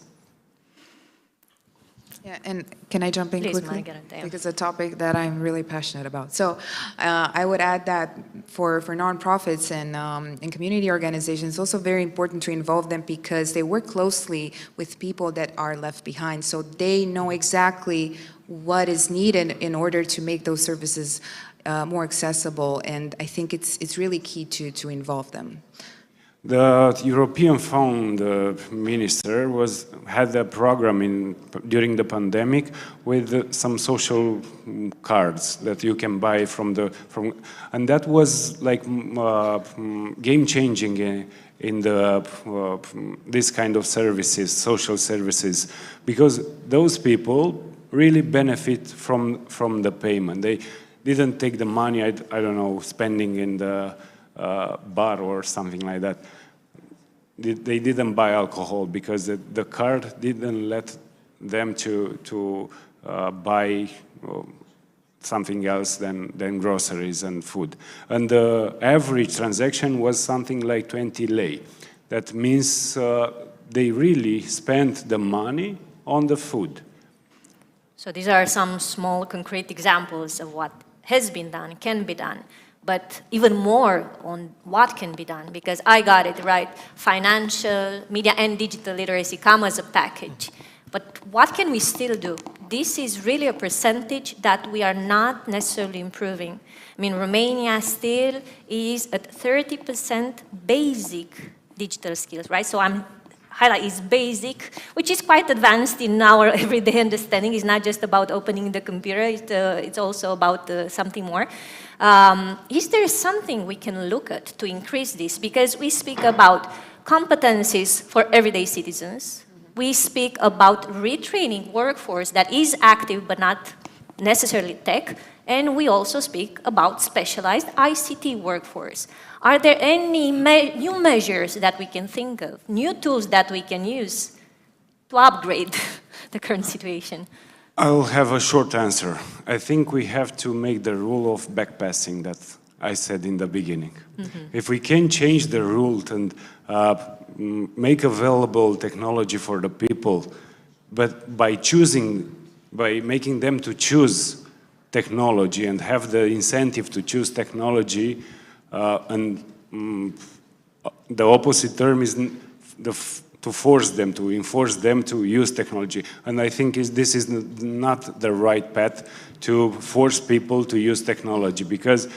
Speaker 12: Yeah, and can I jump in quickly? Because it's a topic that I'm really passionate about. So I would add that for nonprofits and community organizations, it's also very important to involve them because they work closely with people that are left behind. So they know exactly what is needed in order to make those services more accessible, and I think it's really key to involve them.
Speaker 11: The European Fund minister had a program during the pandemic with some social cards that you can buy and that was like game changing in this kind of services, social services, because those people really benefit from the payment. They didn't take the money, I don't know, spending in the bar or something like that. They didn't buy alcohol because the card didn't let them to buy something else than groceries and food. And the average transaction was something like 20 lei. That means they really spent the money on the food.
Speaker 10: So these are some small concrete examples of what has been done, can be done, but even more on what can be done, because I got it right. Financial, media and digital literacy come as a package. But what can we still do? This is really a percentage that we are not necessarily improving. I mean, Romania still is at 30% basic digital skills, right? So I'm highlight is basic, which is quite advanced in our everyday understanding. It's not just about opening the computer, it's also about something more. Is there something we can look at to increase this? Because we speak about competencies for everyday citizens. We speak about retraining workforce that is active but not necessarily tech. And we also speak about specialized ICT workforce. Are there any new measures that we can think of, new tools that we can use to upgrade the current situation?
Speaker 11: I'll have a short answer. I think we have to make the rule of backpassing that I said in the beginning. If we can change the rule and make available technology for the people, but by making them to choose technology and have the incentive to choose technology, and the opposite term is to force them, to enforce them to use technology. And I think this is not the right path to force people to use technology, because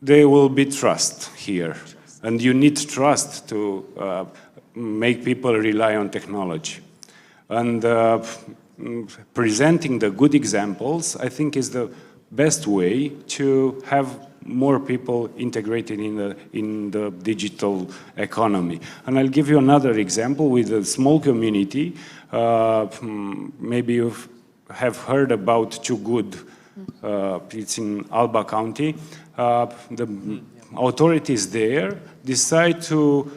Speaker 11: there will be trust here. And you need trust to make people rely on technology. And presenting the good examples, I think, is the best way to have more people integrated in the digital economy. And I'll give you another example with a small community. Maybe you have heard about Chugud. It's in Alba County. The authorities there decide to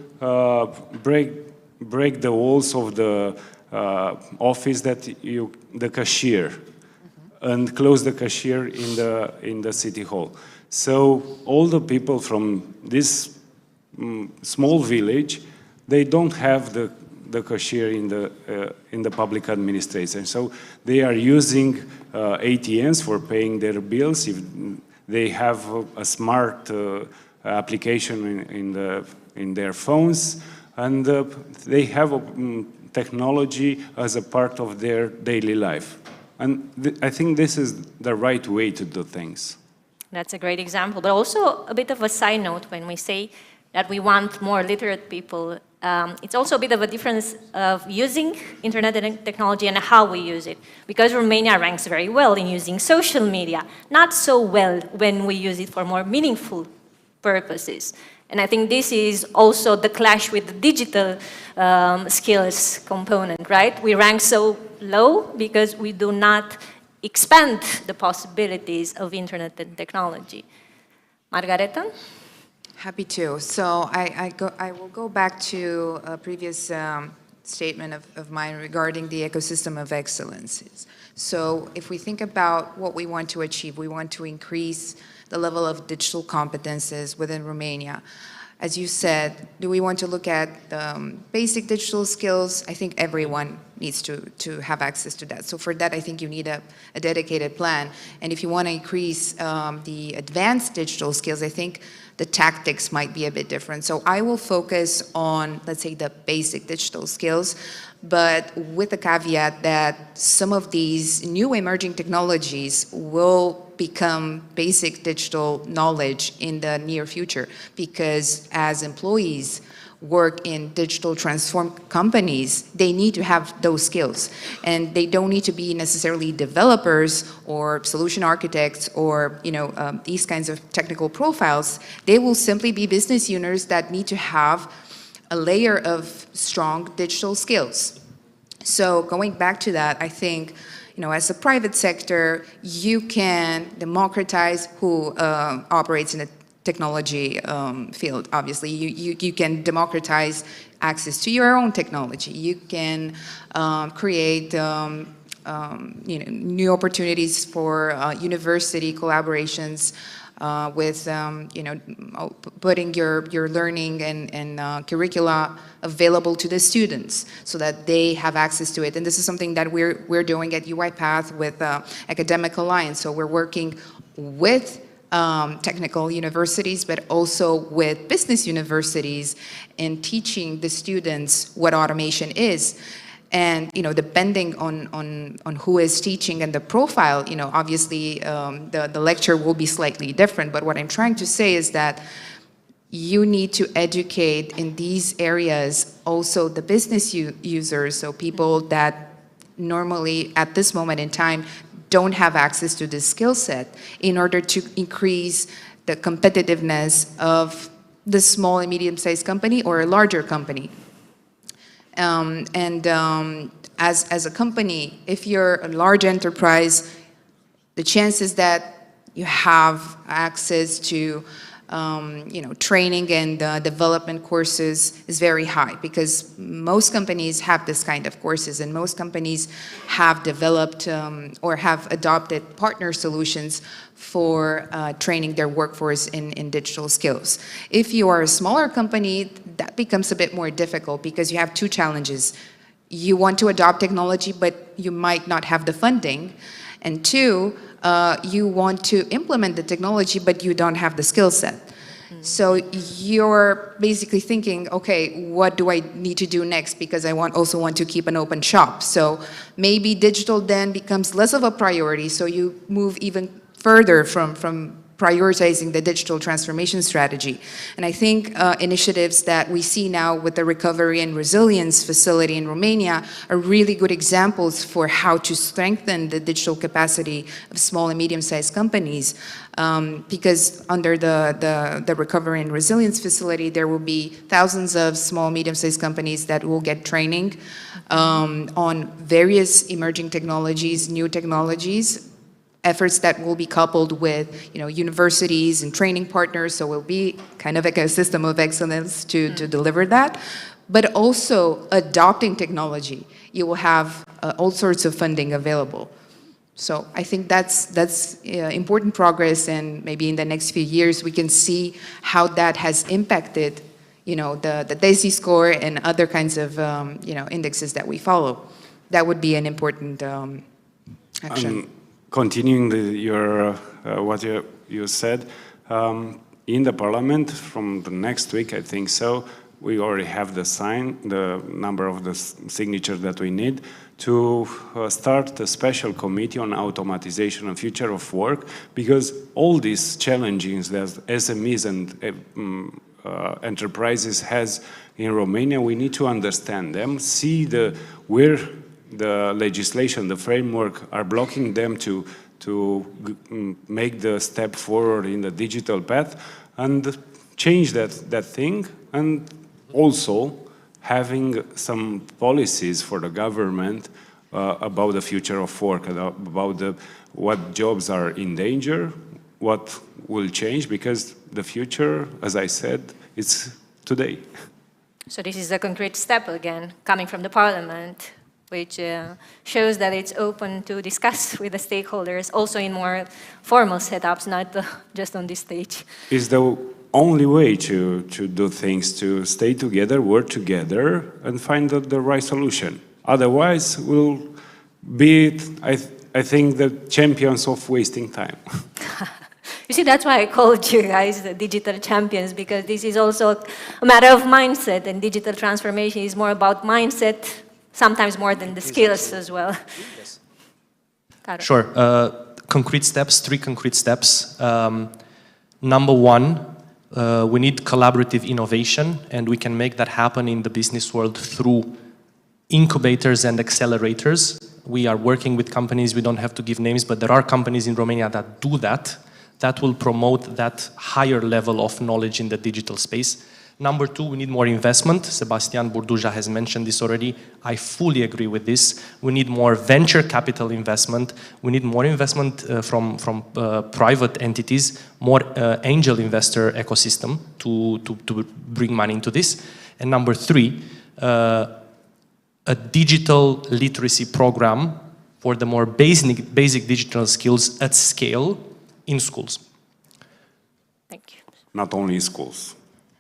Speaker 11: break the walls of the office the cashier, and close the cashier in the city hall. So all the people from this small village, they don't have the cashier in the public administration. So they are using ATMs for paying their bills. If they have a smart application in their phones, and they have technology as a part of their daily life. And I think this is the right way to do things.
Speaker 10: That's a great example, but also a bit of a side note when we say that we want more literate people. It's also a bit of a difference of using internet and technology and how we use it. Because Romania ranks very well in using social media, not so well when we use it for more meaningful purposes. And I think this is also the clash with the digital skills component, right? We rank so low because we do not expand the possibilities of internet and technology. Margareta?
Speaker 12: Happy to. So I will go back to a previous statement of mine regarding the ecosystem of excellences. So if we think about what we want to achieve, we want to increase the level of digital competences within Romania. As you said, do we want to look at basic digital skills? I think everyone needs to have access to that. So for that, I think you need a dedicated plan. And if you want to increase the advanced digital skills, I think the tactics might be a bit different. So I will focus on, let's say, the basic digital skills, but with the caveat that some of these new emerging technologies will become basic digital knowledge in the near future, because as employees work in digital transform companies, they need to have those skills. And they don't need to be necessarily developers or solution architects or these kinds of technical profiles. They will simply be business owners that need to have a layer of strong digital skills. So going back to that, I think, as a private sector, you can democratize who operates in a technology field. Obviously, you can democratize access to your own technology. You can create new opportunities for university collaborations with putting your learning and curricula available to the students so that they have access to it. And this is something that we're doing at UiPath with Academic Alliance. So we're working with technical universities, but also with business universities in teaching the students what automation is. And depending on who is teaching and the profile, obviously the lecture will be slightly different. But what I'm trying to say is that you need to educate in these areas also the business users, so people that normally at this moment in time don't have access to this skill set, in order to increase the competitiveness of the small and medium-sized company or a larger company. As a company, if you're a large enterprise, the chances that you have access to training and development courses is very high, because most companies have this kind of courses, and most companies have developed or have adopted partner solutions for training their workforce in digital skills. If you are a smaller company, that becomes a bit more difficult, because you have two challenges. You want to adopt technology, but you might not have the funding. And two, you want to implement the technology, but you don't have the skill set. So you're basically thinking, okay, what do I need to do next? Because I also want to keep an open shop. So maybe digital then becomes less of a priority, so you move even further from prioritizing the digital transformation strategy. And I think initiatives that we see now with the Recovery and Resilience Facility in Romania are really good examples for how to strengthen the digital capacity of small and medium-sized companies. Because under the Recovery and Resilience Facility, there will be thousands of small, medium-sized companies that will get training on various emerging technologies, new technologies, efforts that will be coupled with universities and training partners, so it will be kind of like a system of excellence to deliver that. But also adopting technology, you will have all sorts of funding available. So I think that's important progress, and maybe in the next few years we can see how that has impacted the DESI score and other kinds of indexes that we follow. That would be an important action.
Speaker 11: Continuing what you said, in the Parliament from the next week, I think so, we already have the number of the signatures that we need to start a special committee on automatization and future of work, because all these challenges that SMEs and enterprises has in Romania, we need to understand them, see where the legislation, the framework are blocking them to make the step forward in the digital path, and change that thing, and also having some policies for the government about the future of work, about what jobs are in danger, what will change, because the future, as I said, it's today.
Speaker 10: So this is a concrete step again, coming from the Parliament, which shows that it's open to discuss with the stakeholders, also in more formal setups, not just on this stage.
Speaker 11: It's the only way to do things, to stay together, work together, and find the right solution. Otherwise, we'll be, I think, the champions of wasting time.
Speaker 10: You see, that's why I called you guys the digital champions, because this is also a matter of mindset, and digital transformation is more about mindset, sometimes more than the skills as well.
Speaker 9: Sure. concrete steps, 3 concrete steps. Number 1, we need collaborative innovation, and we can make that happen in the business world through incubators and accelerators. We are working with companies, we don't have to give names, but there are companies in Romania that do that, that will promote that higher level of knowledge in the digital space. Number 2, we need more investment. Sebastian Burduja has mentioned this already. I fully agree with this. We need more venture capital investment. We need more investment from private entities, more angel investor ecosystem to bring money into this. And number 3, a digital literacy program for the more basic digital skills at scale in schools.
Speaker 10: Thank you.
Speaker 11: Not only schools.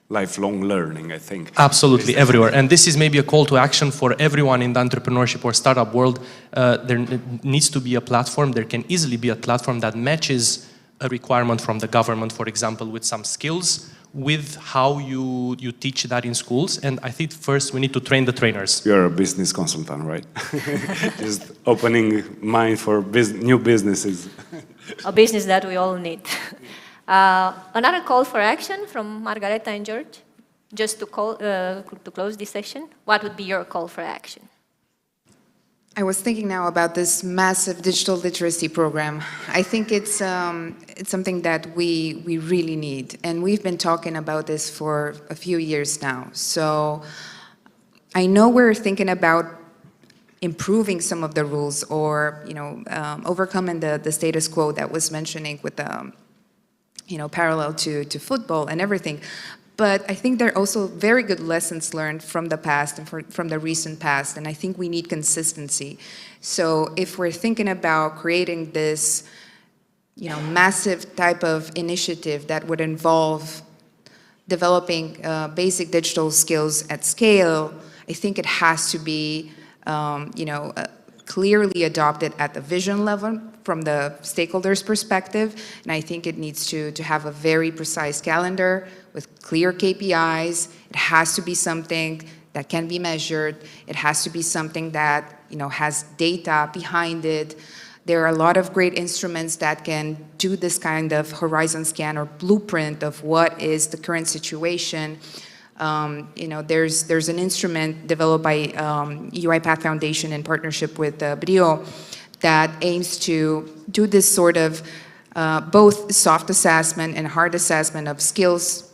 Speaker 11: Lifelong learning, I think.
Speaker 9: Absolutely, everywhere. And this is maybe a call to action for everyone in the entrepreneurship or startup world. There needs to be a platform, there can easily be a platform that matches a requirement from the government, for example, with some skills, with how you teach that in schools. And I think first we need to train the trainers.
Speaker 11: You're a business consultant, right? Just opening mind for new businesses.
Speaker 10: A business that we all need. Another call for action from Margareta and George, just to close this session. What would be your call for action?
Speaker 12: I was thinking now about this massive digital literacy program. I think it's something that we really need, and we've been talking about this for a few years now. So I know we're thinking about improving some of the rules, or overcoming the status quo that was mentioning with the parallel to football and everything. But I think there are also very good lessons learned from the past and from the recent past, and I think we need consistency. So if we're thinking about creating this, massive type of initiative that would involve developing basic digital skills at scale, I think it has to be, clearly adopted at the vision level from the stakeholders' perspective, and I think it needs to have a very precise calendar with clear KPIs. It has to be something that can be measured. It has to be something that has data behind it. There are a lot of great instruments that can do this kind of horizon scan or blueprint of what is the current situation. There's an instrument developed by UiPath Foundation in partnership with Brio that aims to do this sort of both soft assessment and hard assessment of skills,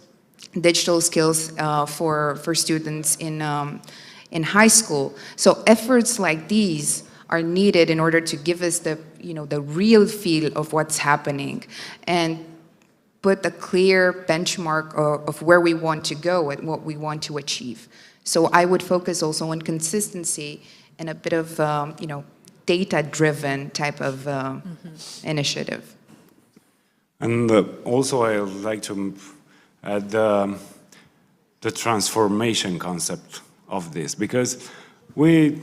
Speaker 12: digital skills for students in high school. So efforts like these are needed in order to give us the real feel of what's happening and put a clear benchmark of where we want to go and what we want to achieve. So I would focus also on consistency and a bit of data-driven type of initiative.
Speaker 11: And also I would like to add the transformation concept of this, because we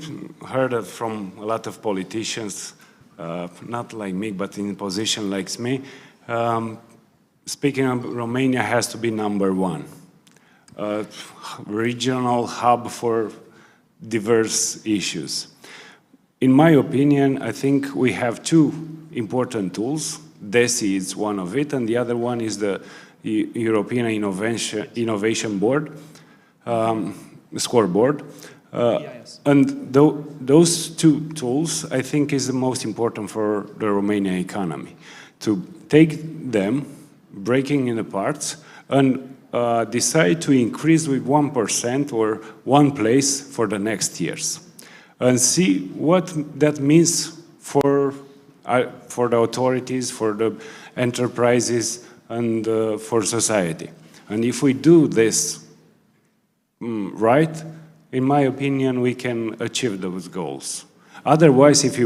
Speaker 11: heard it from a lot of politicians, not like me, but in a position like me, speaking of Romania has to be #1, a regional hub for diverse issues. In my opinion, I think we have 2 important tools. DESI is one of it, and the other one is the European Innovation Board, scoreboard. And those 2 tools, I think, is the most important for the Romanian economy. To take them, breaking in parts, and decide to increase with 1% or 1 place for the next years, and see what that means for the authorities, for the enterprises, and for society. And if we do this right, in my opinion, we can achieve those goals. Otherwise, if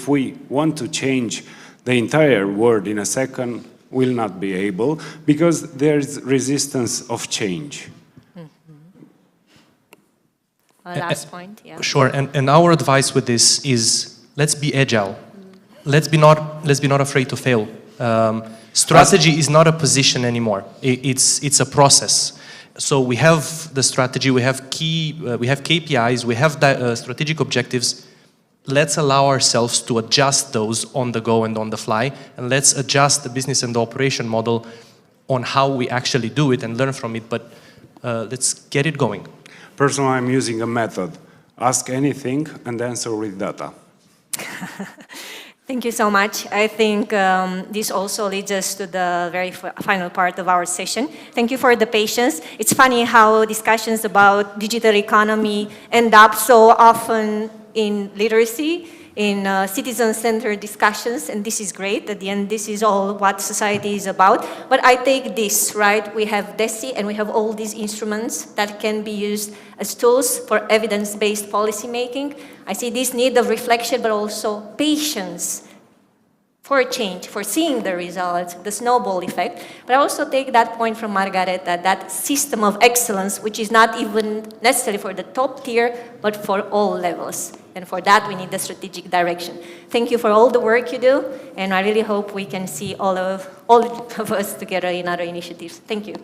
Speaker 11: we want to change the entire world in a second, we'll not be able, because there's resistance of change.
Speaker 10: Last point, yeah.
Speaker 9: Sure, and our advice with this is, let's be agile. Let's be not afraid to fail. Strategy is not a position anymore. It's a process. So we have the strategy, we have KPIs, we have strategic objectives. let's allow ourselves to adjust those on the go and on the fly, and let's adjust the business and the operation model on how we actually do it and learn from it, but let's get it going.
Speaker 11: Personally, I'm using a method. Ask anything and answer with data.
Speaker 10: Thank you so much. I think this also leads us to the very final part of our session. Thank you for the patience. It's funny how discussions about digital economy end up so often in literacy, in citizen-centered discussions, and this is great. At the end, this is all what society is about. But I take this, right? We have DESI and we have all these instruments that can be used as tools for evidence-based policymaking. I see this need of reflection, but also patience for change, for seeing the results, the snowball effect. But I also take that point from Margareta, that system of excellence, which is not even necessarily for the top tier, but for all levels. And for that, we need the strategic direction. Thank you for all the work you do, and I really hope we can see all of us together in other initiatives. Thank you.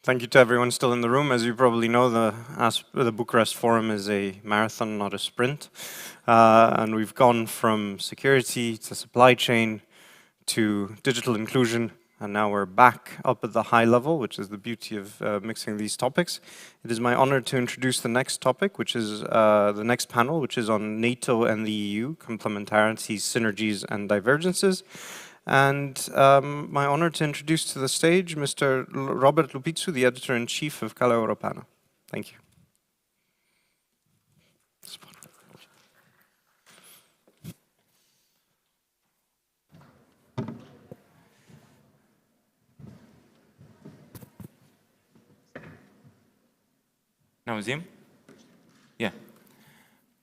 Speaker 1: Thank you to everyone still in the room. As you probably know, the Bucharest Forum is a marathon, not a sprint. And we've gone from security to supply chain to digital inclusion, and now we're back up at the high level, which is the beauty of mixing these topics. It is my honor to introduce the next topic, which is the next panel, which is on NATO and the EU, complementarities, synergies, and divergences. And my honor to introduce to the stage Mr. Robert Lupitsu, the editor-in-chief of Calea Europeană. Thank you.
Speaker 8: Now, Zim? Yeah.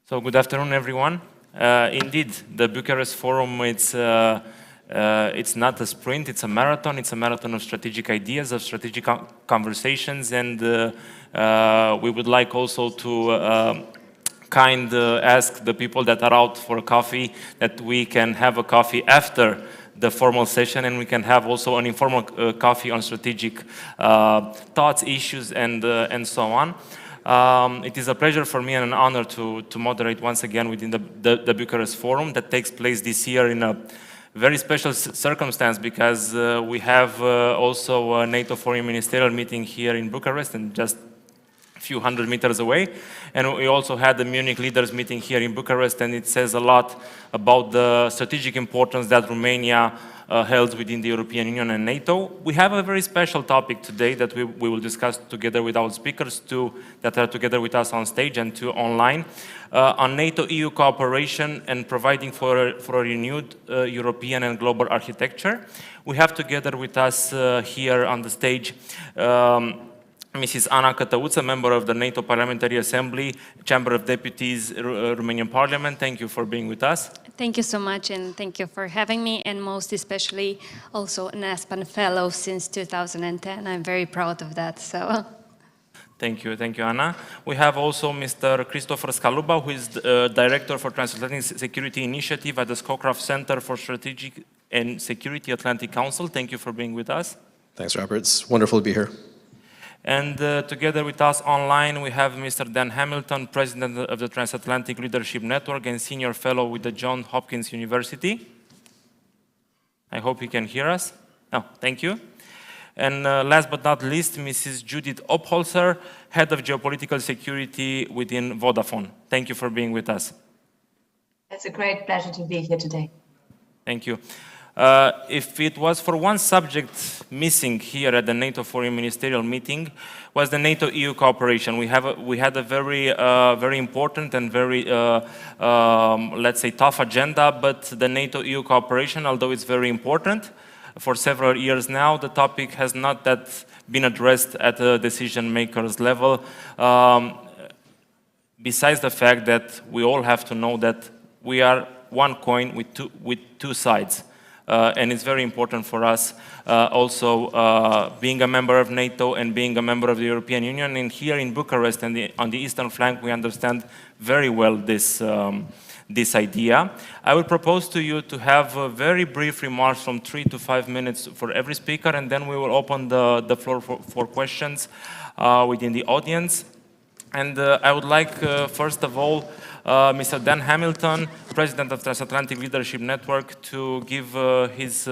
Speaker 8: So good afternoon, everyone. Indeed, the Bucharest Forum, it's not a sprint, it's a marathon. It's a marathon of strategic ideas, of strategic conversations, and we would like also to ask the people that are out for coffee that we can have a coffee after the formal session, and we can have also an informal coffee on strategic thoughts, issues, and so on. It is a pleasure for me and an honor to moderate once again within the Bucharest Forum that takes place this year in a very special circumstance, because we have also a NATO Foreign Ministerial meeting here in Bucharest, and just few hundred meters away. And we also had the Munich leaders meeting here in Bucharest, and it says a lot about the strategic importance that Romania held within the European Union and NATO. We have a very special topic today that we will discuss together with our speakers, two that are together with us on stage and two online, on NATO-EU cooperation and providing for a renewed European and global architecture. We have together with us here on the stage Mrs. Ana Cătăuță, member of the NATO Parliamentary Assembly, Chamber of Deputies, Romanian Parliament. Thank you for being with us.
Speaker 13: Thank you so much, and thank you for having me, and most especially also an Aspen Fellow since 2010. I'm very proud of that. So.
Speaker 8: Thank you, Ana. We have also Mr. Christopher Scaluba, who is Director for Transatlantic Security Initiative at the Scowcroft Center for Strategic and Security Atlantic Council. Thank you for being with us.
Speaker 14: Thanks, Robert. It's wonderful to be here.
Speaker 8: And together with us online, we have Mr. Dan Hamilton, President of the Transatlantic Leadership Network and Senior Fellow with the Johns Hopkins University. I hope he can hear us. No, thank you. And last but not least, Mrs. Judith Opholzer, Head of Geopolitical Security within Vodafone. Thank you for being with us.
Speaker 23: It's a great pleasure to be here today.
Speaker 8: Thank you. If it was for one subject missing here at the NATO Foreign Ministerial meeting, was the NATO-EU cooperation. We had a very important and very, let's say, tough agenda, but the NATO-EU cooperation, although it's very important, for several years now, the topic has not that been addressed at the decision makers level. Besides the fact that we all have to know that we are one coin with two sides. And it's very important for us also being a member of NATO and being a member of the European Union. And here in Bucharest and on the eastern flank, we understand very well this idea. I will propose to you to have very brief remarks from 3 to 5 minutes for every speaker, and then we will open the floor for questions within the audience. And I would like, first of all, Mr. Dan Hamilton, President of Transatlantic Leadership Network, to give his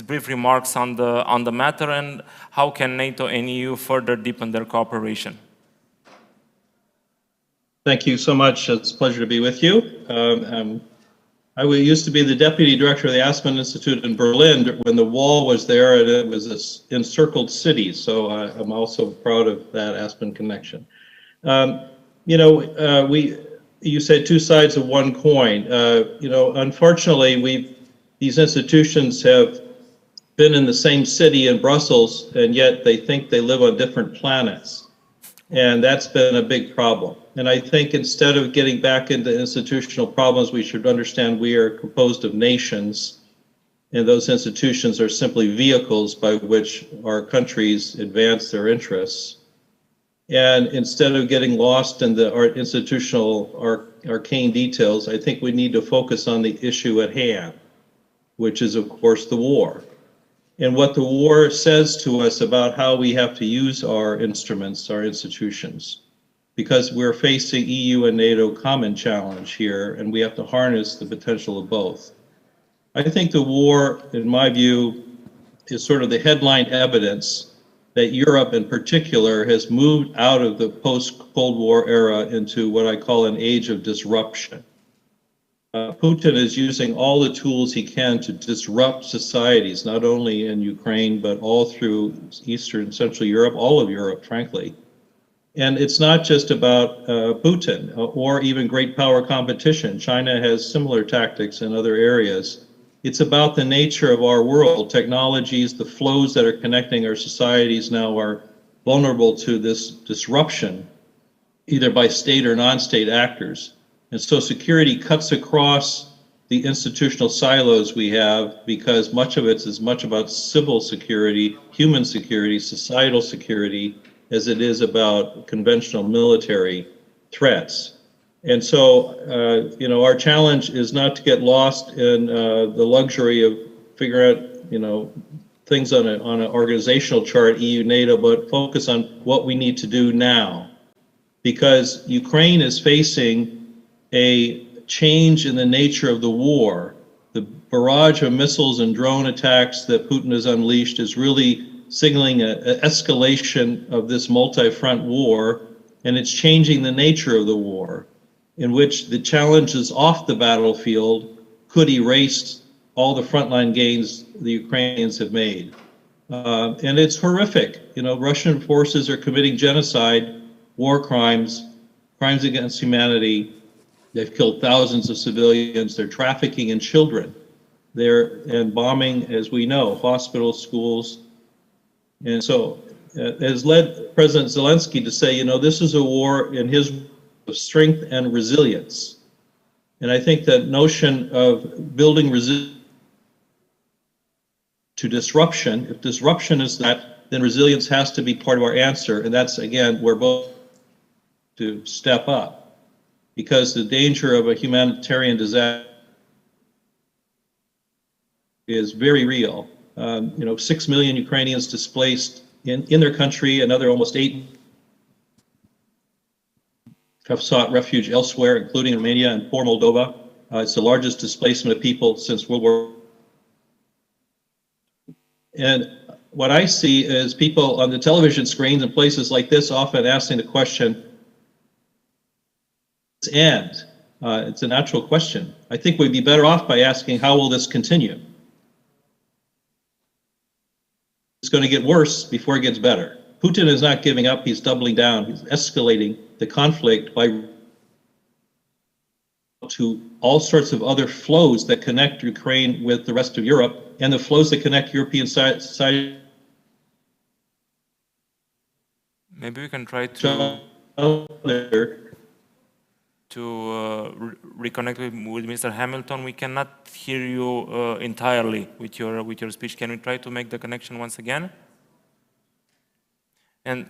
Speaker 8: brief remarks on the matter and how can NATO and EU further deepen their cooperation.
Speaker 24: Thank you so much. It's a pleasure to be with you. I used to be the Deputy Director of the Aspen Institute in Berlin when the wall was there and it was this encircled city. So I'm also proud of that Aspen connection. You said two sides of one coin. Unfortunately, these institutions have been in the same city in Brussels, and yet they think they live on different planets. And that's been a big problem. And I think instead of getting back into institutional problems, we should understand we are composed of nations, and those institutions are simply vehicles by which our countries advance their interests. And instead of getting lost in the institutional arcane details, I think we need to focus on the issue at hand, which is, of course, the war. And what the war says to us about how we have to use our instruments, our institutions, because we're facing EU and NATO common challenge here, and we have to harness the potential of both. I think the war, in my view, is sort of the headline evidence that Europe in particular has moved out of the post-Cold War era into what I call an age of disruption. Putin is using all the tools he can to disrupt societies, not only in Ukraine, but all through Eastern and Central Europe, all of Europe, frankly. And it's not just about Putin or even great power competition. China has similar tactics in other areas. It's about the nature of our world. Technologies, the flows that are connecting our societies now are vulnerable to this disruption, either by state or non-state actors. And so security cuts across the institutional silos we have, because much of it is much about civil security, human security, societal security, as it is about conventional military threats. And so, our challenge is not to get lost in the luxury of figuring out, things on an organizational chart, EU, NATO, but focus on what we need to do now. Because Ukraine is facing a change in the nature of the war. The barrage of missiles and drone attacks that Putin has unleashed is really signaling an escalation of this multi-front war and it's changing the nature of the war, in which the challenges off the battlefield could erase all the frontline gains the Ukrainians have made. And it's horrific. You know, Russian forces are committing genocide, war crimes, crimes against humanity. They've killed thousands of civilians. They're trafficking in children. And bombing, as we know, hospitals, schools. And so has led President Zelensky to say, you know, this is a war in his of strength and resilience. And I think that notion of building resilience to disruption, if disruption is that, then resilience has to be part of our answer. And that's, again, we're both to step up, because the danger of a humanitarian disaster is very real. You know, 6 million Ukrainians displaced in their country, another almost 8 have sought refuge elsewhere, including Romania and poor Moldova. It's the largest displacement of people since World War. And what I see is people on the television screens and places like this often asking the question, and it's a natural question. I think we'd be better off by asking, how will this continue? It's going to get worse before it gets better. Putin is not giving up, he's doubling down, he's escalating the conflict by to all sorts of other flows that connect Ukraine with the rest of Europe, and the flows that connect European society.
Speaker 8: Maybe we can try to reconnect with Mr. Hamilton. We cannot hear you entirely with your speech. Can we try to make the connection once again? And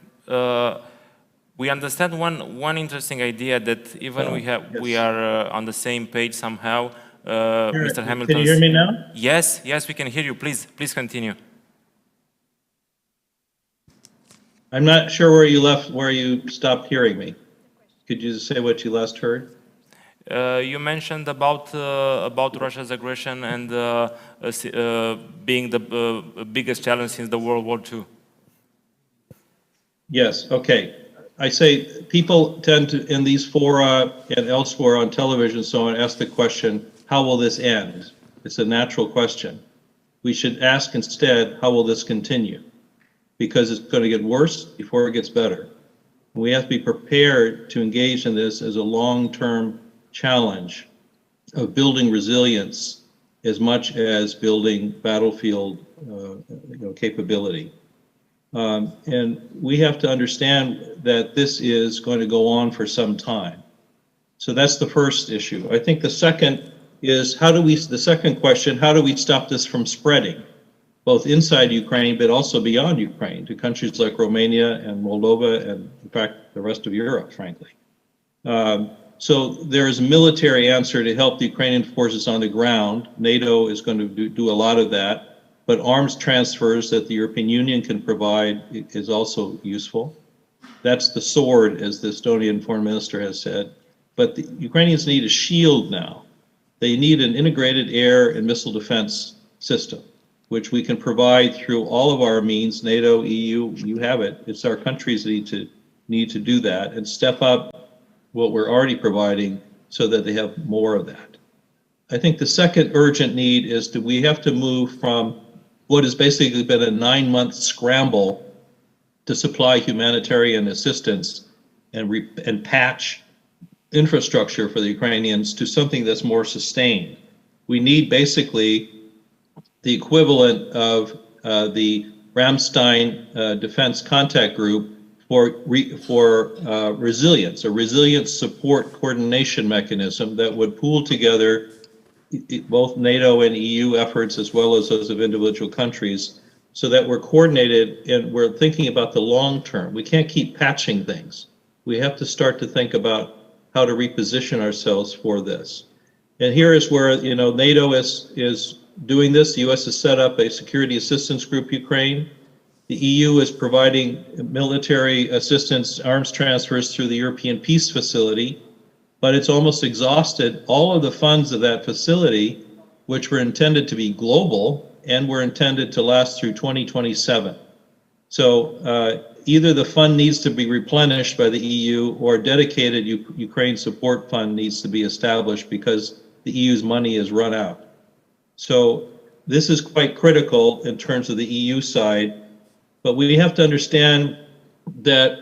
Speaker 8: we understand one interesting idea, that even we are on the same page somehow. Mr. Hamilton.
Speaker 24: Can you hear me now?
Speaker 8: Yes, yes, we can hear you. Please continue.
Speaker 24: I'm not sure where you left, where you stopped hearing me. Could you say what you last heard?
Speaker 8: You mentioned about Russia's aggression and being the biggest challenge since the World War II.
Speaker 24: Yes, okay. I say people tend to, in these fora and elsewhere on television and so on, ask the question, how will this end? It's a natural question. We should ask instead, how will this continue? Because it's going to get worse before it gets better. We have to be prepared to engage in this as a long-term challenge of building resilience as much as building battlefield capability. And we have to understand that this is going to go on for some time. So that's the first issue. I think the second is, the second question, how do we stop this from spreading, both inside Ukraine, but also beyond Ukraine, to countries like Romania and Moldova, and in fact, the rest of Europe, frankly. So there is a military answer to help the Ukrainian forces on the ground. NATO is going to do a lot of that, but arms transfers that the European Union can provide is also useful. That's the sword, as the Estonian foreign minister has said. But the Ukrainians need a shield now. They need an integrated air and missile defense system, which we can provide through all of our means, NATO, EU, you have it. It's our countries that need to do that and step up what we're already providing so that they have more of that. I think the second urgent need is that we have to move from what has basically been a 9-month scramble to supply humanitarian assistance and patch infrastructure for the Ukrainians to something that's more sustained. We need basically the equivalent of the Ramstein Defense Contact Group for resilience, a resilience support coordination mechanism that would pool together both NATO and EU efforts as well as those of individual countries, so that we're coordinated and we're thinking about the long term. We can't keep patching things. We have to start to think about how to reposition ourselves for this. And here is where, NATO is doing this. The US has set up a security assistance group, Ukraine. The EU is providing military assistance, arms transfers through the European Peace Facility, but it's almost exhausted all of the funds of that facility, which were intended to be global and were intended to last through 2027. So either the fund needs to be replenished by the EU or a dedicated Ukraine support fund needs to be established because the EU's money is run out. So this is quite critical in terms of the EU side, but we have to understand that,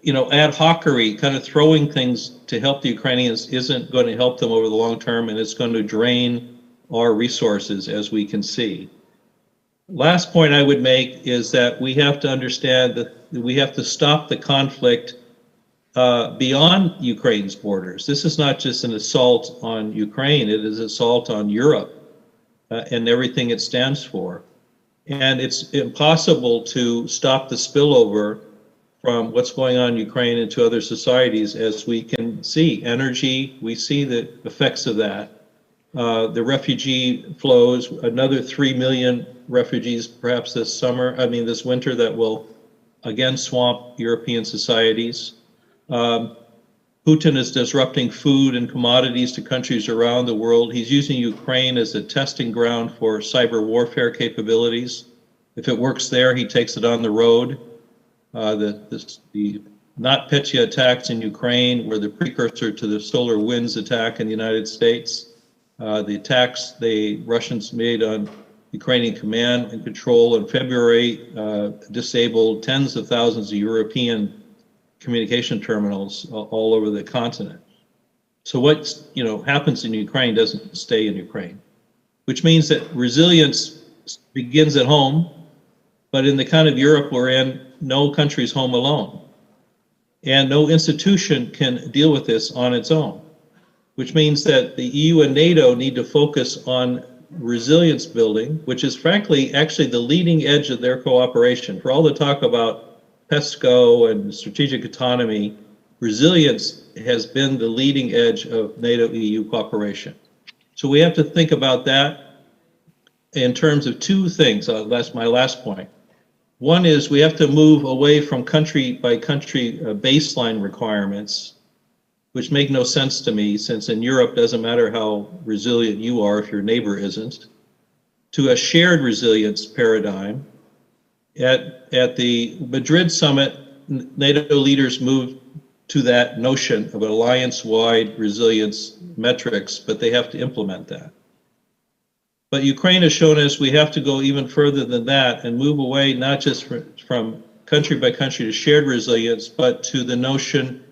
Speaker 24: you know, ad hocery, kind of throwing things to help the Ukrainians isn't going to help them over the long term, and it's going to drain our resources, as we can see. Last point I would make is that we have to understand that we have to stop the conflict beyond Ukraine's borders. This is not just an assault on Ukraine, it is an assault on Europe and everything it stands for. And it's impossible to stop the spillover from what's going on in Ukraine into other societies, as we can see. Energy, we see the effects of that. The refugee flows, another 3 million refugees perhaps this winter, that will again swamp European societies. Putin is disrupting food and commodities to countries around the world. He's using Ukraine as a testing ground for cyber warfare capabilities. If it works there, he takes it on the road. The NotPetya attacks in Ukraine were the precursor to the solar winds attack in the United States. The attacks the Russians made on Ukrainian command and control in February disabled tens of thousands of European communication terminals all over the continent. So what happens in Ukraine doesn't stay in Ukraine, which means that resilience begins at home, but in the kind of Europe we're in, no country's home alone. And no institution can deal with this on its own, which means that the EU and NATO need to focus on resilience building, which is frankly actually the leading edge of their cooperation. For all the talk about PESCO and strategic autonomy, resilience has been the leading edge of NATO-EU cooperation. So we have to think about that in terms of two things. That's my last point. One is we have to move away from country by country baseline requirements, which make no sense to me, since in Europe it doesn't matter how resilient you are if your neighbor isn't, to a shared resilience paradigm. At the Madrid summit, NATO leaders moved to that notion of alliance-wide resilience metrics, but they have to implement that. But Ukraine has shown us we have to go even further than that and move away not just from country by country to shared resilience, but to the notion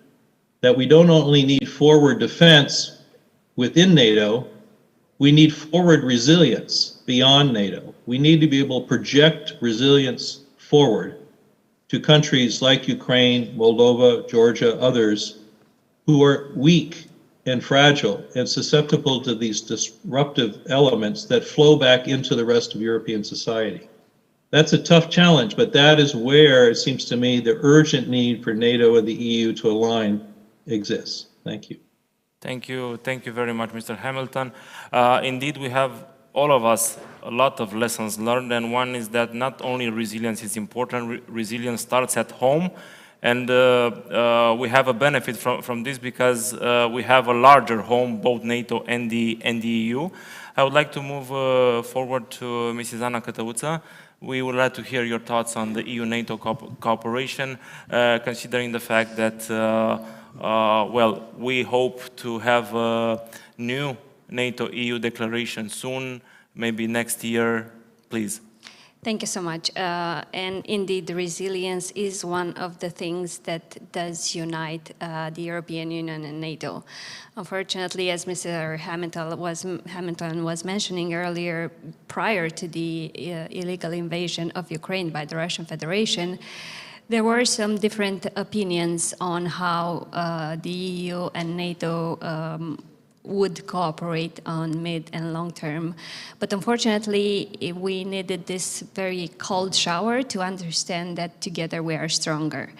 Speaker 24: that we don't only need forward defense within NATO, we need forward resilience beyond NATO. We need to be able to project resilience forward to countries like Ukraine, Moldova, Georgia, others who are weak and fragile and susceptible to these disruptive elements that flow back into the rest of European society. That's a tough challenge, but that is where it seems to me the urgent need for NATO and the EU to align exists. Thank you.
Speaker 8: Thank you very much, Mr. Hamilton. Indeed, we have, all of us, a lot of lessons learned, and one is that not only resilience is important, resilience starts at home, and we have a benefit from this because we have a larger home, both NATO and the EU. I would like to move forward to Mrs. Anna Cătăuță. We would like to hear your thoughts on the EU-NATO cooperation, considering the fact that well, we hope to have a new NATO-EU declaration soon, maybe next year. Please.
Speaker 13: Thank you so much. And indeed, resilience is one of the things that does unite the European Union and NATO. Unfortunately, as Mr. Hamilton was mentioning earlier, prior to the illegal invasion of Ukraine by the Russian Federation, there were some different opinions on how the EU and NATO would cooperate on mid and long term. But unfortunately, we needed this very cold shower to understand that together we are stronger.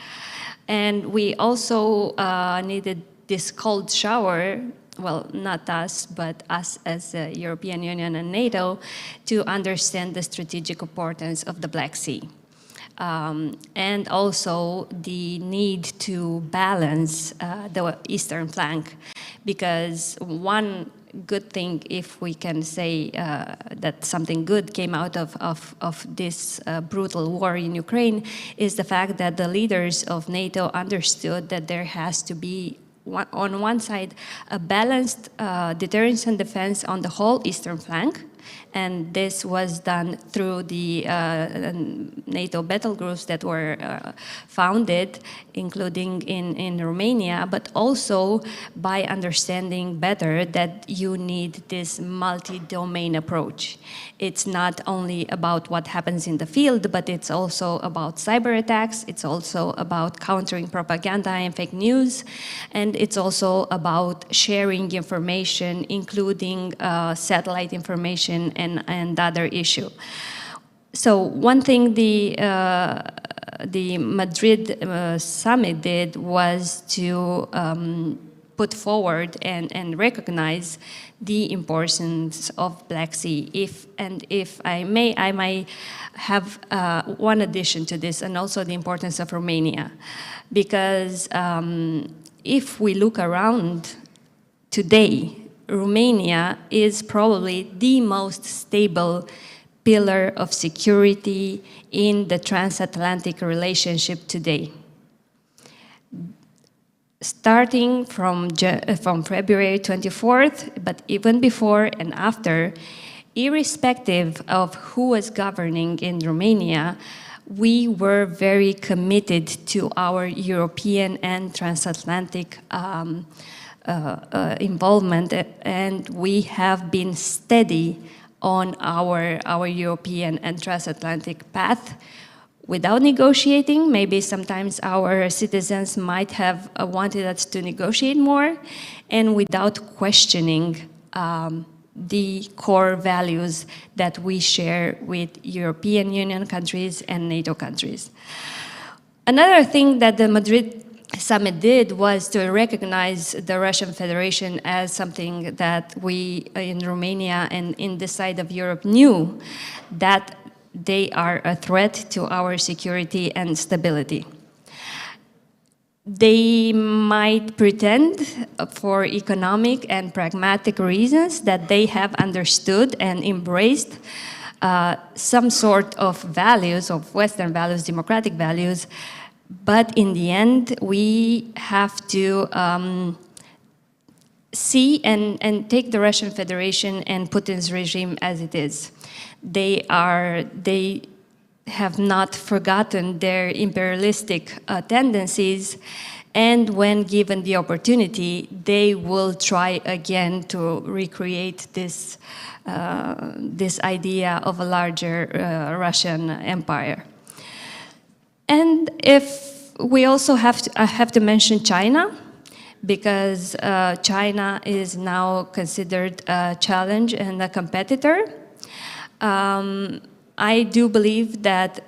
Speaker 13: And we also needed this cold shower, well, not us, but us as the European Union and NATO, to understand the strategic importance of the Black Sea. And also the need to balance the eastern flank, because one good thing, if we can say that something good came out of this brutal war in Ukraine, is the fact that the leaders of NATO understood that there has to be, on one side, a balanced deterrence and defense on the whole eastern flank. And this was done through the NATO battle groups that were founded, including in Romania, but also by understanding better that you need this multi-domain approach. It's not only about what happens in the field, but it's also about cyber attacks, it's also about countering propaganda and fake news, and it's also about sharing information, including satellite information and other issue. So one thing the Madrid summit did was to put forward and recognize the importance of Black Sea. If I may have one addition to this, and also the importance of Romania, because if we look around today, Romania is probably the most stable pillar of security in the transatlantic relationship today. Starting from February 24th, but even before and after, irrespective of who was governing in Romania, we were very committed to our European and transatlantic involvement, and we have been steady on our European and transatlantic path without negotiating. Maybe sometimes our citizens might have wanted us to negotiate more, and without questioning the core values that we share with European Union countries and NATO countries. Another thing that the Madrid Summit did was to recognize the Russian Federation as something that we in Romania and in this side of Europe knew that they are a threat to our security and stability. They might pretend for economic and pragmatic reasons that they have understood and embraced some sort of values, of Western values, democratic values, but in the end, we have to see and take the Russian Federation and Putin's regime as it is. They have not forgotten their imperialistic tendencies, and when given the opportunity, they will try again to recreate this idea of a larger Russian empire. And if we also have to mention China, because China is now considered a challenge and a competitor. I do believe that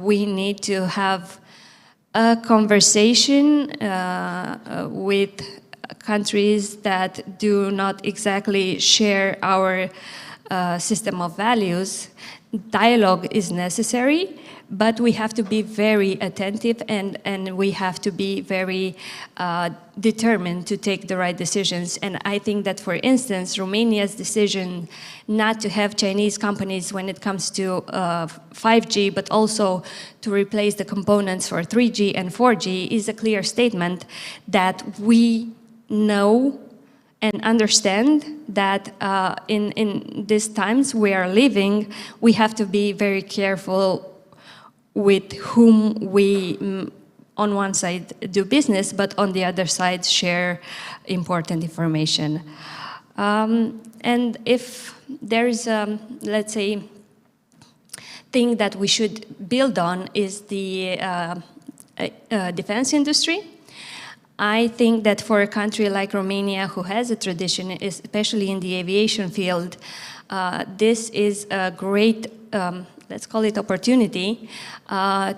Speaker 13: we need to have a conversation with countries that do not exactly share our system of values. Dialogue is necessary, but we have to be very attentive and we have to be very determined to take the right decisions. And I think that, for instance, Romania's decision not to have Chinese companies when it comes to 5G, but also to replace the components for 3G and 4G is a clear statement that we know and understand that in these times we are living, we have to be very careful with whom we, on one side, do business, but on the other side, share important information. And if there is, let's say, thing that we should build on is the defense industry. I think that for a country like Romania, who has a tradition, especially in the aviation field, this is a great, let's call it opportunity,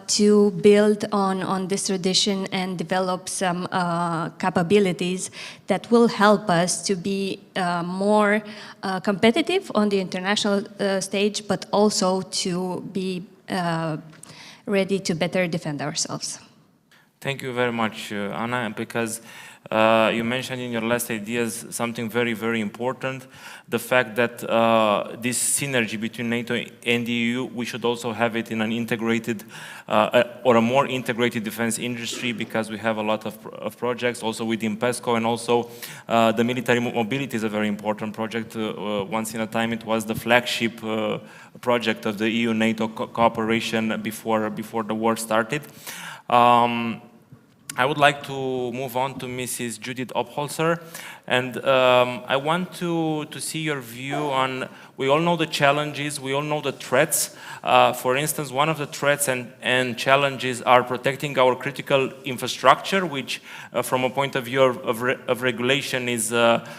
Speaker 13: to build on this tradition and develop some capabilities that will help us to be more competitive on the international stage, but also to be ready to better defend ourselves.
Speaker 8: Thank you very much, Anna, because You mentioned in your last ideas something very, very important, the fact that this synergy between NATO and the EU, we should also have it in an integrated or a more integrated defense industry, because we have a lot of projects also within PESCO, and also the military mobility is a very important project. Once in a time it was the flagship project of the EU-NATO cooperation before the war started. I would like to move on to Mrs. Judith Obholzer, and I want to see your view on, we all know the challenges, we all know the threats. For instance, one of the threats and challenges are protecting our critical infrastructure, which from a point of view of regulation is more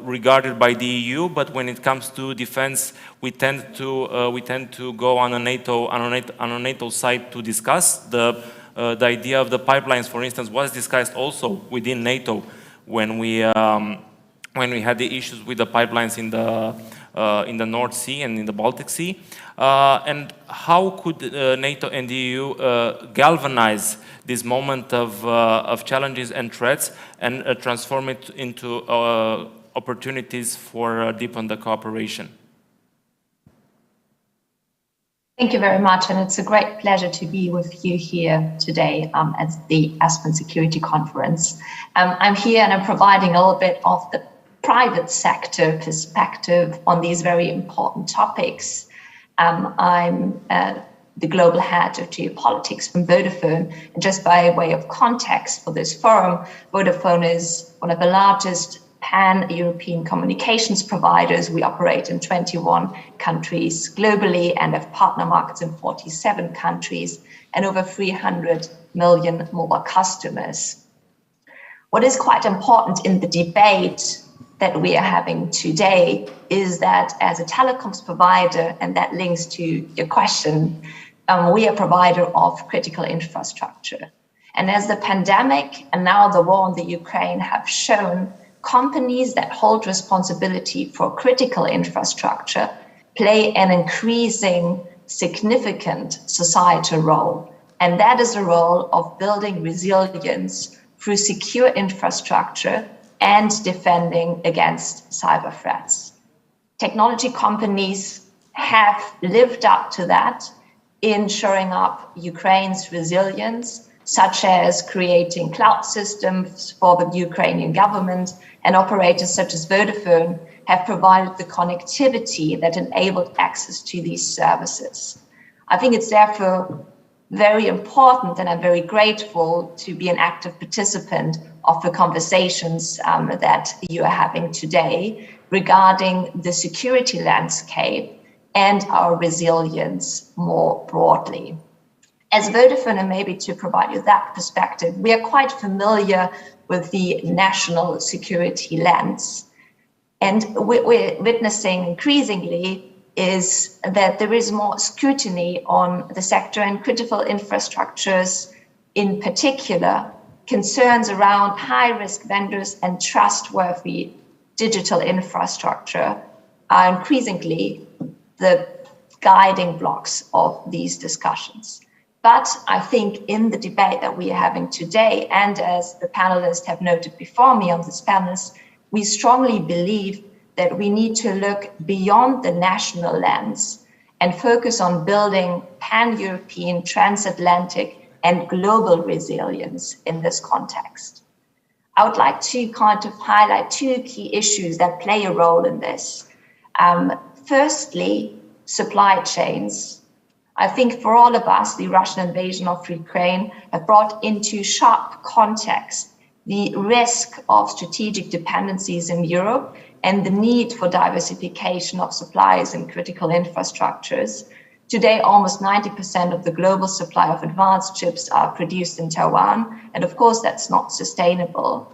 Speaker 8: regarded by the EU, but when it comes to defense, we tend to go on a NATO side to discuss. The idea of the pipelines, for instance, was discussed also within NATO when we had the issues with the pipelines in the North Sea and in the Baltic Sea. And how could NATO and the EU galvanize this moment of challenges and threats and transform it into opportunities for deepen the cooperation?
Speaker 23: Thank you very much, and it's a great pleasure to be with you here today at the Aspen Security Conference. I'm here and I'm providing a little bit of the private sector perspective on these very important topics. I'm the global head of geopolitics from Vodafone, and just by way of context for this forum, Vodafone is one of the largest pan-European communications providers. We operate in 21 countries globally and have partner markets in 47 countries and over 300 million mobile customers. What is quite important in the debate that we are having today is that as a telecoms provider, and that links to your question, we are a provider of critical infrastructure. And as the pandemic and now the war in the Ukraine have shown, companies that hold responsibility for critical infrastructure play an increasing significant societal role. And that is the role of building resilience through secure infrastructure and defending against cyber threats. Technology companies have lived up to that in shoring up Ukraine's resilience, such as creating cloud systems for the Ukrainian government, and operators such as Vodafone have provided the connectivity that enabled access to these services. I think it's therefore very important, and I'm very grateful to be an active participant of the conversations that you are having today regarding the security landscape and our resilience more broadly. As Vodafone, and maybe to provide you that perspective, we are quite familiar with the national security lens. And what we're witnessing increasingly is that there is more scrutiny on the sector, and critical infrastructures in particular, concerns around high-risk vendors and trustworthy digital infrastructure are increasingly the guiding blocks of these discussions. But I think in the debate that we are having today, and as the panelists have noted before me on this panel, we strongly believe that we need to look beyond the national lens and focus on building pan-European, transatlantic, and global resilience in this context. I would like to kind of highlight two key issues that play a role in this. Firstly, supply chains. I think for all of us, the Russian invasion of Ukraine have brought into sharp context the risk of strategic dependencies in Europe and the need for diversification of supplies and critical infrastructures. Today, almost 90% of the global supply of advanced chips are produced in Taiwan, and of course that's not sustainable.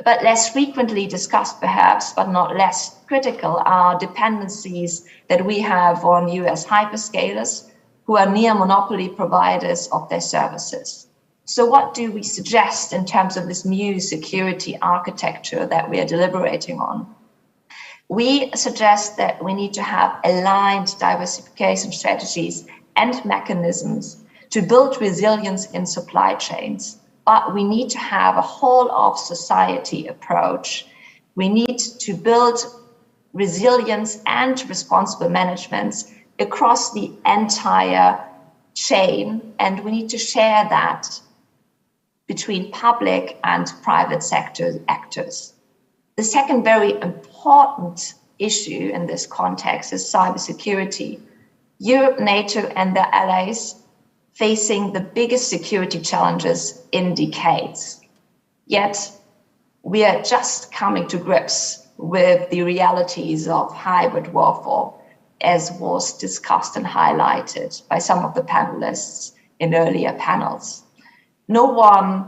Speaker 23: But less frequently discussed perhaps, but not less critical, are dependencies that we have on US hyperscalers who are near monopoly providers of their services. So what do we suggest in terms of this new security architecture that we are deliberating on? We suggest that we need to have aligned diversification strategies and mechanisms to build resilience in supply chains, but we need to have a whole of society approach. We need to build resilience and responsible management across the entire chain, and we need to share that between public and private sector actors. The second very important issue in this context is cybersecurity. Europe, NATO, and their allies facing the biggest security challenges in decades. Yet, we are just coming to grips with the realities of hybrid warfare, as was discussed and highlighted by some of the panelists in earlier panels. No one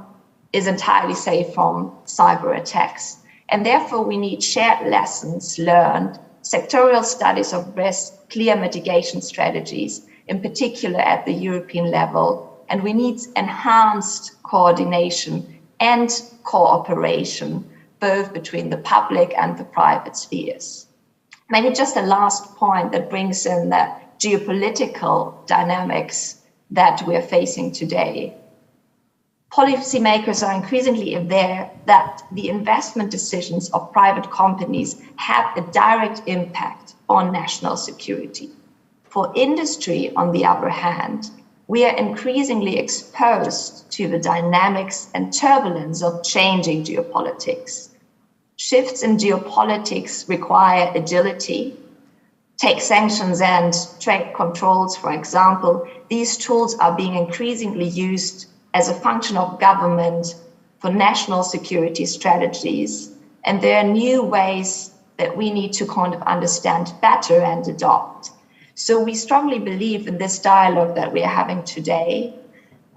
Speaker 23: is entirely safe from cyber attacks, and therefore we need shared lessons learned, sectorial studies of risk, clear mitigation strategies, in particular at the European level, and we need enhanced coordination and cooperation, both between the public and the private spheres. Maybe just a last point that brings in the geopolitical dynamics that we're facing today. Policymakers are increasingly aware that the investment decisions of private companies have a direct impact on national security. For industry, on the other hand, we are increasingly exposed to the dynamics and turbulence of changing geopolitics. Shifts in geopolitics require agility. Take sanctions and trade controls, for example. These tools are being increasingly used as a function of government for national security strategies. And there are new ways that we need to kind of understand better and adopt. So we strongly believe in this dialogue that we are having today.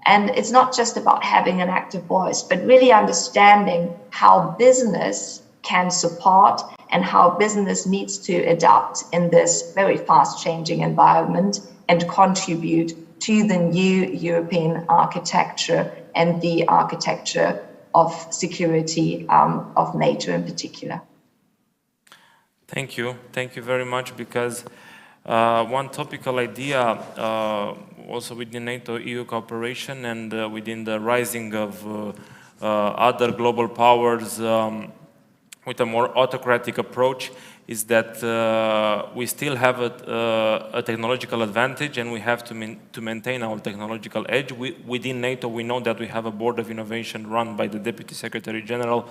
Speaker 23: And it's not just about having an active voice, but really understanding how business can support and how business needs to adapt in this very fast changing environment and contribute to the new European architecture and the architecture of security of NATO in particular.
Speaker 8: Thank you very much, because one topical idea also within NATO-EU cooperation and within the rising of other global powers with a more autocratic approach is that we still have a technological advantage, and we have to maintain our technological edge. Within NATO, we know that we have a board of innovation run by the Deputy Secretary General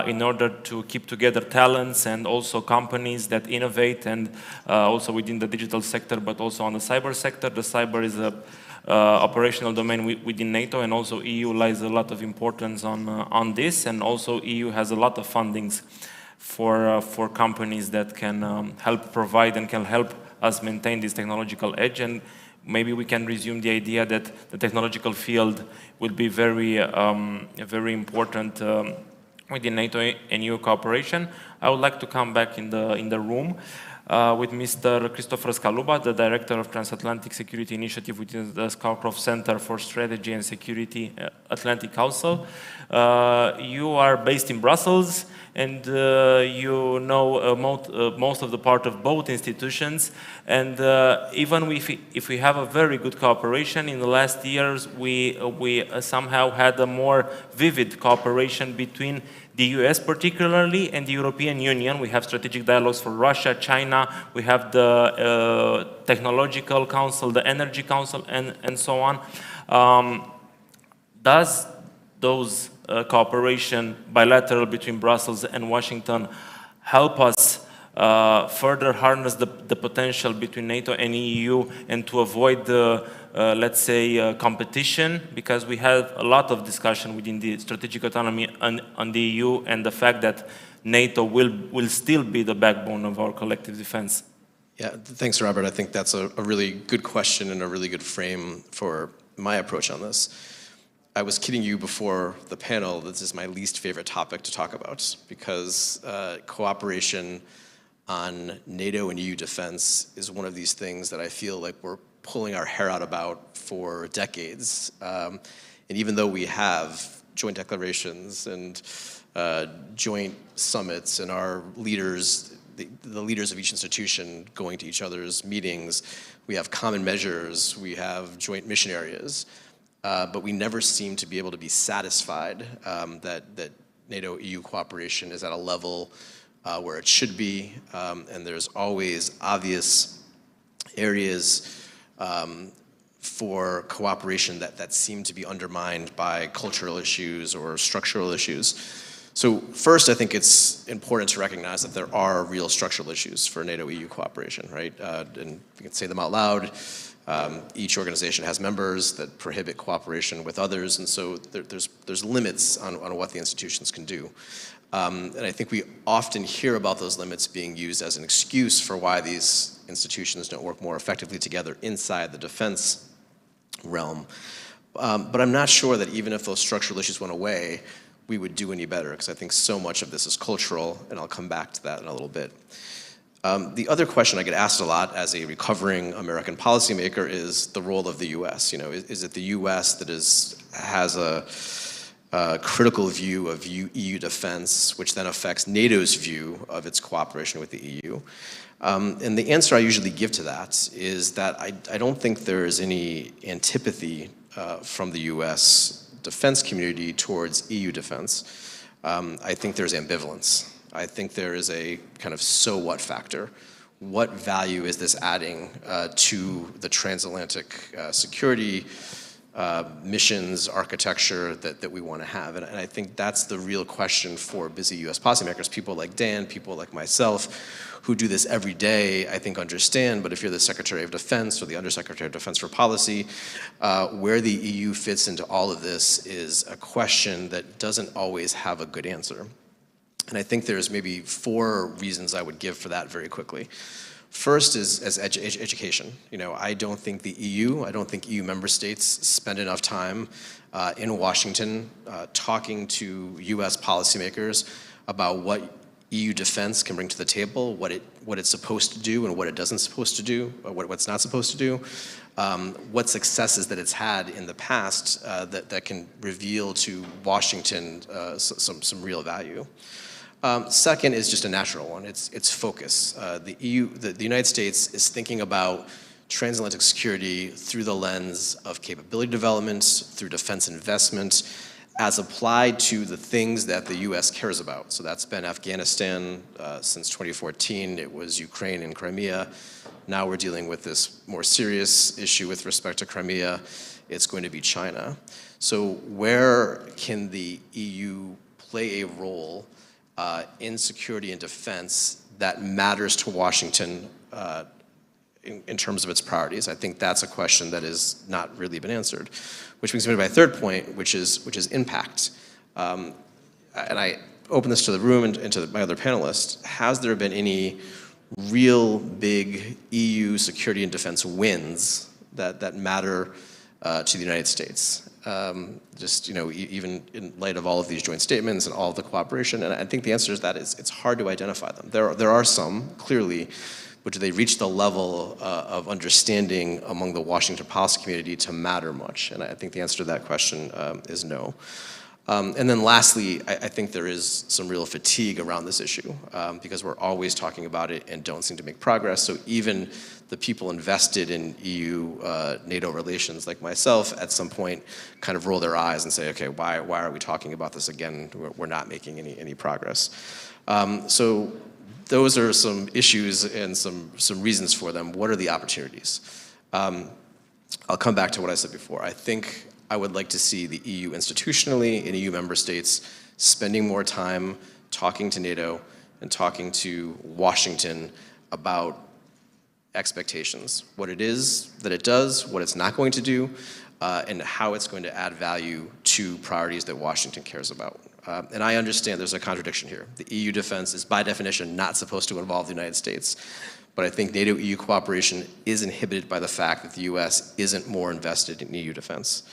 Speaker 8: in order to keep together talents and also companies that innovate, and also within the digital sector, but also on the cyber sector. The cyber is a operational domain within NATO, and also EU lies a lot of importance on this, and also EU has a lot of fundings for companies that can help provide and can help us maintain this technological edge. And maybe we can resume the idea that the technological field will be very important within NATO and EU cooperation. I would like to come back in the room with Mr. Christopher Scaluba, the Director of Transatlantic Security Initiative within the Scowcroft Center for Strategy and Security Atlantic Council. You are based in Brussels, and you know most of the part of both institutions. And even if we have a very good cooperation, in the last years we somehow had a more vivid cooperation between the US particularly and the European Union. We have strategic dialogues for Russia, China, we have the Technological Council, the Energy Council, and so on. Does those cooperation bilateral between Brussels and Washington help us further harness the potential between NATO and EU and to avoid the let's say competition, because we have a lot of discussion within the strategic autonomy on the EU and the fact that NATO will still be the backbone of our collective defense?
Speaker 14: Yeah, thanks, Robert. I think that's a really good question and a really good frame for my approach on this. I was kidding you before the panel, this is my least favorite topic to talk about, because cooperation on NATO and EU defense is one of these things that I feel like we're pulling our hair out about for decades. And even though we have joint declarations and joint summits and our leaders, the leaders of each institution going to each other's meetings, we have common measures, we have joint mission areas. but we never seem to be able to be satisfied that NATO-EU cooperation is at a level where it should be, and there's always obvious areas for cooperation that seem to be undermined by cultural issues or structural issues. So first, I think it's important to recognize that there are real structural issues for NATO-EU cooperation, right? And we can say them out loud. Each organization has members that prohibit cooperation with others, and so there's limits on what the institutions can do. And I think we often hear about those limits being used as an excuse for why these institutions don't work more effectively together inside the defense realm. But I'm not sure that even if those structural issues went away, we would do any better, because I think so much of this is cultural, and I'll come back to that in a little bit. The other question I get asked a lot as a recovering American policymaker is the role of the U.S. You know, is it the U.S. that has a critical view of EU defense, which then affects NATO's view of its cooperation with the EU? And the answer I usually give to that is that I don't think there is any antipathy from the U.S. defense community towards EU defense. I think there's ambivalence. I think there is a kind of so what factor. What value is this adding to the transatlantic security missions, architecture that we want to have? And I think that's the real question for busy US policymakers. People like Dan, people like myself, who do this every day, I think understand, but if you're the Secretary of Defense or the Undersecretary of Defense for Policy, where the EU fits into all of this is a question that doesn't always have a good answer. And I think there's maybe 4 reasons I would give for that very quickly. First is as education. You know, I don't think the EU, I don't think EU member states spend enough time in Washington talking to US policymakers about what EU defense can bring to the table, what it's supposed to do and what it doesn't supposed to do, or what's not supposed to do, what successes that it's had in the past that can reveal to Washington some real value. Second is just a natural one. It's focus. The United States is thinking about transatlantic security through the lens of capability development, through defense investment, as applied to the things that the U.S. cares about. So that's been Afghanistan since 2014. It was Ukraine and Crimea. Now we're dealing with this more serious issue with respect to Crimea. It's going to be China. So where can the EU play a role in security and defense that matters to Washington in terms of its priorities? I think that's a question that has not really been answered. Which brings me to my third point, which is impact. And I open this to the room and to my other panelists. Has there been any real big EU security and defense wins that matter to the United States? Just, you know, even in light of all of these joint statements and all of the cooperation, and I think the answer is that it's hard to identify them. There are some, clearly, but do they reach the level of understanding among the Washington policy community to matter much? And I think the answer to that question is no. And then lastly, I think there is some real fatigue around this issue because we're always talking about it and don't seem to make progress. So even the people invested in EU-NATO relations like myself at some point kind of roll their eyes and say, okay, why are we talking about this again? We're not making any progress. So those are some issues and some reasons for them. What are the opportunities? I'll come back to what I said before. I think I would like to see the EU institutionally and EU member states spending more time talking to NATO and talking to Washington about expectations, what it is that it does, what it's not going to do, and how it's going to add value to priorities that Washington cares about. And I understand there's a contradiction here. The EU defense is by definition not supposed to involve the United States. But I think NATO-EU cooperation is inhibited by the fact that the US isn't more invested in EU defense.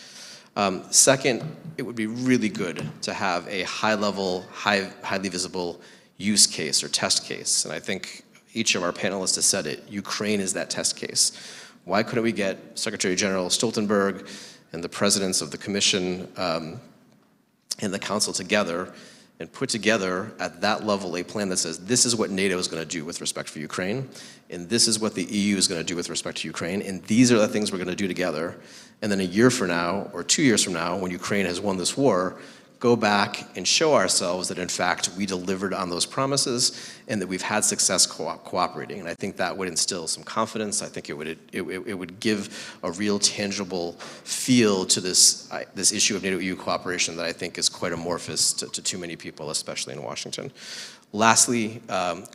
Speaker 14: Second, it would be really good to have a high-level, highly visible use case or test case. And I think each of our panelists has said it. Ukraine is that test case. Why couldn't we get Secretary General Stoltenberg and the presidents of the Commission and the Council together and put together at that level a plan that says this is what NATO is going to do with respect for Ukraine, and this is what the EU is going to do with respect to Ukraine, and these are the things we're going to do together. And then a year from now, or 2 years from now, when Ukraine has won this war, go back and show ourselves that in fact we delivered on those promises and that we've had success cooperating. And I think that would instill some confidence. I think it would give a real tangible feel to this issue of NATO-EU cooperation that I think is quite amorphous to too many people, especially in Washington. Lastly,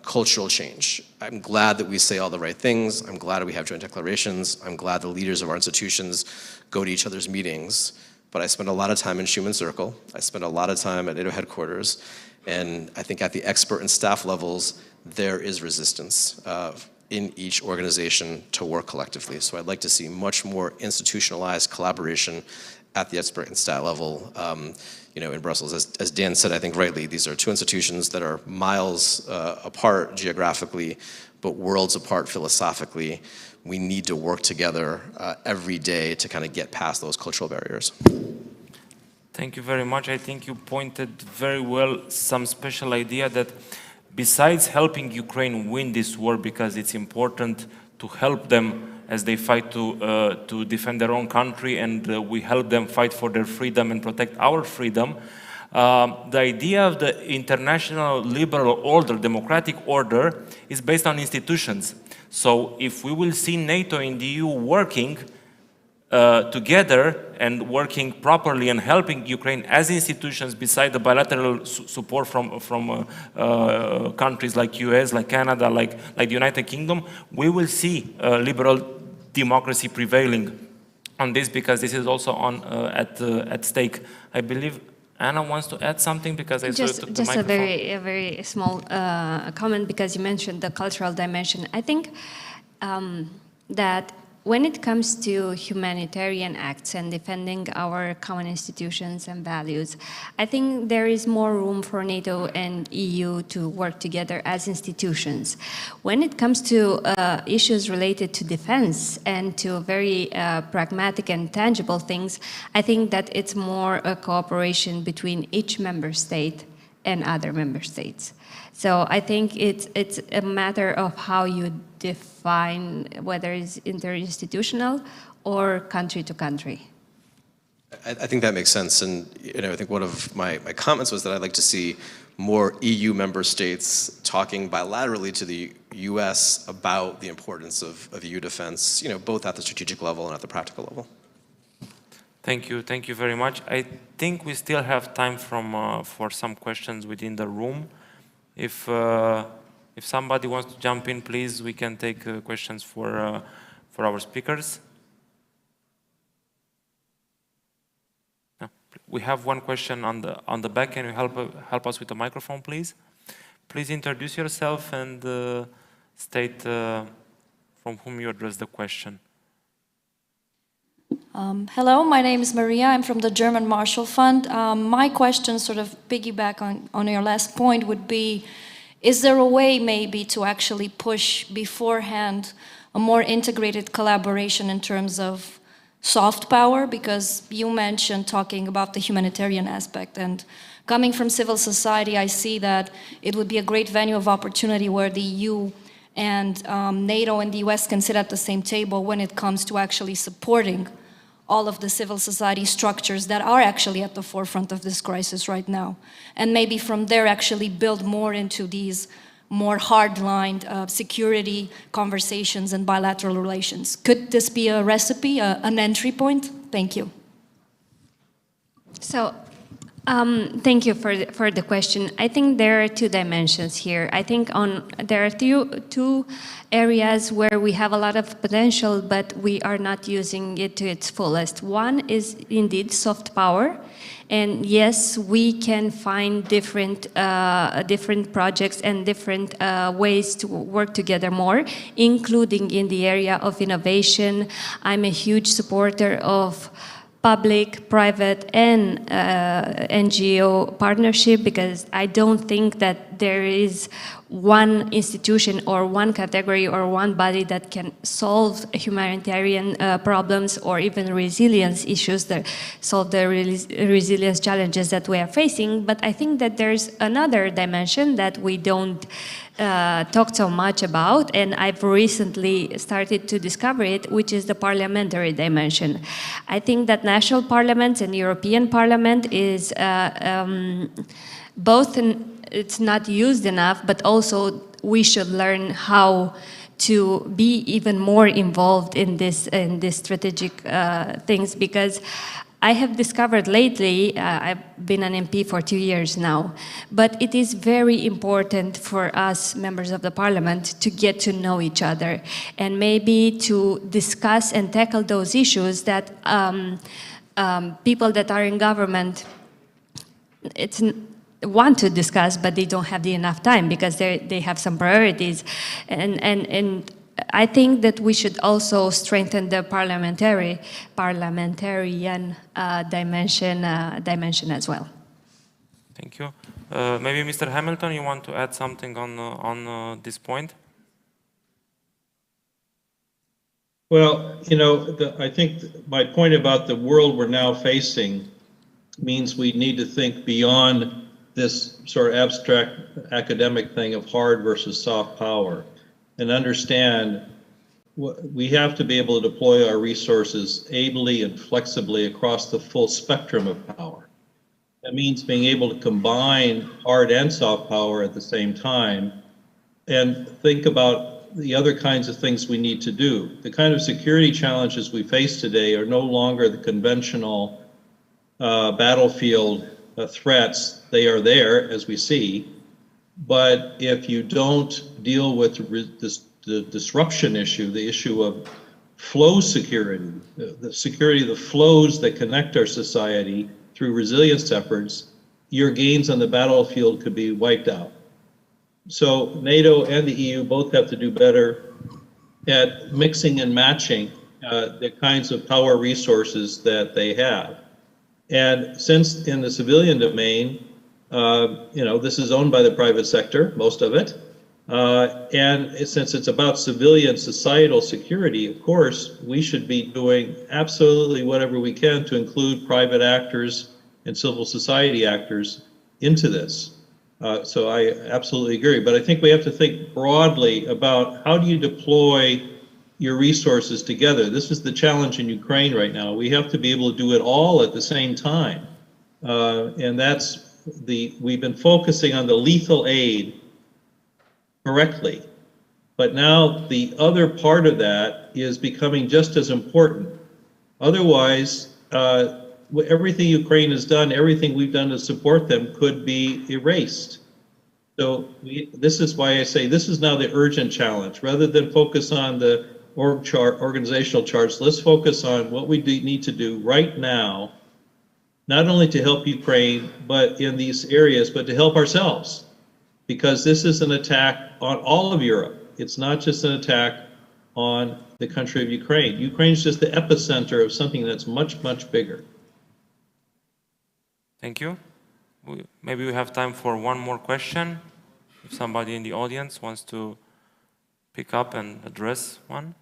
Speaker 14: cultural change. I'm glad that we say all the right things. I'm glad we have joint declarations. I'm glad the leaders of our institutions go to each other's meetings. But I spend a lot of time in Schuman Circle. I spend a lot of time at NATO headquarters. And I think at the expert and staff levels, there is resistance in each organization to work collectively. So I'd like to see much more institutionalized collaboration at the expert and staff level in Brussels. As Dan said, I think rightly, these are two institutions that are miles apart geographically, but worlds apart philosophically. We need to work together every day to kind of get past those cultural barriers.
Speaker 8: Thank you very much. I think you pointed very well some special idea that besides helping Ukraine win this war, because it's important to help them as they fight to defend their own country, and we help them fight for their freedom and protect our freedom. The idea of the international liberal order, democratic order, is based on institutions. So if we will see NATO and the EU working together and working properly and helping Ukraine as institutions beside the bilateral support from countries like US, like Canada, like the United Kingdom, we will see liberal democracy prevailing on this, because this is also at stake. I believe Anna wants to add something, because I saw you took the microphone.
Speaker 13: A very small comment, because you mentioned the cultural dimension. I think that when it comes to humanitarian acts and defending our common institutions and values, I think there is more room for NATO and EU to work together as institutions. When it comes to issues related to defense and to very pragmatic and tangible things, I think that it's more a cooperation between each member state and other member states. So I think it's a matter of how you define whether it's interinstitutional or country to country.
Speaker 14: I think that makes sense, and I think one of my comments was that I'd like to see more EU member states talking bilaterally to the US about the importance of EU defense, both at the strategic level and at the practical level.
Speaker 8: Thank you very much. I think we still have time for some questions within the room. If somebody wants to jump in, please, we can take questions for our speakers. No, we have one question on the back. Can you help us with the microphone, please? Please introduce yourself and state from whom you address the question.
Speaker 16: Hello, my name is Maria. I'm from the German Marshall Fund. My question, sort of piggyback on your last point, would be, is there a way maybe to actually push beforehand a more integrated collaboration in terms of soft power? Because you mentioned talking about the humanitarian aspect, and coming from civil society, I see that it would be a great venue of opportunity where the EU and NATO and the US can sit at the same table when it comes to actually supporting all of the civil society structures that are actually at the forefront of this crisis right now. And maybe from there actually build more into these more hard-lined security conversations and bilateral relations. Could this be a recipe, an entry point? Thank you.
Speaker 13: So, thank you for the question. I think there are two dimensions here. I think there are two areas where we have a lot of potential, but we are not using it to its fullest. One is indeed soft power. And yes, we can find different projects and different ways to work together more, including in the area of innovation. I'm a huge supporter of public, private, and NGO partnership, because I don't think that there is one institution or one category or one body that can solve humanitarian problems or even resilience issues, that solve the resilience challenges that we are facing. But I think that there's another dimension that we don't talk so much about, and I've recently started to discover it, which is the parliamentary dimension. I think that national parliaments and European Parliament is both, it's not used enough, but also we should learn how to be even more involved in this strategic things, because I have discovered lately, I've been an MP for 2 years now, but it is very important for us, members of the parliament, to get to know each other and maybe to discuss and tackle those issues that people that are in government want to discuss, but they don't have enough time because they have some priorities. And I think that we should also strengthen the parliamentarian dimension as well.
Speaker 8: Thank you. Maybe Mr. Hamilton, you want to add something on this point?
Speaker 24: Well, you know, I think my point about the world we're now facing means we need to think beyond this sort of abstract academic thing of hard versus soft power, and understand we have to be able to deploy our resources ably and flexibly across the full spectrum of power. That means being able to combine hard and soft power at the same time and think about the other kinds of things we need to do. The kind of security challenges we face today are no longer the conventional battlefield threats. They are there, as we see, but if you don't deal with the disruption issue, the issue of flow security, the security of the flows that connect our society through resilience efforts, your gains on the battlefield could be wiped out. So NATO and the EU both have to do better at mixing and matching the kinds of power resources that they have. And since in the civilian domain, you know, this is owned by the private sector, most of it, and since it's about civilian societal security, of course, we should be doing absolutely whatever we can to include private actors and civil society actors into this. So I absolutely agree. But I think we have to think broadly about how do you deploy your resources together. This is the challenge in Ukraine right now. We have to be able to do it all at the same time. And that's we've been focusing on the lethal aid correctly. But now the other part of that is becoming just as important. Otherwise, everything Ukraine has done, everything we've done to support them could be erased. So this is why I say this is now the urgent challenge. Rather than focus on the organizational charts, let's focus on what we need to do right now, not only to help Ukraine, but in these areas, but to help ourselves. Because this is an attack on all of Europe. It's not just an attack on the country of Ukraine. Ukraine is just the epicenter of something that's much, much bigger.
Speaker 8: Thank you. Maybe we have time for one more question. If somebody in the audience wants to pick up and address one.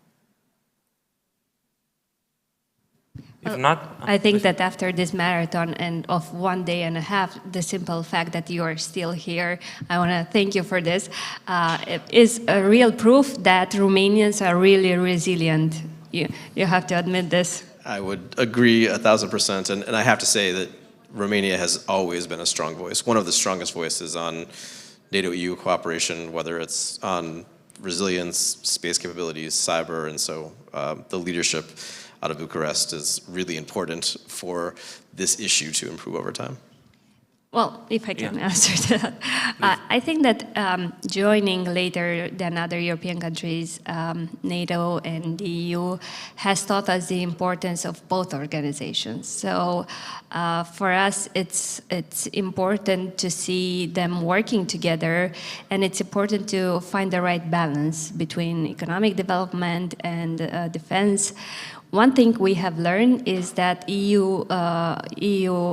Speaker 8: If not,
Speaker 13: I think that after this marathon and of 1 day and a half, the simple fact that you are still here, I want to thank you for this, it is a real proof that Romanians are really resilient. You have to admit this.
Speaker 14: I would agree 1,000%, and I have to say that Romania has always been a strong voice, one of the strongest voices on NATO-EU cooperation, whether it's on resilience, space capabilities, cyber, and so the leadership out of Bucharest is really important for this issue to improve over time.
Speaker 13: Well, if I can answer that. I think that joining later than other European countries, NATO and the EU, has taught us the importance of both organizations. So for us, it's important to see them working together, and it's important to find the right balance between economic development and defense. One thing we have learned is that EU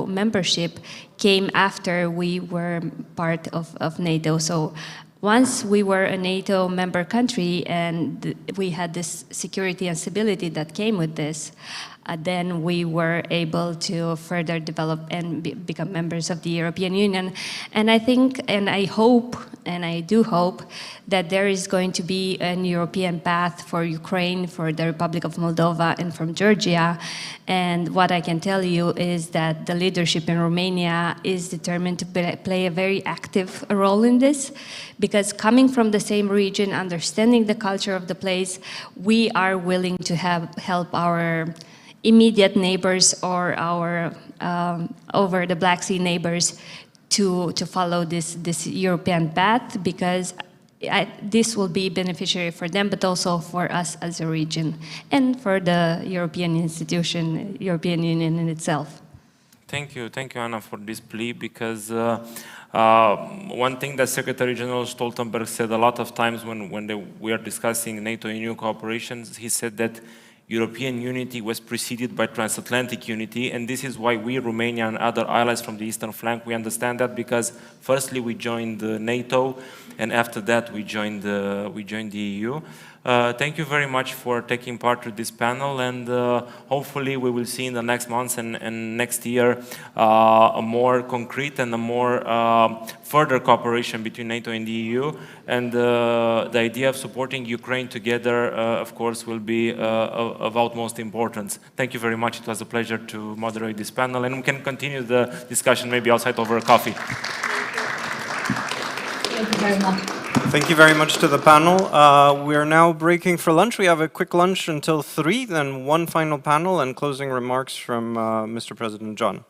Speaker 13: membership came after we were part of NATO. So once we were a NATO member country and we had this security and stability that came with this, then we were able to further develop and become members of the European Union. And I think, and I hope, and I do hope, that there is going to be an European path for Ukraine, for the Republic of Moldova, and from Georgia. And what I can tell you is that the leadership in Romania is determined to play a very active role in this, because coming from the same region, understanding the culture of the place, we are willing to help our immediate neighbors or our over the Black Sea neighbors to follow this European path, because this will be beneficiary for them, but also for us as a region and for the European institution, European Union in itself.
Speaker 8: Thank you, Anna, for this plea, because one thing that Secretary General Stoltenberg said a lot of times when we are discussing NATO and EU cooperation, he said that European unity was preceded by transatlantic unity, and this is why we, Romania and other allies from the eastern flank, we understand that, because firstly we joined NATO, and after that we joined the EU. Thank you very much for taking part in this panel, and hopefully we will see in the next months and next year a more concrete and a more further cooperation between NATO and the EU. And the idea of supporting Ukraine together, of course, will be of utmost importance. Thank you very much. It was a pleasure to moderate this panel, and we can continue the discussion maybe outside over a coffee.
Speaker 23: Thank you very much.
Speaker 1: Thank you very much to the panel. We are now breaking for lunch. We have a quick lunch until 3, then one final panel and closing remarks from Mr. President John.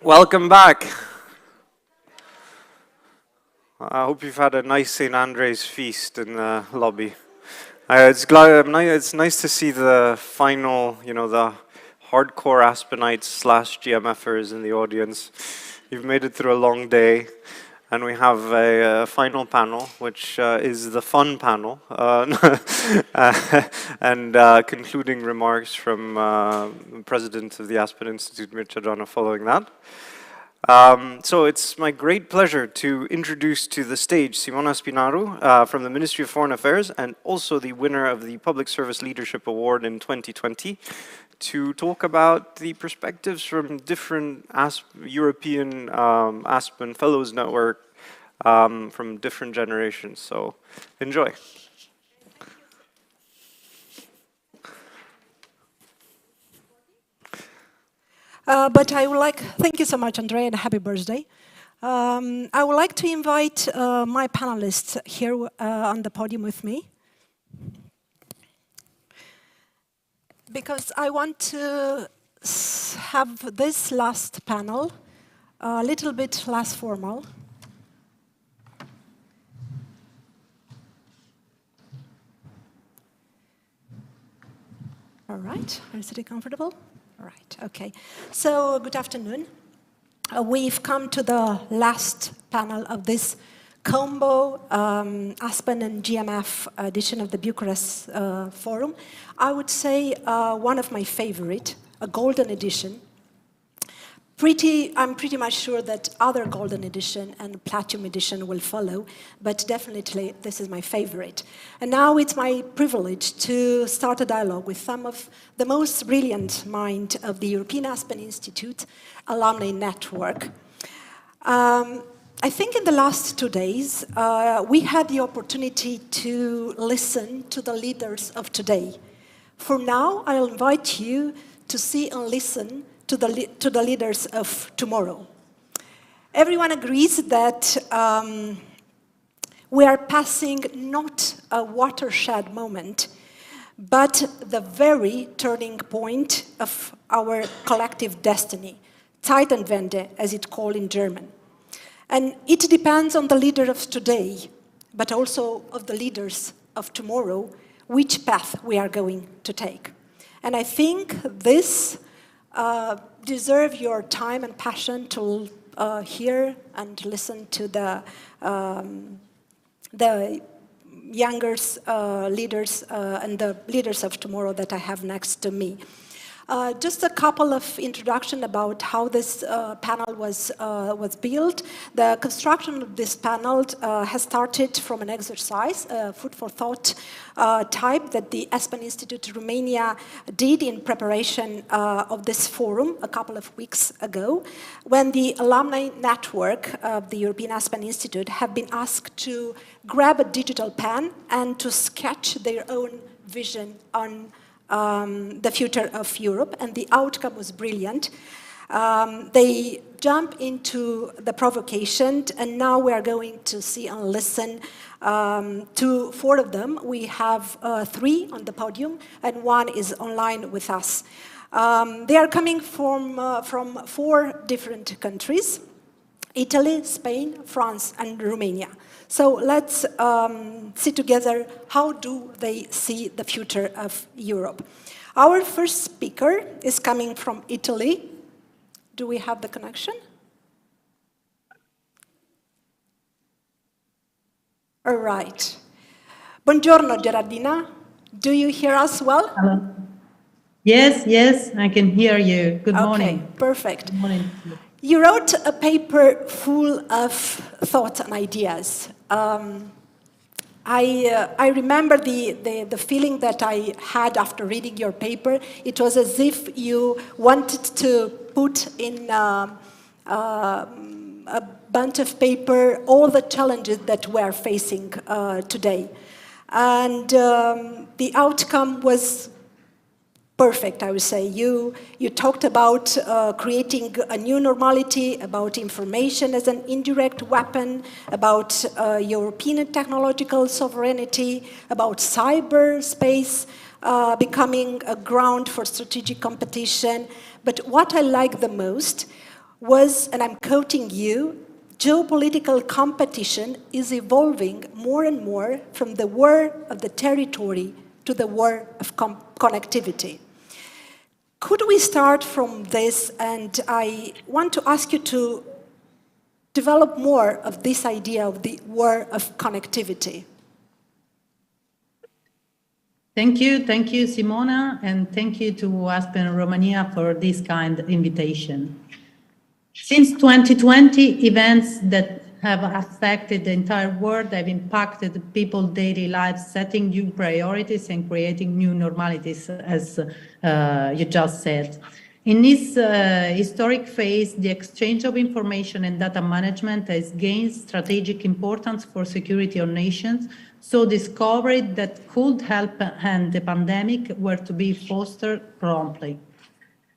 Speaker 1: Welcome back. I hope you've had a nice St. Andre's feast in the lobby. It's nice to see the final, the hardcore Aspenites / GMFers in the audience. You've made it through a long day, and we have a final panel, which is the fun panel, and concluding remarks from the president of the Aspen Institute, Mircea Joană, following that. So it's my great pleasure to introduce to the stage Simona Spinaru from the Ministry of Foreign Affairs, and also the winner of the Public Service Leadership Award in 2020, to talk about the perspectives from different European Aspen Fellows Network from different generations. So enjoy.
Speaker 18: But I would like, thank you so much, Andrea, and happy birthday. I would like to invite my panelists here on the podium with me, because I want to have this last panel a little bit less formal. All right, are you sitting comfortable? All right, okay. So, good afternoon. We've come to the last panel of this combo Aspen and GMF edition of the Bucharest Forum. I would say one of my favorite, a golden edition. I'm pretty much sure that other golden edition and platinum edition will follow, but definitely this is my favorite. And now it's my privilege to start a dialogue with some of the most brilliant minds of the European Aspen Institute Alumni Network. I think in the last 2 days, we had the opportunity to listen to the leaders of today. For now, I'll invite you to see and listen to the leaders of tomorrow. Everyone agrees that we are passing not a watershed moment, but the very turning point of our collective destiny, Zeitenwende, as it's called in German. And it depends on the leader of today, but also of the leaders of tomorrow, which path we are going to take. And I think this deserve your time and passion to hear and listen to the younger leaders and the leaders of tomorrow that I have next to me. Just a couple of introduction about how this panel was built. The construction of this panel has started from an exercise, food for thought type that the Aspen Institute Romania did in preparation of this forum a couple of weeks ago, when the alumni network of the European Aspen Institute have been asked to grab a digital pen and to sketch their own vision on the future of Europe, and the outcome was brilliant. They jump into the provocation, and now we are going to see and listen to 4 of them. We have 3 on the podium, and 1 is online with us. They are coming from 4 different countries: Italy, Spain, France, and Romania. So let's see together how do they see the future of Europe. Our first speaker is coming from Italy. Do we have the connection? All right. Buongiorno, Gerardina. Do you hear us well?
Speaker 20: Hello. Yes, I can hear you. Good morning.
Speaker 18: Okay, perfect.
Speaker 20: Good morning.
Speaker 18: You wrote a paper full of thoughts and ideas. I remember the feeling that I had after reading your paper. It was as if you wanted to put in a bunch of paper all the challenges that we're facing today. And the outcome was perfect, I would say. You talked about creating a new normality, about information as an indirect weapon, about European technological sovereignty, about cyberspace becoming a ground for strategic competition. But what I like the most was, and I'm quoting you, geopolitical competition is evolving more and more from the war of the territory to the war of connectivity. Could we start from this? And I want to ask you to develop more of this idea of the war of connectivity.
Speaker 20: Thank you, Simona, and thank you to Aspen Romania for this kind of invitation. Since 2020, events that have affected the entire world have impacted people's daily lives, setting new priorities and creating new normalities, as you just said. In this historic phase, the exchange of information and data management has gained strategic importance for security of nations, so discovery that could help end the pandemic were to be fostered promptly.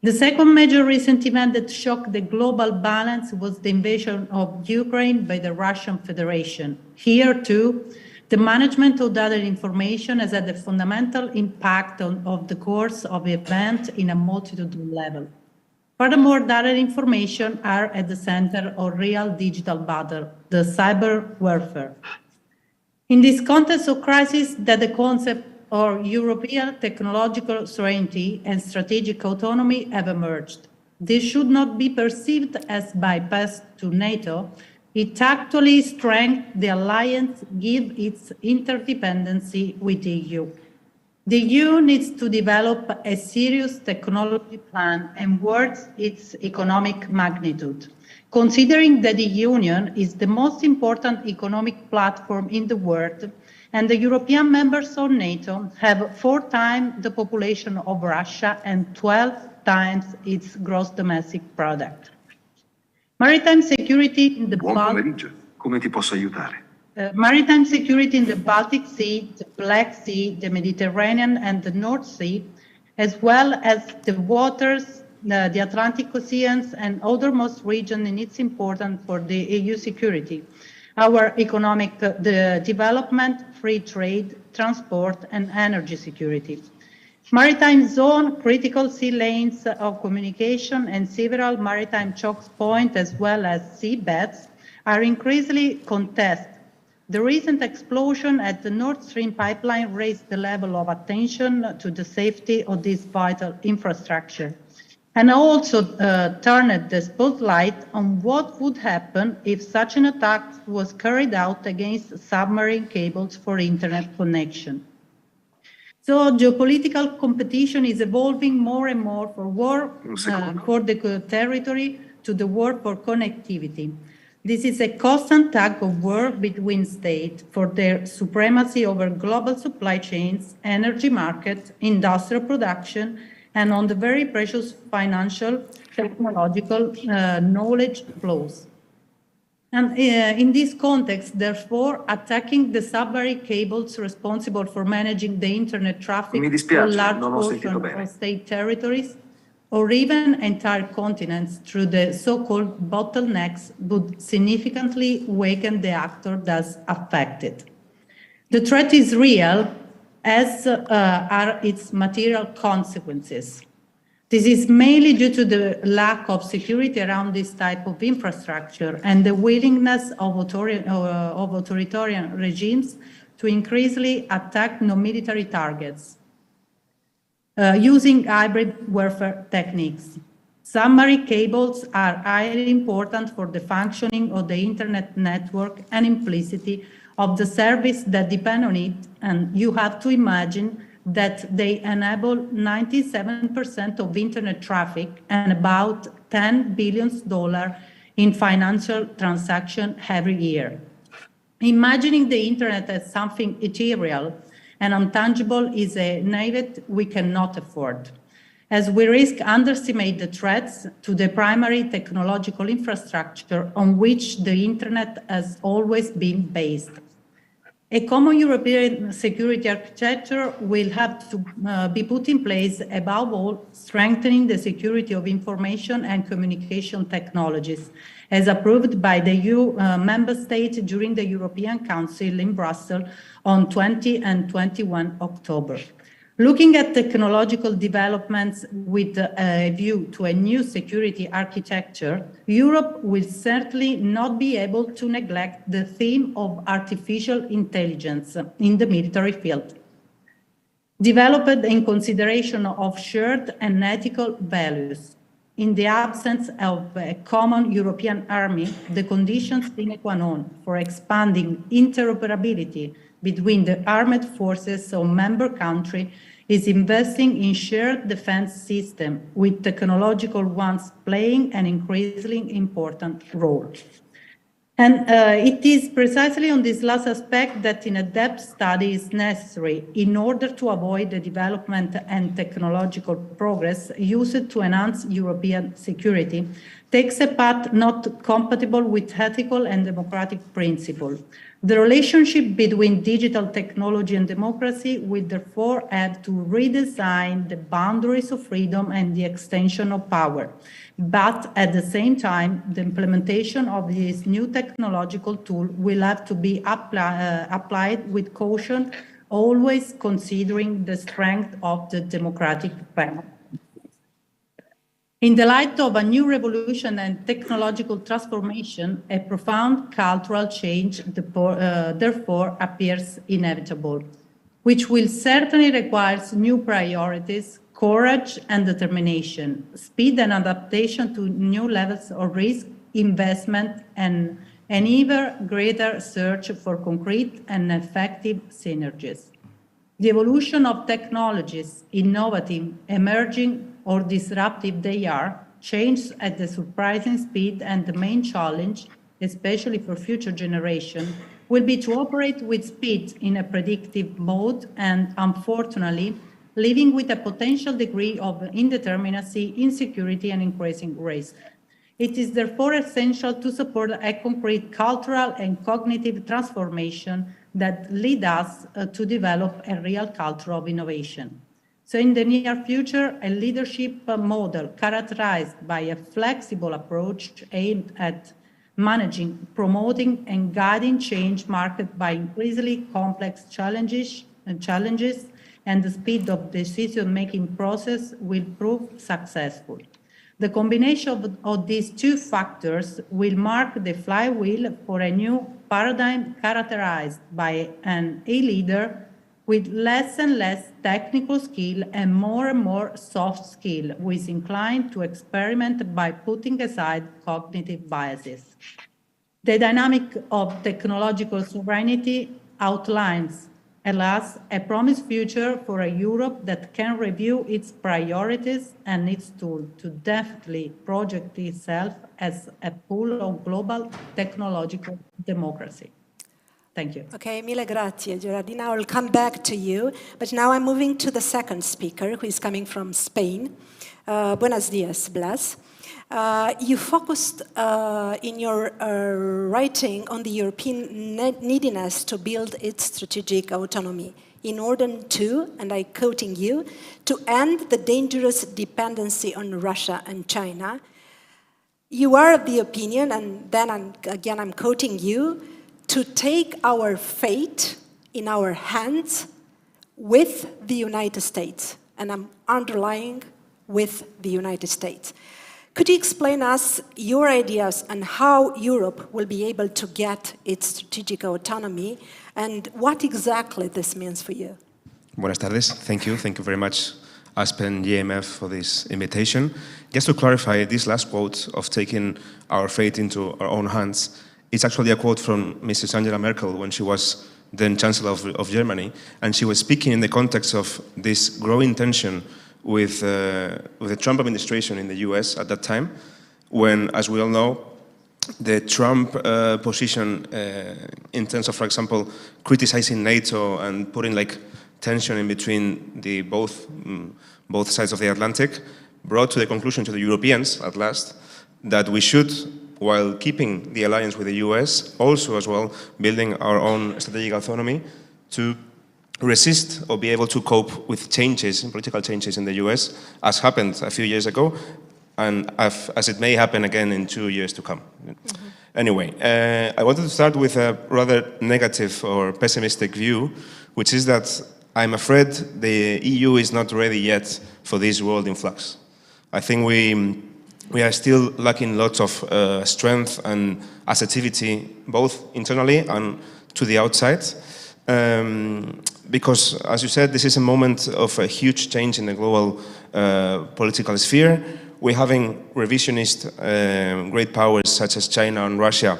Speaker 20: The second major recent event that shocked the global balance was the invasion of Ukraine by the Russian Federation. Here, too, the management of data information has had a fundamental impact of the course of the event in a multitude of levels. Furthermore, data information are at the center of real digital battle, the cyber warfare. In this context of crisis, that the concept of European technological sovereignty and strategic autonomy have emerged. This should not be perceived as bypass to NATO. It actually strengthens the alliance, gives its interdependency with the EU. The EU needs to develop a serious technology plan and worth its economic magnitude, considering that the Union is the most important economic platform in the world, and the European members of NATO have 4 times the population of Russia and 12 times its gross domestic product. Maritime security in the Maritime security in the Baltic Sea, the Black Sea, the Mediterranean, and the North Sea, as well as the waters, the Atlantic Oceans, and othermost region, and it's important for the EU security, our economic development, free trade, transport, and energy security. Maritime zone, critical sea lanes of communication, and several maritime choke points, as well as seabeds, are increasingly contested. The recent explosion at the Nord Stream pipeline raised the level of attention to the safety of this vital infrastructure, and also turned the spotlight on what would happen if such an attack was carried out against submarine cables for internet connection. So geopolitical competition is evolving more and more for war for the territory to the war for connectivity. This is a constant tug of war between states for their supremacy over global supply chains, energy markets, industrial production, and on the very precious financial, technological knowledge flows. And in this context, therefore, attacking the submarine cables responsible for managing the internet traffic for large portions of state territories, or even entire continents through the so-called bottlenecks would significantly weaken the actor thus affected. The threat is real, as are its material consequences. This is mainly due to the lack of security around this type of infrastructure and the willingness of authoritarian regimes to increasingly attack non-military targets using hybrid warfare techniques. Submarine cables are highly important for the functioning of the internet network and implicitly of the service that depend on it, and you have to imagine that they enable 97% of internet traffic and about $10 billion in financial transactions every year. Imagining the internet as something ethereal and intangible is a naivete we cannot afford, as we risk underestimate the threats to the primary technological infrastructure on which the internet has always been based. A common European security architecture will have to be put in place, above all, strengthening the security of information and communication technologies, as approved by the EU member states during the European Council in Brussels on 20 and 21 October. Looking at technological developments with a view to a new security architecture, Europe will certainly not be able to neglect the theme of artificial intelligence in the military field. Developed in consideration of shared and ethical values. In the absence of a common European army, the conditions sine qua non for expanding interoperability between the armed forces of member countries is investing in shared defense system, with technological ones playing an increasingly important role. And it is precisely on this last aspect that an in-depth study is necessary in order to avoid the development and technological progress used to enhance European security takes a path not compatible with ethical and democratic principles. The relationship between digital technology and democracy will therefore have to redesign the boundaries of freedom and the extension of power. But at the same time, the implementation of this new technological tool will have to be applied with caution, always considering the strength of the democratic panel. In the light of a new revolution and technological transformation, a profound cultural change therefore appears inevitable, which will certainly require new priorities, courage and determination, speed and adaptation to new levels of risk, investment, and an even greater search for concrete and effective synergies. The evolution of technologies, innovative, emerging, or disruptive they are, change at a surprising speed, and the main challenge, especially for future generations, will be to operate with speed in a predictive mode and, unfortunately, living with a potential degree of indeterminacy, insecurity, and increasing risk. It is therefore essential to support a concrete cultural and cognitive transformation that lead us to develop a real culture of innovation. So in the near future, a leadership model characterized by a flexible approach aimed at managing, promoting, and guiding change marked by increasingly complex challenges and the speed of decision-making process will prove successful. The combination of these two factors will mark the flywheel for a new paradigm characterized by a leader with less and less technical skill and more soft skill, who is inclined to experiment by putting aside cognitive biases. The dynamic of technological sovereignty outlines, alas, a promised future for a Europe that can review its priorities and its tools to deftly project itself as a pool of global technological democracy. Thank you.
Speaker 18: Okay, mille grazie, Gerardina. I'll come back to you. But now I'm moving to the second speaker, who is coming from Spain. Buenos dias, Blas. You focused in your writing on the European neediness to build its strategic autonomy in order to, and I'm quoting you, to end the dangerous dependency on Russia and China. You are of the opinion, and then I'm quoting you, to take our fate in our hands with the United States. And I'm underlining with the United States. Could you explain us your ideas on how Europe will be able to get its strategic autonomy and what exactly this means for you?
Speaker 17: Buenas tardes. Thank you. Thank you very much, Aspen, GMF, for this invitation. Just to clarify, this last quote of taking our fate into our own hands, it's actually a quote from Mrs. Angela Merkel when she was then Chancellor of Germany, and she was speaking in the context of this growing tension with the Trump administration in the US at that time, when, as we all know, the Trump position in terms of, for example, criticizing NATO and putting tension in between the both sides of the Atlantic brought to the conclusion to the Europeans at last that we should, while keeping the alliance with the US, also as well building our own strategic autonomy to resist or be able to cope with changes, political changes in the US, as happened a few years ago, and as it may happen again in 2 years to come. Mm-hmm. Anyway, I wanted to start with a rather negative or pessimistic view, which is that I'm afraid the EU is not ready yet for this world in flux. I think we are still lacking lots of strength and assertivity, both internally and to the outside. Because, as you said, this is a moment of a huge change in the global political sphere. We're having revisionist great powers such as China and Russia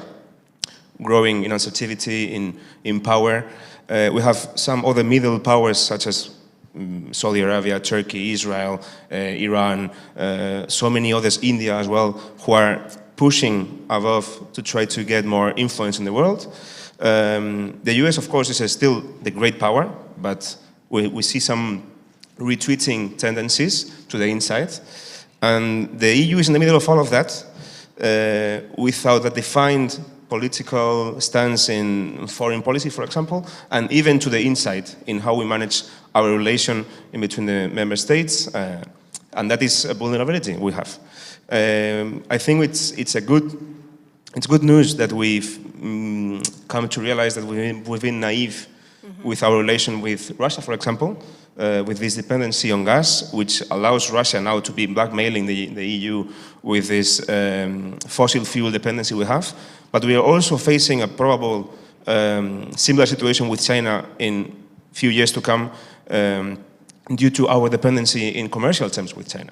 Speaker 17: growing in assertivity, in power. We have some other middle powers such as Saudi Arabia, Turkey, Israel, Iran, so many others, India as well, who are pushing above to try to get more influence in the world. The US, of course, is still the great power, but we see some retreating tendencies to the inside. And the EU is in the middle of all of that, without a defined political stance in foreign policy, for example, and even to the inside in how we manage our relation in between the member states, and that is a vulnerability we have. I think it's good news that we've come to realize that we've been naive with our relation with Russia, for example, with this dependency on gas, which allows Russia now to be blackmailing the EU with this fossil fuel dependency we have. But we are also facing a probable similar situation with China in a few years to come due to our dependency in commercial terms with China.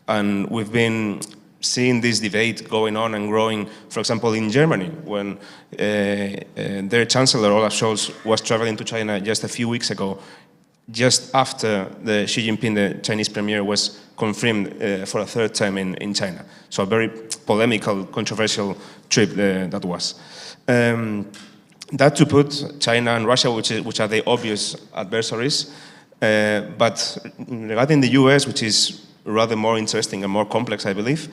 Speaker 17: And we've been seeing this debate going on and growing, for example, in Germany, when their Chancellor, Olaf Scholz, was traveling to China just a few weeks ago, just after the Xi Jinping, the Chinese premier, was confirmed for a third time in China. So a very polemical, controversial trip that was. That to put China and Russia, which are the obvious adversaries, but regarding the US, which is rather more interesting and more complex, I believe,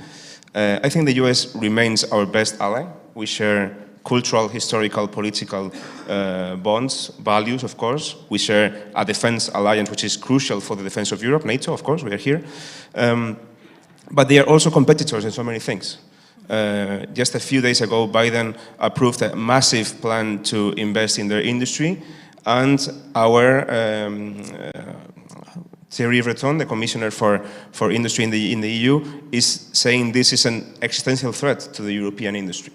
Speaker 17: I think the US remains our best ally. We share cultural, historical, political bonds, values, of course. We share a defense alliance, which is crucial for the defense of Europe, NATO, of course, we are here. But they are also competitors in so many things. Just a few days ago, Biden approved a massive plan to invest in their industry, and our Thierry Breton, the Commissioner for Industry in the EU, is saying this is an existential threat to the European industry,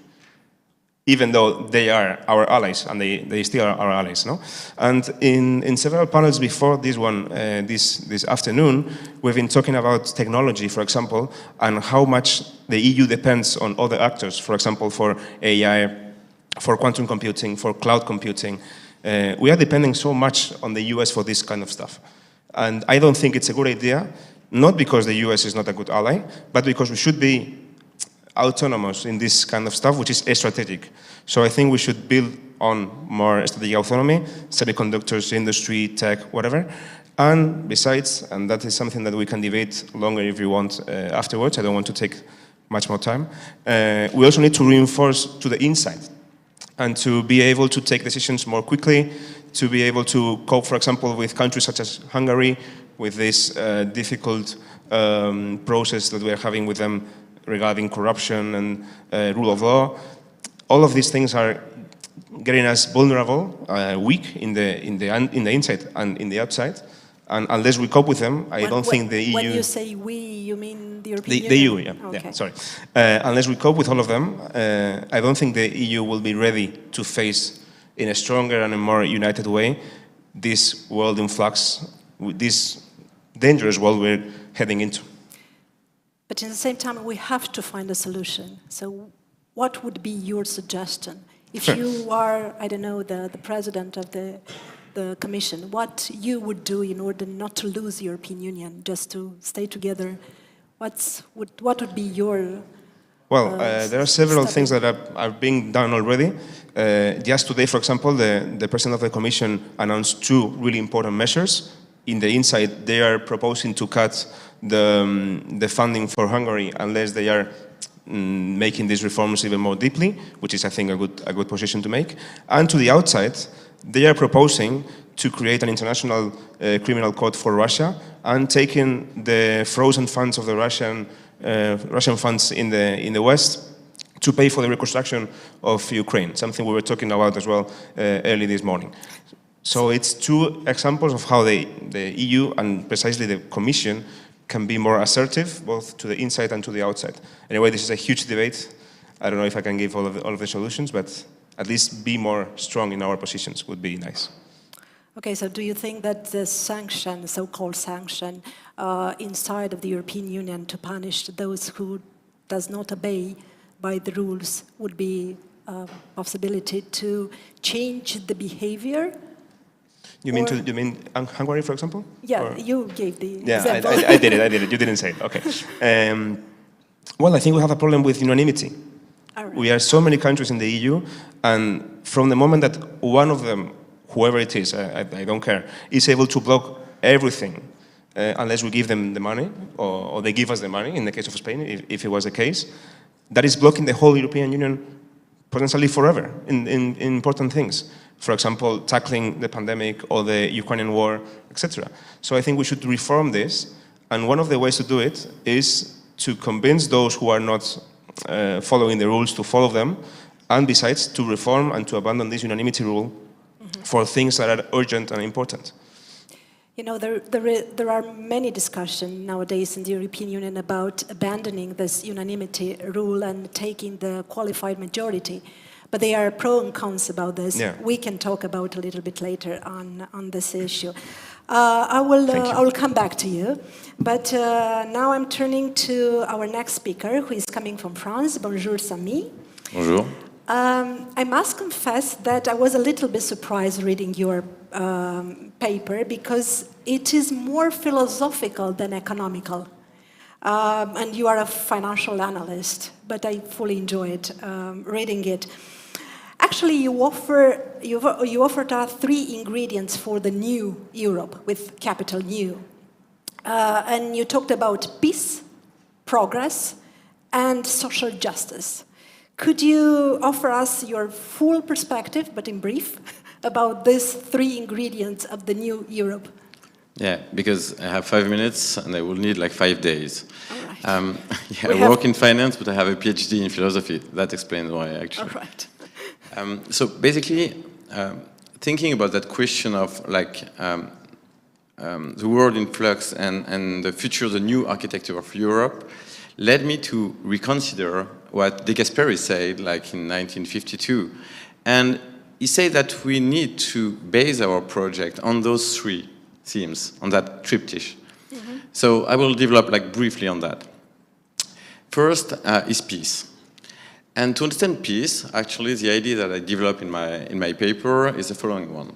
Speaker 17: even though they are our allies, and they still are our allies, no? And in several panels before this one, this afternoon, we've been talking about technology, for example, and how much the EU depends on other actors, for example, for AI, for quantum computing, for cloud computing. We are depending so much on the US for this kind of stuff. And I don't think it's a good idea, not because the US is not a good ally, but because we should be autonomous in this kind of stuff, which is strategic. So I think we should build on more strategic autonomy, semiconductors, industry, tech, whatever. And besides, and that is something that we can debate longer if you want afterwards, I don't want to take much more time, we also need to reinforce to the inside and to be able to take decisions more quickly, to be able to cope, for example, with countries such as Hungary, with this difficult process that we are having with them regarding corruption and rule of law. All of these things are getting us vulnerable, weak in the inside and in the outside. And unless we cope with them, I don't think the EU...
Speaker 18: When you say we, you mean the European Union?
Speaker 17: The EU, yeah,
Speaker 18: okay.
Speaker 17: yeah, sorry. Unless we cope with all of them, I don't think the EU will be ready to face, in a stronger and a more united way, this world in flux, this dangerous world we're heading into.
Speaker 18: But at the same time, we have to find a solution. So what would be your suggestion? If you are, I don't know, the president of the Commission, what you would do in order not to lose the European Union, just to stay together? What would be your...
Speaker 17: Well, there are several things that are being done already. Just today, for example, the President of the Commission announced two really important measures. In the inside, they are proposing to cut the funding for Hungary unless they are making these reforms even more deeply, which is, I think, a good position to make. And to the outside, they are proposing to create an international criminal court for Russia and taking the frozen funds of the Russian funds in the West to pay for the reconstruction of Ukraine, something we were talking about as well early this morning. So it's two examples of how the EU and precisely the Commission can be more assertive, both to the inside and to the outside. Anyway, this is a huge debate. I don't know if I can give all of the solutions, but at least be more strong in our positions would be nice.
Speaker 18: Okay, so do you think that the sanction, so-called sanction, inside of the European Union to punish those who does not obey by the rules would be a possibility to change the behavior?
Speaker 17: You mean Hungary, for example?
Speaker 18: Yeah,
Speaker 17: or?
Speaker 18: You gave the
Speaker 17: yeah,
Speaker 18: example.
Speaker 17: I did it. You didn't say it. Okay. Well, I think we have a problem with unanimity. Right. We are so many countries in the EU, and from the moment that one of them, whoever it is, I don't care, is able to block everything, unless we give them the money, or they give us the money, in the case of Spain, if it was the case, that is blocking the whole European Union potentially forever in important things. For example, tackling the pandemic or the Ukrainian war, etc. So I think we should reform this, and one of the ways to do it is to convince those who are not following the rules to follow them, and besides, to reform and to abandon this unanimity rule for things that are urgent and important.
Speaker 18: You know, there are many discussions nowadays in the European Union about abandoning this unanimity rule and taking the qualified majority. But there are pros and cons about this. Yeah. We can talk about a little bit later on this issue. I will come back to you. But now I'm turning to our next speaker, who is coming from France. Bonjour, Samy.
Speaker 15: Bonjour.
Speaker 18: I must confess that I was a little bit surprised reading your paper, because it is more philosophical than economical. And you are a financial analyst, but I fully enjoyed reading it. Actually, you offered us 3 ingredients for the new Europe, with capital new. And you talked about peace, progress, and social justice. Could you offer us your full perspective, but in brief, about these 3 ingredients of the new Europe?
Speaker 15: Yeah, because I have 5 minutes and I will need like 5 days.
Speaker 18: All right.
Speaker 15: I work in finance, but I have a PhD in philosophy. That explains why, actually.
Speaker 18: All right.
Speaker 15: So basically, thinking about that question of like the world in flux and the future, the new architecture of Europe, led me to reconsider what De Gasperi said, like in 1952. And he said that we need to base our project on those 3 themes, on that triptych. Mm-hmm. So I will develop like briefly on that. First is peace. And to understand peace, actually, the idea that I develop in my paper is the following one.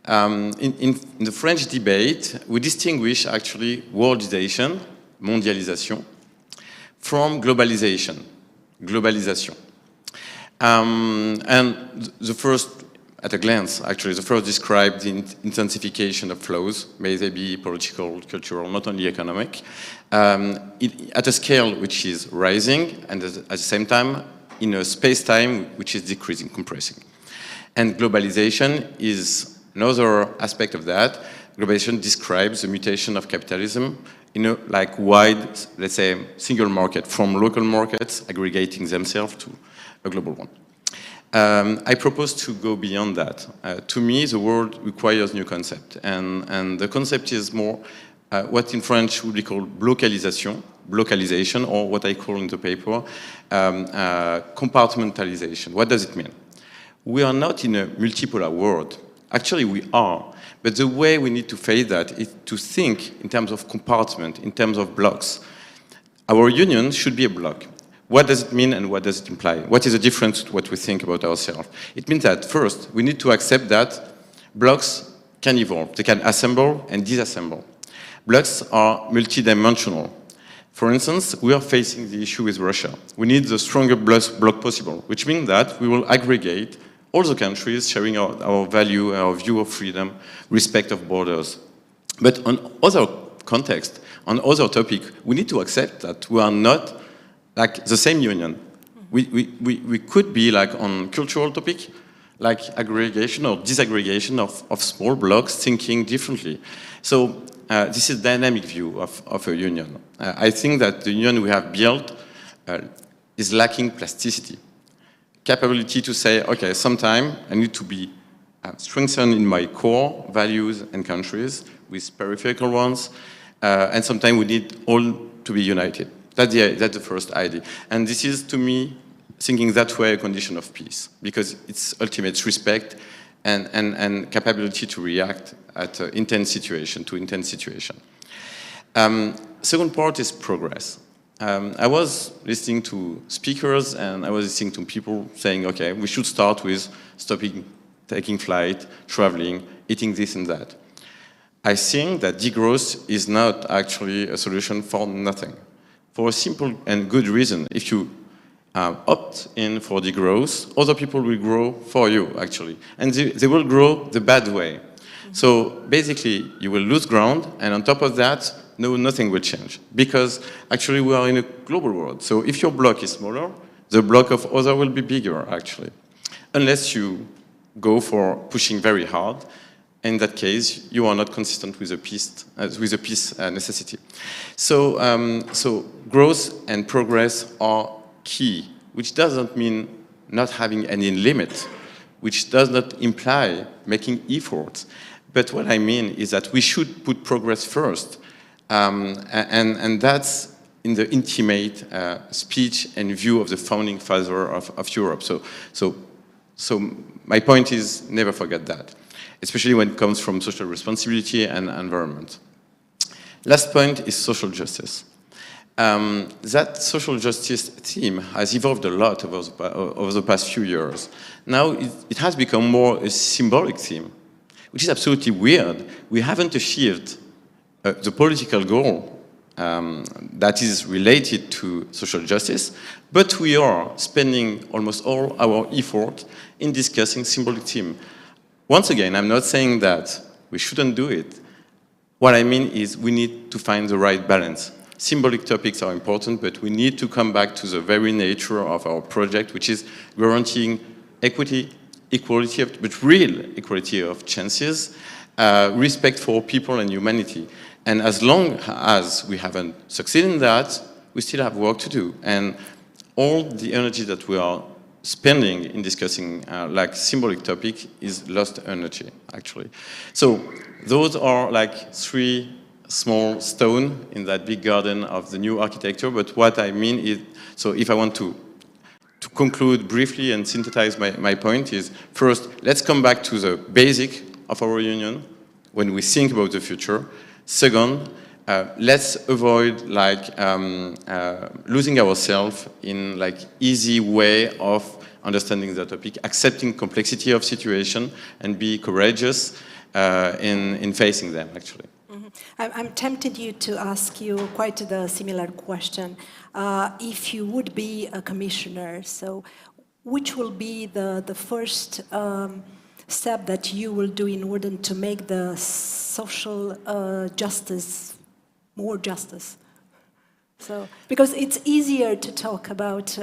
Speaker 15: In the French debate, we distinguish actually worldization, mondialisation, from globalization. And the first, at a glance, actually, the first described the intensification of flows, may they be political, cultural, not only economic, at a scale which is rising, and at the same time, in a space-time which is decreasing, compressing. And globalization is another aspect of that. Globalization describes the mutation of capitalism in a like wide, let's say, single market, from local markets aggregating themselves to a global one. I propose to go beyond that. To me, the world requires new concept, and the concept is more what in French would be called localization, or what I call in the paper compartmentalization. What does it mean? We are not in a multipolar world. Actually, we are. But the way we need to face that is to think in terms of compartment, in terms of blocks. Our union should be a block. What does it mean and what does it imply? What is the difference to what we think about ourselves? It means that, first, we need to accept that blocks can evolve. They can assemble and disassemble. Blocks are multidimensional. For instance, we are facing the issue with Russia. We need the strongest bloc possible, which means that we will aggregate all the countries sharing our value, our view of freedom, respect of borders. But on other context, on other topic, we need to accept that we are not like the same union. We could be like on cultural topic, like aggregation or disaggregation of small blocks thinking differently. So this is a dynamic view of a union. I think that the union we have built is lacking plasticity. Capability to say, okay, sometime I need to be strengthen in my core values and countries with peripheral ones, and sometimes we need all to be united. That's the first idea. And this is, to me, thinking that way a condition of peace, because it's ultimate respect and capability to react at intense situation, to intense situation. Second part is progress. I was listening to speakers and I was listening to people saying, okay, we should start with stopping taking flight, traveling, eating this and that. I think that degrowth is not actually a solution for nothing. For a simple and good reason. If you opt in for degrowth, other people will grow for you, actually. And they will grow the bad way. So basically, you will lose ground, and on top of that, nothing will change. Because actually, we are in a global world. So if your block is smaller, the block of other will be bigger, actually. Unless you go for pushing very hard. In that case, you are not consistent with a peace necessity. So, so growth and progress are key, which doesn't mean not having any limit, which does not imply making efforts. But what I mean is that we should put progress first, and that's in the intimate speech and view of the founding father of Europe. So my point is never forget that, especially when it comes from social responsibility and environment. Last point is social justice. That social justice theme has evolved a lot over the past few years. Now it has become more a symbolic theme, which is absolutely weird. We haven't achieved the political goal that is related to social justice, but we are spending almost all our effort in discussing symbolic theme. Once again, I'm not saying that we shouldn't do it. What I mean is we need to find the right balance. Symbolic topics are important, but we need to come back to the very nature of our project, which is guaranteeing equity, equality, but real equality of chances, respect for people and humanity. And as long as we haven't succeeded in that, we still have work to do. And all the energy that we are spending in discussing like symbolic topic is lost energy, actually. So those are like three small stones in that big garden of the new architecture. But what I mean is, so if I want to conclude briefly and synthesize my point is, first, let's come back to the basic of our union when we think about the future. Second, let's avoid like losing ourselves in like easy way of understanding the topic, accepting complexity of situation, and be courageous in facing them, actually.
Speaker 18: Mm-hmm. I'm tempted to ask you quite the similar question. If you would be a commissioner, so which will be the first step that you will do in order to make the social justice more justice? So, because it's easier to talk about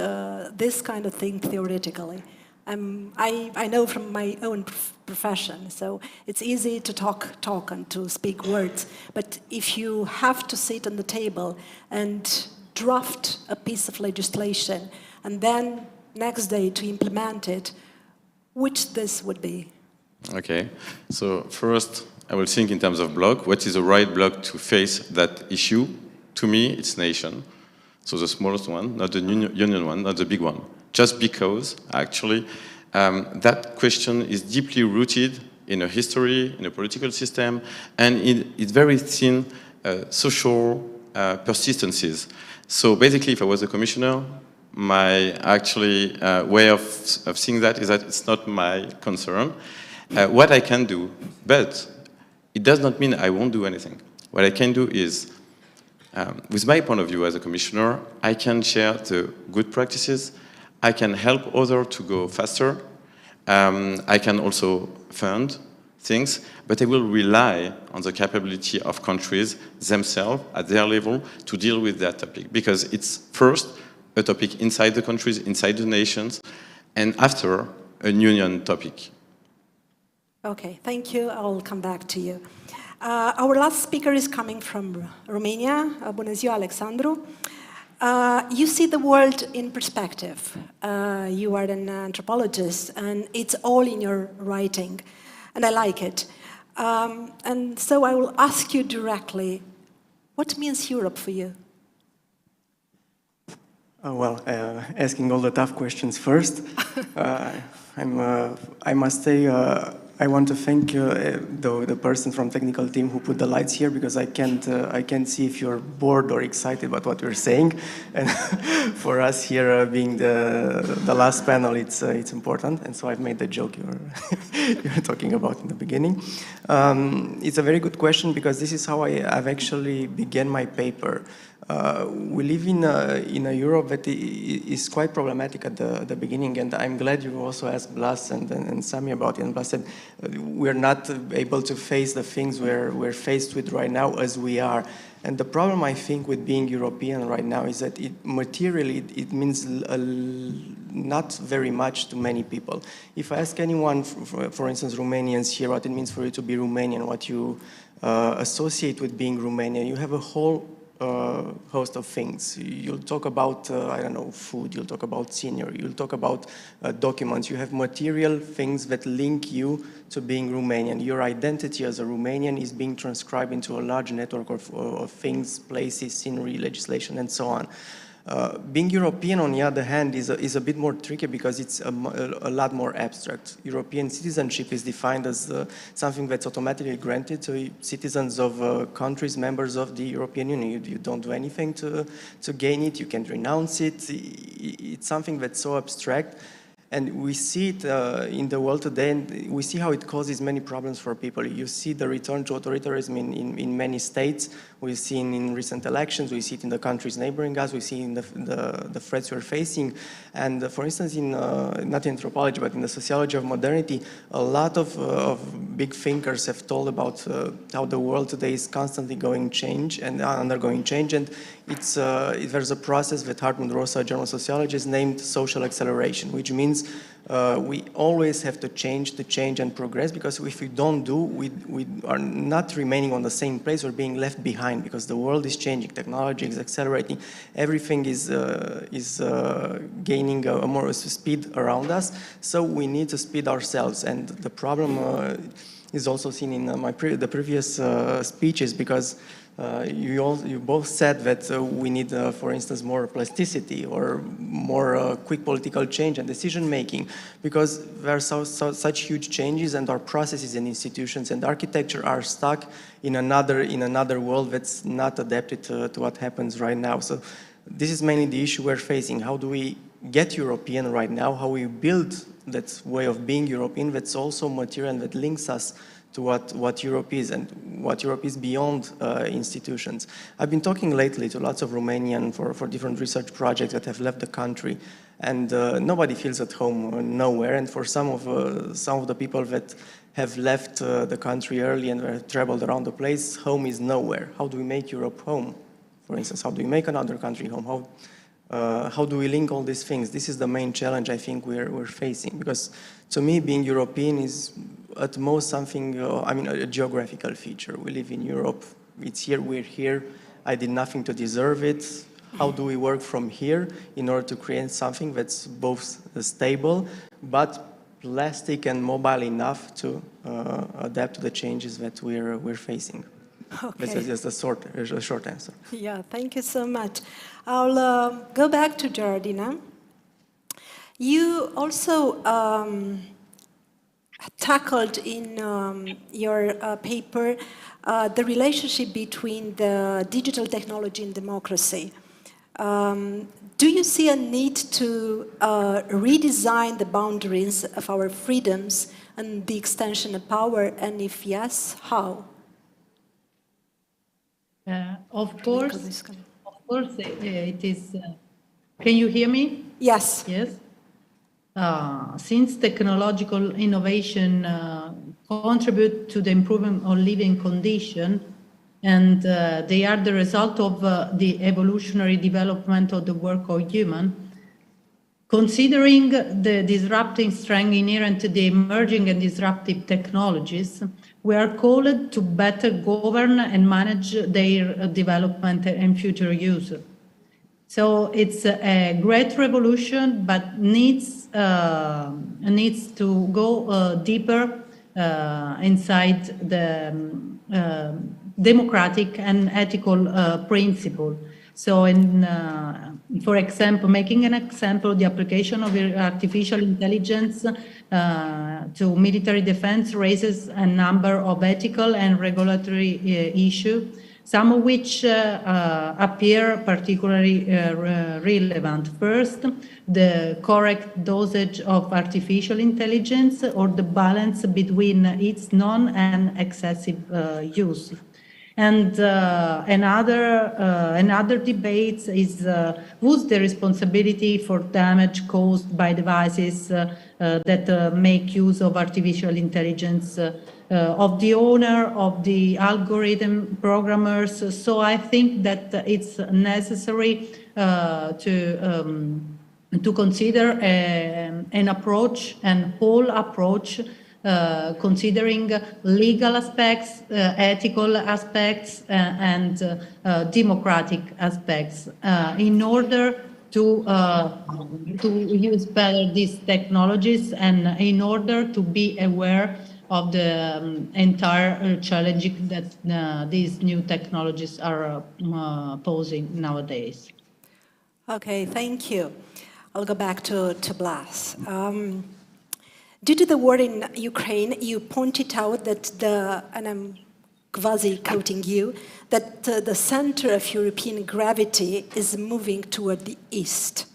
Speaker 18: this kind of thing theoretically. I know from my own profession, so it's easy to talk and to speak words. But if you have to sit on the table and draft a piece of legislation, and then next day to implement it, which this would be?
Speaker 15: Okay, so first I will think in terms of bloc. What is the right bloc to face that issue? To me, it's nation. So the smallest one, not the union one, not the big one. Just because, actually, that question is deeply rooted in a history, in a political system, and in its very thin social persistencies. So basically, if I was a commissioner, my actually way of seeing that is that it's not my concern. What I can do, but it does not mean I won't do anything. What I can do is, with my point of view as a commissioner, I can share the good practices, I can help others to go faster, I can also fund things, but I will rely on the capability of countries themselves, at their level, to deal with that topic. Because it's first a topic inside the countries, inside the nations, and after a union topic.
Speaker 18: Okay, thank you. I'll come back to you. Our last speaker is coming from Romania. Bună ziua, Alexandru. You see the world in perspective. You are an anthropologist, and it's all in your writing, and I like it. And so I will ask you directly, what means Europe for you?
Speaker 4: Asking all the tough questions first. I must say, I want to thank the person from technical team who put the lights here, because I can't see if you're bored or excited about what we're saying. And for us here, being the last panel, it's important. And so I've made the joke you were talking about in the beginning. It's a very good question, because this is how I've actually began my paper. We live in a Europe that is quite problematic at the beginning, and I'm glad you also asked Blas and Sami about it. And Blas said we're not able to face the things we're faced with right now as we are. And the problem, I think, with being European right now is that materially it means not very much to many people. If I ask anyone, for instance, Romanians here, what it means for you to be Romanian, what you associate with being Romanian, you have a whole host of things. You'll talk about, I don't know, food, you'll talk about scenery, you'll talk about documents. You have material things that link you to being Romanian. Your identity as a Romanian is being transcribed into a large network of things, places, scenery, legislation, and so on. Being European, on the other hand, is a bit more tricky, because it's a lot more abstract. European citizenship is defined as something that's automatically granted to citizens of countries, members of the European Union. You don't do anything to gain it, you can't renounce it. It's something that's so abstract. And we see it in the world today, and we see how it causes many problems for people. You see the return to authoritarianism in many states. We've seen in recent elections, we see it in the countries neighboring us, we see in the threats we're facing. And for instance, in not in anthropology, but in the sociology of modernity, a lot of big thinkers have told about how the world today is constantly undergoing change, and there's a process that Hartmut Rosa, a German sociologist, named social acceleration, which means we always have to change and progress, because if we don't do, we are not remaining on the same place, or being left behind, because the world is changing, technology is accelerating, everything is gaining a more speed around us, so we need to speed ourselves. And the problem is also seen in the previous speeches, because you both said that we need, for instance, more plasticity or more quick political change and decision making, because there are such huge changes, and our processes and institutions and architecture are stuck in another world that's not adapted to what happens right now. So this is mainly the issue we're facing. How do we get European right now? How we build that way of being European that's also material and that links us to what Europe is, and what Europe is beyond institutions. I've been talking lately to lots of Romanian for different research projects that have left the country, and nobody feels at home nowhere. And for some of the people that have left the country early and have traveled around the place, home is nowhere. How do we make Europe home? For instance, how do we make another country home? How do we link all these things? This is the main challenge I think we're facing, because to me, being European is at most something, a geographical feature. We live in Europe, it's here, we're here. I did nothing to deserve it. How do we work from here in order to create something that's both stable, but plastic and mobile enough to adapt to the changes that we're facing?
Speaker 18: Okay.
Speaker 4: That's just a short answer.
Speaker 18: Yeah, thank you so much. I'll go back to Gerardina. You also tackled in your paper the relationship between the digital technology and democracy. Do you see a need to redesign the boundaries of our freedoms and the extension of power, and if yes, how?
Speaker 20: Of course, it is. Can you hear me?
Speaker 18: Yes.
Speaker 20: Yes. Since technological innovation contribute to the improvement of living condition, and they are the result of the evolutionary development of the work of human, considering the disrupting strength inherent to the emerging and disruptive technologies, we are called to better govern and manage their development and future use. So it's a great revolution, but needs to go deeper inside the democratic and ethical principle. So, for example, making an example, the application of artificial intelligence to military defense raises a number of ethical and regulatory issues, some of which appear particularly relevant. First, the correct dosage of artificial intelligence or the balance between its non and excessive use. And another debate is who's the responsibility for damage caused by devices that make use of artificial intelligence, of the owner, of the algorithm programmers. So I think that it's necessary to consider an approach, an whole approach, considering legal aspects, ethical aspects, and democratic aspects, in order to use better these technologies and in order to be aware of the entire challenge that these new technologies are posing nowadays.
Speaker 18: Okay, thank you. I'll go back to Blas. Due to the war in Ukraine, you pointed out that and I'm quasi-quoting you, that the center of European gravity is moving toward the east.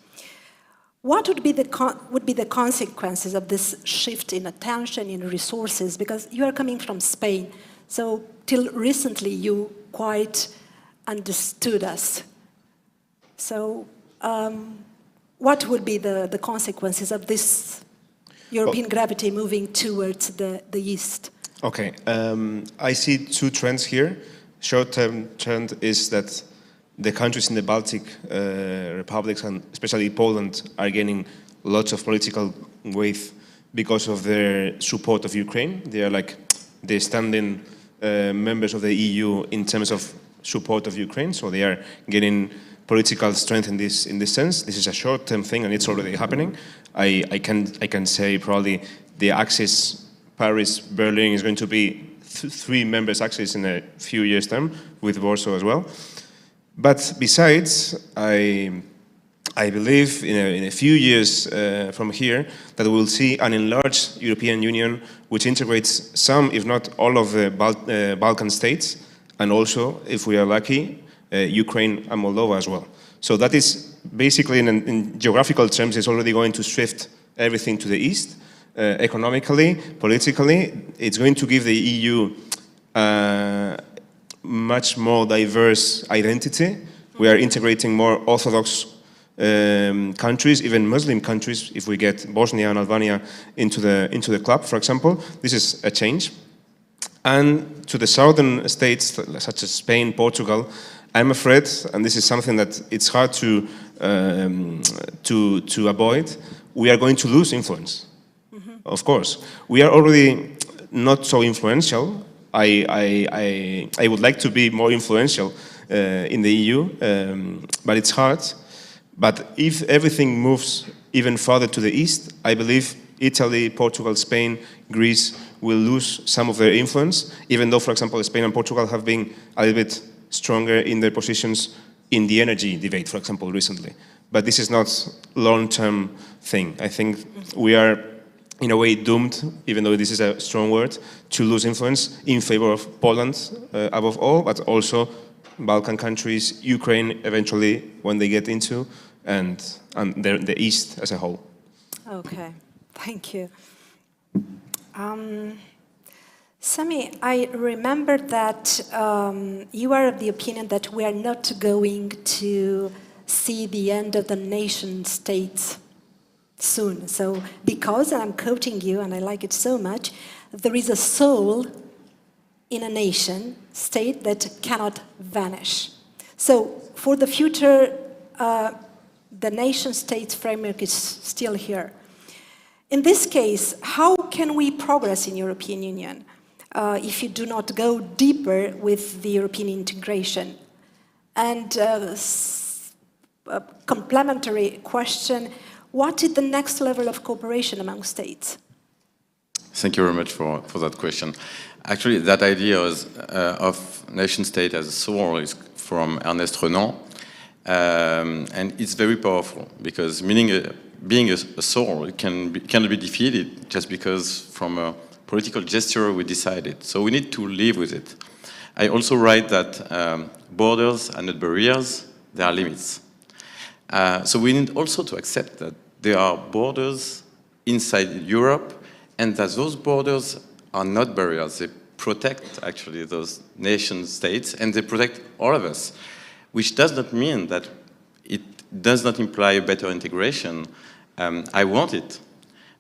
Speaker 18: What would be the consequences of this shift in attention, in resources? Because you are coming from Spain, so till recently you quite understood us. So what would be the consequences of this European gravity moving towards the east?
Speaker 17: Okay, I see two trends here. Short-term trend is that the countries in the Baltic republics, and especially Poland, are gaining lots of political weight because of their support of Ukraine. They are like the standing members of the EU in terms of support of Ukraine, so they are getting political strength in this sense. This is a short-term thing, and it's already happening. I can say probably the axis Paris-Berlin is going to be three members axis in a few years' time, with Warsaw as well. But besides, I believe in a few years from here that we will see an enlarged European Union which integrates some, if not all, of the Balkan states, and also, if we are lucky, Ukraine and Moldova as well. So that is basically, in geographical terms, is already going to shift everything to the east. Economically, politically, it's going to give the EU much more diverse identity. We are integrating more Orthodox countries, even Muslim countries, if we get Bosnia and Albania into the club, for example. This is a change. And to the southern states, such as Spain, Portugal, I'm afraid, and this is something that it's hard to avoid, we are going to lose influence. Mm-hmm. Of course. We are already not so influential. I would like to be more influential in the EU, but it's hard. But if everything moves even further to the east, I believe Italy, Portugal, Spain, Greece will lose some of their influence, even though, for example, Spain and Portugal have been a little bit stronger in their positions in the energy debate, for example, recently. But this is not a long-term thing. I think we are, in a way, doomed, even though this is a strong word, to lose influence in favor of Poland above all, but also Balkan countries, Ukraine eventually when they get into, and the East as a whole.
Speaker 18: Okay, thank you. Sami, I remember that you are of the opinion that we are not going to see the end of the nation states soon. So, because, and I'm quoting you, and I like it so much, there is a soul in a nation state that cannot vanish. So, for the future, the nation state framework is still here. In this case, how can we progress in European Union if you do not go deeper with the European integration? And complementary question. What is the next level of cooperation among states?
Speaker 15: Thank you very much for that question. Actually, that idea of nation-state as a soul is from Ernest Renan, and it's very powerful because being a soul cannot be defeated just because from a political gesture we decided. So we need to live with it. I also write that borders are not barriers, they are limits. So we need also to accept that there are borders inside Europe and that those borders are not barriers. They protect actually those nation states and they protect all of us, which does not mean that it does not imply a better integration. I want it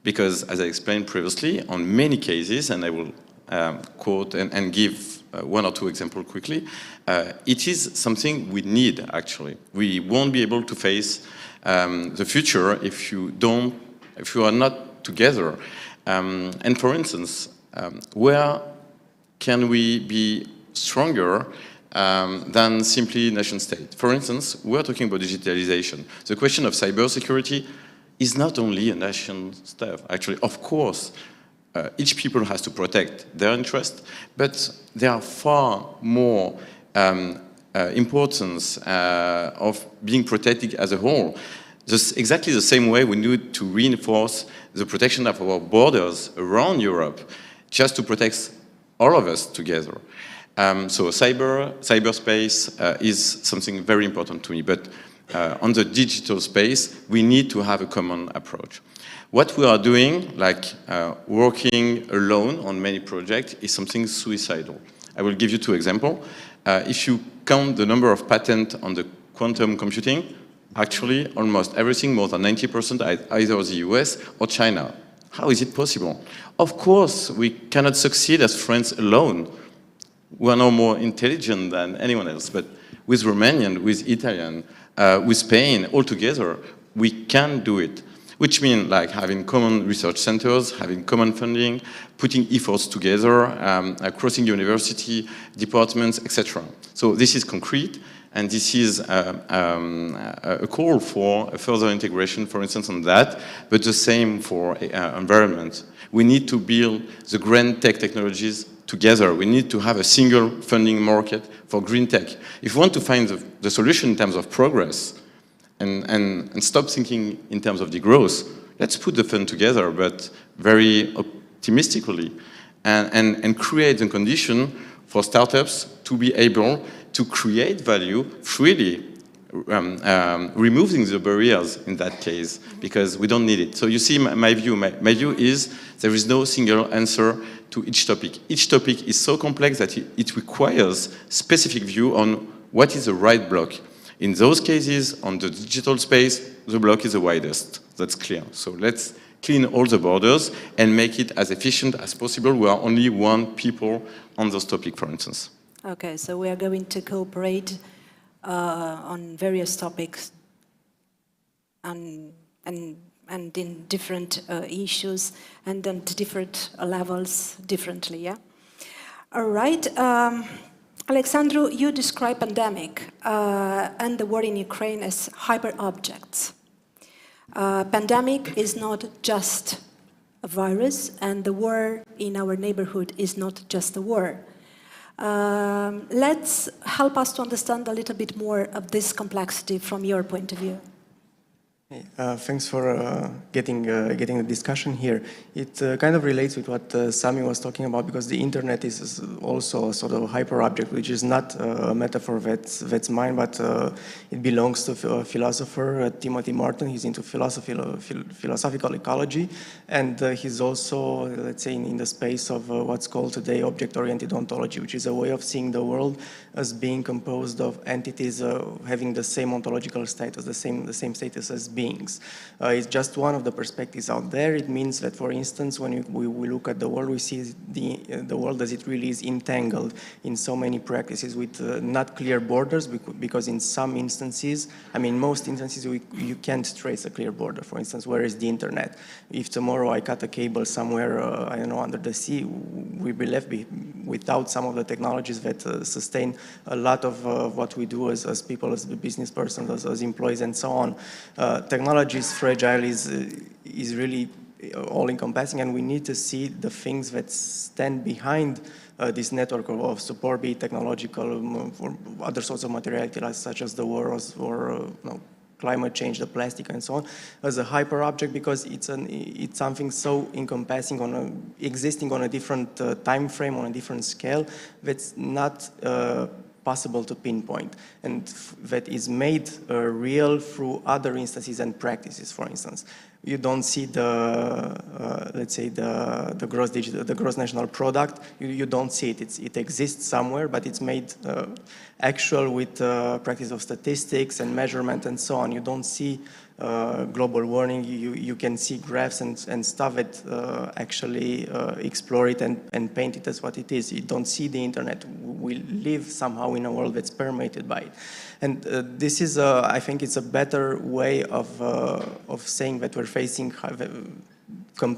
Speaker 15: because, as I explained previously, on many cases, and I will quote and give one or two examples quickly, it is something we need actually. We won't be able to face the future if you are not together. And for instance, where can we be stronger than simply nation-state? For instance, we're talking about digitalization. The question of cybersecurity is not only a nation stuff. Actually, of course, each people has to protect their interest, but there are far more importance of being protected as a whole. Just exactly the same way we need to reinforce the protection of our borders around Europe, just to protect all of us together. So cyberspace is something very important to me, but on the digital space, we need to have a common approach. What we are doing, like working alone on many projects, is something suicidal. I will give you two examples. If you count the number of patents on the quantum computing, actually almost everything, more than 90%, either the US or China. How is it possible? Of course, we cannot succeed as friends alone. We are no more intelligent than anyone else, but with Romanian, with Italian, with Spain, all together, we can do it. Which means like having common research centers, having common funding, putting efforts together, crossing university, departments, etc. So this is concrete, and this is a call for a further integration, for instance, on that, but the same for environment. We need to build the grand tech technologies together. We need to have a single funding market for green tech. If we want to find the solution in terms of progress and stop thinking in terms of degrowth, let's put the fund together, but very optimistically, and create the condition for startups to be able to create value freely, removing the barriers in that case, because we don't need it. So you see my view is there is no single answer to each topic. Each topic is so complex that it requires specific view on what is the right block. In those cases, on the digital space, the block is the widest. That's clear. So let's clean all the borders and make it as efficient as possible. We are only one people on those topics, for instance.
Speaker 18: Okay, so we are going to cooperate on various topics and in different issues and on different levels differently, yeah? All right. Alexandru, you describe pandemic and the war in Ukraine as hyper objects. Pandemic is not just a virus, and the war in our neighborhood is not just a war. Let's help us to understand a little bit more of this complexity from your point of view.
Speaker 4: Thanks for getting the discussion here. It kind of relates with what Sami was talking about, because the internet is also a sort of hyper object, which is not a metaphor that's mine, but it belongs to a philosopher, Timothy Martin. He's into philosophical ecology, and he's also, let's say, in the space of what's called today object-oriented ontology, which is a way of seeing the world as being composed of entities having the same ontological status, the same status as beings. It's just one of the perspectives out there. It means that, for instance, when we look at the world, we see the world as it really is entangled in so many practices with not clear borders, because in some instances, I mean, most instances, you can't trace a clear border. For instance, where is the internet? If tomorrow I cut a cable somewhere, I don't know, under the sea, we'll without some of the technologies that sustain a lot of what we do as people, as business persons, as employees, and so on. Technology is fragile, is really all-encompassing, and we need to see the things that stand behind this network of support, be it technological, or other sorts of materiality, such as the war or climate change, the plastic, and so on, as a hyper object, because it's something so encompassing, existing on a different time frame, on a different scale, that's not possible to pinpoint, and that is made real through other instances and practices. For instance, you don't see let's say the gross national product. You don't see it. It exists somewhere, but it's made actual with practice of statistics and measurement and so on. You don't see global warming. You can see graphs and stuff that actually explore it and paint it as what it is. You don't see the internet. We live somehow in a world that's permeated by it. And this is, I think it's a better way of saying that we're facing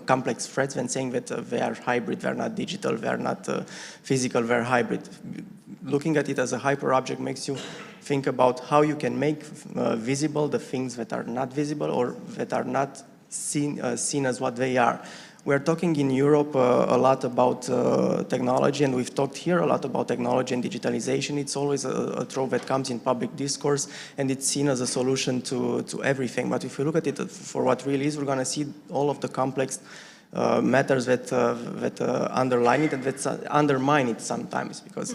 Speaker 4: complex threats than saying that they are hybrid, they're not digital, they're not physical, they're hybrid. Looking at it as a hyper object makes you think about how you can make visible the things that are not visible or that are not seen as what they are. We're talking in Europe a lot about technology, and we've talked here a lot about technology and digitalization. It's always a trope that comes in public discourse, and it's seen as a solution to everything. But if you look at it for what really is, we're going to see all of the complex matters that underline it and that undermine it sometimes, because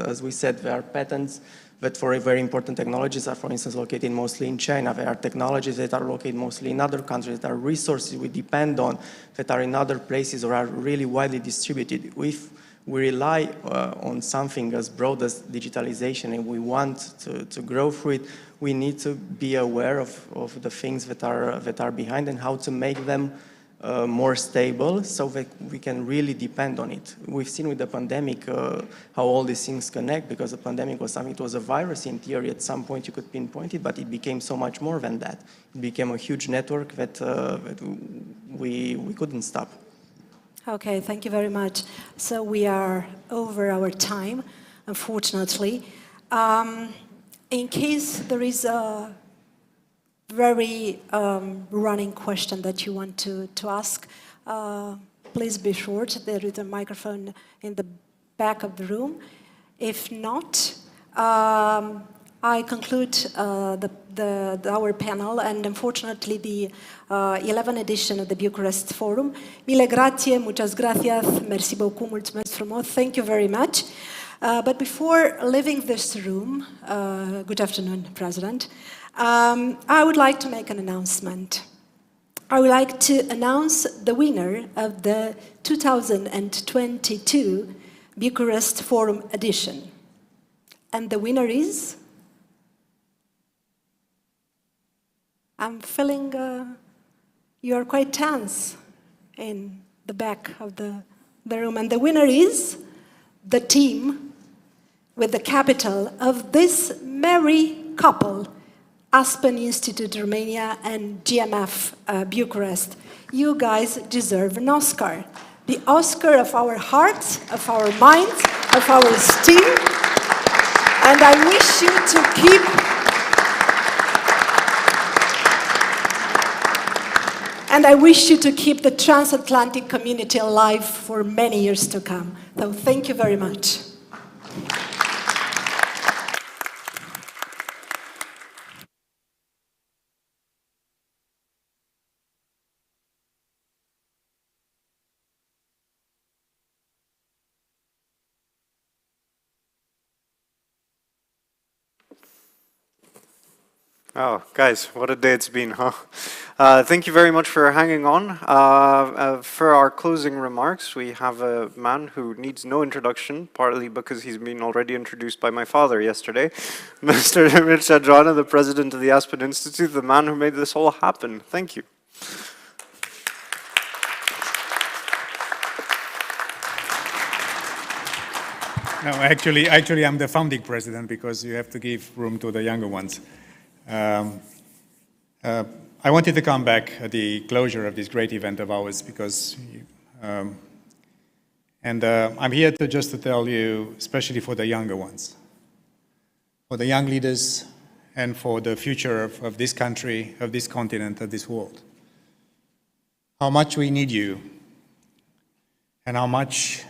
Speaker 4: as we said, there are patents that for very important technologies are, for instance, located mostly in China. There are technologies that are located mostly in other countries. There are resources we depend on that are in other places or are really widely distributed. If we rely on something as broad as digitalization and we want to grow through it, we need to be aware of the things that are behind and how to make them more stable so that we can really depend on it. We've seen with the pandemic how all these things connect, because the pandemic was something, it was a virus in theory. At some point you could pinpoint it, but it became so much more than that. It became a huge network that we couldn't stop.
Speaker 18: Okay, thank you very much. So we are over our time, unfortunately. In case there is a very running question that you want to ask, please be short. There is a microphone in the back of the room. If not, I conclude our panel, and unfortunately the 11th edition of the Bucharest Forum. Mille grazie, muchas gracias, merci beaucoup, mulțumesc frumos, thank you very much. But before leaving this room, good afternoon, President, I would like to make an announcement. I would like to announce the winner of the 2022 Bucharest Forum edition. And the winner is? I'm feeling you are quite tense in the back of the room. And the winner is the team with the capital of this merry couple, Aspen Institute Romania and GMF Bucharest. You guys deserve an Oscar. The Oscar of our hearts, of our minds, of our esteem. And I wish you to keep the transatlantic community alive for many years to come. So thank you very much.
Speaker 1: Oh, guys, what a day it's been, huh? Thank you very much for hanging on. For our closing remarks, we have a man who needs no introduction, partly because he's been already introduced by my father yesterday, Mr. Mircea Joană, the president of the Aspen Institute, the man who made this all happen. Thank you.
Speaker 5: No, actually, I'm the founding president, because you have to give room to the younger ones. I wanted to come back at the closure of this great event of ours, because And I'm here to tell you, especially for the younger ones, for the young leaders, and for the future of this country, of this continent, of this world, how much we need you, and how much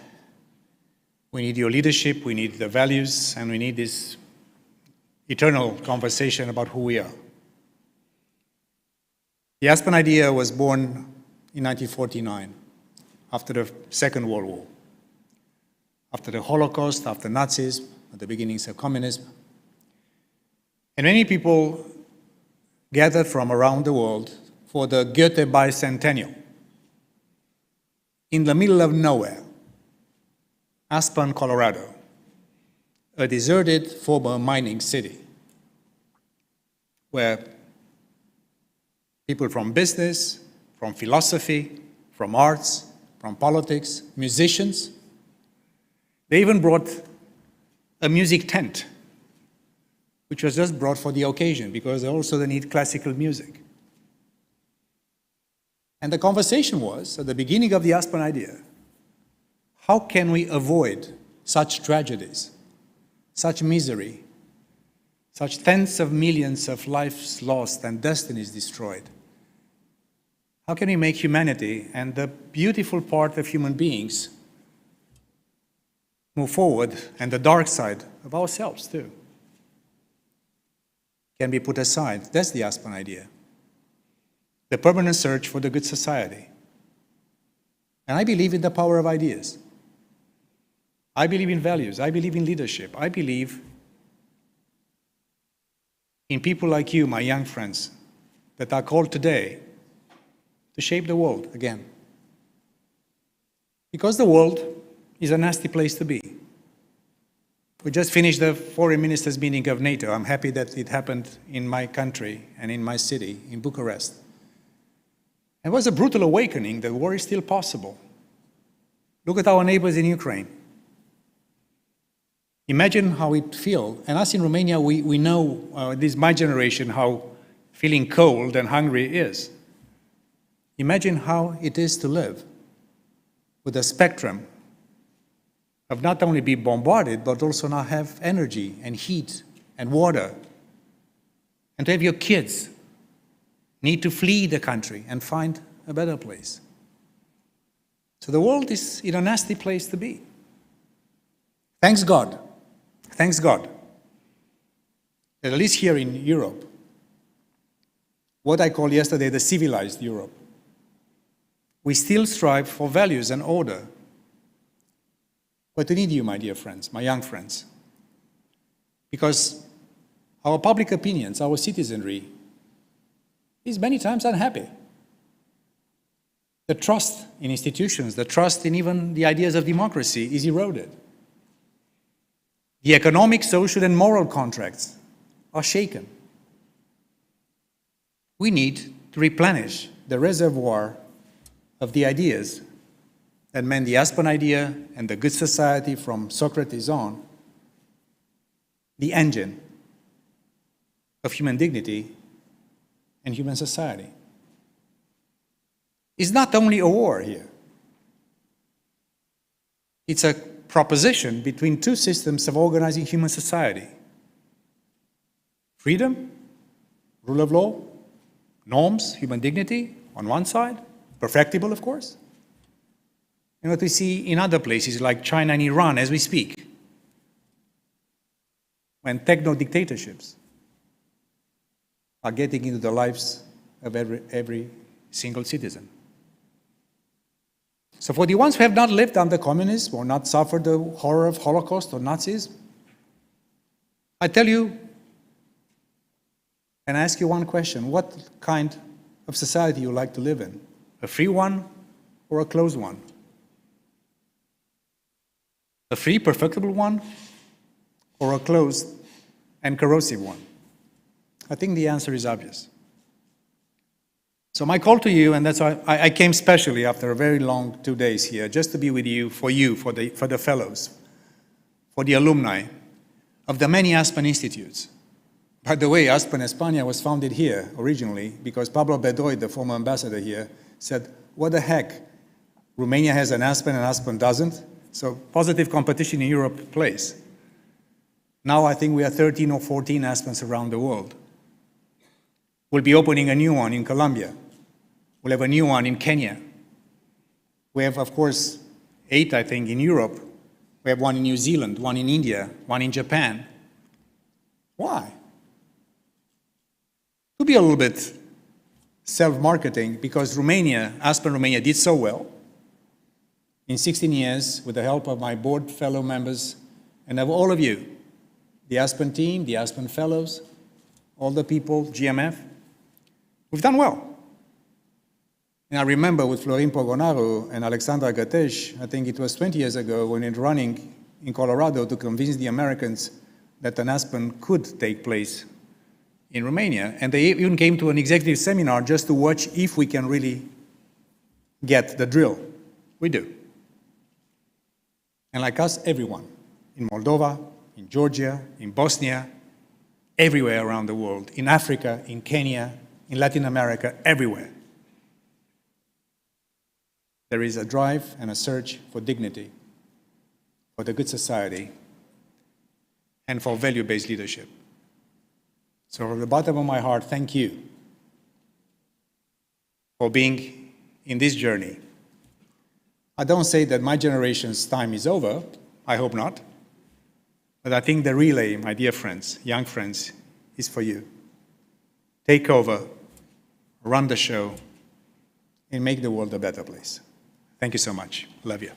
Speaker 5: we need your leadership, we need the values, and we need this eternal conversation about who we are. The Aspen idea was born in 1949, after the Second World War, after the Holocaust, after Nazism, at the beginnings of communism. And many people gathered from around the world for the Goethe bicentennial. In the middle of nowhere, Aspen, Colorado, a deserted former mining city, where people from business, from philosophy, from arts, from politics, musicians, they even brought a music tent, which was just brought for the occasion because also they need classical music. And the conversation was, at the beginning of the Aspen idea, how can we avoid such tragedies, such misery, such tens of millions of lives lost and destinies destroyed? How can we make humanity and the beautiful part of human beings move forward, and the dark side of ourselves too can be put aside? That's the Aspen idea. The permanent search for the good society. And I believe in the power of ideas. I believe in values. I believe in leadership. I believe in people like you, my young friends, that are called today to shape the world again. Because the world is a nasty place to be. We just finished the foreign ministers' meeting of NATO. I'm happy that it happened in my country and in my city, in Bucharest. It was a brutal awakening that war is still possible. Look at our neighbors in Ukraine. Imagine how it feels. And us in Romania, we know, this is my generation, how feeling cold and hungry is. Imagine how it is to live with a spectrum of not only be bombarded, but also not have energy and heat and water. And to have your kids need to flee the country and find a better place. So the world is in a nasty place to be. Thanks God, that at least here in Europe, what I called yesterday the civilized Europe, we still strive for values and order. But we need you, my dear friends, my young friends, because our public opinions, our citizenry, is many times unhappy. The trust in institutions, the trust in even the ideas of democracy is eroded. The economic, social, and moral contracts are shaken. We need to replenish the reservoir of the ideas that meant the Aspen idea and the good society from Socrates on, the engine of human dignity and human society. It's not only a war here. It's a proposition between two systems of organizing human society. Freedom, rule of law, norms, human dignity on one side, perfectible, of course. And what we see in other places like China and Iran as we speak, when techno-dictatorships are getting into the lives of every single citizen. So for the ones who have not lived under communism or not suffered the horror of Holocaust or Nazism, I tell you and ask you one question: what kind of society you like to live in? A free one or a closed one? A free, perfectible one or a closed and corrosive one? I think the answer is obvious. So my call to you, and that's why I came specially after a very long 2 days here, just to be with you, for the fellows, for the alumni of the many Aspen Institutes. By the way, Aspen España was founded here originally because Pablo Bedoy, the former ambassador here, said, what the heck, Romania has an Aspen and Aspen doesn't? So positive competition in Europe plays. Now I think we are 13 or 14 Aspens around the world. We'll be opening a new one in Colombia. We'll have a new one in Kenya. We have, of course, 8, I think, in Europe. We have one in New Zealand, one in India, one in Japan. Why? To be a little bit self-marketing, because Romania, Aspen Romania, did so well in 16 years with the help of my board fellow members and of all of you, the Aspen team, the Aspen fellows, all the people, GMF. We've done well. And I remember with Florin Pogonaru and Alexandra Gatesh, I think it was 20 years ago, when in running in Colorado to convince the Americans that an Aspen could take place in Romania. And they even came to an executive seminar just to watch if we can really get the drill. We do. And like us, everyone, in Moldova, in Georgia, in Bosnia, everywhere around the world, in Africa, in Kenya, in Latin America, everywhere. There is a drive and a search for dignity, for the good society, and for value-based leadership. So from the bottom of my heart, thank you for being in this journey. I don't say that my generation's time is over, I hope not, but I think the relay, my dear friends, young friends, is for you. Take over, run the show, and make the world a better place. Thank you so much. Love you.